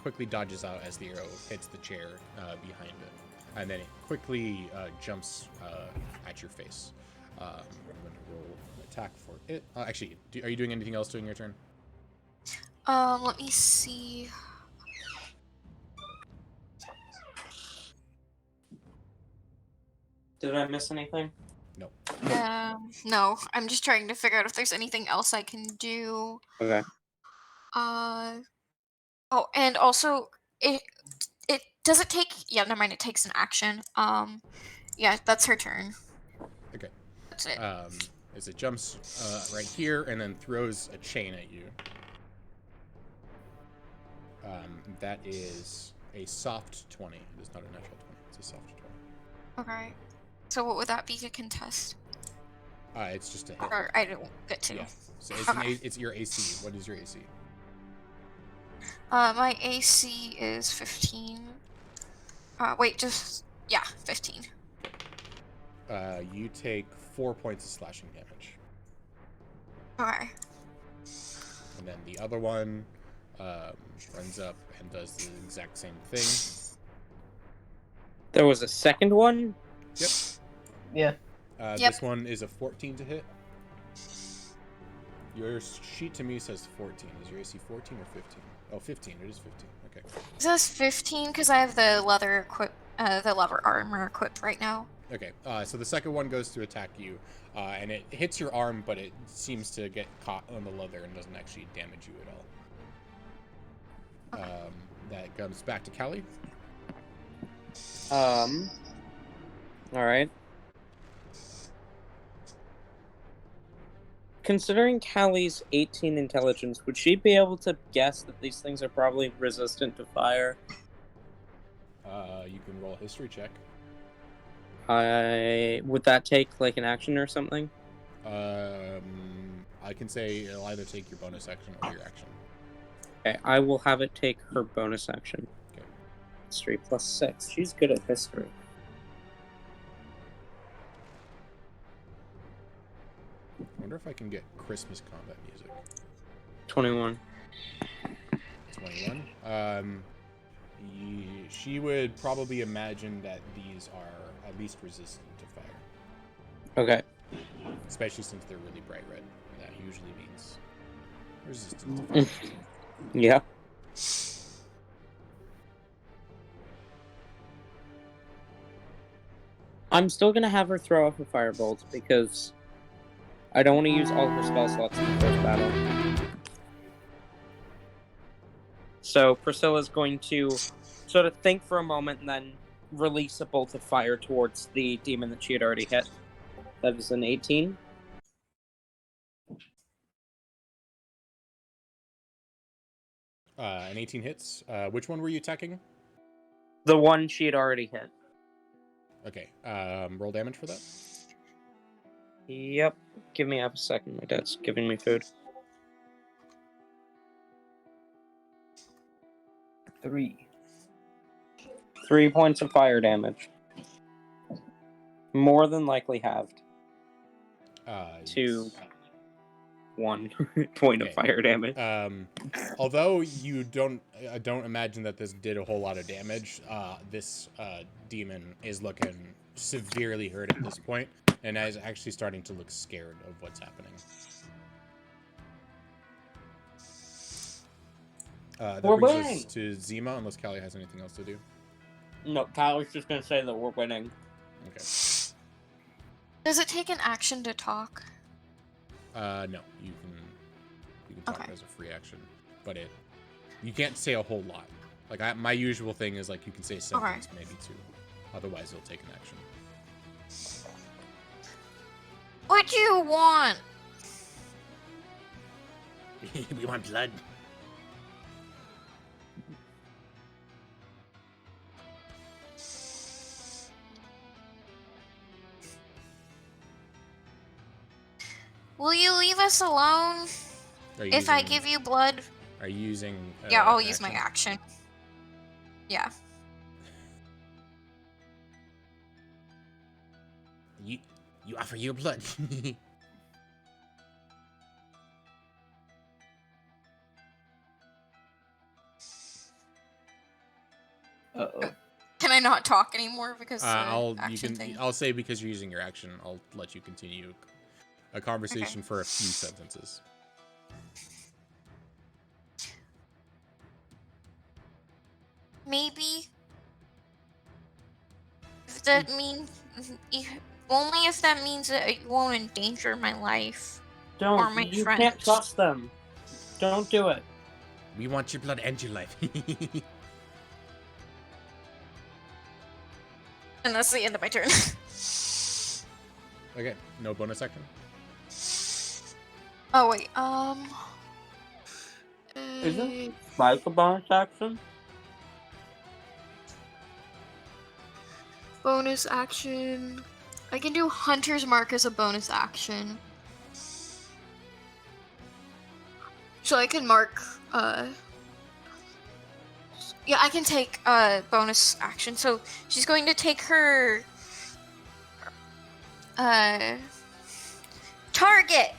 quickly dodges out as the arrow hits the chair behind it. And then it quickly jumps at your face. I'm going to roll an attack for it. Actually, are you doing anything else during your turn? let me see. Did I miss anything? No. No, I'm just trying to figure out if there's anything else I can do. Okay. Oh, and also, it does it take? Yeah, never mind. It takes an action. Yeah, that's her turn. Okay. That's it. As it jumps right here and then throws a chain at you. That is a soft 20. It is not a natural 20. It's a soft 20. Okay. So what would that be to contest? It's just a hit. Or I don't get to. Yeah. So it's Okay. it's your AC. What is your AC? My AC is 15. Wait, yeah, 15. You take 4 points of slashing damage. Okay. And then the other one runs up and does the exact same thing. There was a second one? Yep. Yeah. Yep. This one is a 14 to hit. Your sheet to me says 14. Is your AC 14 or 15? Oh, 15. It is 15. Okay. It says 15 because I have the leather armor equipped right now. Okay. So the second one goes to attack you, and it hits your arm, but it seems to get caught on the leather and doesn't actually damage you at all. That comes back to Callie. Alright. Considering Callie's 18 intelligence, would she be able to guess that these things are probably resistant to fire? You can roll a history check. Would that take, like, an action or something? I can say it'll either take your bonus action or your action. Okay, I will have it take her bonus action. Okay. History plus 6. She's good at history. I wonder if I can get Christmas combat music. 21. 21. She would probably imagine that these are at least resistant to fire. Okay. Especially since they're really bright red. That usually means resistant to fire. Yeah. I'm still gonna have her throw off a firebolt because I don't want to use all her spell slots in the first battle. So Priscilla's going to sort of think for a moment and then release a bolt of fire towards the demon that she had already hit. That is an 18. An 18 hits. Which one were you attacking? The one she had already hit. Okay. Roll damage for that. Yep. Give me half a second. My dad's giving me food. 3. 3 points of fire damage. More than likely halved. To 1 point of fire damage. Although you don't imagine that this did a whole lot of damage, this demon is looking severely hurt at this point, and is actually starting to look scared of what's happening. That We're brings winning! us to Zima, unless Callie has anything else to do. No, Kylie's just gonna say that we're winning. Okay. Does it take an action to talk? No, you can talk Okay. as a free action, but you can't say a whole lot. Like my usual thing is like you can say a sentence, maybe two. Otherwise, it'll take an action. What do you want? We want blood. Will you leave us alone if I give you blood? Are you using? Yeah, I'll use my action. Yeah. You offer your blood. Uh-oh. Can I not talk anymore because action thing? I'll say because you're using your action, I'll let you continue a conversation for a few sentences. Maybe. If that means only if that means that it won't endanger my life. Don't. Or my You friends. can't trust them. Don't do it. We want your blood and your life. And that's the end of my turn. Okay, no bonus action. Oh wait, Isn't like a bonus action? Bonus action. I can do Hunter's Mark as a bonus action. So I can mark, yeah, I can take bonus action. So she's going to take her target,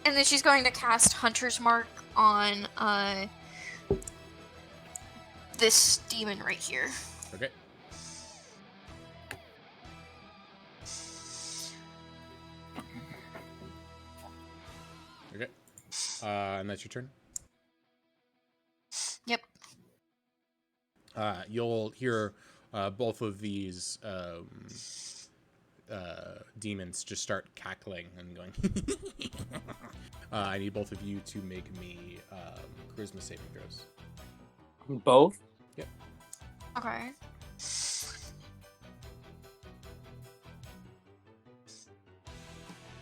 and then she's going to cast Hunter's Mark on this demon right here. Okay. Okay. And that's your turn? Yep. You'll hear both of these demons just start cackling and going. I need both of you to make me charisma saving throws. Both? Yep. Okay.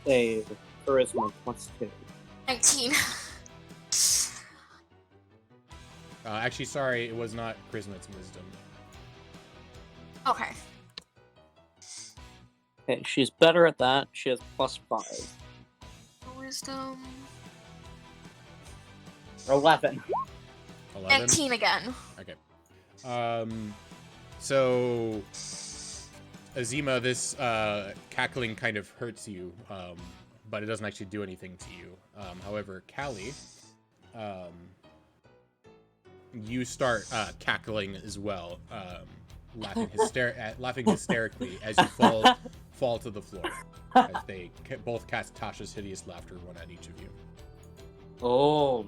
A charisma +2. 19. Actually, sorry, it was not charisma, it's wisdom. Okay. Okay, she's better at that. She has +5. Wisdom. 11. 11? 19 again. Okay. So, Azima, this cackling kind of hurts you, but it doesn't actually do anything to you. However, Callie, you start cackling as well, laughing hysterically as you fall to the floor, as they both cast Tasha's Hideous Laughter, one at each of you. Oh.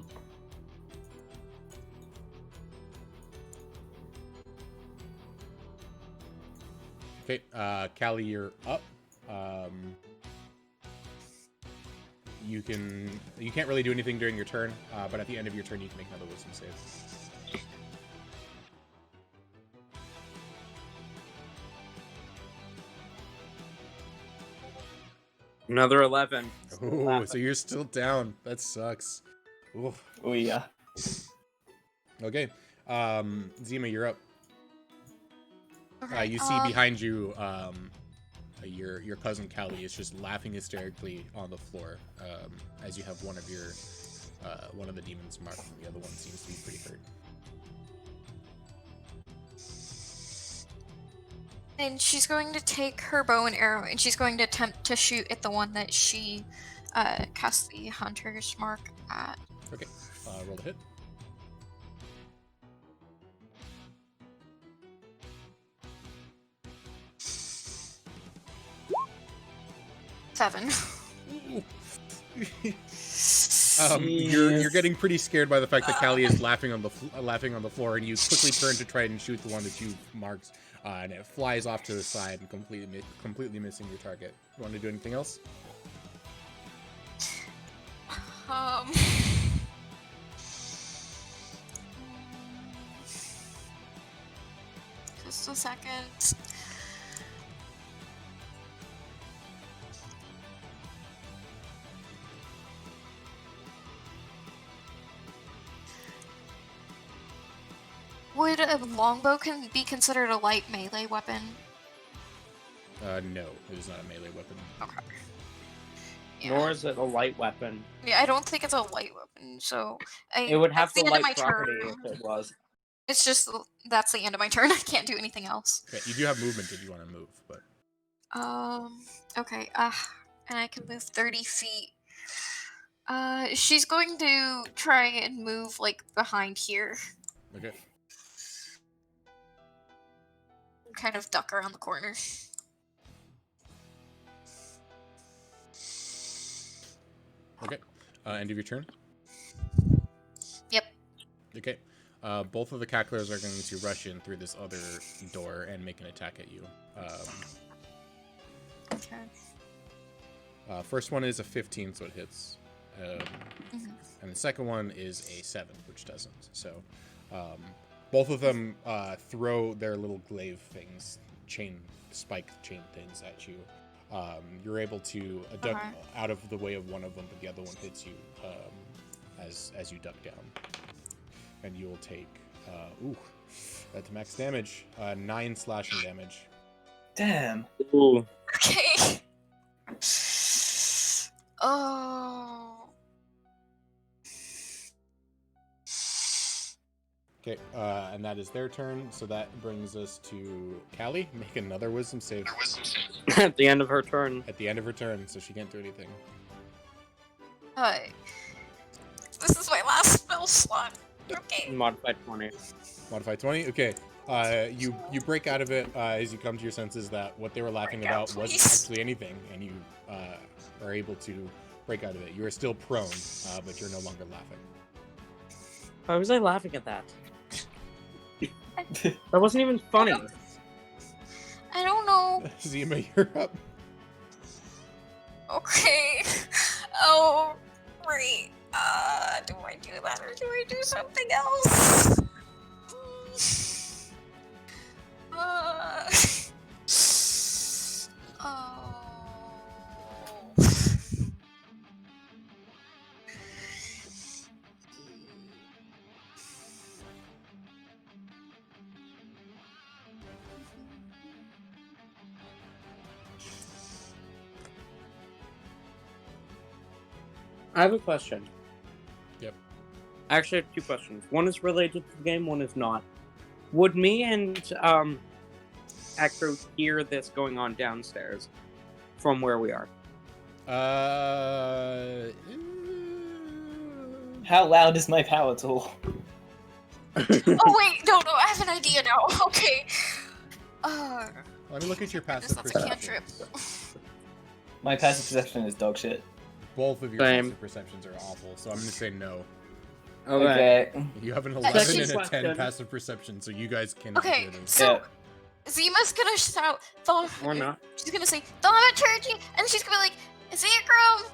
Okay, Callie, you're up. You can't really do anything during your turn, but at the end of your turn, you can make another wisdom save. Another 11. Oh, so you're still down. That sucks. Ooh. Oh yeah. Okay, Zima, you're up. Okay. You see behind you, your cousin Callie is just laughing hysterically on the floor, as you have one of the demons marked, and the other one seems to be pretty hurt. And she's going to take her bow and arrow, and she's going to attempt to shoot at the one that she cast the Hunter's Mark at. Okay, roll the hit. Seven. You're getting pretty scared by the fact that Callie is laughing on the floor, and you quickly turn to try and shoot the one that you marked, and it flies off to the side and completely missing your target. You want to do anything else? Just a second. Would a longbow be considered a light melee weapon? No, it is not a melee weapon. Okay. Nor is it a light weapon. Yeah, I don't think it's a light weapon, so It would have that's the the end of light my property turn. if it was. It's just that's the end of my turn. I can't do anything else. Okay, you do have movement if you want to move, but Okay. And I can move 30 feet. She's going to try and move like behind here. okay. Kind of duck around the corner. Okay. End of your turn? Yep. Okay. Both of the cacklers are going to rush in through this other door and make an attack at you. Okay. First one is a 15, so it hits. And the second one is a 7, which doesn't. So both of them throw their little glaive things, spike chain things at you. You're able to duck out of the way of one of them, but the other one hits you as you duck down. And you will take, that's max damage, 9 slashing damage. Damn. Ooh. Okay. Oh. Okay, and that is their turn, so that brings us to Callie. Make another wisdom save At the end of her turn. at the end of her turn, so she can't do anything. This is my last spell slot. Okay. Modified 20. Modify 20? Okay. You break out of it as you come to your senses that what they were laughing Break out, about wasn't please. actually anything, and you are able to break out of it. You are still prone, but you're no longer laughing. Why was I laughing at that? That wasn't even funny. I don't know. Zima, you're up. Okay. Oh, right. Do I do that or do I do something else? Oh. I have a question. Yep. Actually, I have 2 questions. One is related to the game, one is not. Would me and Acro hear this going on downstairs from where we are? How loud is my power tool? Oh wait, no, I have an idea now. Okay. Let me look at your That's passive a perception. cantrip. My passive perception is dog shit. Both of your Same. passive perceptions are awful, so I'm going to say no. Okay. You have an Second 11 and a 10 question. passive perception, so you guys cannot Okay, hear them. so Zima's gonna shout, Or not. she's gonna say, Thaumaturgy, and she's gonna be like, Zekrom!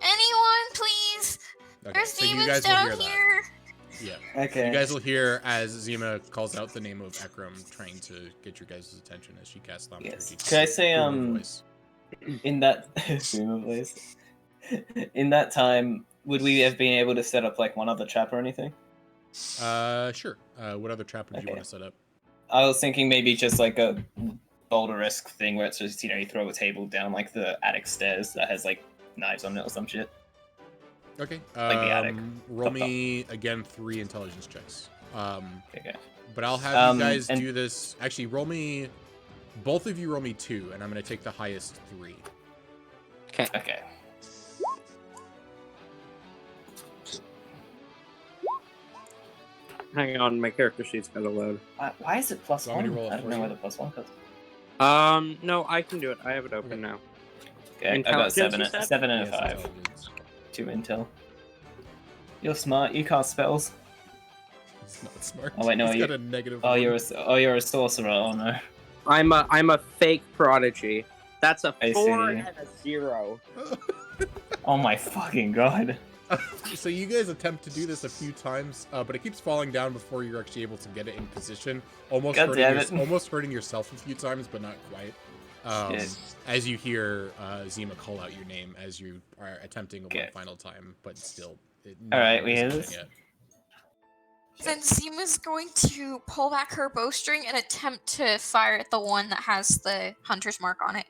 Anyone, please? Okay, There's so you demons guys will down hear that. here. Yeah. Okay. You guys will hear as Zima calls out the name of Ekram, trying to get your guys' attention as she casts Thaumaturgy. Yes. Could I say, Boom of voice. in that boom of voice. In that time, would we have been able to set up like one other trap or anything? Sure. What other trap would you Okay. want to set up? I was thinking maybe just like a boulder-esque thing where it's just, you throw a table down like the attic stairs that has like knives on it or some shit. Okay. Like the attic. Roll me again 3 intelligence checks. Okay. But I'll have you guys and- do this. Actually, roll me. Both of you roll me 2, and I'm going to take the highest 3. Okay. Hang on, my character sheet's gotta load. Why is it plus Want me to one? roll it I don't for know you? why the plus one comes. No, I can do it. I have it open Okay. now. Okay, I got Intelligence, seven, you said? seven and a Yes, 5. intelligence. 2 intel. You're smart. You cast spells. He's not smart. Oh, wait, no, He's you- got a negative. Oh, 1. you're a sorcerer. Oh no. I'm a fake prodigy. That's a I 4 see. and a 0. Oh my fucking god. So you guys attempt to do this a few times, but it keeps falling down before you're actually able to get it in position. Almost God hurting, damn it. almost hurting yourself a few times, but not quite. Shit. As you hear Zima call out your name as you are attempting Okay. one final time, but still. Alright, we nothing hear is this? happening Then Zima's going to pull back her bowstring and attempt to fire at the one that has the hunter's mark on it.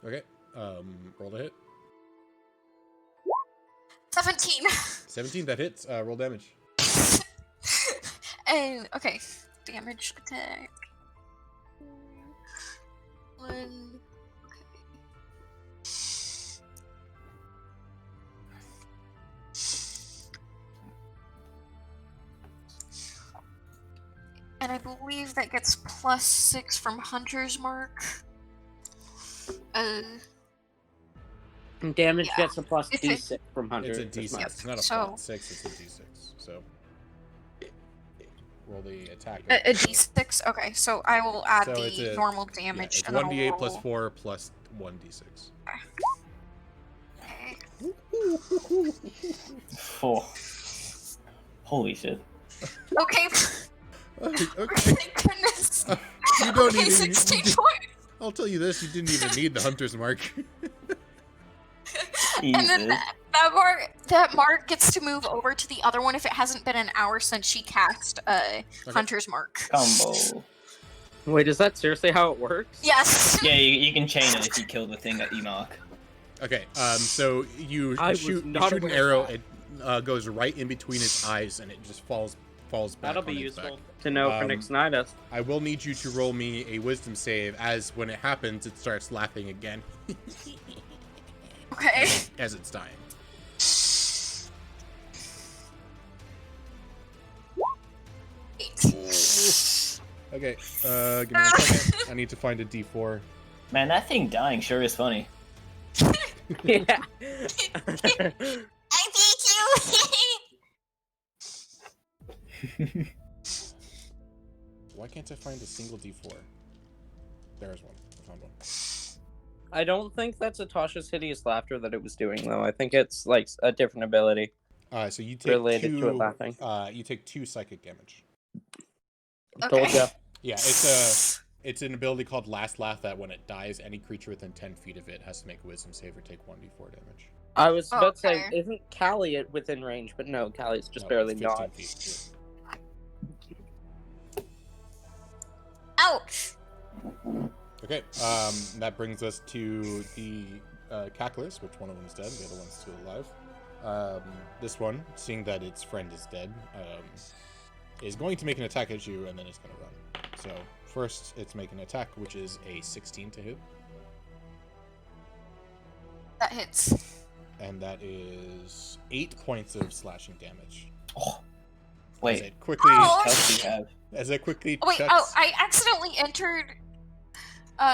yet. Okay. Roll to hit. 17. 17, that hits. Roll damage. And okay, damage attack. 1. Okay. And I believe that gets +6 from Hunter's Mark. And damage Yeah. gets a plus It's a- D6 from Hunter. It's a D6. Yep. It's not a So- flat 6, it's a D6. So. Roll the attack. A D6. Okay, so I will add So the it's a- normal Yeah, damage. it's and then I'll 1d8 plus roll- 4 plus 1d6. Okay. 4. Holy shit. Okay. Okay. Thank goodness. You don't Okay, even. 16 points. I'll tell you this: you didn't even need the hunter's mark. And then Jesus. that mark gets to move over to the other one if it hasn't been an hour since she cast Hunter's Mark. Combo. Wait, is that seriously how it works? Yes. Yeah, you can chain it if you kill the thing that you mark. Okay, so you I was shoot not an aware of arrow, that. it goes right in between its eyes, and it just falls back. That'll be on its useful back. to know for NaturalNidiots. I will need you to roll me a wisdom save, as when it happens, it starts laughing again. Okay. As it's dying. Okay, give me a second. I need to find a D4. Man, that thing dying sure is funny. Yeah. I beat you. Why can't I find a single D4? There's one. I found one. I don't think that's Atasha's hideous laughter that it was doing, though. I think it's like a different ability. So you take Related two, to it laughing. You take 2 psychic damage. Told ya. Yeah, it's an ability called Last Laugh that when it dies, any creature within 10 feet of it has to make a wisdom save or take 1d4 damage. I was about to say, Okay. isn't Callie within range? But no, Callie's just No, barely it's 15 not. feet. Ouch. Okay, that brings us to the Cacklers, which one of them is dead, the other one's still alive. This one, seeing that its friend is dead, is going to make an attack at you, and then it's going to run. So, first, it's making an attack, which is a 16 to hit, That hits. and that is 8 points of slashing damage. Oh, As wait, it quickly, Oh. health do you have? as it quickly Oh, wait, checks... oh, I accidentally entered.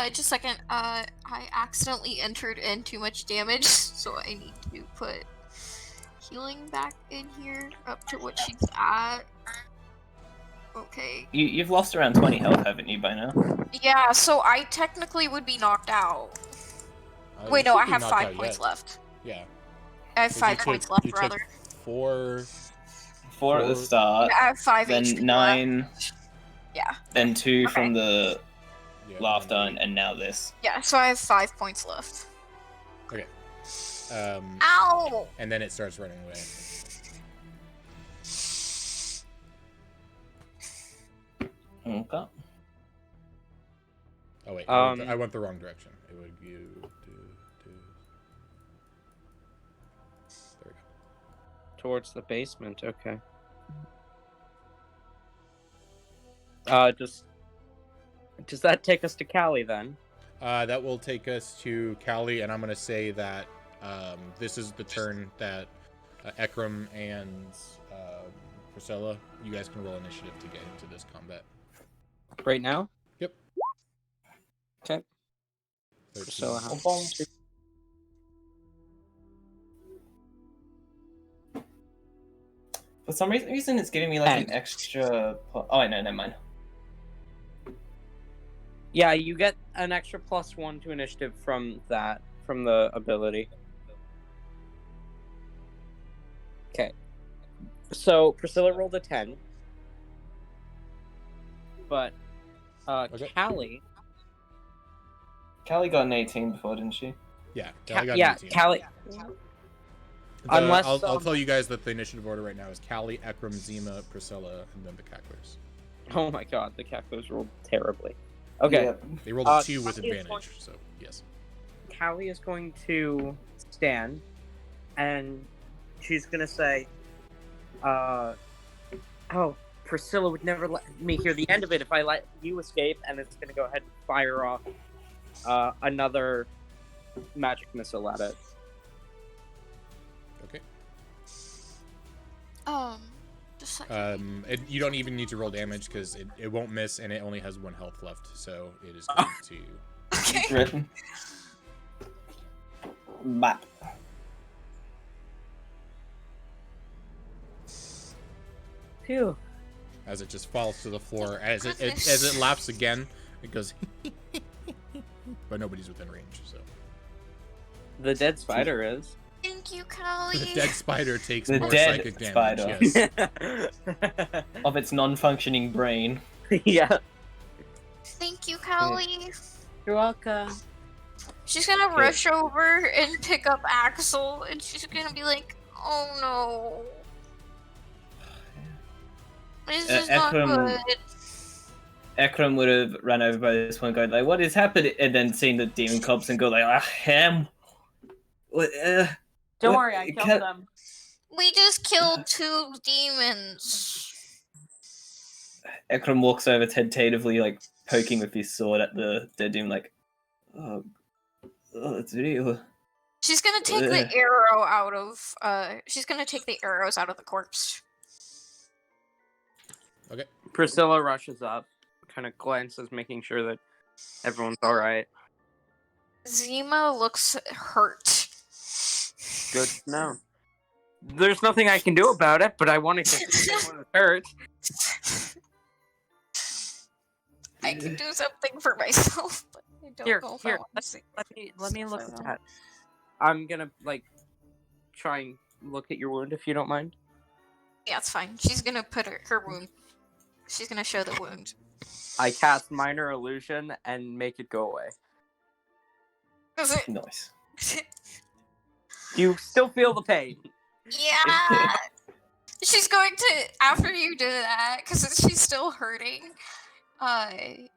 Just a second. I accidentally entered in too much damage, so I need to put healing back in here up to what she's at. Okay. You've lost around 20 health, haven't you, by now? Yeah, so I technically would be knocked out. Wait, you no, I should be have knocked 5 out points yet. left. Yeah. I have 'Cause 5 points left, you took rather. 4... 4 at the Four. start, Yeah, I have 5 then HP 9, left. Yeah. then 2 Okay. from the Yeah, laughter, and and now this. Yeah, so I have 5 points left. Okay. Ow! And then it starts running away. Okay. Oh wait, Um, I went the wrong direction. It would you there we Towards the basement, okay. Does that take us to Callie then? go. That will take us to Callie, and I'm gonna say that this is the turn that Ekram and Priscilla, you guys can roll initiative to get into this combat. Right now? Yep. Okay. 13. Priscilla, how? For some reason, it's giving me like an And- extra. Oh, wait, no, never mind. Yeah, you get an extra +1 to initiative from the ability. Okay. So Priscilla rolled a 10. But Okay. Callie, Callie got an 18 before, didn't she? Yeah, Callie got an yeah, 18. Callie. Unless, I'll tell you guys that the initiative order right now is Callie, Ekram, Zima, Priscilla, and then the Cacklers. Oh my god, the Cacklers rolled terribly. Okay, Yeah. They rolled a 2 Callie with is advantage, going- so yes. Callie is going to stand, and she's gonna say, "Oh, Priscilla would never let me hear the end of it if I let you escape," and it's gonna go ahead and fire off another magic missile at it. Okay. Just a second. You don't even need to roll damage because it won't miss, and it only has 1 health left, so it is going to. Okay. Written. Map. Phew. As it just falls to the floor, as it Goodness. laughs again, it goes. But nobody's within range, so The dead spider is. Thank you, Callie. the dead spider takes The more dead psychic damage. spider. Yes. Of its non-functioning brain. Yeah. Thank you, Callie. You're welcome. She's gonna rush over and pick up Axel, and she's gonna be like, "Oh no, this is not Ekram- good." Ekram would have run over by this point, going like, "What is happening?" And then seen the demon cops and go like, "Ah, ham." Don't worry, I killed them. We just killed 2 demons. Ekram walks over tentatively, like poking with his sword at the dead demon, like, "Oh, it's real." She's gonna take the arrow out of. She's gonna take the arrows out of the corpse. Okay. Priscilla rushes up, kind of glances, making sure that everyone's all right. Zima looks hurt. Good to know. There's nothing I can do about it, but I wanted to see everyone hurt. I can do something for myself, but I don't know if I want to see. Let me look at that. I'm gonna try and look at your wound if you don't mind. Yeah, it's fine. She's gonna put her wound. She's gonna show the wound. I cast Minor Illusion and make it go away. Is it? Nice. Do you still feel the pain? Yeah. She's going to, after you do that, because she's still hurting.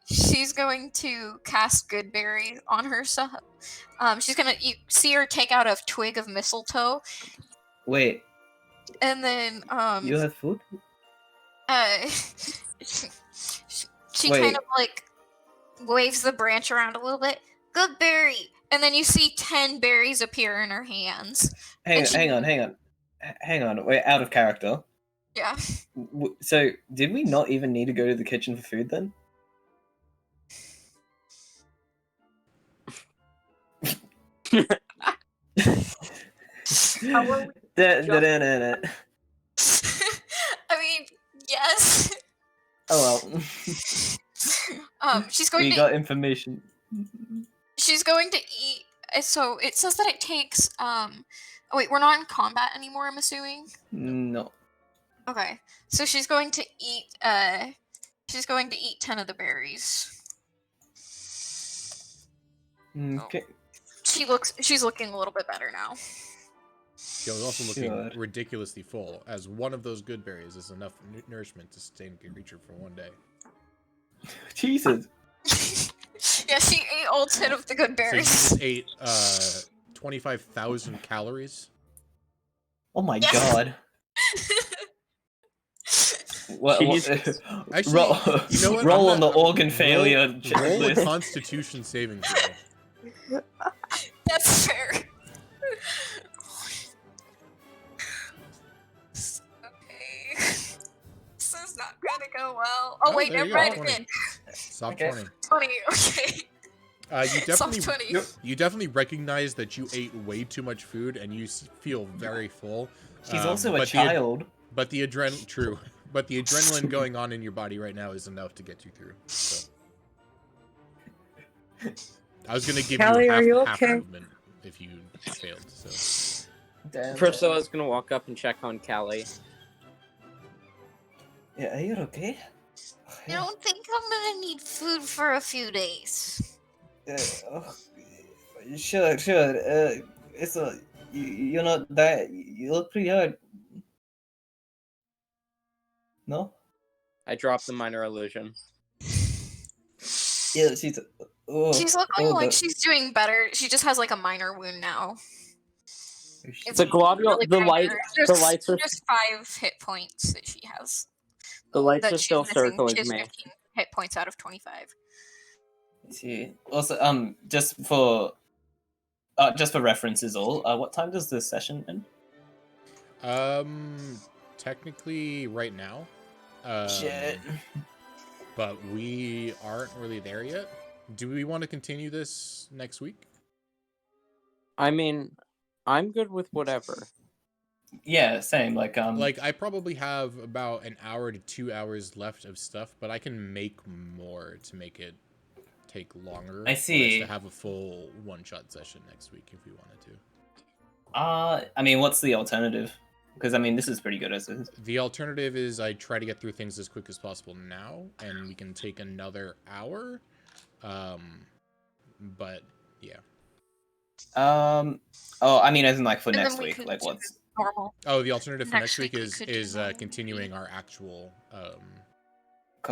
She's going to cast Good Berry on herself. She's gonna. You see her take out a twig of mistletoe, Wait, and then you have food? she Wait. kind of like waves the branch around a little bit. Good berry, and then you see 10 berries appear in her hands. Hang on. We're out of character. Yeah. So, did we not even need to go to the kitchen for food then? I mean, yes. Oh well. She's going We to. got information. She's going to eat. So it says that it takes. Oh wait, we're not in combat anymore. I'm assuming. No. Okay, so she's going to eat. She's going to eat 10 of the berries. Okay. She's looking a little bit better now. She was also looking God. ridiculously full, as one of those good berries is enough nourishment to sustain a creature for one day. Jesus. Yeah, she ate all 10 of the good So you berries. just ate 25,000 calories. Oh my Yes. god. What, Actually, roll, you know what? roll I'm on the not- organ failure Roll a list. Constitution saving throw. That's fair. Okay. This is not gonna go well. Oh, wait, there you never go, mind 20. again. Soft Okay. 20. 20, okay. You Soft 20. definitely recognize that you ate way too much food and you feel very full. She's also a but child. But the adrenaline going on in your body right now is enough to get you through. So. I was gonna give Callie, you are you half okay? movement if you failed. So Damn. Priscilla's gonna walk up and check on Callie. Yeah, you're okay. I don't think I'm gonna need food for a few days. Sure. It's you're not that. You look pretty hard. No. I dropped the Minor Illusion. Yeah, she's. Oh, She's looking like God. she's doing better. She just has like a minor wound now. It's The globule, really the minor. lights are Just 5 hit points that she has. the lights That are she's still missing. circling She has me. 15 hit points out of 25. See. Also, just for reference is all. What time does this session end? technically right now. Shit. But we aren't really there yet. Do we want to continue this next week? I mean, I'm good with whatever. Yeah, same. Like I probably have about an hour to 2 hours left of stuff, but I can make more to make it take longer. I see. For us to have a full one-shot session next week if we wanted to. I mean, what's the alternative? Because I mean, this is pretty good as is. The alternative is I try to get through things as quick as possible now, and we can take another hour. But yeah. Oh, I mean, as in like for And then next we week. could Like do what's? Normal. Oh, the alternative for next week we is could do normal. continuing our actual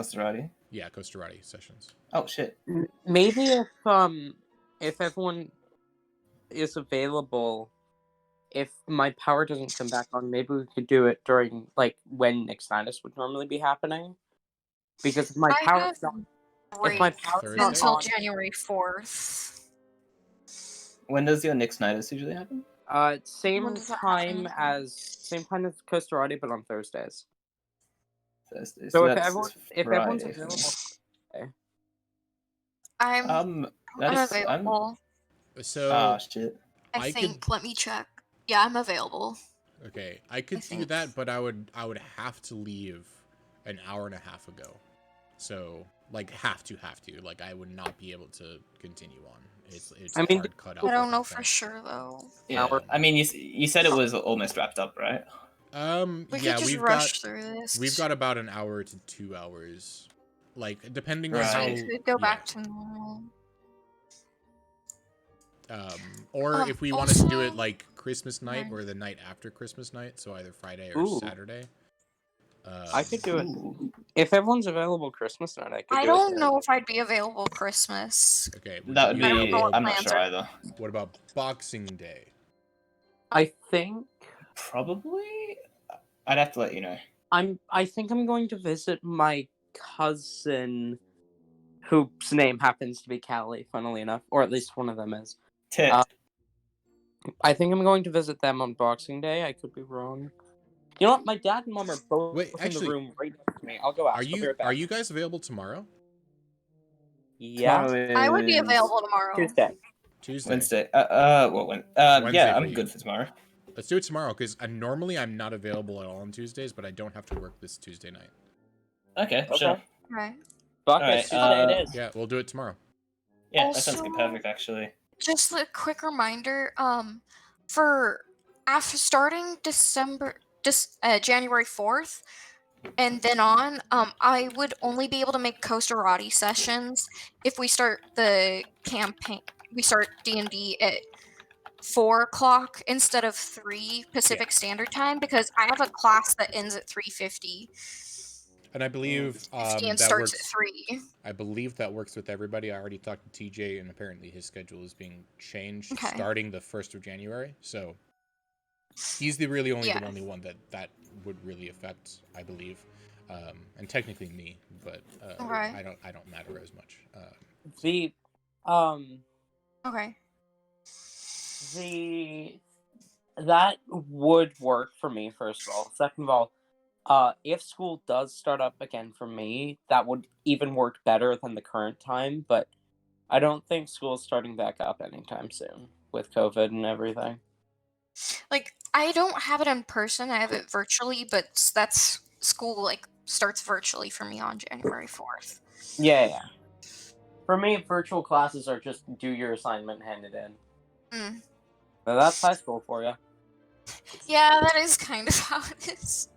Costarati. Yeah, Costarati sessions. Oh shit. Maybe if everyone is available, if my power doesn't come back on, maybe we could do it during like when Nixnitis would normally be happening. Because if my I power's have not, if break my power's not until on, January 4th. When does your Nixnitis usually happen? When same does that time happen? as Costarati, but on Thursdays. Thursday. So if that's everyone's Friday. available, I'm available. So shit. I I think. could- Let me check. Yeah, I'm available. okay, I could I do think. that, but I would have to leave an hour and a half ago. So like have to. Like I would not be able to continue on. It's I mean, hard cut out. I at don't that know for point. sure though. Yeah. I mean, you said it was almost wrapped up, right? We Yeah, could just we've rush got through this. we've got about an hour to 2 hours, like depending on Right. So how. we could go yeah. back to normal. Or if we wanted to do it also- like Christmas night Right. or the night after Christmas night, so either Friday or Ooh. Saturday. I could do it. Ooh. If everyone's available Christmas night, I could do I it. don't know if I'd be available Christmas. Okay. That would you I don't be. know what I'm not plans sure are. either. What about Boxing Day? I think Probably. I'd have to let you know. I think I'm going to visit my cousin, whose name happens to be Callie, funnily enough, or at least one of them is. Tit. I think I'm going to visit them on Boxing Day. I could be wrong. You know what? My dad and mom are both Wait, in actually, the room right next to me. I'll go ask. Are I'll be right back. you guys available tomorrow? Yeah. I would be is available tomorrow. Tuesday. Tuesday. Wednesday. Well, when? Wednesday Yeah, for I'm you. good for tomorrow. Let's do it tomorrow because normally I'm not available at all on Tuesdays, but I don't have to work this Tuesday night. Okay, sure. Right. Fuck Alright, it. Tuesday it is. Yeah, we'll do it tomorrow. Yeah, that sounds good. Also- Perfect, actually. Just a quick reminder, for after starting January 4th and then on, I would only be able to make Coastarati sessions if we start the campaign. We start D&D at 4 o'clock instead of 3 Pacific Standard Time because I have a class that ends at 3:50. And I believe 50 and that starts works. at 3. I believe that works with everybody. I already talked to TJ, and apparently his schedule is being changed Okay. starting the 1st of January. So he's the really only Yeah. the only one that would really affect, I believe, and technically me, but Okay. I don't matter as much. Okay. That would work for me, first of all. Second of all, if school does start up again for me, that would even work better than the current time, but I don't think school's starting back up anytime soon with COVID and everything. Like, I don't have it in person, I have it virtually, but that's school, like, starts virtually for me on January 4th. Yeah. For me, virtual classes are just do your assignment, hand it in. Mm. But that's high school for you. Yeah, that is kind of how it is.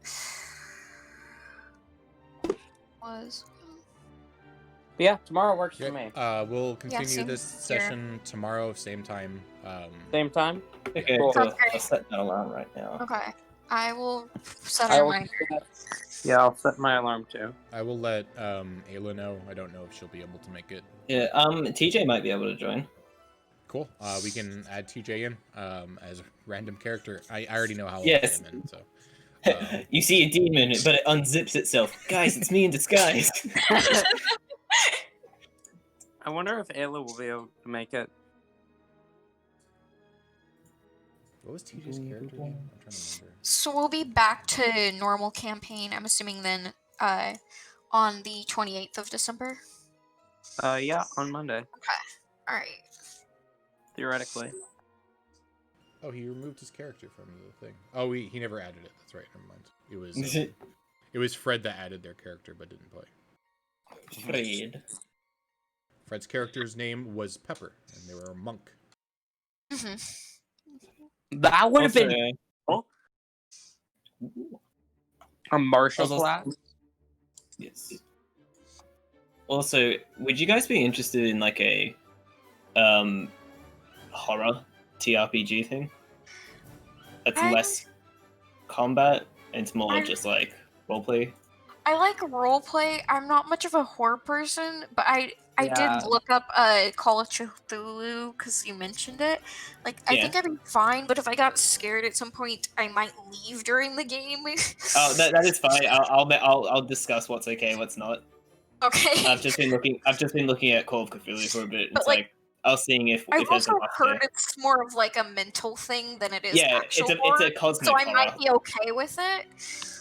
Was. But yeah, tomorrow works Okay, for me. we'll continue same this here. session tomorrow, same time. Same time? Okay, Cool. cool. Sounds great. I'll set that alarm right now. Okay. I will set I a will- reminder. Yeah, I'll set my alarm too. I will let Ayla know. I don't know if she'll be able to make it. Yeah, TJ might be able to join. Cool. We can add TJ in as a random character. I already know how I'll Yes. get him in, so. You see a demon, but it unzips itself. Guys, it's me in disguise. I wonder if Ayla will be able to make it. What was TJ's character name? I'm trying to remember. So we'll be back to normal campaign, I'm assuming then, on the 28th of December. Yeah, on Monday, Alright. theoretically. Oh, he removed his character from the thing. Oh, he never added it. That's right. Never mind. It was Fred that added their character but didn't play. Fred. Fred's character's name was Pepper, and they were a monk. That would have been Also- a martial Also- class. Yes. Also, would you guys be interested in like a horror TRPG thing? That's I- less combat and it's more I- just like roleplay. I like roleplay. I'm not much of a horror person, but I Yeah. did look up Call of Cthulhu because you mentioned it. Like, I Yeah. think I'd be fine, but if I got scared at some point, I might leave during the game. Oh, that is fine. I'll discuss what's okay, what's not. Okay. I've just been looking at Call of Cthulhu for a bit. But, It's like, like I was seeing if I've there's also an update. heard it's more of like a mental thing than it is Yeah, actual it's horror, a cosmic so I horror. might be okay with it.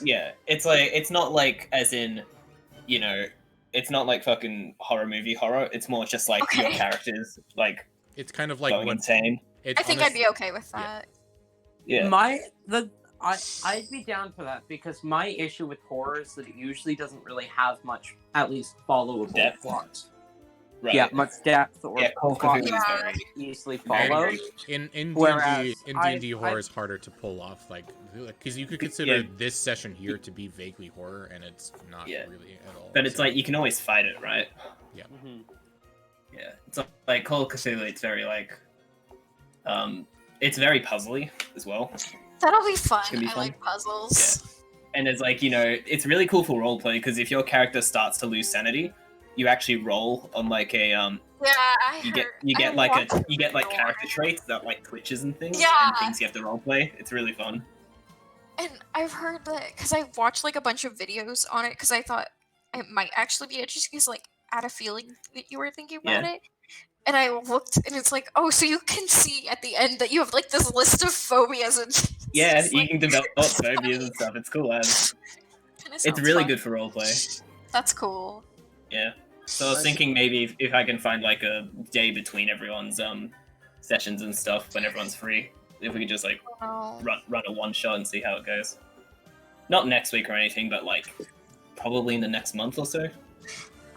Yeah, it's not like as in, you know, it's not like fucking horror movie horror. It's more just like your Okay. characters like It's kind of like going what insane. it's I think I'd be okay with that. Yeah. I'd be down for that because my issue with horror is that it usually doesn't really have much, at least followable Depth. plots. Right. Yeah, much depth or Yeah, Call of plot Cthulhu is Yeah. very. easily Very followed. great. in Whereas D&D horror I've- is harder to pull off, like because you could consider Yeah. this session here to be vaguely horror, and it's not Yeah. really at all. But it's so- like you can always fight it, right? Mhm. Yeah. It's like Call of Cthulhu. It's very like, it's very puzzly as well. That'll be fun. gonna be I fun. like puzzles. And it's like, you know, it's really cool for roleplay because if your character starts to lose sanity, you actually roll on like a Yeah, you get like character traits that like twitches and things Yeah. and things you have to roleplay. It's really fun. And I've heard that because I watched like a bunch of videos on it because I thought it might actually be interesting because like I had a feeling that you were thinking about it. And I looked and it's like, oh, so you can see at the end that you have like this list of phobias and Yeah, it's you like- can develop phobias and stuff. It's cool, as and it it's sounds really fun. good for roleplay. That's cool. Yeah. So I was thinking maybe if I can find like a day between everyone's sessions and stuff when everyone's free, if we could just like Oh. run a one shot and see how it goes. Not next week or anything, but like probably in the next month or so.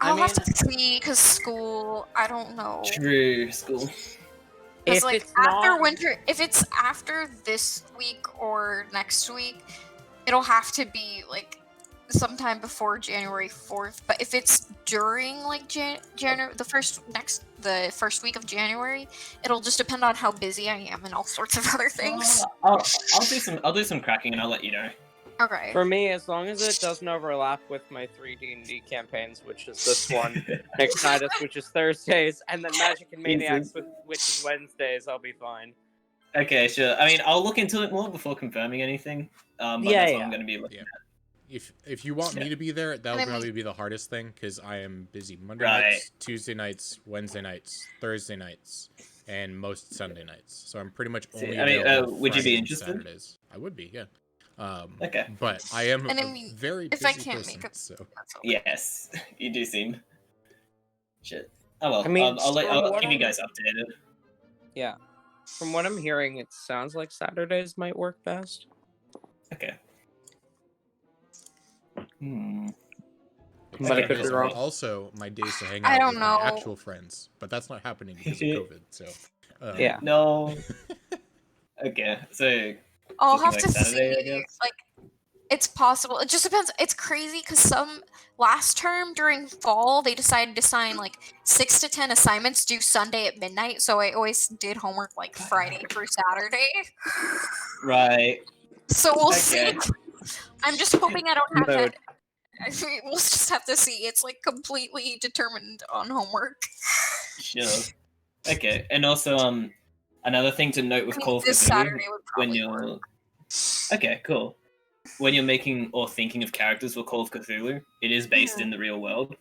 I'll have mean- to see because school. I don't know. True, school. Because If like it's after not, winter, if it's after this week or next week, it'll have to be like sometime before January 4th. But if it's during like January, the first week of January, it'll just depend on how busy I am and all sorts of other things. I'll do some cracking and I'll let you know. Okay. for me, as long as it doesn't overlap with my 3 D&D campaigns, which is this one, Ignitus, which is Thursdays, and then Magic and Maniacs, which is Wednesdays, I'll be fine. Okay, sure. I mean, I'll look into it more before confirming anything. But Yeah, that's what yeah. I'm going to be looking Yeah. at. If you want me to be there, that'll And I mean- probably be the hardest thing because I am busy Monday Right. nights, Tuesday nights, Wednesday nights, Thursday nights, and most Sunday nights. So I'm pretty much only. I mean, available would you be Fridays and interested? Saturdays. I would be, yeah. Okay. But I am And I a mean, very if busy I can't person, make it- so That's okay. Yes, you do seem. Shit. Oh well. I mean, I'll from keep you what guys updated. Yeah. From what I'm hearing, it sounds like Saturdays might work best. Okay. Hmm. But I Okay, could be so wrong. Also, my days to hang I out don't with know. my actual friends, but that's not happening because of COVID. So, Yeah. No. Okay, so I'll looking have like to Saturday, I see. guess? Like, it's possible. It just depends. It's crazy because some last term during fall they decided to sign like 6 to 10 assignments due Sunday at midnight. So I always did homework like Friday through Saturday. right. So we'll Okay. see. I'm just hoping I don't have No. that. I mean, we'll just have to see. It's like completely determined on homework. Sure. Okay, and also another thing to note with I mean, Call of this Cthulhu Saturday would when probably you're work. okay, cool. When you're making or thinking of characters for Call of Cthulhu, it is based Mhm. in the real world.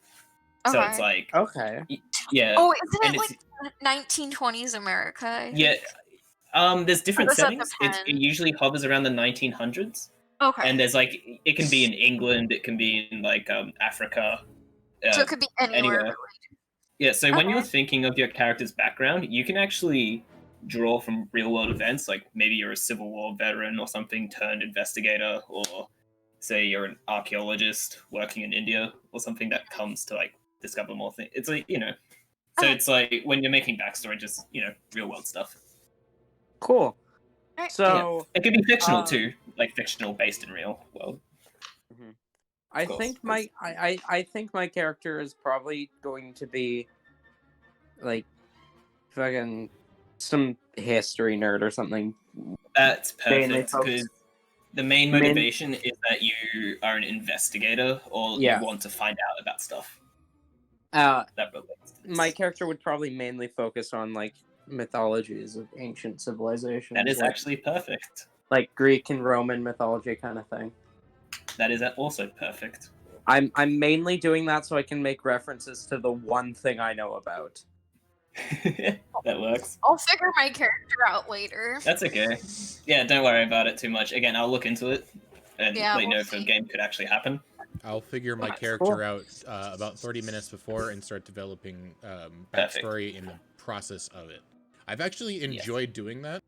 So it's Okay. like Okay. yeah, Oh, isn't and it it's like 1920s America? I yeah. think? There's different does that settings. It depend? usually hovers around the 1900s, Okay. and there's like it can be in England, it can be in like Africa. So it could be anywhere. anywhere. Really. Yeah, so when you're Okay. thinking of your character's background, you can actually draw from real world events, like maybe you're a Civil War veteran or something turned investigator, or say you're an archaeologist working in India or something that comes to like discover more things. It's like, you know, so Okay. it's like when you're making backstory, just, you know, real world stuff. Cool. Alright. So, It could be fictional Um, too, like fictional based in real world. I course, think I think my character is probably going to be like fucking some history nerd or something. That's Mainly perfect because The main motivation is that you are an investigator, or Yeah. you want to find out about stuff Uh, that relates to this. my character would probably mainly focus on like mythologies of ancient civilizations. That is like, actually perfect. like Greek and Roman mythology kind of thing. That is also perfect. I'm mainly doing that so I can make references to the one thing I know about. That works. I'll figure my character out later. That's okay. Yeah, don't worry about it too much. Again, I'll look into it and Yeah, let you know we'll if a see. game could actually happen. I'll figure my Cool. character out about 30 minutes before and start developing Perfect. backstory in the process of it. I've actually enjoyed doing that.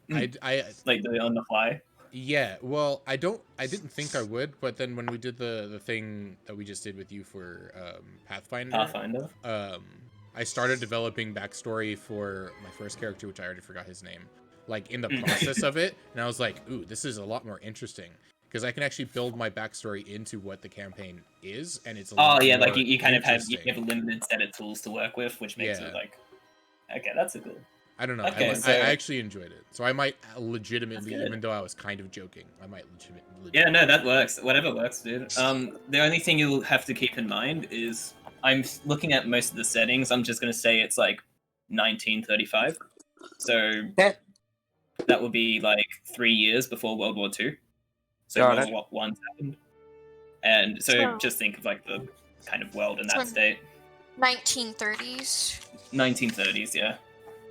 Mm. I Like doing it on the fly. Yeah, well, I didn't think I would, but then when we did the thing that we just did with you for Pathfinder, I started developing backstory for my first character, which I already forgot his name, like in the process of it, and I was like, ooh, this is a lot more interesting, because I can actually build my backstory into what the campaign is, and it's a lot Oh yeah, more like you kind of have interesting. a limited set of tools to work with, which makes Yeah. it like, okay, that's a good. I don't know. Okay, I so- actually enjoyed it. So I might legitimately, That's good. even though I was kind of joking, I might legitimately. Yeah, no, that works. Whatever works, dude. The only thing you'll have to keep in mind is I'm looking at most of the settings. I'm just gonna say it's like 1935. So Okay. that would be like 3 years before World War II. So Got World it. War One happened, and so So- just think of like the kind of world in that So- state. 1930s. 1930s, yeah.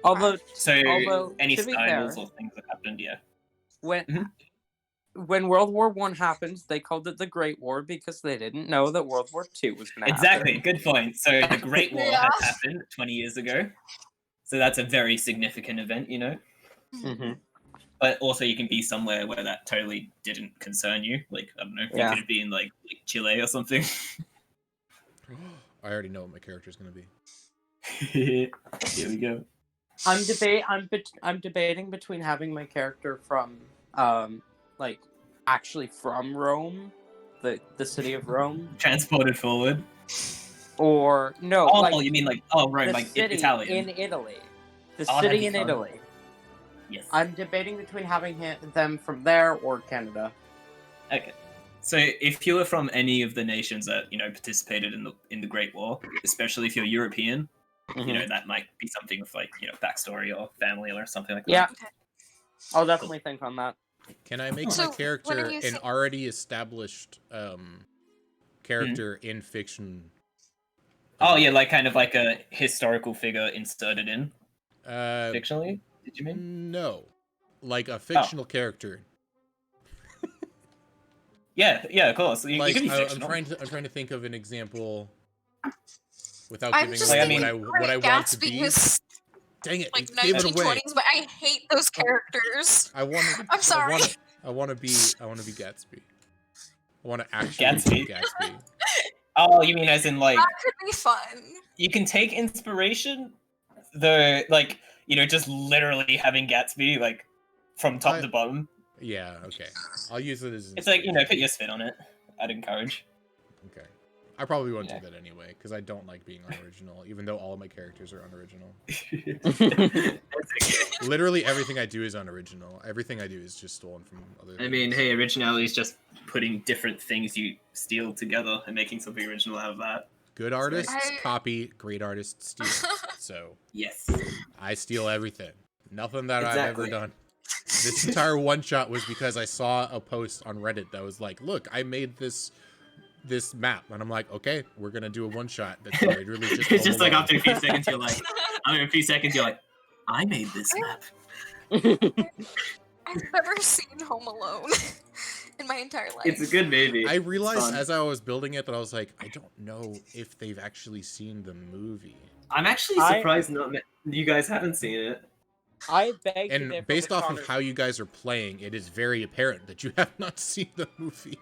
Although So Although, any to be styles fair- or things that happened, yeah. when Mhm. when World War One happened, they called it the Great War because they didn't know that World War Two was going to Exactly, happen. good point. So the Great War Yeah. had happened 20 years ago. So that's a very significant event, you know? Mm-hmm. But also you can be somewhere where that totally didn't concern you. Like, I don't know, Yeah. you could be in like Chile or something. I already know what my character's gonna be. Here we go. I'm debating between having my character from like actually from Rome, the city of Rome, Transported forward. or no, Oh, like you mean Rome, the like city Italian. in Italy. The Oh, that'd city be in fun. Italy. Yes. I'm debating between having them from there or Canada. Okay. So if you were from any of the nations that, participated in the Great War, especially if you're European, that might be something with like, backstory or family or something like Yeah, that. I'll definitely think on that. Can I make So, my what character are you an think- already established character in fiction? Oh yeah, like kind of like a historical figure inserted in Uh, fictionally. Did you mean? no, like a fictional character. Yeah, of course. You Like can be I'm fictional. trying to think of an example without I'm giving just away Like, I thinking mean- what I Great want to Gatsby be. was Dang it! like you gave it away. 1920s, but I hate those characters. I want to. I'm sorry. I want to be Gatsby. I want to actually be Gatsby. Oh, you mean as in like That could be fun. you can take inspiration, the like just literally having Gatsby like from top to bottom. Yeah. Okay. I'll use it as. It's like put your spin on it. I'd encourage. Okay. I probably won't do that anyway because I don't like being unoriginal, even though all of my characters are unoriginal. That's okay. Literally everything I do is unoriginal. Everything I do is just stolen from other. I mean, hey, originality is just putting different things you steal together and making something original out of that. Good artists I- copy, great artists steal. So Yes. I steal everything. Nothing that I've Exactly. ever done. This entire one shot was because I saw a post on Reddit that was like, "Look, I made this map," and I'm like, "Okay, we're gonna do a one shot." That's literally just. It's just Home like Alone. after a few seconds, you're like, I made this map. I've never seen Home Alone in my entire life. It's a good movie. I realized fun. as I was building it that I was like, I don't know if they've actually seen the movie. I'm actually surprised you guys haven't seen it. I beg to And differ based with off Connor. of how you guys are playing, it is very apparent that you have not seen the movie.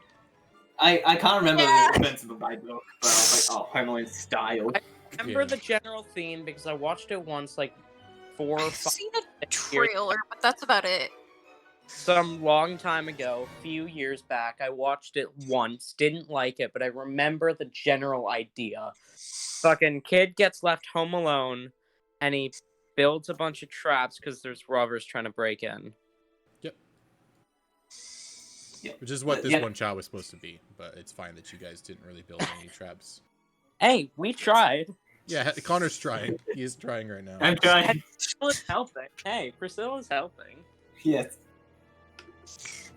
I can't remember Yeah. the expense of the Bible, but I was like, oh, Home Alone style. I remember Yeah. the general theme because I watched it once, like 4 or I've 5 seen a trailer, but that's about it. some long time ago, a few years back. I watched it once, didn't like it, but I remember the general idea. Fucking kid gets left home alone, and he builds a bunch of traps because there's robbers trying to break in. Yep. Yep. Which is what this Yeah. one shot was supposed to be, but it's fine that you guys didn't really build any traps. Hey, we tried. Yeah, Connor's trying. He is trying right now. I'm trying. Priscilla's helping. Hey, Priscilla's helping. Yes.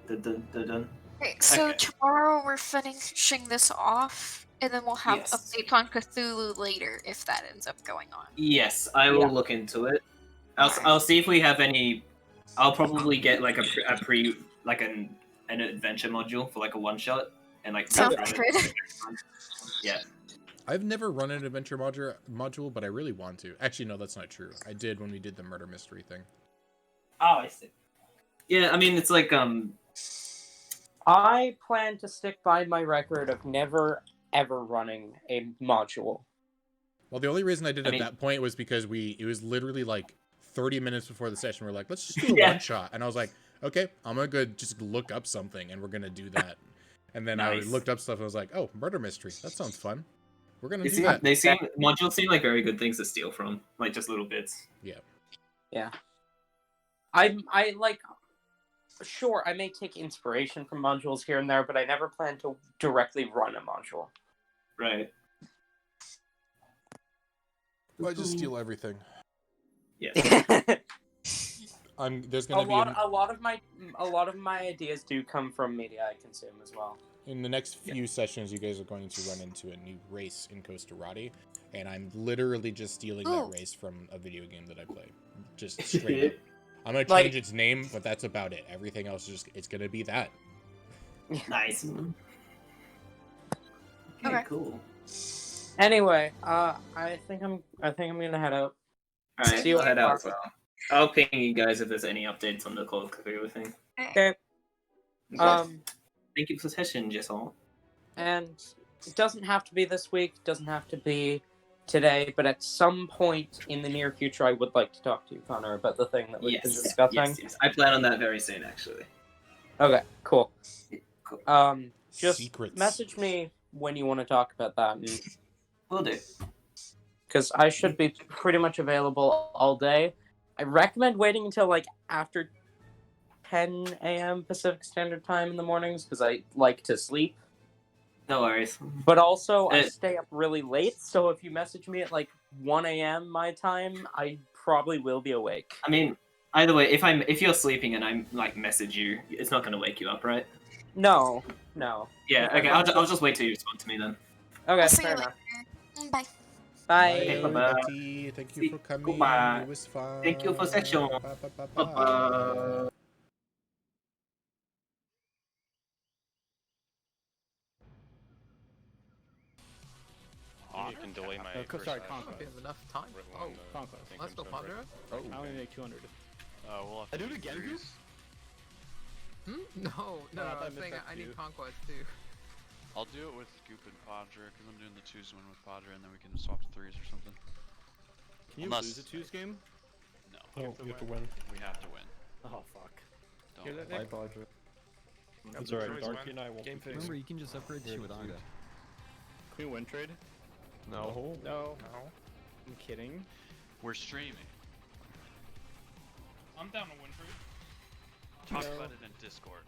Dun, dun, dun, dun. Okay, so Okay. tomorrow we're finishing this off, and then we'll have Yes. updates on Cthulhu later if that ends up going on. Yes, I will Yeah. look into it. I'll see if we have any. I'll probably get like an adventure module for like a one shot and like Sounds run it good. next time. Yeah. I've never run an adventure module, but I really want to. Actually, no, that's not true. I did when we did the murder mystery thing. Oh, I see. Yeah, I mean it's like I plan to stick by my record of never ever running a module. Well, the only reason I did I at mean- that point was because it was literally like 30 minutes before the session. We're like, let's just do a Yeah. one shot. And I was like, okay, I'm gonna go just look up something and we're gonna do that. And then Nice. I looked up stuff and I was like, oh, murder mystery. That sounds fun. We're gonna they do seem that. modules seem like very good things to steal from, like just little bits. Yeah. I like. Sure, I may take inspiration from modules here and there, but I never plan to directly run a module. Right. I just steal everything. Yeah. There's a gonna be lot of my ideas do come from media I consume as well. in the next few sessions, you guys are going to run into a new race in Costa-Rati, and I'm literally just stealing Ooh. that race from a video game that I play. Just straight up. I'm gonna Like- change its name, but that's about it. Everything else is it's gonna be that. Nice. Okay. Cool. Anyway, I think I'm gonna head out. All right, See you I'll head later. out as well. I'll ping you guys if there's any updates on the Call of Cthulhu thing. Okay. Thank you for the session, Jason. And it doesn't have to be this week, doesn't have to be today, but at some point in the near future, I would like to talk to you, Connor, about the thing that we've been discussing. Yes. I plan on that very soon, actually. Okay, cool. Cool. Just Secrets. message me when you want to talk about that, Will do. because I should be pretty much available all day. I recommend waiting until like after 10 a.m. Pacific Standard Time in the mornings, because I like to sleep. No worries. But also, I Uh, stay up really late, so if you message me at like 1 a.m. my time, I probably will be awake. I mean, either way, if you're sleeping and I like message you, it's not gonna wake you up, right? No. Yeah. Okay. I'll just wait till you respond to me then. Okay, I'll see fair you enough. later. Bye. Bye. Okay, bye-bye. Betty. Thank you for coming. Goodbye. It was fun. Thank you for section. Bye. You can delay my. Sorry, Conquest. We have enough time. Oh, Oh, Conquest. let's go Pandora. Oh, I only make 200. We'll have I to do it again, dude? No, No, I I thought I was saying missed that I need too. Conquest too. I'll do it with Goop and Padre because I'm doing the 2s win with Padre and then we can swap to 3s or something. Can you Unless- lose a 2s game? No. Oh, you have to win. We have to win. Oh, fuck. Don't. Hear that, Nick? That's alright, Darky and I won't Game be face. Remember, you can just upgrade to Shiwadaga. Can we win trade? No. No. I'm kidding. We're streaming. I'm down to win for you. Talk No. about it in Discord.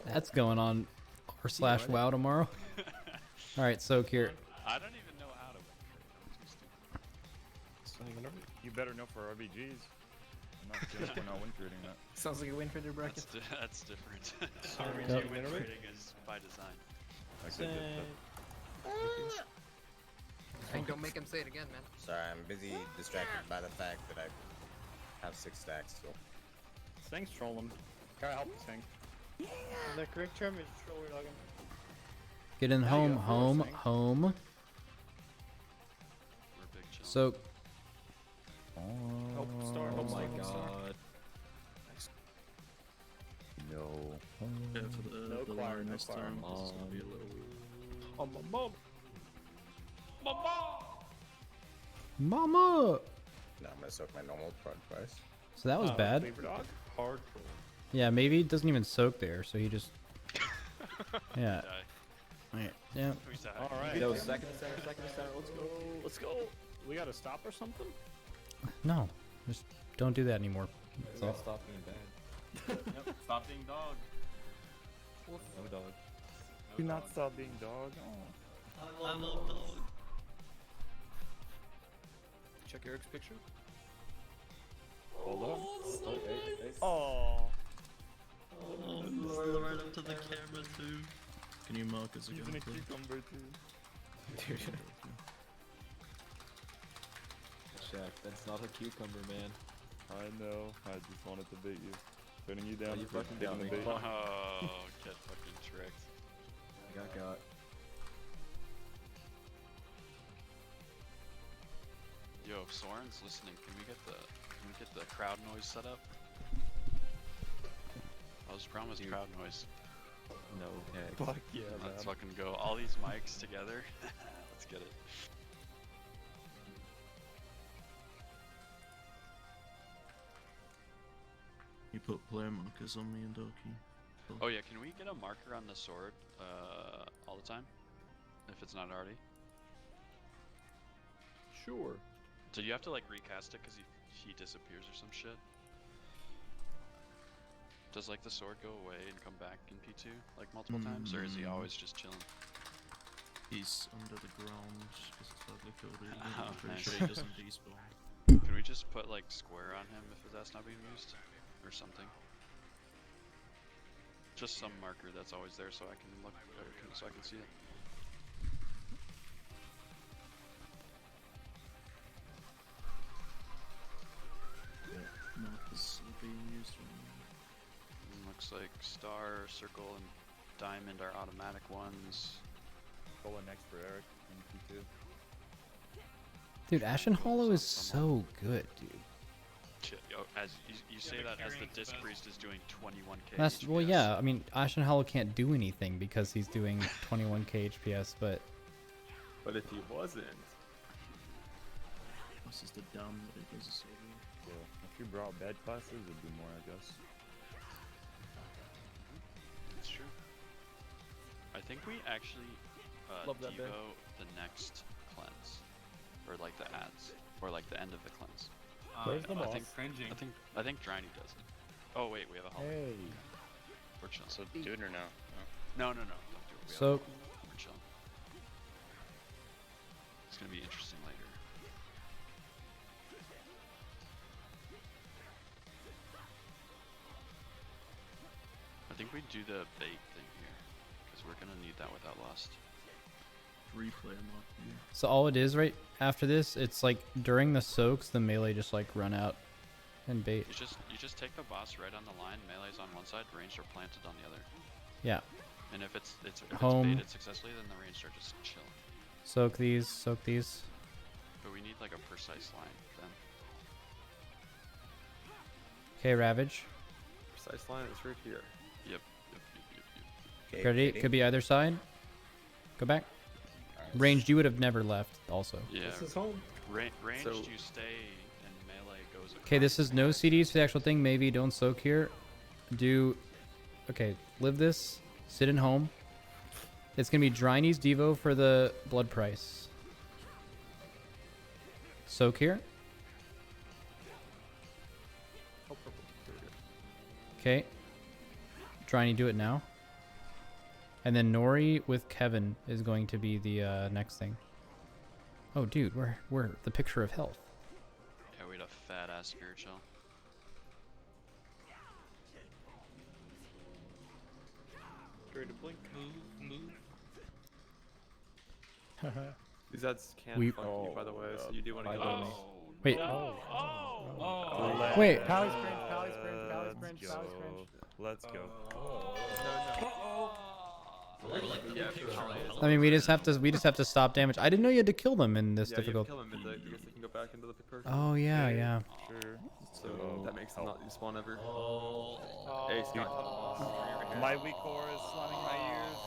That's going on r/WoW tomorrow. Alright, so here. I don't even know how to win. You better know for RBGs. We're not win trading that. Sounds like a win for the bracket. That's different. Sorry, RBG you win win already? trading is by design. Hey, don't make him say it again, man. Sorry, I'm busy distracted by the fact that I have 6 stacks still. Thanks, troll him. Gotta help this thing. The correct term is troller logging. Get in There home, you go, home, first thing. home. We're big chill. So. Oh, star. Oh my god. No. No choir, no choir. Oh, my mom. Mama! No, I'm gonna soak my normal prod twice. So that was bad. Cleaver dog? Hardcore. Yeah, maybe it doesn't even soak there, so he just. Yeah. Die. Yeah. Who's that? Alright. Yo, second center, let's go. Let's go. We gotta stop or something? No. Just don't do that anymore. That's all. Stop being bad. Yep, stop being dog. No dog. Do not stop being dog. Oh. I love dog. Check Eric's picture. Hold on. Oh, hey. Oh. Oh, right up to the camera too. Can you mark as a He's in a cucumber too. Dude. Shaq, that's not a cucumber, man. I know. I just wanted to bait you. Turning you down. You for fucking taking got the me. bait. Oh, get fucking tricked. I got. Yo, if Soren's listening, can we get the crowd noise set up? I was promised crowd noise. No heck. Fuck yeah, Let's man. fucking go. All these mics together. Let's get it. You put player markers on me and Doki. Oh yeah, can we get a marker on the sword all the time? If it's not already. Sure. So you have to like recast it because he disappears or some shit? Does like the sword go away and come back in P2 like multiple times, or is he always just chilling? He's under the ground because it's badly filled in. Oh, I'm pretty nice. sure he doesn't despawn. Can we just put like square on him if that's not being used? Or something? Just some marker that's always there so I can look, or so I can see it. Yeah, markers are being used right now. Looks like star, circle, and diamond are automatic ones. Going next for Eric in P2. Dude, Ashen Hollow is so good, dude. Shit, yo, as you say that as the disc priest is doing 21k. That's well, yeah. I mean, Ashen Hollow can't do anything because he's doing 21k HPS, but But if he wasn't, This is the dam that it does so Yeah, if you brought bed classes, it'd be more, I guess. That's true. I think we actually Love that bit. Devo the next cleanse, or like the ads, or like the end of the cleanse. Where's the I boss? think Driney does it. Oh wait, we have a holiday. Hey. We're chilling. So do it or no? No, don't do it. We So- we're chilling. It's gonna be interesting later. I think we do the bait thing here, because we're gonna need that without lust. 3 player mark. so all it is right after this, it's like during the soaks, the melee just like run out and bait. You just take the boss right on the line. Melee's on one side, ranged are planted on the other. Yeah. And if it's Home. baited successfully, then the ranged are just chilling. Soak these, soak these. But we need like a precise line then. Okay, Ravage. Precise line is right here. Yep. Okay, Ready? ready? Could be either side. Go back. Ranged, you would have never left. Also. Yeah. This is home. Ranged, So- you stay, and melee goes. Okay, this is no CDs for the actual thing. Maybe don't soak here. Do. Okay, live this. Sit in home. It's gonna be Driney's Devo for the blood price. Soak here. Oh, purple. There we go. Okay. Driney, do it now. And then Nori with Kevin is going to be the next thing. Oh, dude, we're the picture of health. Yeah, we had a fat ass spirit shell. Ready to blink. Move. These ads can't We- fuck you, by the way, so you do want to I get don't on me. know. Wait. Wait. Pally Pally sprint. Let's go. I mean, we just have to stop damage. I didn't know you had to kill them in this Yeah, difficult. you have to kill him, and I guess they can go back into the person. Oh yeah, yeah. Sure. So that makes them not respawn ever. Hey, Scott. My weak core is slamming my ears.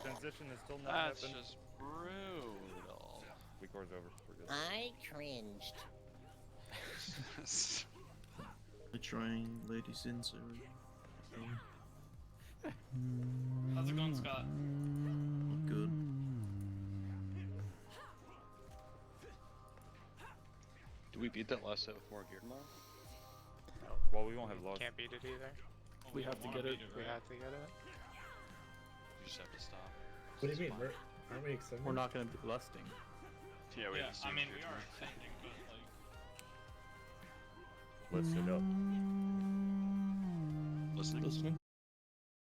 Transition is still not That's happened. just brutal. Weak core's over. We're good. I cringed. They're trying ladies in, so. How's it going, Scott? Good. Do we beat that last set with more gear tomorrow? Well, we won't have lost. Can't beat it either. We have to get it. We have to get it. You just have to stop. What do you mean? Aren't we extending? We're not going to be lusting. Yeah, we have to see. I mean, we are extending, but like. Listen up. Listening.